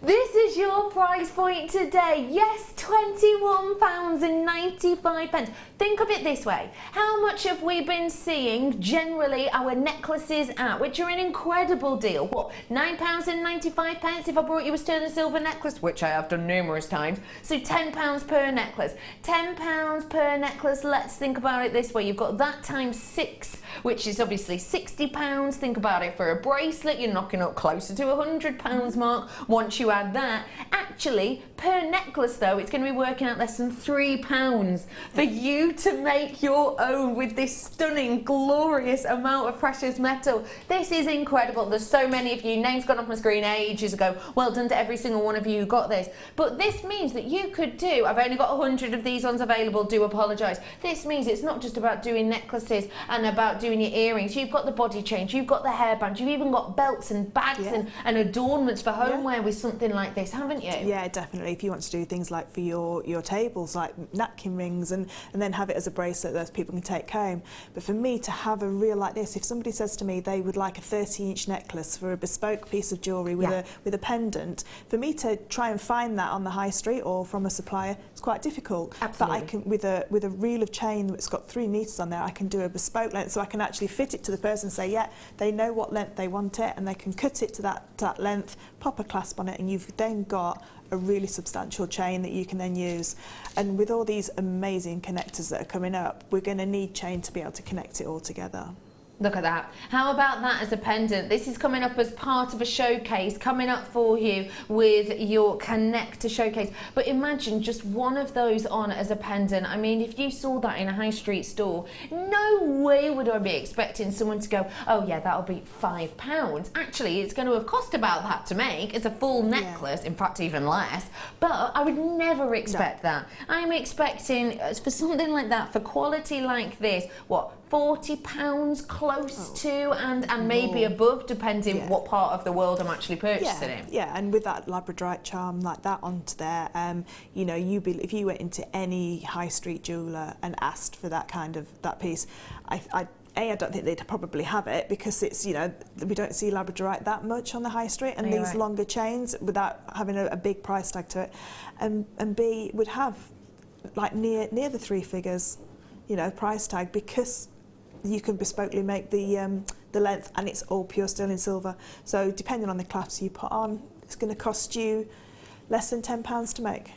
B: This is your price point today. Yes, £21.95. Think of it this way. How much have we been seeing generally our necklaces at, which are an incredible deal? What, £9.95 if I brought you a sterling silver necklace, which I have done numerous times. So £10 per necklace. £10 per necklace. Let's think about it this way. You've got that times 6, which is obviously £60. Think about it for a bracelet. You're knocking up closer to £100 mark once you add that. Actually, per necklace though, it's going to be working out less than £3 for you to make your own with this stunning, glorious amount of precious metal. This is incredible. There's so many of you. Names got off my screen ages ago. Well done to every single one of you who got this. But this means that you could do, I've only got 100 of these ones available, do apologise. This means it's not just about doing necklaces and about doing your earrings. You've got the body chains, you've got the hairbands, you've even got belts and bags and adornments for homeware with something like this, haven't you?
C: Yeah, definitely. If you want to do things like for your tables, like napkin rings, and then have it as a bracelet that people can take home. But for me to have a reel like this, if somebody says to me they would like a 30-inch necklace for a bespoke piece of jewellery with a pendant, for me to try and find that on the high street or from a supplier, it's quite difficult.
B: Absolutely.
C: But I can, with a reel of chain that's got 3 meters on there, I can do a bespoke length, so I can actually fit it to the person and say, yeah, they know what length they want it, and they can cut it to that length, pop a clasp on it, and you've then got a really substantial chain that you can then use. And with all these amazing connectors that are coming up, we're going to need chain to be able to connect it all together.
B: Look at that. How about that as a pendant? This is coming up as part of a showcase, coming up for you with your connector showcase. But imagine just one of those on as a pendant. I mean, if you saw that in a high street store, no way would I be expecting someone to go, oh yeah, that'll be £5. Actually, it's going to have cost about that to make. It's a full necklace, in fact, even less. But I would never expect that. I'm expecting, for something like that, for quality like this, what, £40 close to, and maybe above, depending what part of the world I'm actually purchasing it.
C: Yeah, and with that labradorite charm like that onto there, you know, if you went into any high street jeweller and asked for that kind of piece, I don't think they'd probably have it, because it's, you know, we don't see labradorite that much on the high street, and these longer chains without having a big price tag to it, and B would have like near the 3 figures, you know, price tag, because you can bespokely make the the length, and it's all pure sterling silver. So depending on the clasp you put on, it's going to cost you less than £10 to make.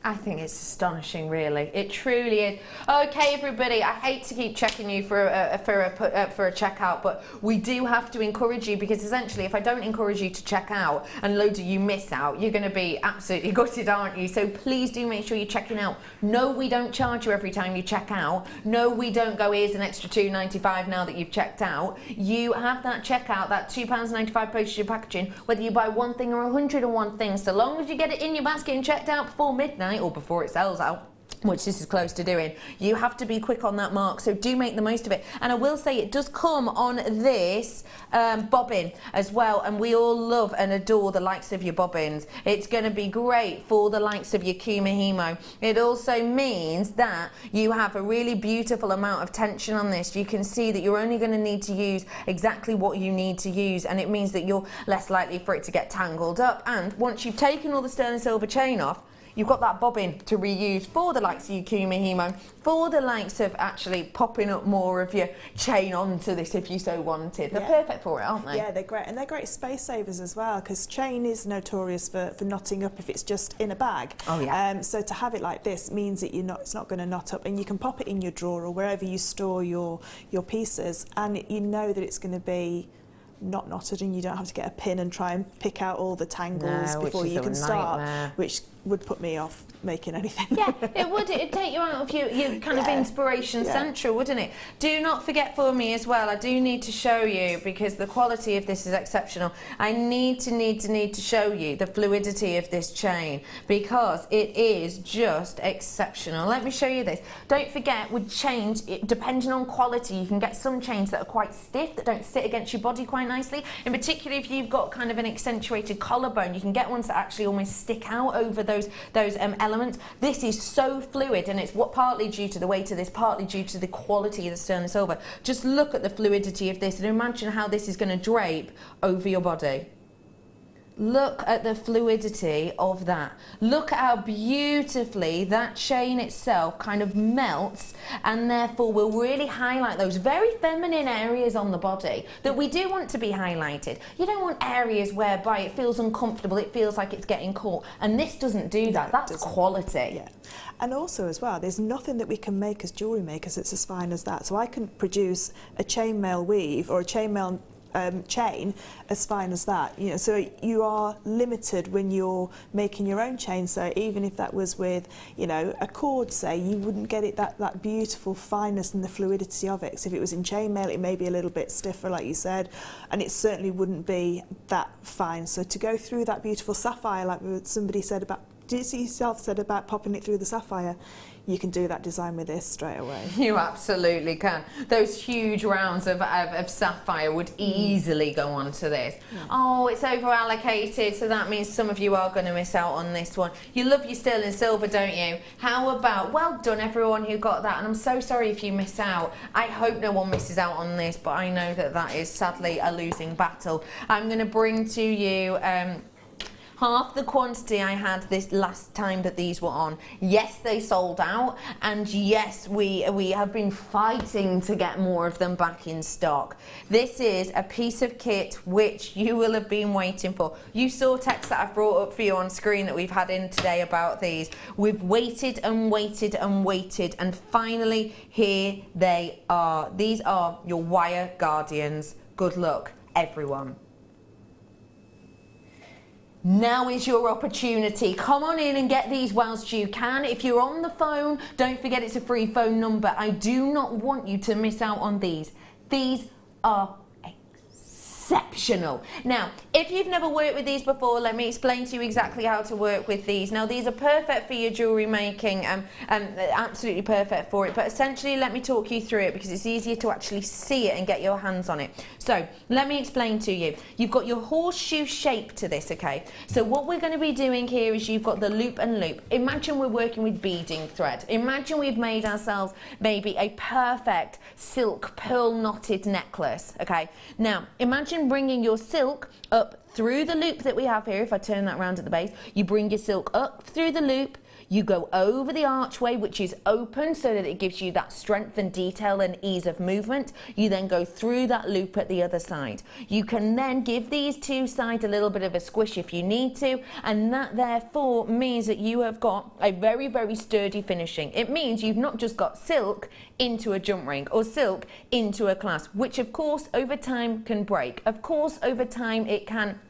B: I think it's astonishing, really. It truly is. Okay, everybody, I hate to keep checking you for a checkout, but we do have to encourage you, because essentially if I don't encourage you to check out and loads of you miss out, you're going to be absolutely gutted, aren't you? So please do make sure you're checking out. No, we don't charge you every time you check out. No, we don't go, here's an extra £2.95 now that you've checked out. You have that checkout, that £2.95 postage and packaging, whether you buy one thing or 101 things, so long as you get it in your basket and checked out before midnight, or before it sells out, which this is close to doing. You have to be quick on that mark, so do make the most of it. And I will say it does come on this bobbin as well, and we all love and adore the likes of your bobbins. It's going to be great for the likes of your kumihimo. It also means that you have a really beautiful amount of tension on this. You can see that you're only going to need to use exactly what you need to use, and it means that you're less likely for it to get tangled up. And once you've taken all the sterling silver chain off, you've got that bobbin to reuse for the likes of your kumihimo, for the likes of actually popping up more of your chain onto this if you so wanted. They're perfect for it, aren't they?
C: Yeah, they're great, and they're great space savers as well, because chain is notorious for knotting up if it's just in a bag.
B: Oh yeah.
C: So to have it like this means that it's not going to knot up, and you can pop it in your drawer or wherever you store your pieces, and you know that it's going to be not knotted, and you don't have to get a pin and try and pick out all the tangles before you can start, which would put me off making anything.
B: Yeah, it would. It'd take you out of your kind of inspiration central, wouldn't it? Do not forget for me as well, I do need to show you, because the quality of this is exceptional. I need to show you the fluidity of this chain, because it is just exceptional. Let me show you this. Don't forget, with chains, depending on quality, you can get some chains that are quite stiff, that don't sit against your body quite nicely. In particular, if you've got kind of an accentuated collarbone, you can get ones that actually almost stick out over those elements. This is so fluid, and it's partly due to the weight of this, partly due to the quality of the sterling silver. Just look at the fluidity of this, and imagine how this is going to drape over your body. Look at the fluidity of that. Look at how beautifully that chain itself kind of melts, and therefore will really highlight those very feminine areas on the body that we do want to be highlighted. You don't want areas whereby it feels uncomfortable, it feels like it's getting caught, and this doesn't do that. That's quality.
C: Yeah. And also as well, there's nothing that we can make as jewellery makers that's as fine as that. So I can produce a chainmaille weave or a chainmaille chain as fine as that, so you are limited when you're making your own chain. So even if that was with a cord, say, you wouldn't get it that beautiful fineness and the fluidity of it. So if it was in chainmaille, it may be a little bit stiffer, like you said, and it certainly wouldn't be that fine. So to go through that beautiful sapphire, like somebody said about, did you see yourself said about popping it through the sapphire? You can do that design with this straight away.
B: You absolutely can. Those huge rounds of sapphire would easily go onto this. Yeah. Oh, it's over allocated, so that means some of you are going to miss out on this one. You love your sterling silver, don't you? How about, well done everyone who got that, and I'm so sorry if you miss out. I hope no one misses out on this, but I know that that is sadly a losing battle. I'm going to bring to you half the quantity I had this last time that these were on. Yes, they sold out, and yes, we have been fighting to get more of them back in stock. This is a piece of kit which you will have been waiting for. You saw text that I brought up for you on screen that we've had in today about these. We've waited and waited and waited, and finally here they are. These are your wire guardians. Good luck, everyone. Now is your opportunity. Come on in and get these whilst you can. If you're on the phone, don't forget it's a free phone number. I do not want you to miss out on these. These are exceptional. Now, if you've never worked with these before, let me explain to you exactly how to work with these. Now, these are perfect for your jewellery making, absolutely perfect for it, but essentially let me talk you through it because it's easier to actually see it and get your hands on it. So, let me explain to you. You've got your horseshoe shape to this, okay? So what we're going to be doing here is you've got the loop and loop. Imagine we're working with beading thread. Imagine we've made ourselves maybe a perfect silk pearl knotted necklace, okay? Now, imagine bringing your silk up through the loop that we have here. If I turn that round at the base, you bring your silk up through the loop, You go over the archway, which is open so that it gives you that strength and detail and ease of movement. You then go through that loop at the other side. You can then give these two sides a little bit of a squish if you need to, and that therefore means that you have got a very, very sturdy finishing. It means you've not just got silk into a jump ring or silk into a clasp, which of course over time can break. Of course over time it can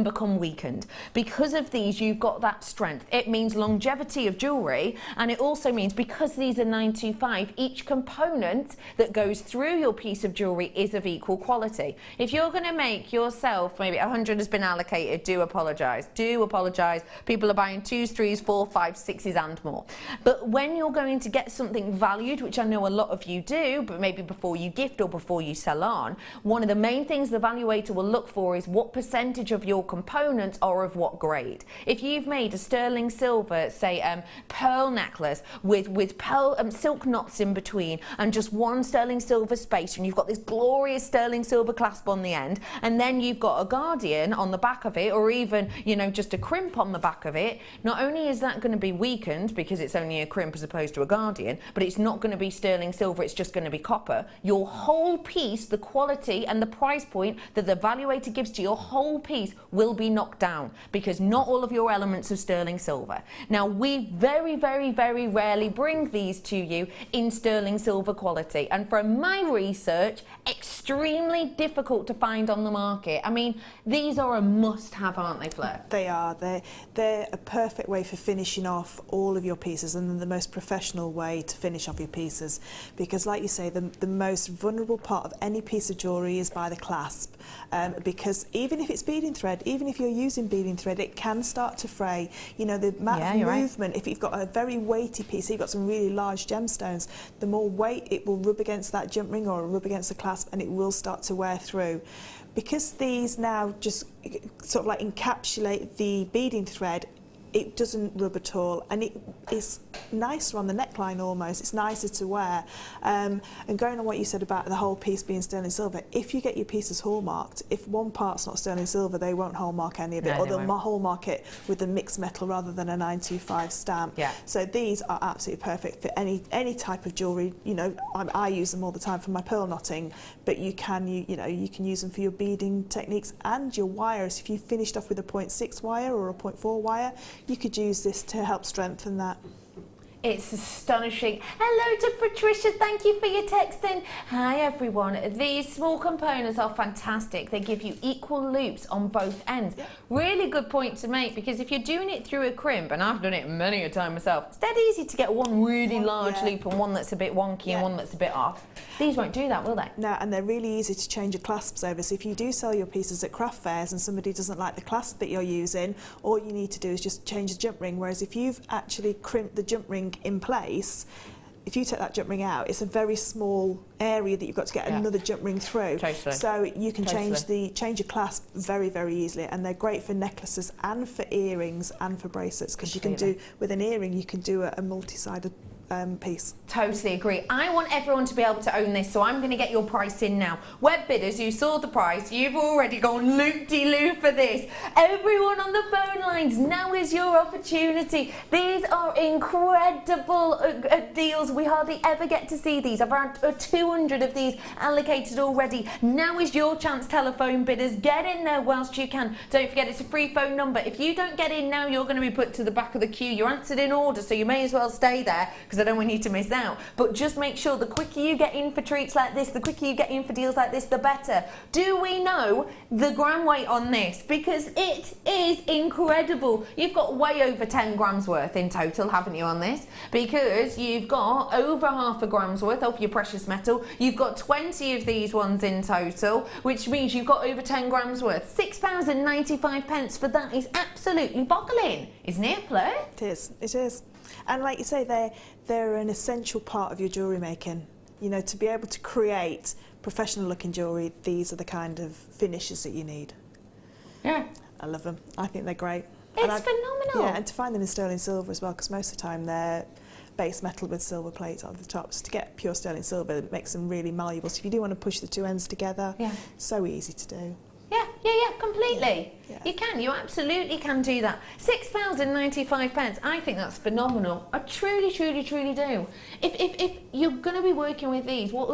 B: become weakened. Because of these, you've got that strength. It means longevity of jewellery, and it also means, because these are 925, each component that goes through your piece of jewellery is of equal quality. If you're going to make yourself, maybe 100 has been allocated, do apologise. Do apologise. People are buying 2s, 3s, 4s, 5s, 6s and more. But when you're going to get something valued, which I know a lot of you do, but maybe before you gift or before you sell on, one of the main things the valuator will look for is what percentage of your components are of what grade. If you've made a sterling silver, say pearl necklace with pearl silk knots in between and just one sterling silver space, and you've got this glorious sterling silver clasp on the end, and then you've got a guardian on the back of it, or even, you know, just a crimp on the back of it, not only is that going to be weakened because it's only a crimp as opposed to a guardian, but it's not going to be sterling silver, it's just going to be copper. Your whole piece, the quality and the price point that the valuator gives to your whole piece will be knocked down, because not all of your elements are sterling silver. Now, we very, very, very rarely bring these to you in sterling silver quality, and from my research, extremely difficult to find on the market. I mean, these are a must-have, aren't they, Fleur?
C: They are. They're a perfect way for finishing off all of your pieces, and the most professional way to finish off your pieces, because like you say, the most vulnerable part of any piece of jewellery is by the clasp, because even if it's beading thread, even if you're using beading thread, it can start to fray. You know, the amount of movement, right. If you've got a very weighty piece, you've got some really large gemstones, the more weight it will rub against that jump ring or rub against the clasp, and it will start to wear through. Because these now just sort of like encapsulate the beading thread, it doesn't rub at all, and it is nicer on the neckline almost. It's nicer to wear. And going on what you said about the whole piece being sterling silver, if you get your pieces hallmarked, if one part's not sterling silver, they won't hallmark any of it, or they'll hallmark it with a mixed metal rather than a 925 stamp. Yeah. So these are absolutely perfect for any type of jewellery. You know, I use them all the time for my pearl knotting, but you can use them for your beading techniques and your wires. If you finished off with a 0.6 wire or a 0.4 wire, you could use this to help strengthen that.
B: It's astonishing. Hello to Patricia, thank you for your texting. Hi everyone. These small components are fantastic. They give you equal loops on both ends. Yeah. Really good point to make, because if you're doing it through a crimp, and I've done it many a time myself, it's dead easy to get one really large loop and one that's a bit wonky and one that's a bit off. These won't do that, will they? No, and they're really easy to change your clasps over. So if you do sell your pieces at craft fairs and somebody doesn't like the clasp that you're using, all you need to do is just change the jump ring. Whereas if you've actually crimped the jump ring in place, if you take that jump ring out, it's a very small area that you've got to get another jump ring through. Totally. So you can change your clasp very, very easily, and they're great for necklaces and for earrings and for bracelets, because you can do, with an earring, you can do a multi-sided piece. Totally agree. I want everyone to be able to own this, so I'm going to get your price in now. Web bidders, you saw the price, you've already gone loop-de-loo for this. Everyone on the phone lines, now is your opportunity. These are incredible deals. We hardly ever get to see these. I've had 200 of these allocated already. Now is your chance, telephone bidders. Get in there whilst you can. Don't forget, it's a free phone number. If you don't get in now, you're going to be put to the back of the queue. You're answered in order, so you may as well stay there, because I don't want you to miss out. But just make sure the quicker you get in for treats like this, the quicker you get in for deals like this, the better. Do we know the gram weight on this? Because it is incredible. You've got way over 10 grams worth in total, haven't you, on this? Because you've got over half a gram's worth of your precious metal. You've got 20 of these ones in total, which means you've got over 10 grams worth. £6.95 for that is absolutely boggling, isn't it, Fleur?
C: It is, it is. And like you say, they're an essential part of your jewellery making. You know, to be able to create professional looking jewellery, these are the kind of finishes that you need. Yeah. I love them. I think they're great.
B: It's phenomenal.
C: Yeah, and to find them in sterling silver as well, because most of the time they're base metal with silver plates on the tops. To get pure sterling silver, it makes them really malleable. So if you do want to push the two ends together, so easy to do.
B: Yeah, completely. You absolutely can do that. £6.95. I think that's phenomenal. I truly, truly, truly do. If you're going to be working with these, what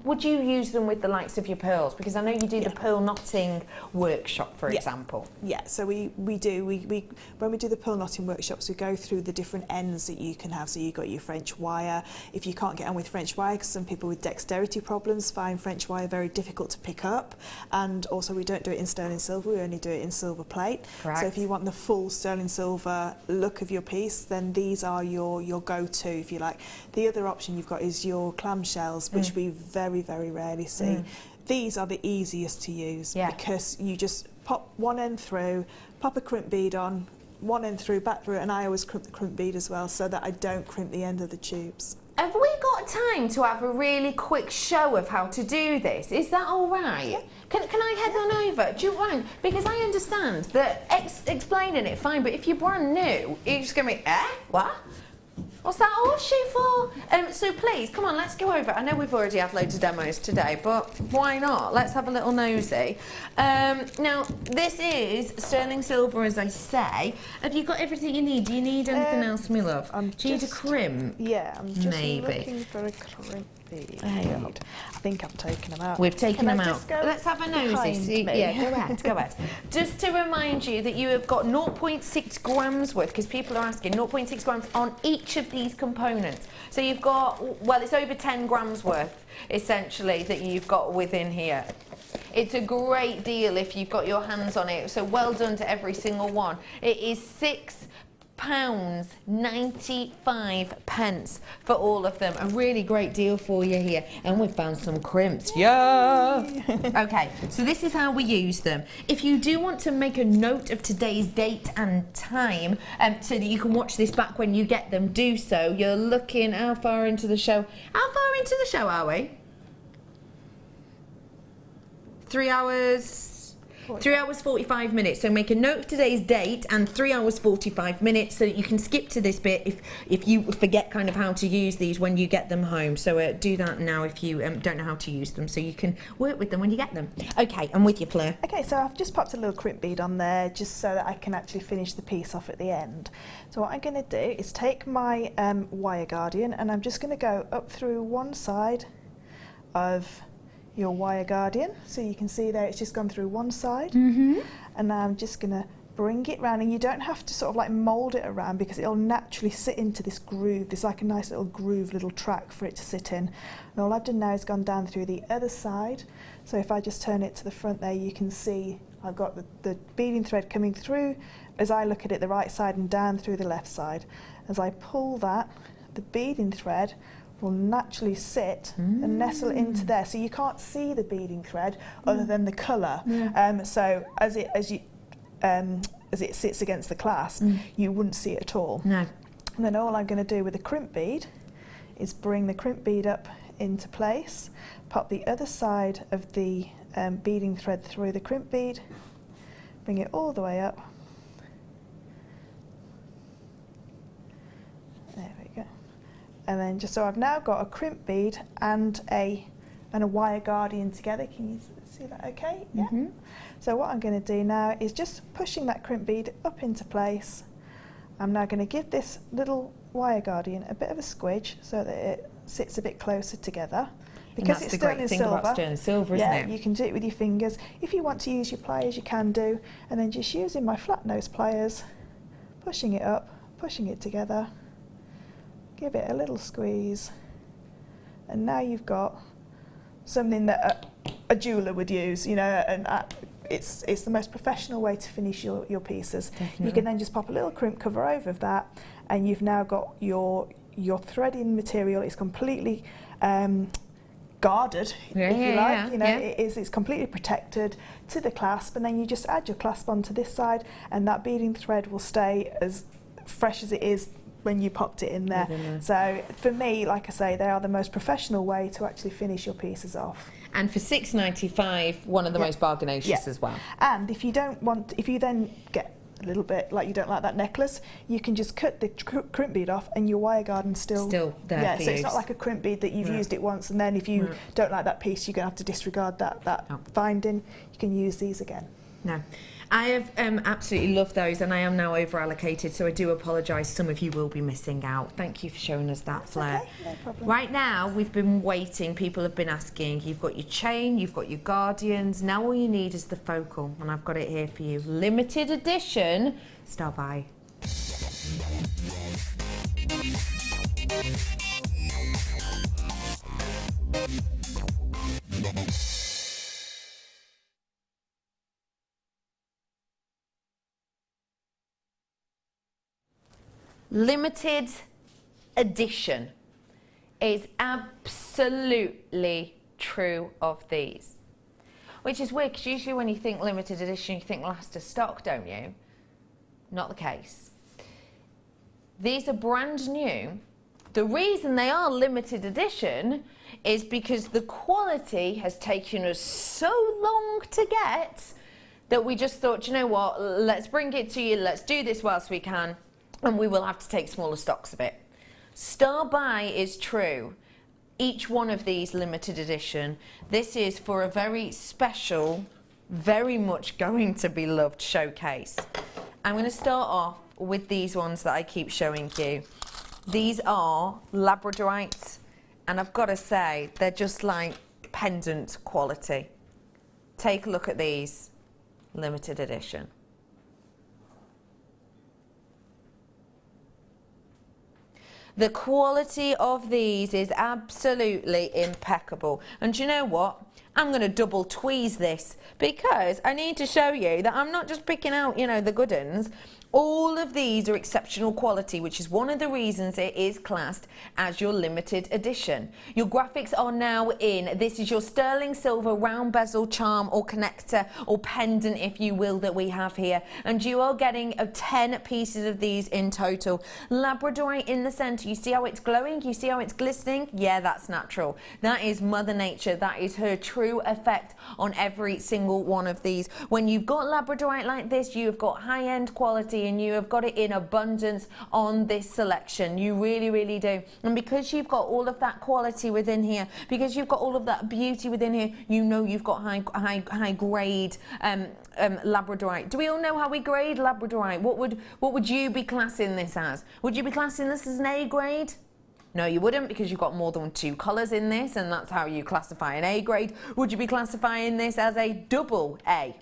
B: would you use them with the likes of your pearls? Because I know you do the pearl knotting workshop, for example.
C: Yeah, so we when we do the pearl knotting workshops, we go through the different ends that you can have. So you've got your French wire. If you can't get on with French wire, because some people with dexterity problems find French wire very difficult to pick up, and also we don't do it in sterling silver, we only do it in silver plate.
B: Correct.
C: So if you want the full sterling silver look of your piece, then these are your go-to, if you like. The other option you've got is your clamshells, which we very, very rarely see. These are the easiest to use because you just pop one end through, pop a crimp bead on, one end through, back through, and I always crimp the crimp bead as well so that I don't crimp the end of the tubes.
B: Have we got time to have a really quick show of how to do this? Is that all right? Yeah. Can I head on over? Do you mind? Because I understand that explaining it fine, but if you're brand new, you're just going to be, what? What's that horseshoe for? So please, come on, let's go over. I know we've already had loads of demos today, but why not? Let's have a little nosy. Now, this is sterling silver, as I say. Have you got everything you need? Do you need anything else, my love? Do you need a crimp?
C: Yeah, I'm just
B: maybe
C: looking for a crimp bead. I think I've taken them out.
B: We've taken them out. Let's have a nosy. Yeah, go ahead. Just to remind you that you have got 0.6 grams worth, because people are asking, 0.6 grams on each of these components. So you've got, well, it's over 10 grams worth, essentially, that you've got within here. It's a great deal if you've got your hands on it, so well done to every single one. It is £6.95 for all of them. A really great deal for you here. And we've found some crimps. Yeah! Okay, so this is how we use them. If you do want to make a note of today's date and time, so that you can watch this back when you get them, do so. You're looking how far into the show? How far into the show are we? 3 hours... 3 hours 45 minutes. So make a note of today's date and 3 hours 45 minutes so that you can skip to this bit if you forget kind of how to use these when you get them home. So do that now if you don't know how to use them, so you can work with them when you get them. Okay, I'm with you, Fleur.
C: Okay, so I've just popped a little crimp bead on there just so that I can actually finish the piece off at the end. So what I'm going to do is take my wire guardian, and I'm just going to go up through one side of your wire guardian, so you can see there it's just gone through one side, and now I'm just going to bring it round, and you don't have to sort of like mould it around because it'll naturally sit into this groove. There's like a nice little groove, little track for it to sit in, and all I've done now is gone down through the other side. So if I just turn it to the front there, you can see I've got the beading thread coming through as I look at it the right side and down through the left side. As I pull that, the beading thread will naturally sit and nestle into there, so you can't see the beading thread other than the colour. So as it sits against the clasp, you wouldn't see it at all.
B: No.
C: And then all I'm going to do with the crimp bead is bring the crimp bead up into place, pop the other side of the beading thread through the crimp bead, bring it all the way up. And then just so I've now got a crimp bead and a wire guardian together. Can you see that okay? Yeah. So what I'm going to do now is just pushing that crimp bead up into place. I'm now going to give this little wire guardian a bit of a squidge so that it sits a bit closer together. Because it's sterling silver.
B: About sterling silver, isn't it?
C: You can do it with your fingers. If you want to use your pliers, you can do. And then just using my flat nose pliers, pushing it up, pushing it together. Give it a little squeeze, and now you've got something that a jeweller would use, you know, and it's the most professional way to finish your pieces. Definitely. You can then just pop a little crimp cover over that, and you've now got your threading material. It's completely guarded, if you like. You know, it's completely protected to the clasp, and then you just add your clasp onto this side, and that beading thread will stay as fresh as it is when you popped it in there. So for me, like I say, they are the most professional way to actually finish your pieces off.
B: And for £6.95, one of the most bargainacious as well.
C: And if you then get a little bit like you don't like that necklace, you can just cut the crimp bead off, and your wire guardian's still
B: there.
C: So it's not like a crimp bead that you've used it once, and then if you don't like that piece, you're going to have to disregard that binding. You can use these again.
B: No. I have absolutely loved those, and I am now over allocated, so I do apologise. Some of you will be missing out. Thank you for showing us that, Fleur.
C: Okay, no problem.
B: Right now, we've been waiting. People have been asking. You've got your chain, you've got your guardians. Now all you need is the focal, and I've got it here for you. Limited edition. Star by. Limited edition is absolutely true of these. Which is weird, because usually when you think limited edition, you think last of stock, don't you? Not the case. These are brand new. The reason they are limited edition is because the quality has taken us so long to get that we just thought, you know what, let's bring it to you, let's do this whilst we can. And we will have to take smaller stocks of it. Star by is true. Each one of these limited edition. This is for a very special, very much going to be loved showcase. I'm going to start off with these ones that I keep showing you. These are Labradorites, and I've got to say, they're just like pendant quality. Take a look at these, limited edition. The quality of these is absolutely impeccable. And do you know what? I'm going to double tweeze this because I need to show you that I'm not just picking out, you know, the good ones. All of these are exceptional quality, which is one of the reasons it is classed as your limited edition. Your graphics are now in. This is your sterling silver round bezel charm or connector or pendant, if you will, that we have here. And you are getting 10 pieces of these in total. Labradorite in the center. You see how it's glowing? You see how it's glistening? Yeah, that's natural. That is Mother Nature. That is her true effect on every single one of these. When you've got Labradorite like this, you've got high-end quality, and you have got it in abundance on this selection. You really, really do. And because you've got all of that quality within here, because you've got all of that beauty within here, you know you've got high grade Labradorite. Do we all know how we grade Labradorite? What would you be classing this as? Would you be classing this as an A grade? No, you wouldn't, because you've got more than 2 colours in this, and that's how you classify an A grade. Would you be classifying this as a double A?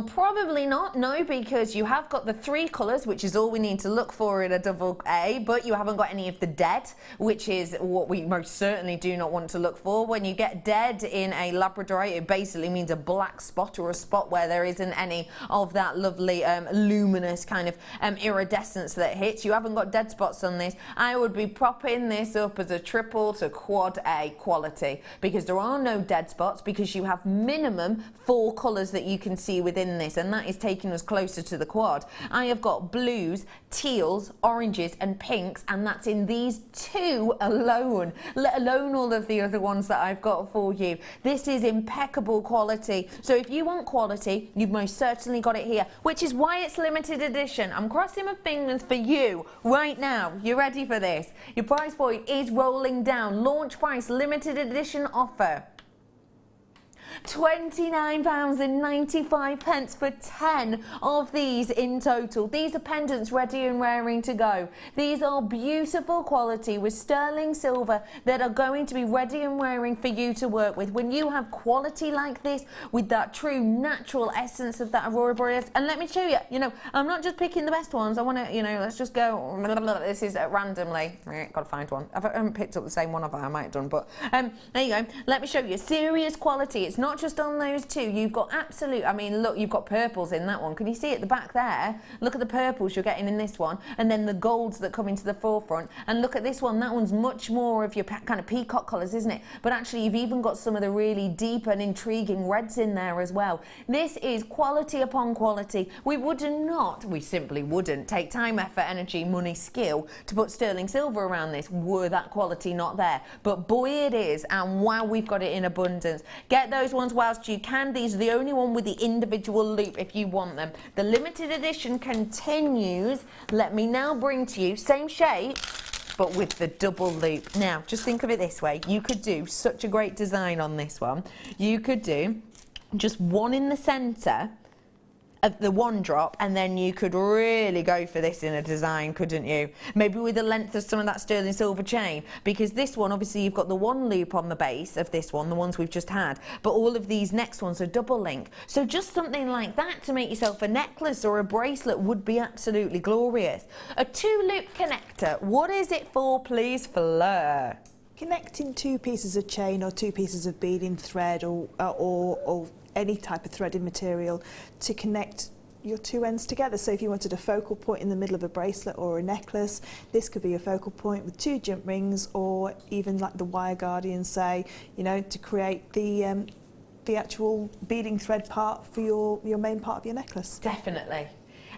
B: Probably not, no, because you have got the 3 colours, which is all we need to look for in a double A, but you haven't got any of the dead, which is what we most certainly do not want to look for. When you get dead in a Labradorite, it basically means a black spot or a spot where there isn't any of that lovely luminous kind of iridescence that hits. You haven't got dead spots on this. I would be propping this up as a triple to quad A quality, because there are no dead spots, because you have minimum 4 colours that you can see within this, and that is taking us closer to the quad. I have got blues, teals, oranges and pinks, and that's in these 2 alone, let alone all of the other ones that I've got for you. This is impeccable quality. So if you want quality, you've most certainly got it here, which is why it's limited edition. I'm crossing my fingers for you right now. You ready for this? Your price point is rolling down. Launch price, limited edition offer. £29.95 for 10 of these in total. These are pendants ready and raring to go. These are beautiful quality with sterling silver that are going to be ready and wearing for you to work with. When you have quality like this with that true natural essence of that Aurora Borealis, and let me show you, you know, I'm not just picking the best ones. I want to, you know, let's just go, this is randomly, gotta find one. I haven't picked up the same one I might have done, but there you go. Let me show you serious quality. It's not just on those 2. You've got absolute, I mean, look, you've got purples in that one. Can you see at the back there? Look at the purples you're getting in this one, and then the golds that come into the forefront. And look at this one. That one's much more of your kind of peacock colours, isn't it? But actually, you've even got some of the really deep and intriguing reds in there as well. This is quality upon quality. We simply wouldn't take time, effort, energy, money, skill to put sterling silver around this were that quality not there. But boy, it is, and wow, we've got it in abundance. Get those ones whilst you can. These are the only one with the individual loop if you want them. The limited edition continues. Let me now bring to you, same shape, but with the double loop. Now, just think of it this way. You could do such a great design on this one. You could do just one in the centre of the one drop, and then you could really go for this in a design, couldn't you? Maybe with the length of some of that sterling silver chain, because this one, obviously you've got the one loop on the base of this one, the ones we've just had, but all of these next ones are double link. So just something like that to make yourself a necklace or a bracelet would be absolutely glorious. A 2-loop connector, what is it for, please, Fleur?
C: Connecting 2 pieces of chain or 2 pieces of beading thread or any type of threading material to connect your 2 ends together. So if you wanted a focal point in the middle of a bracelet or a necklace, this could be a focal point with 2 jump rings, or even like the wire guardian, say, you know, to create the actual beading thread part for your main part of your necklace.
B: Definitely.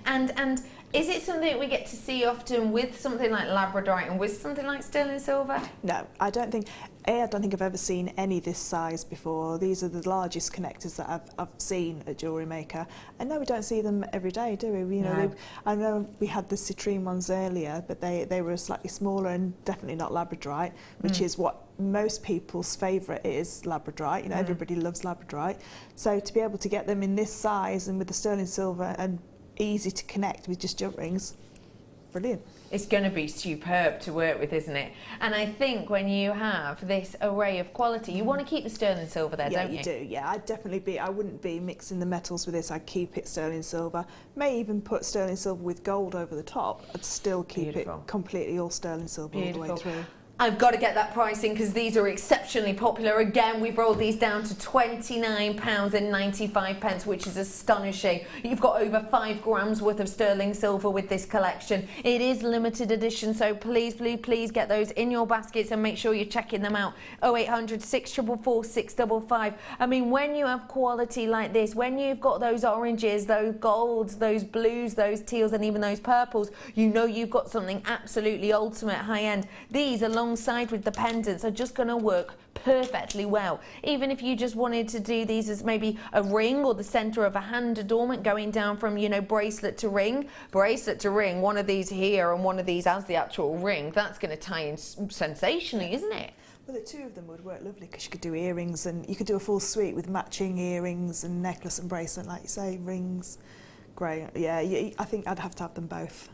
B: And is it something that we get to see often with something like labradorite and with something like sterling silver?
C: No, I don't think I've ever seen any this size before. These are the largest connectors that I've seen at JewelleryMaker. And no, we don't see them every day, do we? You know, I know we had the citrine ones earlier, but they were slightly smaller and definitely not labradorite, which is what most people's favourite is, labradorite. You know, everybody loves labradorite. So to be able to get them in this size and with the sterling silver and easy to connect with just jump rings, brilliant.
B: It's going to be superb to work with, isn't it? And I think when you have this array of quality, you want to keep the sterling silver there, don't you?
C: Yeah, you do. Yeah, I wouldn't be mixing the metals with this. I'd keep it sterling silver. May even put sterling silver with gold over the top. I'd still keep it completely all sterling silver all the way through.
B: I've got to get that pricing because these are exceptionally popular. Again, we've rolled these down to £29.95, which is astonishing. You've got over 5 grams worth of sterling silver with this collection. It is limited edition, so please, please, please get those in your baskets and make sure you're checking them out. 0800 644 655. I mean, when you have quality like this, when you've got those oranges, those golds, those blues, those teals, and even those purples, you know you've got something absolutely ultimate high-end. These alongside with the pendants are just going to work perfectly well. Even if you just wanted to do these as maybe a ring or the center of a hand adornment going down from, you know, bracelet to ring, one of these here and one of these as the actual ring, that's going to tie in sensationally, isn't it?
C: Well, the 2 of them would work lovely because you could do earrings, and you could do a full suite with matching earrings and necklace and bracelet, like you say, rings. Great. Yeah, I think I'd have to have them both.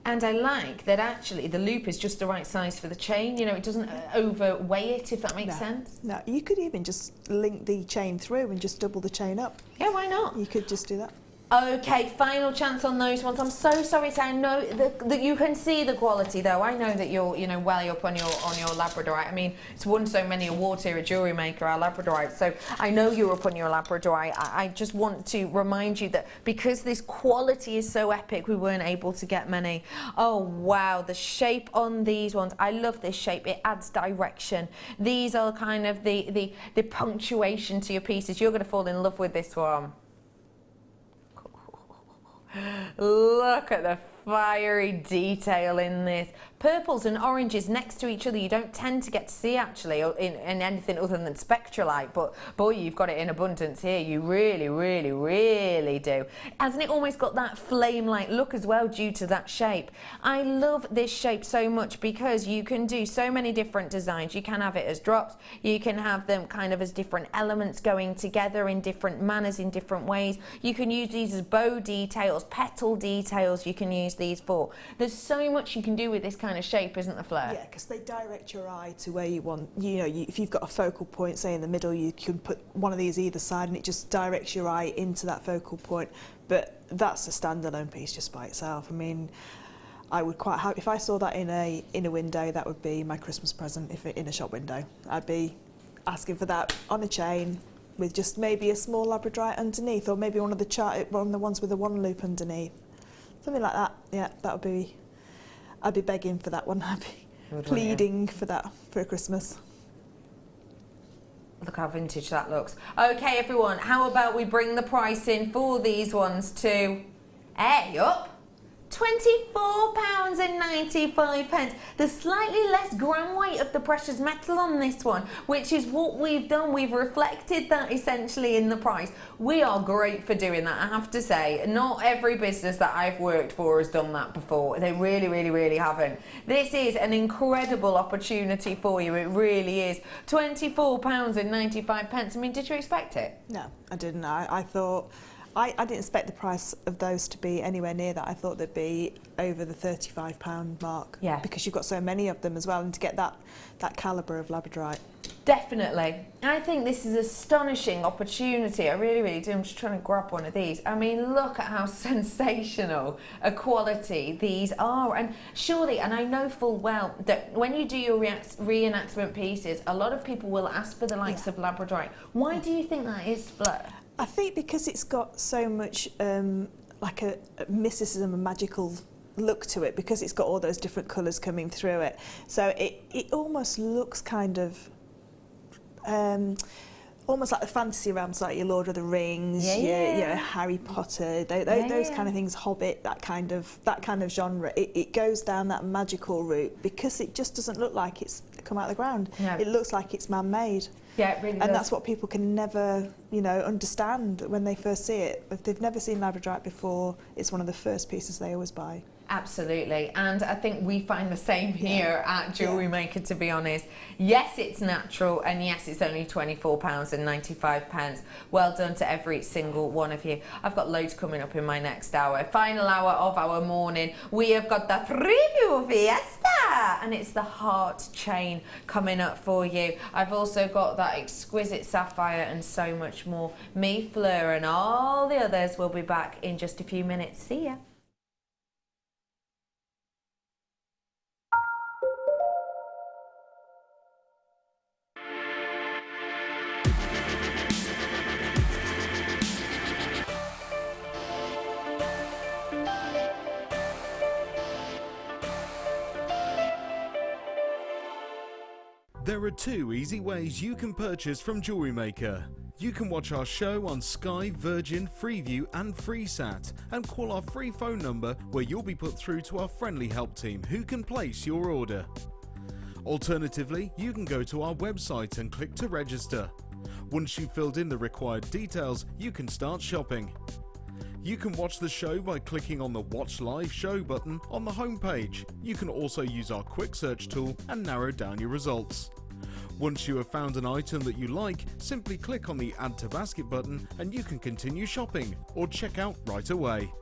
B: And I like that actually the loop is just the right size for the chain. You know, it doesn't overweigh it, if that makes sense.
C: No, you could even just link the chain through and just double the chain up.
B: Yeah, why not?
C: You could just do that.
B: Okay, final chance on those ones. I'm so sorry to, I know that you can see the quality though. I know that you're, you know, well up on your labradorite. I mean, it's won so many awards here at JewelleryMaker, our labradorite. So I know you're up on your labradorite. I just want to remind you that because this quality is so epic, we weren't able to get many. Oh wow, the shape on these ones. I love this shape. It adds direction. These are kind of the punctuation to your pieces. You're going to fall in love with this one. Look at the fiery detail in this. Purples and oranges next to each other you don't tend to get to see actually in anything other than spectralite, but boy, you've got it in abundance here. You really, really, really do. Hasn't it almost got that flame-like look as well due to that shape? I love this shape so much because you can do so many different designs. You can have it as drops, you can have them kind of as different elements going together in different manners, in different ways. You can use these as bow details, petal details you can use these for. There's so much you can do with this kind of shape, isn't there, Fleur?
C: Yeah, because they direct your eye to where you want. You know, if you've got a focal point, say in the middle, you can put one of these either side and it just directs your eye into that focal point. But that's a standalone piece just by itself. I mean, I would quite happy if I saw that in a window. That would be my Christmas present. If it in a shop window, I'd be asking for that on a chain with just maybe a small labradorite underneath, or maybe one of the ones with a 1 loop underneath. Something like that, yeah, that would be, I'd be begging for that one, I'd be pleading for that for Christmas.
B: Look how vintage that looks. Okay, everyone, how about we bring the price in for these ones to, up, £24.95. There's slightly less gram weight of the precious metal on this one, which is what we've done. We've reflected that essentially in the price. We are great for doing that, I have to say. Not every business that I've worked for has done that before. They really, really, really haven't. This is an incredible opportunity for you. It really is. £24.95. I mean, did you expect it?
C: No, I didn't. I thought... I didn't expect the price of those to be anywhere near that. I thought they'd be over the £35 mark.
B: Yeah.
C: Because you've got so many of them as well, and to get that calibre of labradorite.
B: Definitely. I think this is an astonishing opportunity. I really, really do. I'm just trying to grab one of these. I mean, look at how sensational a quality these are. And surely, and I know full well that when you do your reenactment pieces, a lot of people will ask for the likes of labradorite. Why do you think that is, Fleur?
C: I think because it's got so much like a mysticism and magical look to it, because it's got all those different colours coming through it. So it almost looks kind of almost like the fantasy realms, like your Lord of the Rings, your Harry Potter, those kind of things, Hobbit, that kind of genre. It goes down that magical route because it just doesn't look like it's come out of the ground. No. It looks like it's man-made.
B: Yeah, it really does.
C: And that's what people can never, understand when they first see it. If they've never seen labradorite before, it's one of the first pieces they always buy.
B: Absolutely, and I think we find the same here at JewelleryMaker, to be honest. Yes, it's natural, and yes, it's only £24.95. Well done to every single one of you. I've got loads coming up in my next hour. Final hour of our morning, we have got the Preview Fiesta, and it's the heart chain coming up for you. I've also got that exquisite sapphire and so much more. Me, Fleur, and all the others will be back in just a few minutes. See ya.
I: There are two easy ways you can purchase from JewelleryMaker. You can watch our show on Sky, Virgin, Freeview and FreeSat and call our free phone number where you'll be put through to our friendly help team who can place your order. Alternatively, you can go to our website and click to register. Once you've filled in the required details, you can start shopping. You can watch the show by clicking on the Watch Live Show button on the homepage. You can also use our quick search tool and narrow down your results. Once you have found an item that you like, simply click on the Add to Basket button and you can continue shopping or check out right away.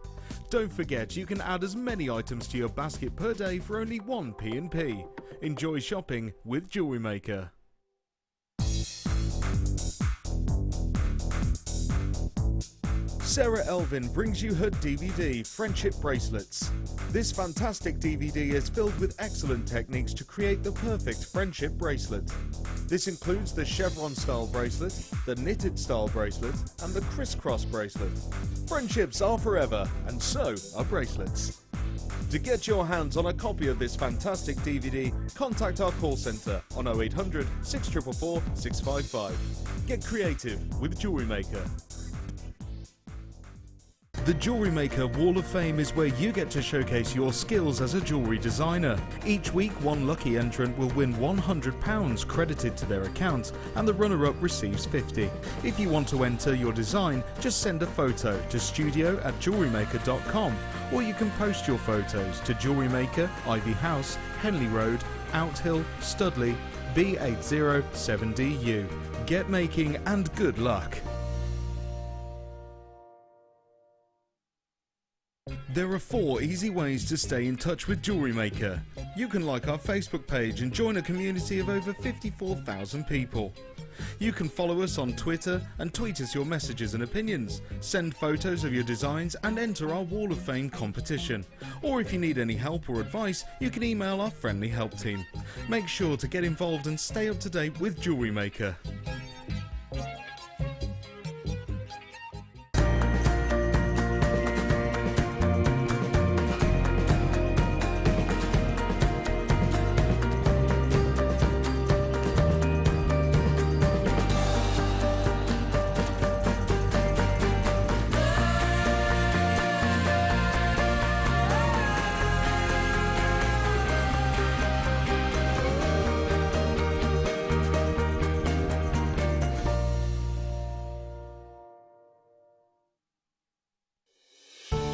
I: Don't forget, you can add as many items to your basket per day for only 1 P&P. Enjoy shopping with JewelleryMaker. Sarah Elvin brings you her DVD, Friendship Bracelets. This fantastic DVD is filled with excellent techniques to create the perfect friendship bracelet. This includes the chevron style bracelet, the knitted style bracelet, and the crisscross bracelet. Friendships are forever, and so are bracelets. To get your hands on a copy of this fantastic DVD, contact our call centre on 0800 644 655. Get creative with JewelleryMaker. The JewelleryMaker Wall of Fame is where you get to showcase your skills as a jewellery designer. Each week, one lucky entrant will win £100 credited to their account, and the runner-up receives £50. If you want to enter your design, just send a photo to studio@jewellerymaker.com, or you can post your photos to JewelleryMaker, Ivy House, Henley Road, Outhill, Studley, B807DU. Get making and good luck. There are 4 easy ways to stay in touch with JewelleryMaker. You can like our Facebook page and join a community of over 54,000 people. You can follow us on Twitter and tweet us your messages and opinions, send photos of your designs and enter our Wall of Fame competition. Or if you need any help or advice, you can email our friendly help team. Make sure to get involved and stay up to date with JewelleryMaker.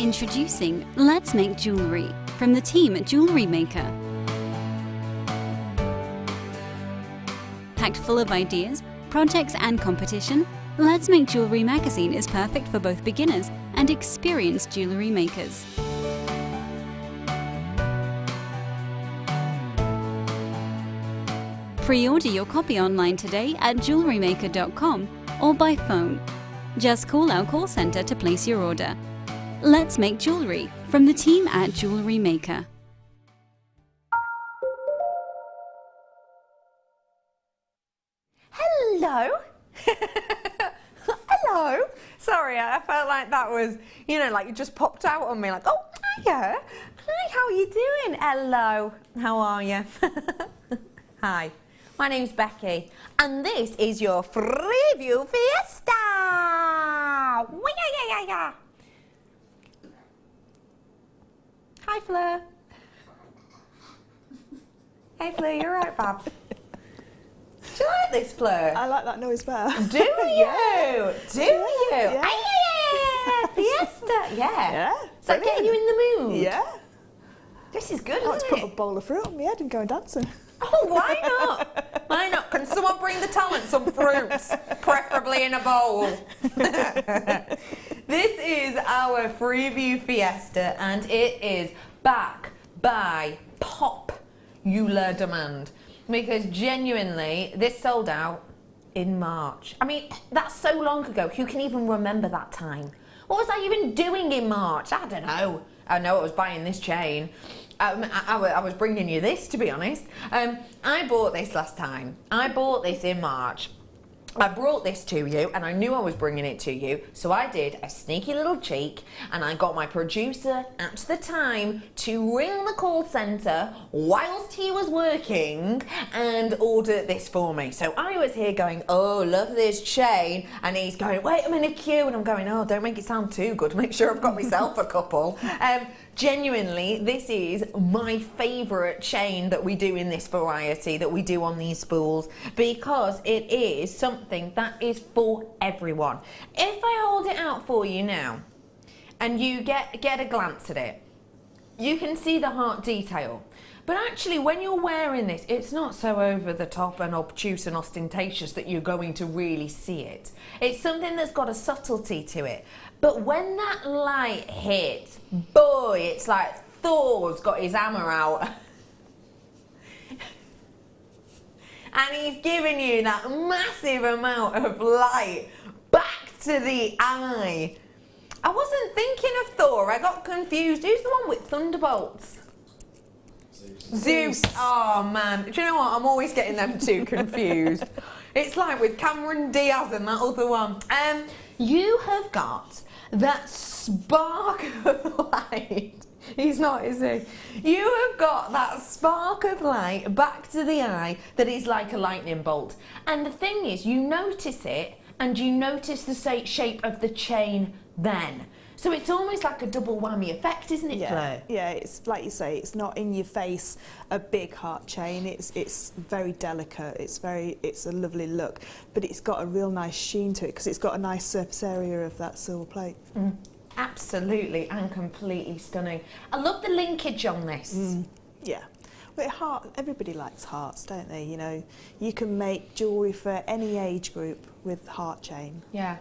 J: Introducing Let's Make Jewellery from the team at JewelleryMaker. Packed full of ideas, projects and competition, Let's Make Jewellery magazine is perfect for both beginners and experienced jewellery makers. Pre-order your copy online today at jewellerymaker.com or by phone. Just call our call centre to place your order. Let's Make Jewellery from the team at JewelleryMaker.
B: Hello. Hello. Sorry, I felt like that was, you know, like you just popped out on me like, oh, hiya. Hi, how are you doing? Hello. How are you? Hi. My name's Becky, and this is your Freeview Fiesta! Hi, Fleur. Hey, Fleur, you alright, Babs? Do you like this, Fleur?
C: I like that noise better.
B: Do you?
C: Yeah.
B: Do you?
C: Yeah.
B: Fiesta! Yeah.
C: Yeah.
B: Is that getting you in the mood?
C: Yeah.
B: This is good,
C: Let's
B: isn't
C: put
B: it?
C: a bowl of fruit on my head and go dancing.
B: Oh, why not? Why not? Can someone bring the talent some fruits, preferably in a bowl? This is our Freeview Fiesta, and it is back by popular demand. Because genuinely, this sold out in March. I mean, that's so long ago. Who can even remember that time? What was I even doing in March? I don't know. I know I was buying this chain. I was bringing you this, to be honest. I bought this last time. I bought this in March. I brought this to you, and I knew I was bringing it to you, so I did a sneaky little cheek, and I got my producer at the time to ring the call centre whilst he was working and order this for me. So I was here going, oh, love this chain, and he's going, wait, I'm in a queue, and I'm going, oh, don't make it sound too good, make sure I've got myself a couple. Genuinely, this is my favourite chain that we do in this variety, that we do on these spools, because it is something that is for everyone. If I hold it out for you now, and you get a glance at it, you can see the heart detail. But actually, when you're wearing this, it's not so over the top and obtuse and ostentatious that you're going to really see it. It's something that's got a subtlety to it. But when that light hits, boy, it's like Thor's got his hammer out. And he's giving you that massive amount of light back to the eye. I wasn't thinking of Thor, I got confused. Who's the one with thunderbolts? Zeus. Oh man, do you know what? I'm always getting them two confused. It's like with Cameron Diaz and that other one. You have got that spark of light. He's not, is he? You have got that spark of light back to the eye that is like a lightning bolt. And the thing is, you notice it, and you notice the shape of the chain then. So it's almost like a double whammy effect, isn't it, Fleur?
C: Yeah, it's like you say, it's not in your face, a big heart chain. It's very delicate. It's a lovely look, but it's got a real nice sheen to it because it's got a nice surface area of that silver plate.
B: Absolutely, and completely stunning. I love the linkage on this.
C: Yeah. Well, heart, everybody likes hearts, don't they? You know, you can make jewellery for any age group with heart chain.
B: Yeah.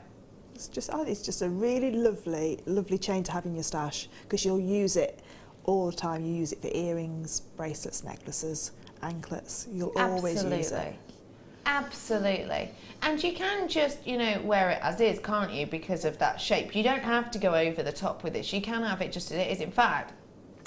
C: I think it's just a really lovely chain to have in your stash because you'll use it all the time. You use it for earrings, bracelets, necklaces, anklets. You'll always use it.
B: Absolutely. And you can just, you know, wear it as is, can't you, because of that shape. You don't have to go over the top with it. You can have it just as it is. In fact,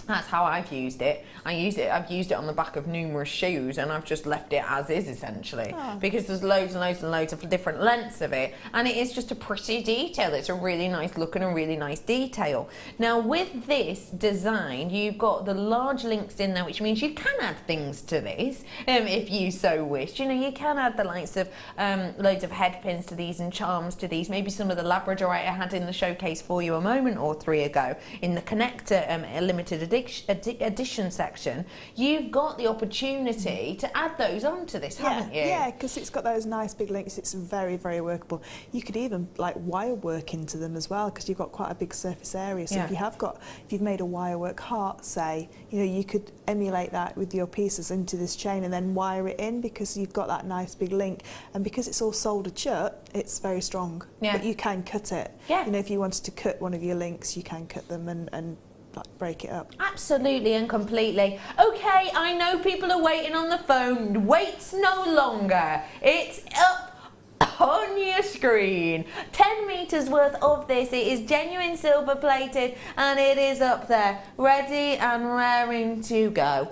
B: that's how I've used it. I've used it on the back of numerous shoes, and I've just left it as is, essentially. Because there's loads and loads and loads of different lengths of it, and it is just a pretty detail. It's a really nice look and a really nice detail. Now, with this design, you've got the large links in there, which means you can add things to this, if you so wish. You know, you can add the likes of loads of head pins to these and charms to these, maybe some of the Labradorite I had in the showcase for you a moment or three ago in the connector limited edition. addition section, you've got the opportunity to add those onto this, haven't you?
C: Yeah, because it's got those nice big links. It's very, very workable. You could even like wire work into them as well, because you've got quite a big surface area. So if you've made a wire work heart, say, you know, you could emulate that with your pieces into this chain and then wire it in, because you've got that nice big link. And because it's all soldered shut, it's very strong. Yeah. But you can cut it. Yeah. You know, if you wanted to cut one of your links, you can cut them and like break it up.
B: Absolutely and completely. Okay, I know people are waiting on the phone. Wait's no longer. It's up on your screen. 10 meters worth of this. It is genuine silver plated and it is up there ready and raring to go.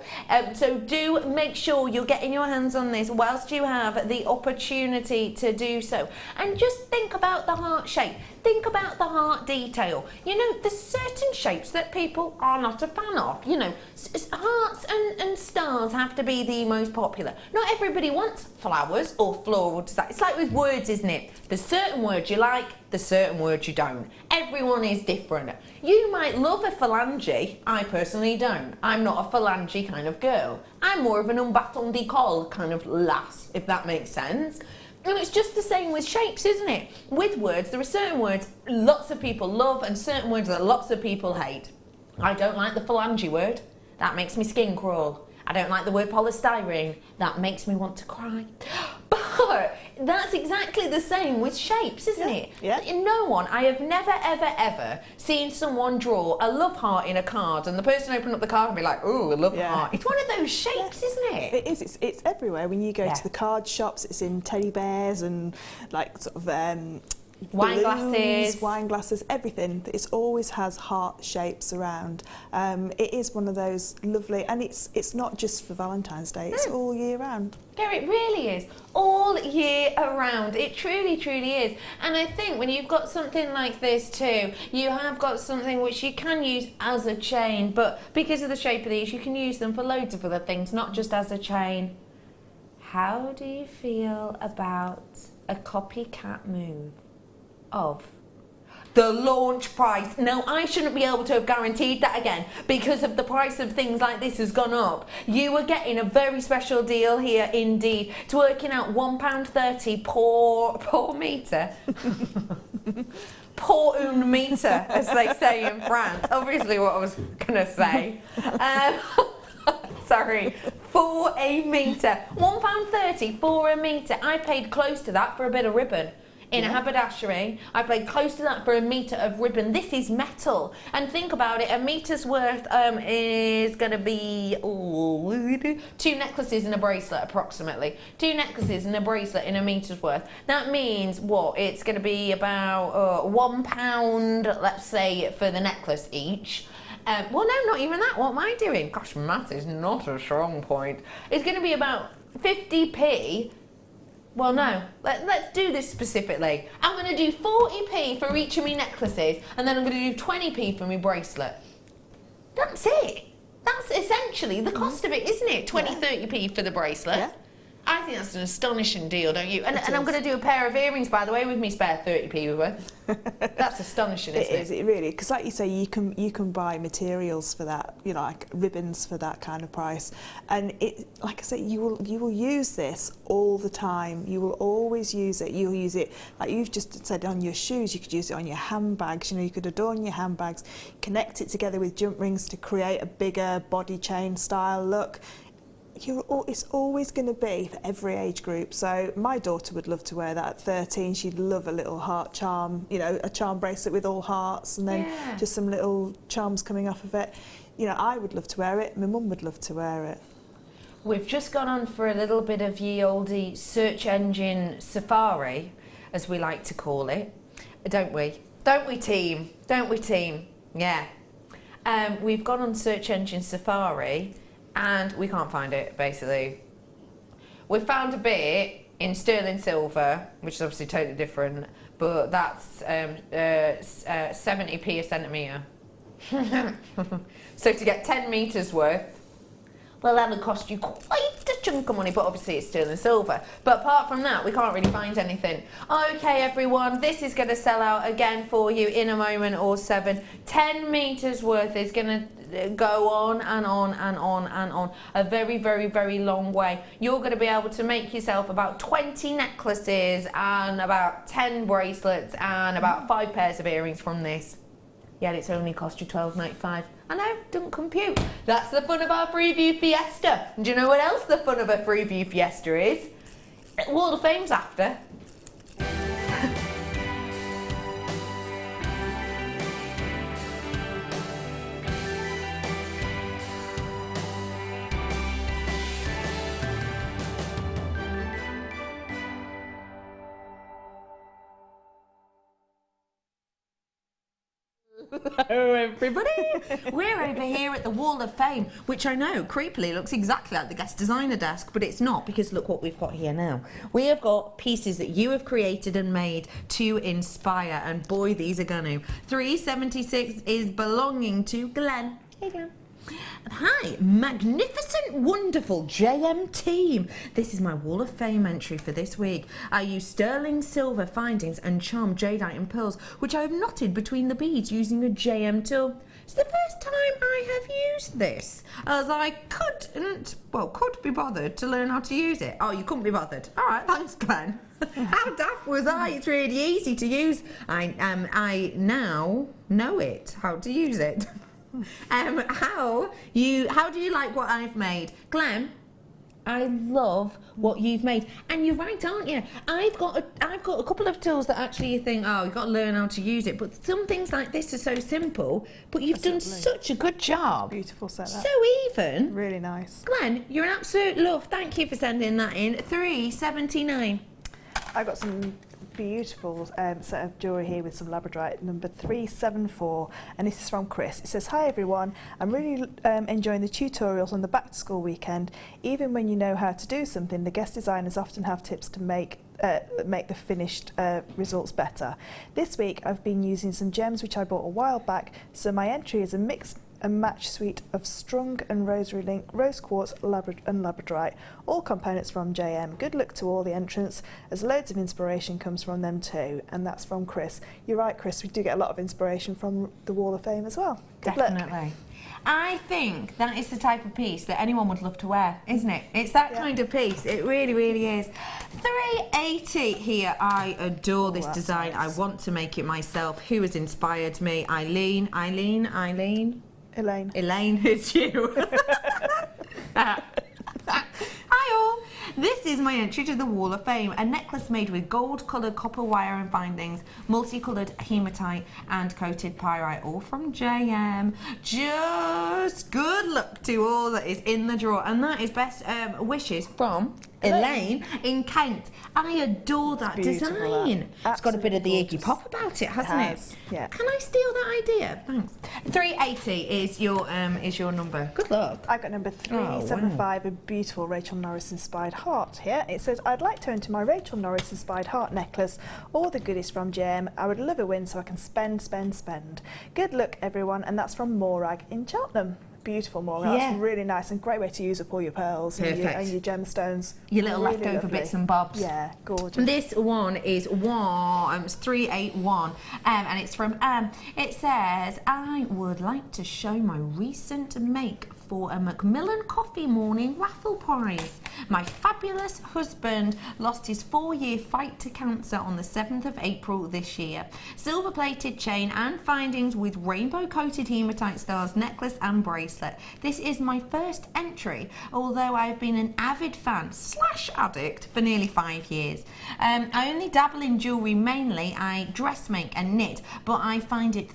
B: So do make sure you're getting your hands on this whilst you have the opportunity to do so. And just think about the heart shape. Think about the heart detail. You know, there's certain shapes that people are not a fan of. You know, hearts and stars have to be the most popular. Not everybody wants flowers or floral design. It's like with words, isn't it? There's certain words you like, there's certain words you don't. Everyone is different. You might love a phalange. I personally don't. I'm not a phalange kind of girl. I'm more of an un bâton de colle kind of lass, if that makes sense. And it's just the same with shapes, isn't it? With words, there are certain words lots of people love and certain words that lots of people hate. I don't like the phalange word. That makes me skin crawl. I don't like the word polystyrene. That makes me want to cry. But that's exactly the same with shapes, isn't it? Yeah. No one, I have never, ever, ever seen someone draw a love heart in a card and the person open up the card and be like, oh, a love heart. It's one of those shapes, isn't it?
C: It is. It's everywhere. When you go to the card shops, it's in teddy bears and like sort of
B: wine
C: balloons, wine glasses, everything. It always has heart shapes around. It is one of those lovely, and it's not just for Valentine's Day, it's all year round.
B: Yeah, it really is. All year around. It truly, truly is. And I think when you've got something like this too, you have got something which you can use as a chain, but because of the shape of these, you can use them for loads of other things, not just as a chain. How do you feel about a copycat move of the launch price? Now, I shouldn't be able to have guaranteed that again because of the price of things like this has gone up. You are getting a very special deal here indeed. It's working out £1.30 per metre. Pour une metre, as they say in France. Obviously what I was going to say. Sorry, for a metre. £1.30 for a metre. I paid close to that for a bit of ribbon. In a haberdashery, I paid close to that for a metre of ribbon. This is metal. And think about it, a metre's worth is going to be 2 necklaces and a bracelet approximately. 2 necklaces and a bracelet in a metre's worth. That means what? It's going to be about £1, let's say, for the necklace each. Well, no, not even that. What am I doing? Gosh, math is not a strong point. It's going to be about 50p. Well, no, let's do this specifically. I'm going to do 40p for each of my necklaces, and then I'm going to do 20p for my bracelet. That's it. That's essentially the cost of it, isn't it? 30p for the bracelet. Yeah. I think that's an astonishing deal, don't you? And I'm going to do a pair of earrings, by the way, with me spare 30p worth. That's astonishing, isn't it?
C: It is, it really, because like you say, you can buy materials for that, you know, like ribbons for that kind of price. And it, like I say, you will use this all the time. You will always use it. You'll use it, like you've just said, on your shoes. You could use it on your handbags. You know, you could adorn your handbags, connect it together with jump rings to create a bigger body chain style look. It's always going to be for every age group. So my daughter would love to wear that at 13. She'd love a little heart charm, you know, a charm bracelet with all hearts and then just some little charms coming off of it. You know, I would love to wear it. My mum would love to wear it.
B: We've just gone on for a little bit of ye oldie search engine safari, as we like to call it, don't we? Don't we, team? Don't we, team? Yeah. We've gone on search engine safari and we can't find it, basically. We found a bit in sterling silver, which is obviously totally different, but that's 70p a centimetre. So to get 10 metres worth, well, that'll cost you quite a chunk of money, but obviously it's sterling silver. But apart from that, we can't really find anything. Okay, everyone, this is going to sell out again for you in a moment or 7. 10 metres worth is going to go on and on and on and on. A very, very, very long way. You're going to be able to make yourself about 20 necklaces and about 10 bracelets and about 5 pairs of earrings from this. Yet it's only cost you $12.95. I know, doesn't compute. That's the fun of our Freeview Fiesta. And do you know what else the fun of a Freeview Fiesta is? Wall of Fame's after. Hello everybody! We're over here at the Wall of Fame, which I know creepily looks exactly like the guest designer desk, but it's not, because look what we've got here now. We have got pieces that you have created and made to inspire, and boy, these are gonna. 376 is belonging to Glenn. Hey Glenn. Hi, magnificent, wonderful JM team. This is my Wall of Fame entry for this week. I use sterling silver findings and charmed jadeite and pearls, which I have knotted between the beads using a JM tool. It's the first time I have used this, as I could be bothered to learn how to use it. Oh, you couldn't be bothered. All right, thanks, Glenn. How daft was I? It's really easy to use. I now know it, how to use it. How do you like what I've made? Glenn, I love what you've made. And you're right, aren't you? I've got a couple of tools that actually you think, oh, you've got to learn how to use it. But some things like this are so simple, but you've done such a good job.
C: Beautiful setup.
B: So even.
C: Really nice.
B: Glenn, you're an absolute love. Thank you for sending that in. 379.
C: I've got some beautiful set of jewellery here with some labradorite, number 374, and this is from Chris. It says, hi everyone, I'm really enjoying the tutorials on the back to school weekend. Even when you know how to do something, the guest designers often have tips to make the finished results better. This week I've been using some gems which I bought a while back, so my entry is a mix and match suite of strung and rosary link, rose quartz and labradorite, all components from JM. Good luck to all the entrants, as loads of inspiration comes from them too. And that's from Chris. You're right, Chris, we do get a lot of inspiration from the Wall of Fame as well. Good
B: Definitely.
C: luck.
B: I think that is the type of piece that anyone would love to wear, isn't it? It's that kind of piece. It really, really is. 380 here. I adore this design. Nice. I want to make it myself. Who has inspired me? Elaine, it's you. Hi all. This is my entry to the Wall of Fame, a necklace made with gold-coloured copper wire and bindings, multicoloured hematite and coated pyrite, all from JM. Just good luck to all that is in the drawer, and that is best wishes from Elaine in Kent. I adore that design. It's got a bit of the Iggy Pop about it, hasn't it?
C: Yeah.
B: Can I steal that idea? Thanks. 380 is your number. Good luck.
C: I've got number 375, a beautiful Rachel Norris inspired heart here. It says, I'd like to enter my Rachel Norris inspired heart necklace. All the goodies from JM. I would love a win so I can spend. Good luck everyone, and that's from Morag in Cheltenham. Beautiful Morag. That's really nice and great way to use up all your pearls and your gemstones.
B: Your little really leftover bits and bobs.
C: Yeah, gorgeous.
B: This one is 381, and it's from it says, I would like to show my recent make for a Macmillan Coffee Morning raffle prize. My fabulous husband lost his 4-year fight to cancer on the 7th of April this year. Silver plated chain and findings with rainbow coated hematite stars, necklace and bracelet. This is my first entry, although I've been an avid fan / addict for nearly 5 years. I only dabble in jewellery mainly. I dressmake and knit, but I find it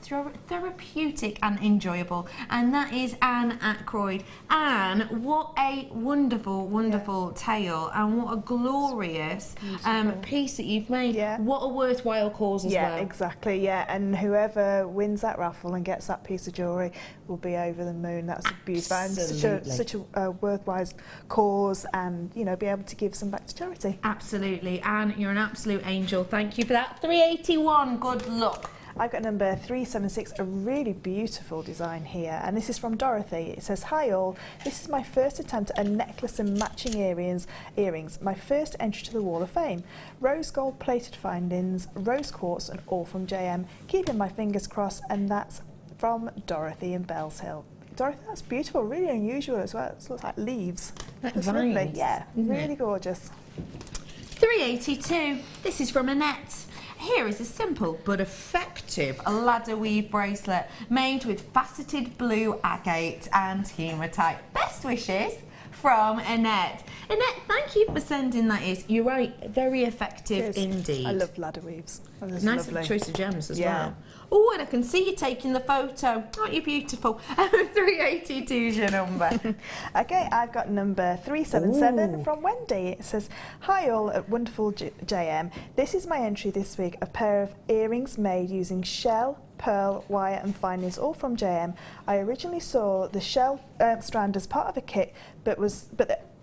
B: therapeutic and enjoyable, and that is Anne Ackroyd. Anne, what a wonderful tale, and what a glorious piece that you've made. What a worthwhile cause as well.
C: Yeah, exactly, and whoever wins that raffle and gets that piece of jewellery will be over the moon. That's a beautiful and such a worthwhile cause, and be able to give some back to charity.
B: Absolutely. Anne, you're an absolute angel. Thank you for that. 381, good luck.
C: I've got number 376, a really beautiful design here, and this is from Dorothy. It says, "Hi all, this is my first attempt at a necklace and matching earrings, my first entry to the Wall of Fame. Rose gold plated findings, rose quartz, and all from JM. Keeping my fingers crossed," and that's from Dorothy in Bells Hill. Dorothy, that's beautiful, really unusual as well. It looks like leaves. That's lovely. Yeah, really gorgeous.
B: 382. This is from Annette. Here is a simple but effective ladder weave bracelet made with faceted blue agate and hematite. Best wishes from Annette. Annette, thank you for sending that. You're right, very effective indeed.
C: I love ladder weaves.
B: Nice choice of gems as well. Oh, and I can see you taking the photo. Aren't you beautiful? 382 is your number.
C: Okay, I've got number 377 from Wendy. It says, "Hi all at wonderful JM. This is my entry this week, a pair of earrings made using shell, pearl, wire and findings, all from JM. I originally saw the shell strand as part of a kit, but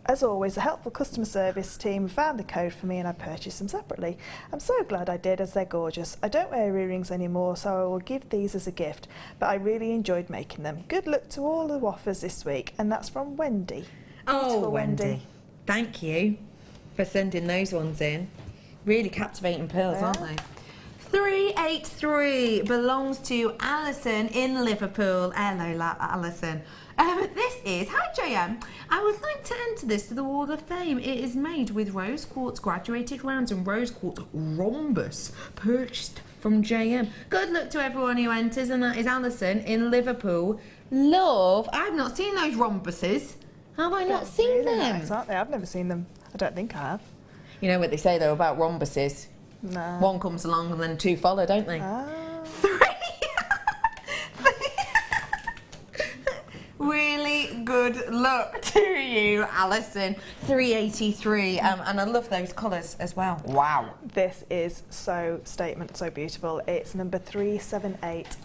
C: as always, a helpful customer service team found the code for me and I purchased them separately. I'm so glad I did, as they're gorgeous. I don't wear earrings anymore, so I will give these as a gift, but I really enjoyed making them. Good luck to all the waffers this week," and that's from Wendy.
B: Oh, Wendy. Thank you for sending those ones in. Really captivating pearls, aren't they? 383 belongs to Alison in Liverpool. Hello, Alison. This is, "Hi JM, I would like to enter this to the Wall of Fame. It is made with rose quartz graduated rounds and rose quartz rhombus purchased from JM. Good luck to everyone who enters," and that is Alison in Liverpool. Love, I've not seen those rhombuses. Have I not seen them?
C: Nice, aren't they? I've never seen them. I don't think I have.
B: You know what they say though about rhombuses?
C: No.
B: One comes along and then two follow, don't they? Really good luck to you, Alison. 383, and I love those colours as well. Wow.
C: This is so statement, so beautiful. It's number 378.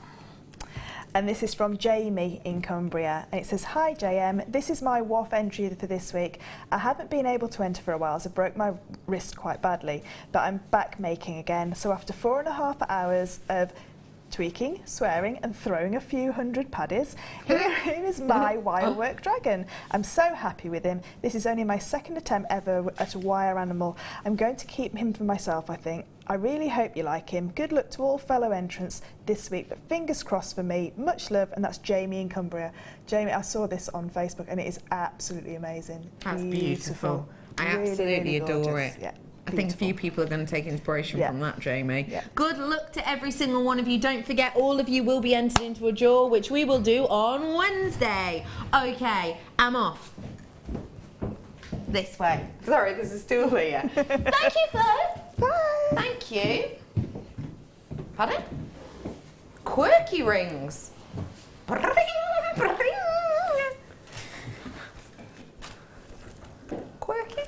C: And this is from Jamie in Cumbria. And it says, "Hi JM, this is my WAF entry for this week. I haven't been able to enter for a while as I broke my wrist quite badly, but I'm back making again. So after 4.5 hours of tweaking, swearing and throwing a few hundred paddies, here is my wirework dragon. I'm so happy with him. This is only my second attempt ever at a wire animal. I'm going to keep him for myself, I think. I really hope you like him. Good luck to all fellow entrants this week, but fingers crossed for me. Much love," and that's Jamie in Cumbria. Jamie, I saw this on Facebook and it is absolutely amazing.
B: That's beautiful. I absolutely adore it. Yeah. I think a few people are going to take inspiration from that, Jamie. Yeah. Good luck to every single one of you. Don't forget, all of you will be entered into a draw, which we will do on Wednesday. Okay, I'm off. This way. Sorry, there's a stool here. Thank you, Fleur. Bye. Thank you. Pardon? Quirky rings. Bring, bring. Quirky?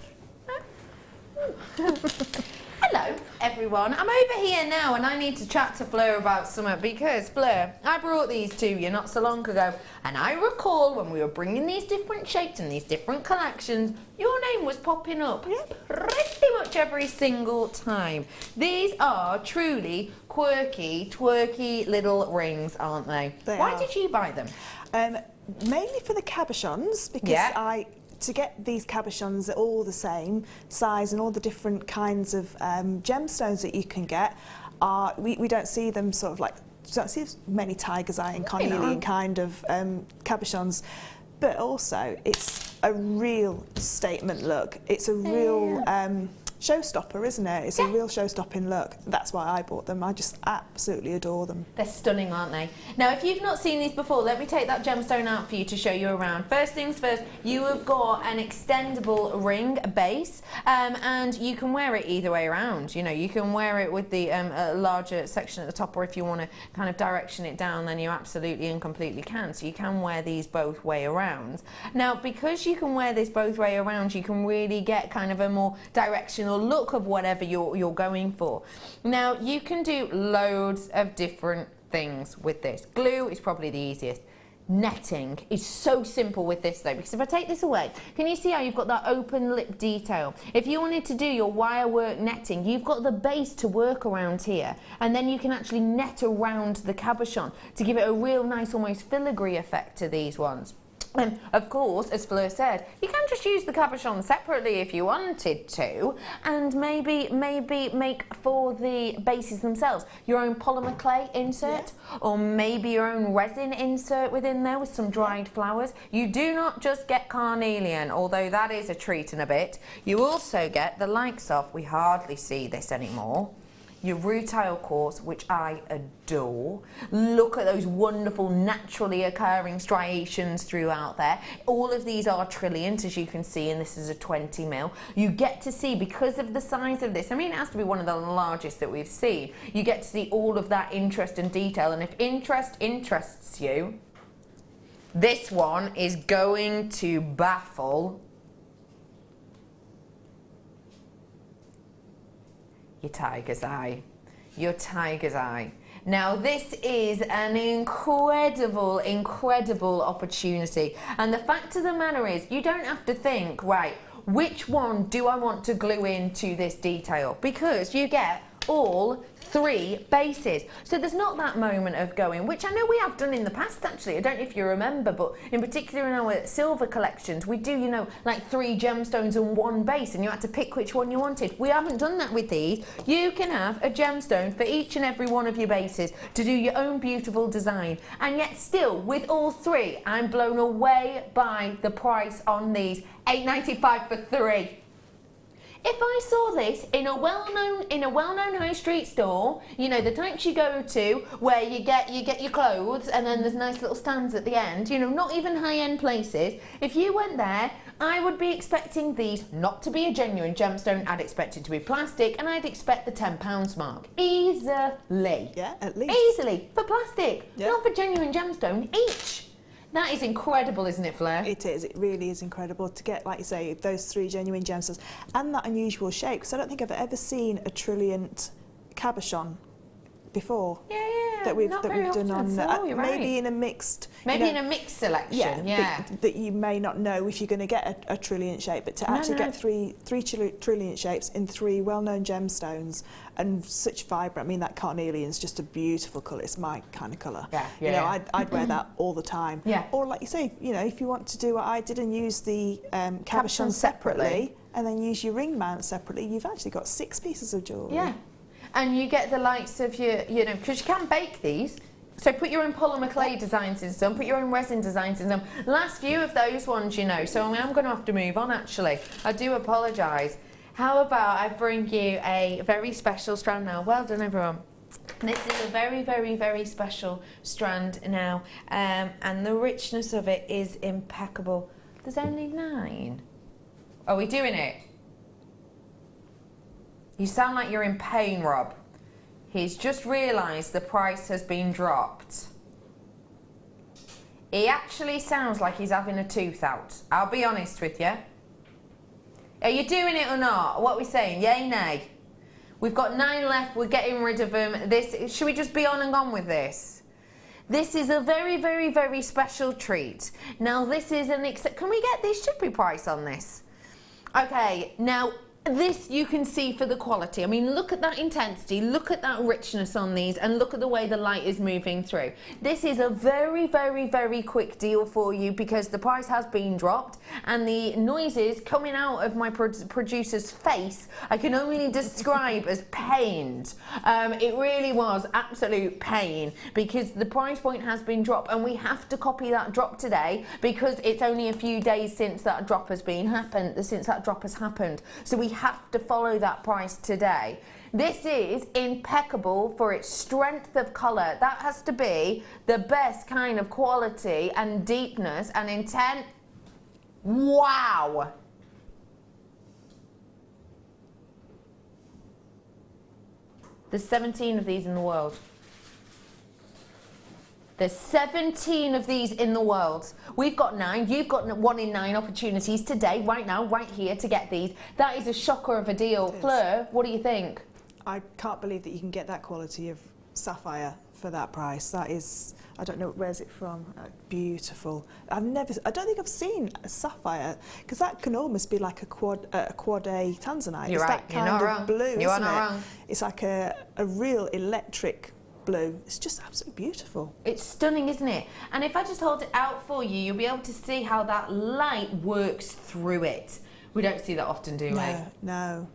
B: Hello everyone, I'm over here now and I need to chat to Fleur about something because Fleur, I brought these to you not so long ago and I recall when we were bringing these different shapes and these different collections, your name was popping up pretty much every single time. These are truly quirky, twerky little rings, aren't they? Why did you buy them?
C: Mainly for the cabochons because to get these cabochons that are all the same size and all the different kinds of gemstones that you can get, we don't see them sort of like, don't see as many tiger's eye and cornelian kind of cabochons, but also it's a real statement look. It's a real showstopper, isn't it? It's a real show-stopping look. That's why I bought them. I just absolutely adore them.
B: They're stunning, aren't they? Now, if you've not seen these before, let me take that gemstone out for you to show you around. First things first, you have got an extendable ring base, and you can wear it either way around. You know, you can wear it with the larger section at the top, or if you want to kind of direction it down, then you absolutely and completely can. So you can wear these both way around. Now, because you can wear this both way around, you can really get kind of a more directional look of whatever you're going for. Now, you can do loads of different things with this. Glue is probably the easiest. netting is so simple with this though, because if I take this away, can you see how you've got that open lip detail? If you wanted to do your wire work netting, you've got the base to work around here, and then you can actually net around the cabochon to give it a real nice almost filigree effect to these ones. And of course, as Fleur said, you can just use the cabochon separately if you wanted to, and maybe make for the bases themselves your own polymer clay insert, or maybe your own resin insert within there with some dried flowers. You do not just get carnelian, although that is a treat in a bit. You also get the likes of, we hardly see this anymore, your rutile quartz, which I adore. Look at those wonderful naturally occurring striations throughout there. All of these are trilliant, as you can see, and this is a 20 mil. You get to see, because of the size of this, I mean, it has to be one of the largest that we've seen, you get to see all of that interest and detail, and if interest interests you, this one is going to baffle your tiger's eye. Your tiger's eye. Now this is an incredible, incredible opportunity. And the fact of the matter is, you don't have to think, right, which one do I want to glue into this detail? Because you get all three bases. So there's not that moment of going, which I know we have done in the past actually, I don't know if you remember, but in particular in our silver collections, we do, you know, like 3 gemstones and 1 base, and you had to pick which one you wanted. We haven't done that with these. You can have a gemstone for each and every one of your bases to do your own beautiful design. And yet still, with all 3, I'm blown away by the price on these. $8.95 for 3. If I saw this in a well-known high street store, you know, the types you go to where you get your clothes and then there's nice little stands at the end, you know, not even high-end places. If you went there, I would be expecting these not to be a genuine gemstone. I'd expect it to be plastic, and I'd expect the £10 mark. Easily.
C: Yeah, at least.
B: Easily. For plastic, not for genuine gemstone each. That is incredible, isn't it, Fleur?
C: It is. It really is incredible to get, like you say, those 3 genuine gemstones and that unusual shape. Because I don't think I've ever seen a trilliant cabochon before.
B: Yeah.
C: That we've done on maybe in a mixed.
B: Maybe in a mixed selection. Yeah.
C: That you may not know if you're going to get a trilliant shape, but to actually get three trilliant shapes in 3 well-known gemstones and such vibrant. I mean, that carnelian's just a beautiful colour. It's my kind of colour. You know, I'd wear that all the time. Yeah. Or like you say, you know, if you want to do what I did and use the cabochon separately and then use your ring mount separately, you've actually got 6 pieces of jewellery.
B: Yeah. And you get the likes of your, you know, because you can bake these. So put your own polymer clay designs in some, put your own resin designs in some. Last few of those ones, you know, so I'm going to have to move on actually. I do apologise. How about I bring you a very special strand now? Well done, everyone. This is a very, very, very special strand now, and the richness of it is impeccable. There's only 9. Are we doing it? You sound like you're in pain, Rob. He's just realised the price has been dropped. He actually sounds like he's having a tooth out. I'll be honest with you. Are you doing it or not? What are we saying? Yay, nay? We've got 9 left. We're getting rid of them. Should we just be on and gone with this? This is a very, very, very special treat. Now, this is an... Can we get the shipping price on this? Okay, now... This you can see for the quality. I mean, look at that intensity, look at that richness on these, and look at the way the light is moving through. This is a very, very, very quick deal for you because the price has been dropped, and the noises coming out of my producer's face I can only describe as pained. It really was absolute pain because the price point has been dropped, and we have to copy that drop today because it's only a few days since that drop has happened. So we have to follow that price today. This is impeccable for its strength of colour. That has to be the best kind of quality and deepness and intent. Wow! There's 17 of these in the world. There's 17 of these in the world. We've got 9. You've got 1 in 9 opportunities today, right now, right here to get these. That is a shocker of a deal. Fleur, what do you think?
C: I can't believe that you can get that quality of sapphire for that price. That is, I don't know, where's it from? Beautiful. I don't think I've seen a sapphire, because that can almost be like a quad A tanzanite.
B: You're
C: it's
B: right.
C: that kind
B: You're not
C: of
B: wrong.
C: blue,
B: You are
C: isn't
B: not
C: it?
B: wrong.
C: It's like a real electric blue. It's just absolutely beautiful.
B: It's stunning, isn't it? And if I just hold it out for you, you'll be able to see how that light works through it. We don't see that often, do we?
C: No.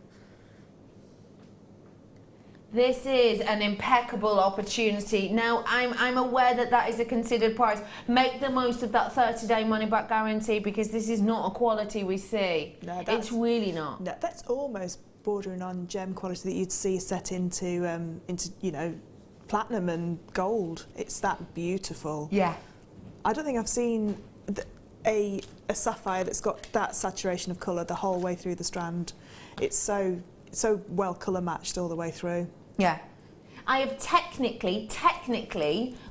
B: This is an impeccable opportunity. Now, I'm aware that that is a considered price. Make the most of that 30-day money-back guarantee, because this is not a quality we see.
C: No,
B: it's really not.
C: No, that's almost bordering on gem quality that you'd see set into you know, platinum and gold. It's that beautiful.
B: Yeah.
C: I don't think I've seen a sapphire that's got that saturation of colour the whole way through the strand. It's so well colour matched all the way through.
B: Yeah. I have technically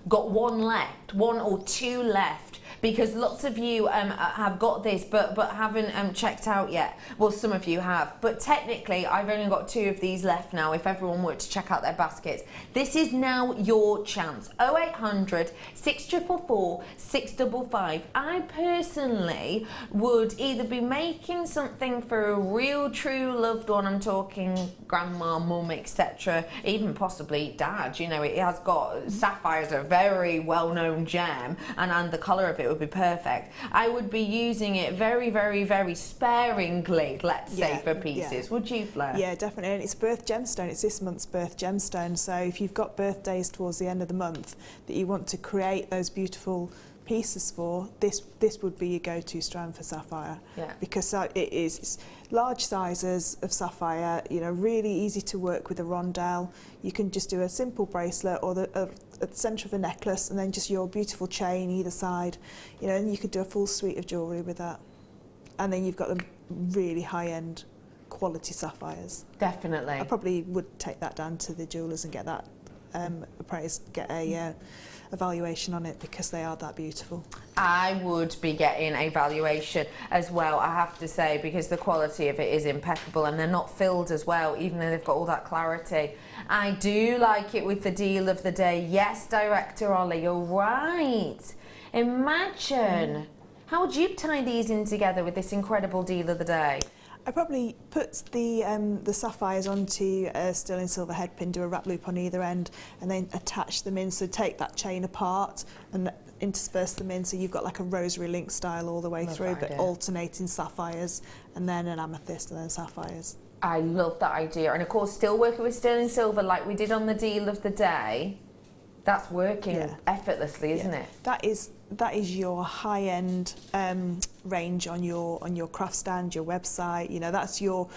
B: got one or two left, because lots of you have got this but haven't checked out yet. Well, some of you have, but technically I've only got 2 of these left now, if everyone were to check out their baskets. This is now your chance. 0800 644 655. I personally would either be making something for a real true loved one, I'm talking grandma, mum, etc., even possibly dad. You know, it has got sapphires, a very well-known gem, and the colour of it would be perfect. I would be using it very, very, very sparingly, let's say, for pieces. Would you, Fleur?
C: Yeah, definitely. And it's birth gemstone. It's this month's birth gemstone. So if you've got birthdays towards the end of the month that you want to create those beautiful pieces for, this would be your go-to strand for sapphire. Yeah. Because it's large sizes of sapphire, you know, really easy to work with a rondelle. You can just do a simple bracelet or at the centre of a necklace, and then just your beautiful chain either side, you know, and you could do a full suite of jewellery with that. And then you've got the really high-end quality sapphires.
B: Definitely.
C: I probably would take that down to the jewellers and get that appraised, get a evaluation on it, because they are that beautiful.
B: I would be getting a valuation as well, I have to say, because the quality of it is impeccable, and they're not filled as well, even though they've got all that clarity. I do like it with the deal of the day. Yes, Director Ollie, you're right. Imagine. How would you tie these in together with this incredible deal of the day?
C: I probably put the sapphires onto a sterling silver head pin, do a wrap loop on either end, and then attach them in. So take that chain apart and intersperse them in, so you've got like a rosary link style all the way through, but alternating sapphires, and then an amethyst, and then sapphires.
B: I love that idea. And of course, still working with sterling silver like we did on the deal of the day. That's working effortltly, isn't it?
C: That is your high-end range on your craft stand, your website. You know, that's your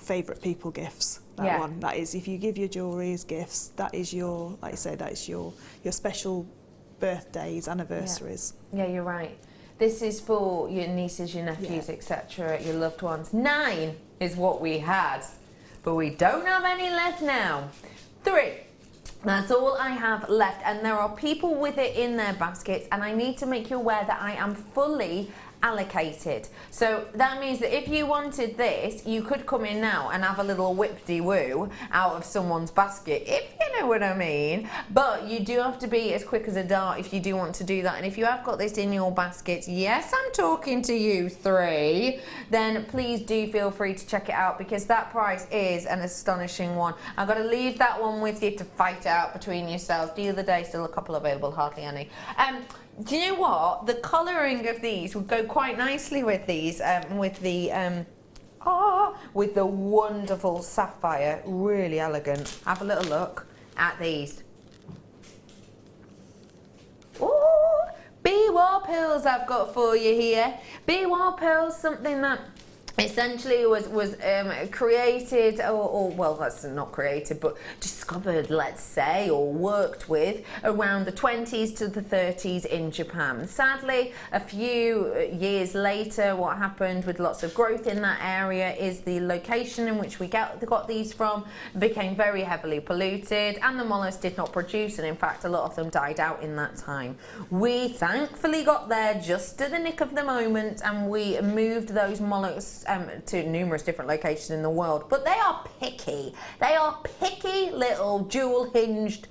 C: favourite people gifts. That one. That is, if you give your jewellery as gifts, that is your, like I say, that is your special birthdays, anniversaries.
B: Yeah, you're right. This is for your nieces, your nephews, etc., your loved ones. 9 is what we had, but we don't have any left now. 3. That's all I have left, and there are people with it in their baskets, and I need to make you aware that I am fully allocated. So that means that if you wanted this, you could come in now and have a little whip-de-woo out of someone's basket, if you know what I mean. But you do have to be as quick as a dart if you do want to do that. And if you have got this in your basket, yes, I'm talking to you 3, then please do feel free to check it out, because that price is an astonishing one. I've got to leave that one with you to fight out between yourselves. The other day, still a couple available, hardly any. Do you know what? The colouring of these would go quite nicely with these, with the wonderful sapphire. Really elegant. Have a little look at these. Ooh, Biwa pearls I've got for you here. Biwa pearls, something that essentially was created, or well, that's not created, but discovered, let's say, or worked with around the 20s to the 30s in Japan. Sadly, a few years later, what happened with lots of growth in that area is the location in which we got these from became very heavily polluted, and the mollusks did not produce, and in fact a lot of them died out in that time. We thankfully got there just at the nick of the moment, and we moved those mollusks to numerous different locations in the world. But they are picky. They are picky little jewel-hinged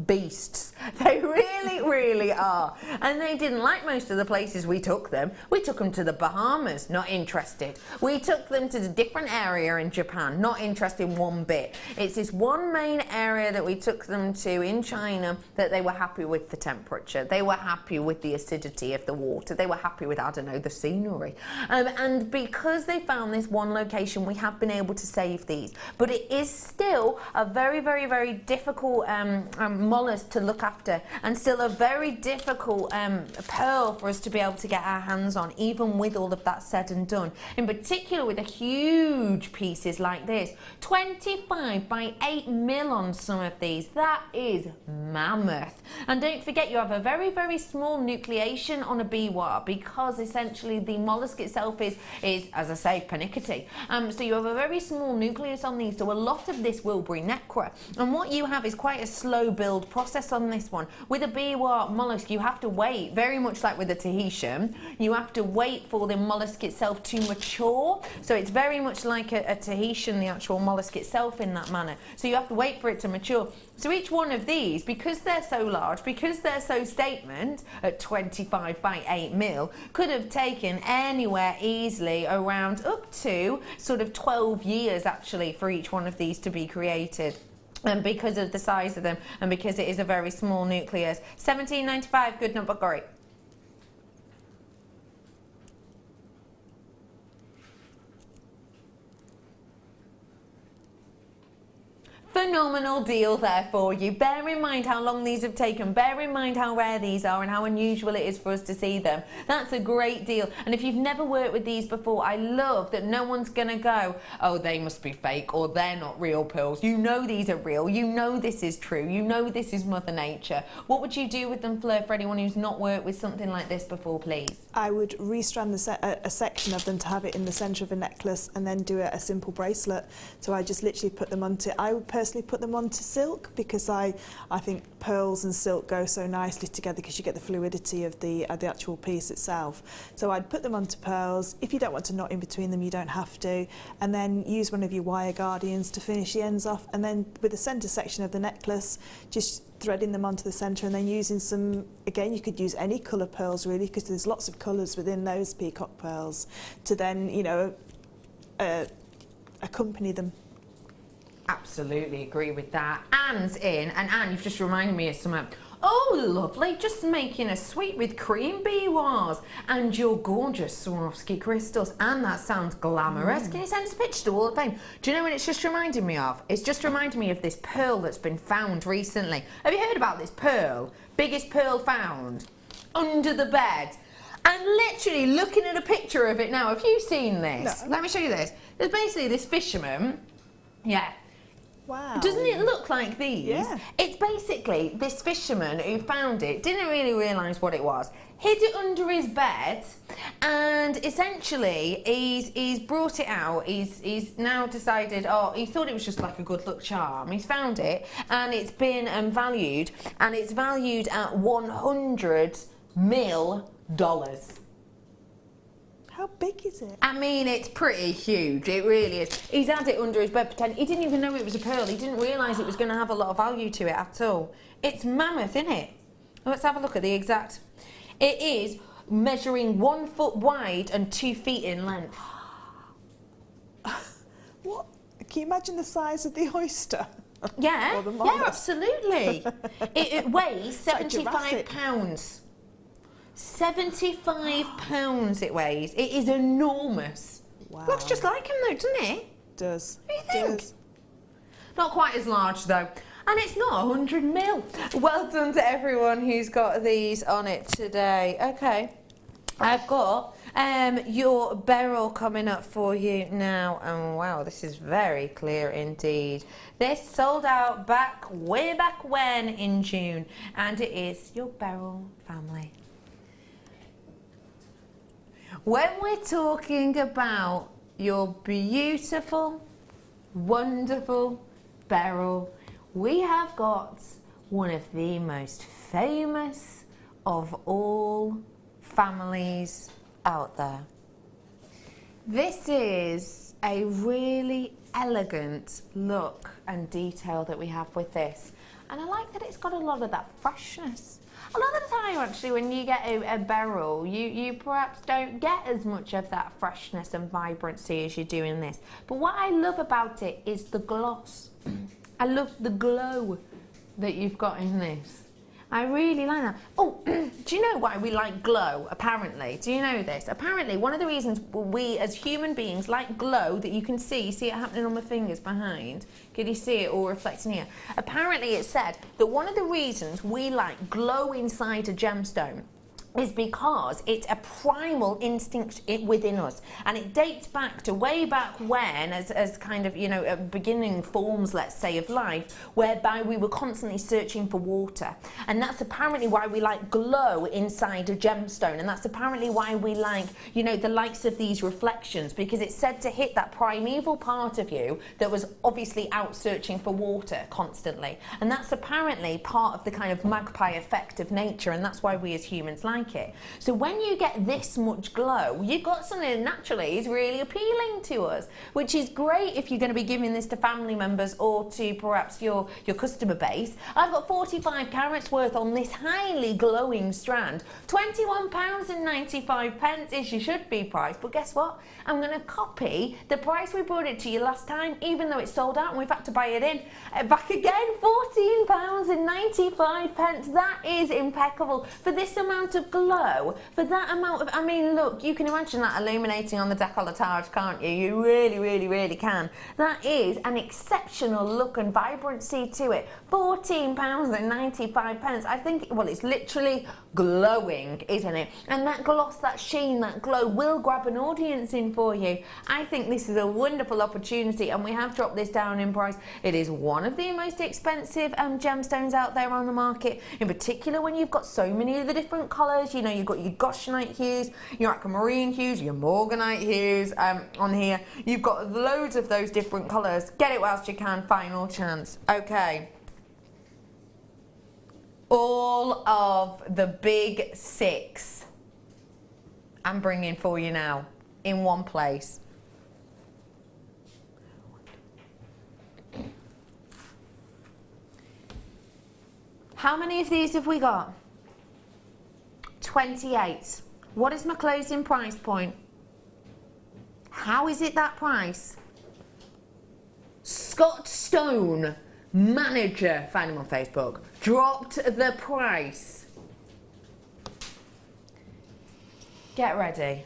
B: beasts. They really, really are. And they didn't like most of the places we took them. We took them to the Bahamas, not interested. We took them to the different area in Japan, not interested one bit. It's this one main area that we took them to in China that they were happy with the temperature. They were happy with the acidity of the water. They were happy with, I don't know, the scenery. And because they found this one location, we have been able to save these. But it is still a very, very, very difficult mollusk to look after, and still a very difficult pearl for us to be able to get our hands on, even with all of that said and done. In particular with the huge pieces like this, 25 by 8 mil on some of these. That is mammoth. And don't forget, you have a very, very small nucleation on a biwa, because essentially the mollusk itself is as I say, panickety. So you have a very small nucleus on these, so a lot of this will bring necra. And what you have is quite a slow build process on this one. With a biwa mollusk, you have to wait, very much like with the Tahitian, you have to wait for the mollusk itself to mature. So it's very much like a Tahitian, the actual mollusk itself, in that manner. So you have to wait for it to mature. So each one of these, because they're so large, because they're so statement at 25 by 8 mil, could have taken anywhere easily around up to sort of 12 years actually for each one of these to be created. And because of the size of them, and because it is a very small nucleus. $17.95, good number, great. Phenomenal deal there for you. Bear in mind how long these have taken. Bear in mind how rare these are and how unusual it is for us to see them. That's a great deal. And if you've never worked with these before, I love that no one's gonna go, oh, they must be fake, or they're not real pearls. You know these are real. You know this is true. You know this is Mother Nature. What would you do with them, Fleur, for anyone who's not worked with something like this before, please?
C: I would restrand a section of them to have it in the centre of a necklace, and then do a simple bracelet. So I just literally put them onto, I would personally put them onto silk, because I think pearls and silk go so nicely together, because you get the fluidity of the actual piece itself. So I'd put them onto pearls. If you don't want to knot in between them, you don't have to. And then use one of your wire guardians to finish the ends off. And then with the centre section of the necklace, just threading them onto the centre, and then using some, again, you could use any colour pearls really, because there's lots of colours within those peacock pearls, to then, you know, accompany them.
B: Absolutely agree with that. Anne's in, and Anne, you've just reminded me of something. Oh, lovely, just making a sweet with cream biwas and your gorgeous Swarovski crystals. And that sounds glamorous. Can you send us a picture to Wall of Fame? Do you know what it's just reminded me of? It's just reminded me of this pearl that's been found recently. Have you heard about this pearl? Biggest pearl found under the bed. And literally looking at a picture of it now, have you seen this? No. Let me show you this. There's basically this fisherman, yeah.
C: Wow.
B: Doesn't it look like these?
C: Yeah.
B: It's basically this fisherman who found it, didn't really realise what it was, hid it under his bed, and essentially he's brought it out. He's now decided, oh, he thought it was just like a good luck charm. He's found it, and it's been valued, and it's valued at $100 million.
C: How big is it?
B: I mean, it's pretty huge. It really is. He's had it under his bed pretending. He didn't even know it was a pearl. He didn't realise it was going to have a lot of value to it at all. It's mammoth, isn't it? Let's have a look at the exact. It is measuring 1 foot wide and 2 feet in length.
C: What? Can you imagine the size of the oyster?
B: Yeah,
C: Or the
B: yeah,
C: mollusk?
B: Absolutely. it weighs 75 pounds. 75 pounds it weighs. It is enormous.
C: Wow.
B: Looks just like him though, doesn't it?
C: Does.
B: What do you think? Does. Not quite as large though. And it's not 100 mil. Well done to everyone who's got these on it today. Okay. I've got your beryl coming up for you now. And wow, this is very clear indeed. This sold out way back when in June. And it is your beryl family. When we're talking about your beautiful, wonderful beryl, we have got one of the most famous of all families out there. This is a really elegant look and detail that we have with this. And I like that it's got a lot of that freshness. A lot of the time, actually, when you get a beryl, you perhaps don't get as much of that freshness and vibrancy as you do in this. But what I love about it is the gloss. I love the glow that you've got in this. I really like that. Oh, do you know why we like glow, apparently? Do you know this? Apparently, one of the reasons we as human beings like glow that you can see it happening on my fingers behind. Can you see it all reflecting here? Apparently, it said that one of the reasons we like glow inside a gemstone is because it's a primal instinct within us, and it dates back to way back when, as kind of, you know, beginning forms, let's say, of life, whereby we were constantly searching for water. And that's apparently why we like glow inside a gemstone, and that's apparently why we like, you know, the likes of these reflections, because it's said to hit that primeval part of you that was obviously out searching for water constantly. And that's apparently part of the kind of magpie effect of nature, and that's why we as humans like it. So when you get this much glow, you've got something that naturally is really appealing to us, which is great if you're going to be giving this to family members or to perhaps your customer base. I've got 45 carats worth on this highly glowing strand. £21.95 is your should be price, but guess what? I'm going to copy the price we brought it to you last time, even though it's sold out and we've had to buy it in. Back again, £14.95. That is impeccable for this amount of glow, for that amount of, I mean, look, you can imagine that illuminating on the décolletage, can't you? You really, really, really can. That is an exceptional look and vibrancy to it. £14.95. I think, well, it's literally glowing, isn't it? And that gloss, that sheen, that glow will grab an audience in for you. I think this is a wonderful opportunity, and we have dropped this down in price. It is one of the most expensive gemstones out there on the market, in particular when you've got so many of the different colours. You know, you've got your goshenite hues, your aquamarine hues, your morganite hues on here. You've got loads of those different colours. Get it whilst you can, final chance. Okay. All of the big six I'm bringing for you now in one place. How many of these have we got? 28. What is my closing price point? How is it that price? Scott Stone, manager, find him on Facebook, dropped the price. Get ready.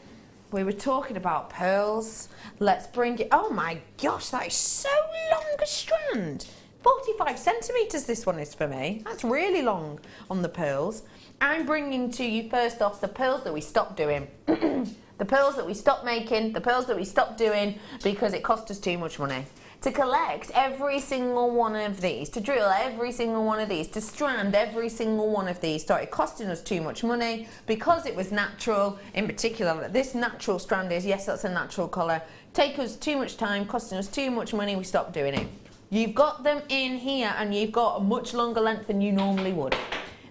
B: We were talking about pearls. Let's bring it. Oh my gosh, that is so long a strand. 45 centimetres this one is for me. That's really long on the pearls. I'm bringing to you first off the pearls that we stopped doing. The pearls that we stopped making, the pearls that we stopped doing because it cost us too much money. To collect every single one of these, to drill every single one of these, to strand every single one of these started costing us too much money because it was natural. In particular, this natural strand is, yes, that's a natural colour. Take us too much time, costing us too much money, we stopped doing it. You've got them in here and you've got a much longer length than you normally would.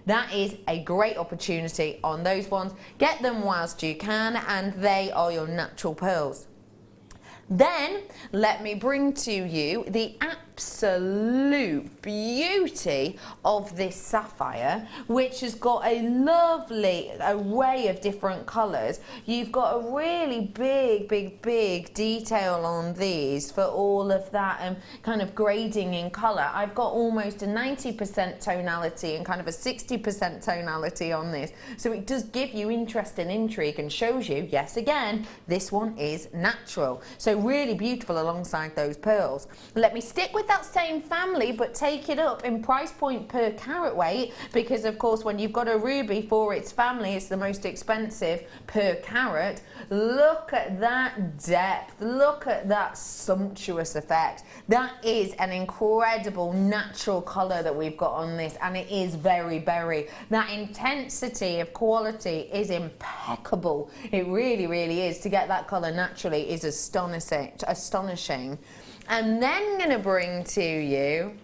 B: That is a great opportunity on those ones. Get them whilst you can, and they are your natural pearls. Then let me bring to you the absolute beauty of this sapphire, which has got a lovely array of different colours. You've got a really big detail on these for all of that kind of grading in colour. I've got almost a 90% tonality and kind of a 60% tonality on this, so it does give you interest and intrigue and shows you, yes, again, this one is natural. So really beautiful alongside those pearls. Let me stick with that same family but take it up in price point per carat weight, because of course when you've got a ruby for its family it's the most expensive per carat. Look at that depth, look at that sumptuous effect. That is an incredible natural colour that we've got on this, and it is very berry. That intensity of quality is impeccable. It really is. To get that colour naturally is astonishing. And then I'm going to bring to you,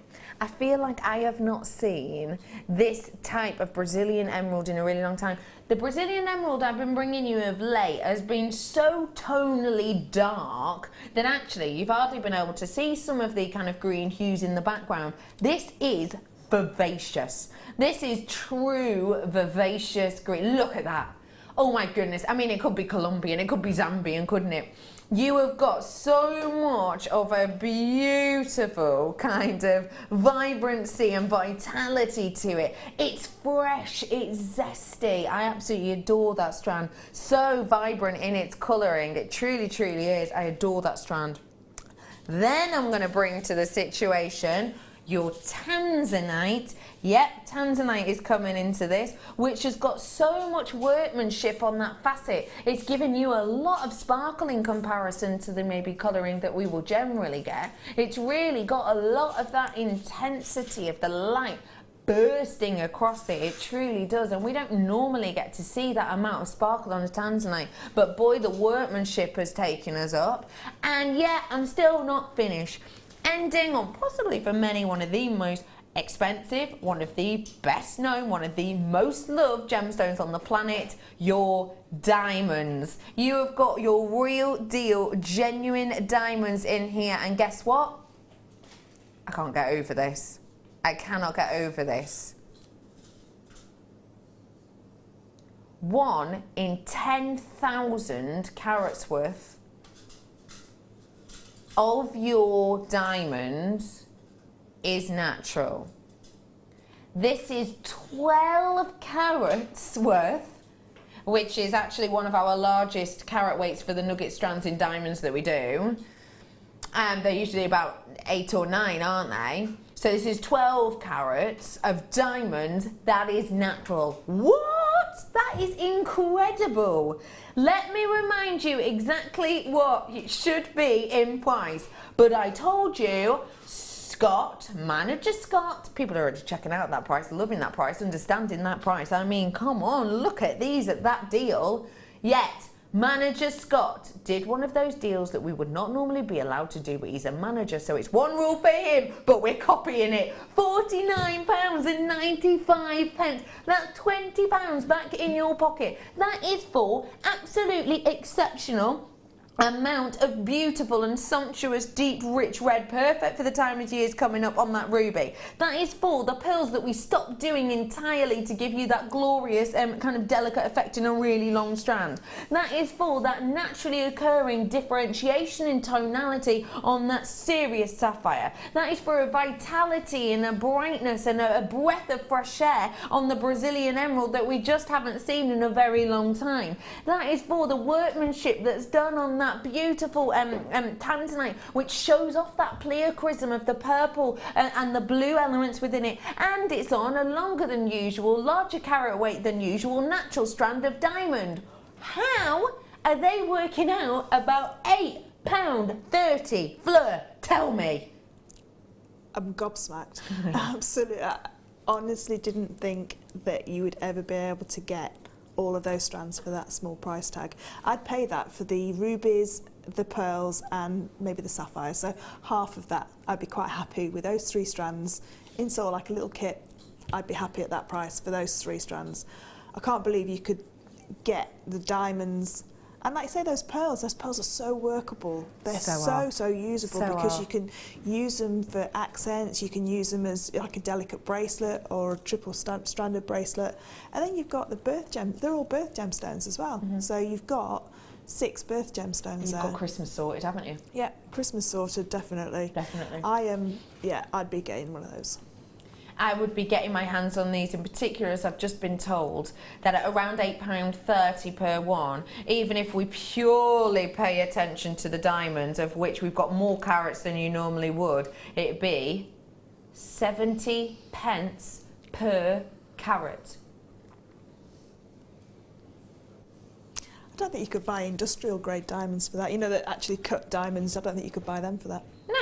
B: I feel like I have not seen this type of Brazilian emerald in a really long time. The Brazilian emerald I've been bringing you of late has been so tonally dark that actually you've hardly been able to see some of the kind of green hues in the background. This is vivacious. This is true vivacious green. Look at that. Oh my goodness. I mean, it could be Colombian, it could be Zambian, couldn't it? You have got so much of a beautiful kind of vibrancy and vitality to it. It's fresh, it's zesty. I absolutely adore that strand. So vibrant in its colouring. It truly, truly is. I adore that strand. Then I'm going to bring to the situation your tanzanite. Yep, tanzanite is coming into this, which has got so much workmanship on that facet. It's giving you a lot of sparkle in comparison to the maybe colouring that we will generally get. It's really got a lot of that intensity of the light bursting across it. It truly does, and we don't normally get to see that amount of sparkle on a tanzanite, but boy, the workmanship has taken us up. And yet I'm still not finished. Ending on possibly for many one of the most expensive, one of the best known, one of the most loved gemstones on the planet, your diamonds. You have got your real deal, genuine diamonds in here, and guess what? I can't get over this. I cannot get over this. 1 in 10,000 carats worth of your diamonds is natural. This is 12 carats worth, which is actually one of our largest carat weights for the nugget strands in diamonds that we do. And they're usually about 8 or 9, aren't they? So this is 12 carats of diamonds that is natural. What? That is incredible. Let me remind you exactly what it should be in price. But I told you, Scott, Manager Scott, people are already checking out that price, loving that price, understanding that price. I mean, come on, look at these at that deal. Yet, Manager Scott did one of those deals that we would not normally be allowed to do, but he's a manager, so it's one rule for him, but we're copying it. £49.95. That's £20 back in your pocket. That is for absolutely exceptional amount of beautiful and sumptuous deep rich red, perfect for the time of years coming up on that ruby. That is for the pearls that we stopped doing entirely to give you that glorious kind of delicate effect in a really long strand. That is for that naturally occurring differentiation in tonality on that serious sapphire. That is for a vitality and a brightness and a breath of fresh air on the Brazilian emerald that we just haven't seen in a very long time. That is for the workmanship that's done on that beautiful tanzanite, which shows off that pleochrysm of the purple and the blue elements within it, and it's on a longer than usual, larger carat weight than usual natural strand of diamond. How are they working out about £8.30? Fleur, tell me.
C: I'm gobsmacked. Absolutely. I honestly didn't think that you would ever be able to get all of those strands for that small price tag. I'd pay that for the rubies, the pearls, and maybe the sapphires. So half of that, I'd be quite happy with those 3 strands in sort of like a little kit. I'd be happy at that price for those 3 strands. I can't believe you could get the diamonds. And like I say, those pearls are so workable. They're so usable because you can use them for accents, you can use them as like a delicate bracelet or a triple stranded bracelet. And then you've got the birth gem, they're all birth gemstones as well. So you've got 6 birth gemstones there.
B: You've got Christmas sorted, haven't you?
C: Yeah, Christmas sorted, definitely.
B: Definitely.
C: I'd be getting one of those.
B: I would be getting my hands on these in particular, as I've just been told, that at around £8.30 per one, even if we purely pay attention to the diamonds, of which we've got more carats than you normally would, it'd be 70 pence per carat.
C: I don't think you could buy industrial grade diamonds for that. You know, that actually cut diamonds, I don't think you could buy them for that.
B: No.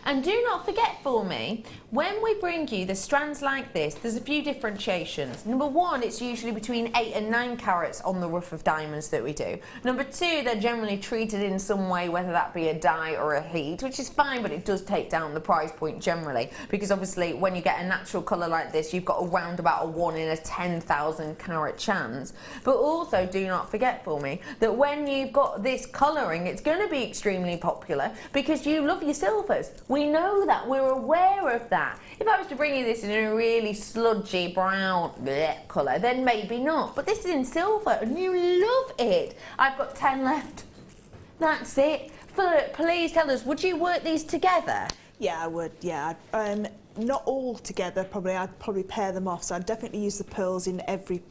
B: And do not forget for me, when we bring you the strands like this, there's a few differentiations. Number 1, it's usually between 8 and 9 carats on the rough of diamonds that we do. Number 2, they're generally treated in some way, whether that be a dye or a heat, which is fine, but it does take down the price point generally, because obviously when you get a natural colour like this, you've got around about a 1 in a 10,000 carat chance. But also do not forget for me that when you've got this colouring, it's going to be extremely popular because you love your silvers. We know that, we're aware of that. If I was to bring you this in a really sludgy brown colour, then maybe not. But this is in silver and you love it. I've got 10 left. That's it. Fleur, please tell us, would you work these together?
C: Yeah, I would, yeah. Not all together, probably. I'd probably pair them off. So I'd definitely use the pearls in every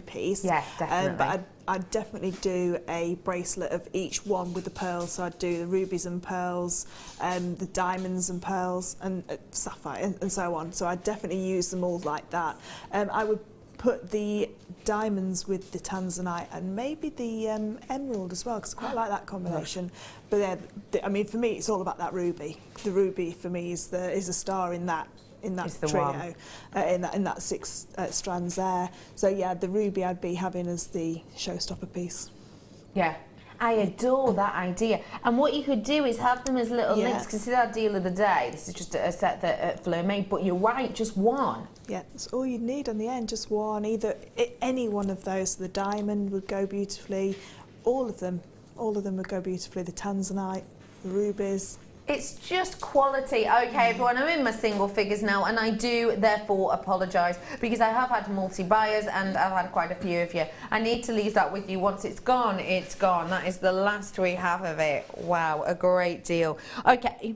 C: piece.
B: Yeah, definitely.
C: But I'd definitely do a bracelet of each one with the pearls. So I'd do the rubies and pearls, the diamonds and pearls, and sapphire and so on. So I'd definitely use them all like that. I would put the diamonds with the tanzanite and maybe the emerald as well, because I quite like that combination. But I mean, for me, it's all about that ruby. The ruby for me is a star in that trio, in that 6 strands there. So yeah, the ruby I'd be having as the showstopper piece.
B: Yeah. I adore that idea. And what you could do is have them as little links, because this is our deal of the day. This is just a set that Fleur made, but you're right, just one.
C: Yeah, that's all you need on the end, just one. Either any one of those. The diamond would go beautifully. All of them would go beautifully. The tanzanite, the rubies.
B: It's just quality. Okay, everyone, I'm in my single figures now, and I do therefore apologise, because I have had multi-buyers and I've had quite a few of you. I need to leave that with you. Once it's gone, it's gone. That is the last we have of it. Wow, a great deal. Okay.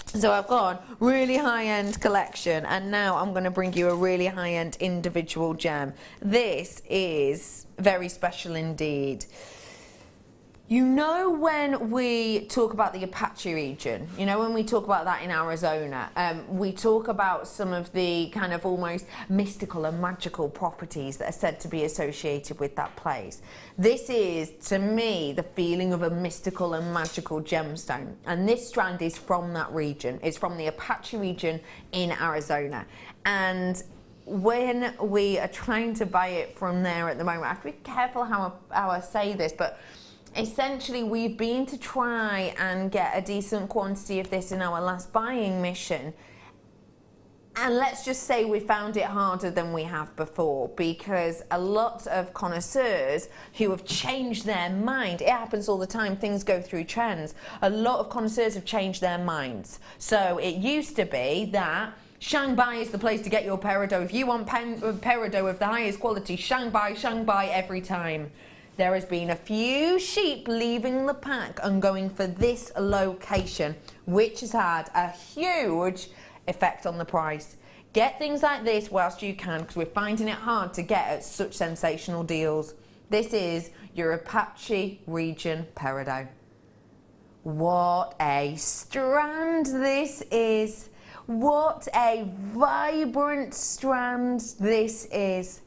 B: So I've gone really high-end collection, and now I'm going to bring you a really high-end individual gem. This is very special indeed. You know, when we talk about the Apache region, you know, when we talk about that in Arizona, we talk about some of the kind of almost mystical and magical properties that are said to be associated with that place. This is, to me, the feeling of a mystical and magical gemstone. And this strand is from that region. It's from the Apache region in Arizona. And when we are trying to buy it from there at the moment, I have to be careful how I say this, but essentially, we've been to try and get a decent quantity of this in our last buying mission. And let's just say we found it harder than we have before, because a lot of connoisseurs who have changed their mind, it happens all the time, things go through trends. A lot of connoisseurs have changed their minds. So it used to be that Shanghai is the place to get your peridot. If you want peridot of the highest quality, Shanghai every time. There has been a few sheep leaving the pack and going for this location, which has had a huge effect on the price. Get things like this whilst you can, because we're finding it hard to get at such sensational deals. This is your Apache region peridot. What a strand this is. What a vibrant strand this is.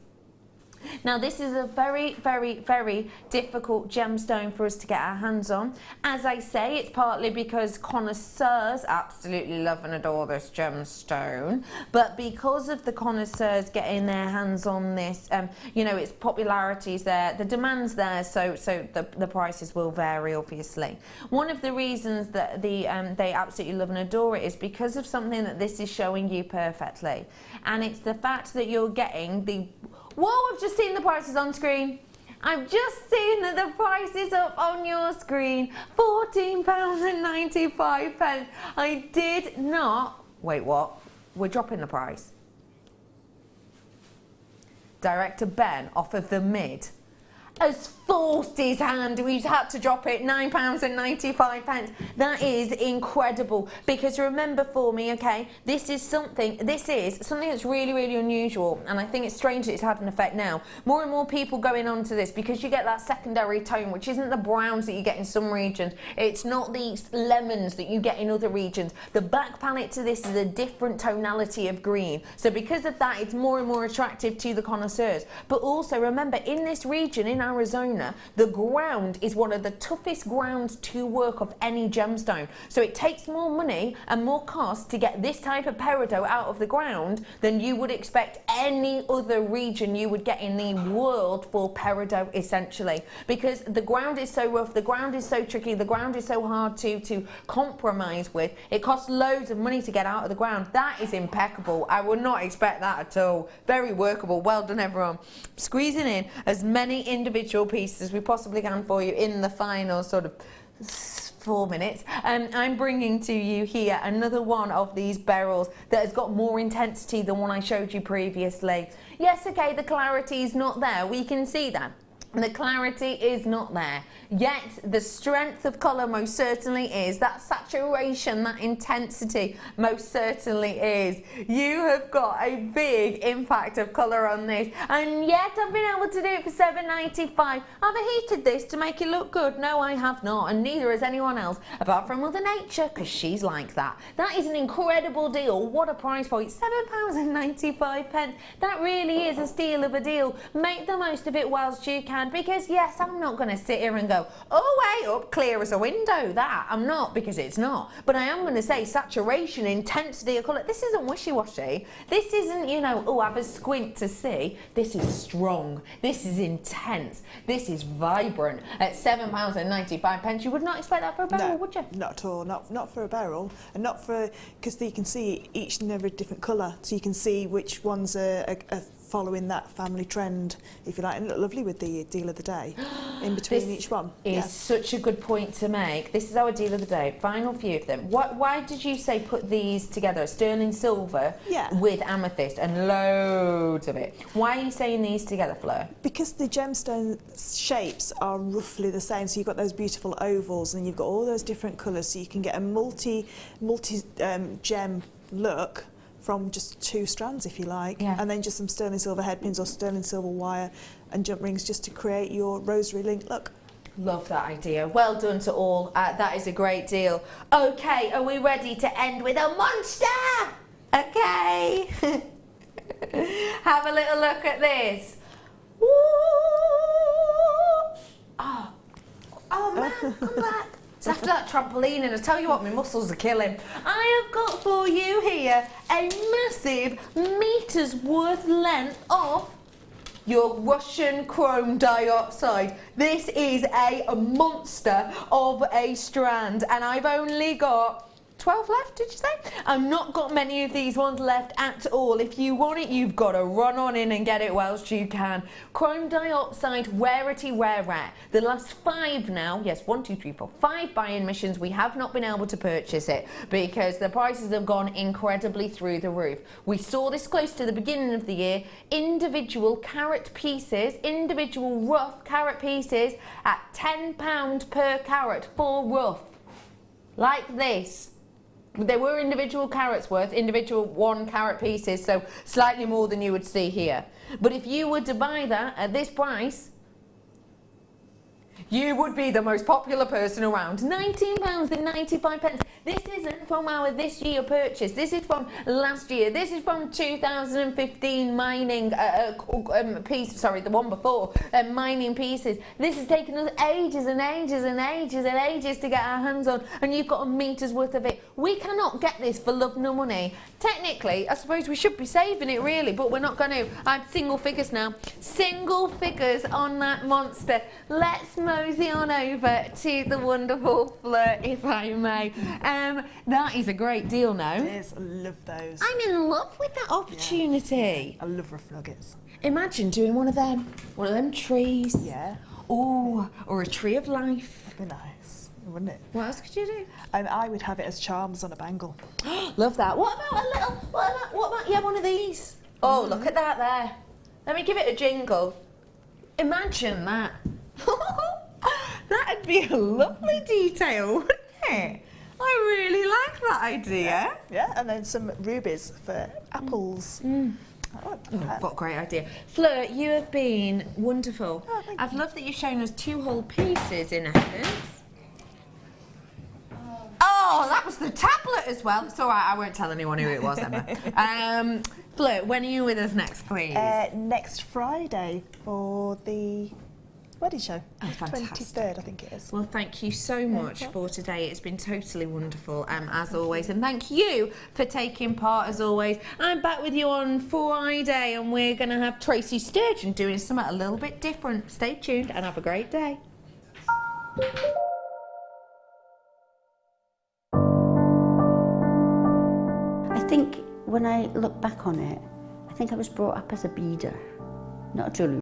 B: Now, this is a very, very, very difficult gemstone for us to get our hands on. As I say, it's partly because connoisseurs absolutely love and adore this gemstone, but because of the connoisseurs getting their hands on this, you know, its popularity's there, the demand's there, so the prices will vary, obviously. One of the reasons that they absolutely love and adore it is because of something that this is showing you perfectly, and it's the fact that you're getting the... Whoa, I've just seen the prices on screen. I've just seen that the price is up on your screen. £14.95. I did not... Wait, what? We're dropping the price. Director Ben, off of the mid, has forced his hand. We've had to drop it, £9.95. That is incredible, because remember for me, okay, this is something that's really, really unusual, and I think it's strange that it's had an effect now. More and more people going on to this, because you get that secondary tone, which isn't the browns that you get in some regions. It's not these lemons that you get in other regions. The back palette to this is a different tonality of green. So because of that, it's more and more attractive to the connoisseurs. But also remember, in this region, in Arizona, the ground is one of the toughest grounds to work of any gemstone. So it takes more money and more cost to get this type of peridot out of the ground than you would expect any other region you would get in the world for peridot, essentially. Because the ground is so rough, the ground is so tricky, the ground is so hard to compromise with. It costs loads of money to get out of the ground. That is impeccable. I would not expect that at all. Very workable. Well done, everyone. Squeezing in as many individual pieces as we possibly can for you in the final sort of 4 minutes. I'm bringing to you here another one of these beryls that has got more intensity than one I showed you previously. Yes, okay, the clarity is not there. We can see that. The clarity is not there, yet the strength of colour most certainly is. That saturation, that intensity most certainly is. You have got a big impact of colour on this, and yet I've been able to do it for £7.95. Have I heated this to make it look good? No, I have not, and neither has anyone else, apart from Mother Nature, because she's like that. That is an incredible deal. What a price point, £7.95. That really is a steal of a deal. Make the most of it whilst you can. Because yes, I'm not going to sit here and go, oh, way up, clear as a window, that. I'm not, because it's not. But I am going to say saturation, intensity of colour. This isn't wishy-washy. This isn't, you know, oh, have a squint to see. This is strong. This is intense. This is vibrant. At £7.95, you would not expect that for a beryl, would you?
C: Not at all. Not for a beryl, and not for, because you can see each and every different colour, so you can see which ones are following that family trend, if you like, and look lovely with the deal of the day in between each one.
B: This is such a good point to make. This is our deal of the day. Final few of them. Why did you say put these together? Sterling silver with amethyst and loads of it. Why are you saying these together, Fleur?
C: Because the gemstone shapes are roughly the same. So you've got those beautiful ovals, and you've got all those different colours, so you can get a multi gem look from just 2 strands, if you like, and then just some sterling silver headpins or sterling silver wire and jump rings just to create your rosary link look.
B: Love that idea. Well done to all. That is a great deal. Okay, are we ready to end with a monster? Okay. Have a little look at this. Woo! Oh man, come back. It's after that trampoline, and I tell you what, my muscles are killing. I have got for you here a massive meters worth length of your Russian chrome dioxide. This is a monster of a strand, and I've only got 12 left, did you say? I've not got many of these ones left at all. If you want it, you've got to run on in and get it whilst you can. Chrome dioxide, rarity rare. The last 5 now, yes, 1, 2, 3, 4, 5 buy-in missions, we have not been able to purchase it because the prices have gone incredibly through the roof. We saw this close to the beginning of the year, individual carat pieces, individual rough carat pieces at £10 per carat for rough. Like this. There were individual carats worth, individual 1 carat pieces, so slightly more than you would see here. But if you were to buy that at this price, you would be the most popular person around. £19.95. This isn't from our this year purchase. This is from last year. This is from 2015 mining piece. Sorry, the one before mining pieces. This has taken us ages and ages and ages and ages to get our hands on, and you've got a meter's worth of it. We cannot get this for love nor money. Technically, I suppose we should be saving it really, but we're not going to. I'm single figures now. Single figures on that monster. Let's mosey on over to the wonderful Fleur, if I may. That is a great deal now.
C: It is. I love those.
B: I'm in love with that opportunity.
C: I love rough nuggets.
B: Imagine doing one of them trees.
C: Yeah.
B: Oh, or a tree of life.
C: That'd be nice, wouldn't it?
B: What else could you do?
C: I would have it as charms on a bangle.
B: Love that. What about a little? What about one of these? Oh, look at that there. Let me give it a jingle. Imagine that. That'd be a lovely detail, wouldn't it? I really like that idea.
C: Yeah, and then some rubies for apples.
B: What a great idea. Fleur, you have been wonderful.
C: Oh, thank
B: I've loved that you've shown us 2 whole pieces in essence. Oh, that was the tablet as well. It's all right, I won't tell anyone who it was, Emma. Fleur, when are you with us next, please?
C: Next Friday for the wedding show.
B: Oh, fantastic.
C: 23rd, I think it is.
B: Well, thank you so much for today. It's been totally wonderful, as always. And thank you for taking part, as always. I'm back with you on Friday, and we're going to have Tracy Sturgeon doing something a little bit different. Stay tuned and have a great day.
M: I think when I look back on it, I think I was brought up as a beader, not a jewellery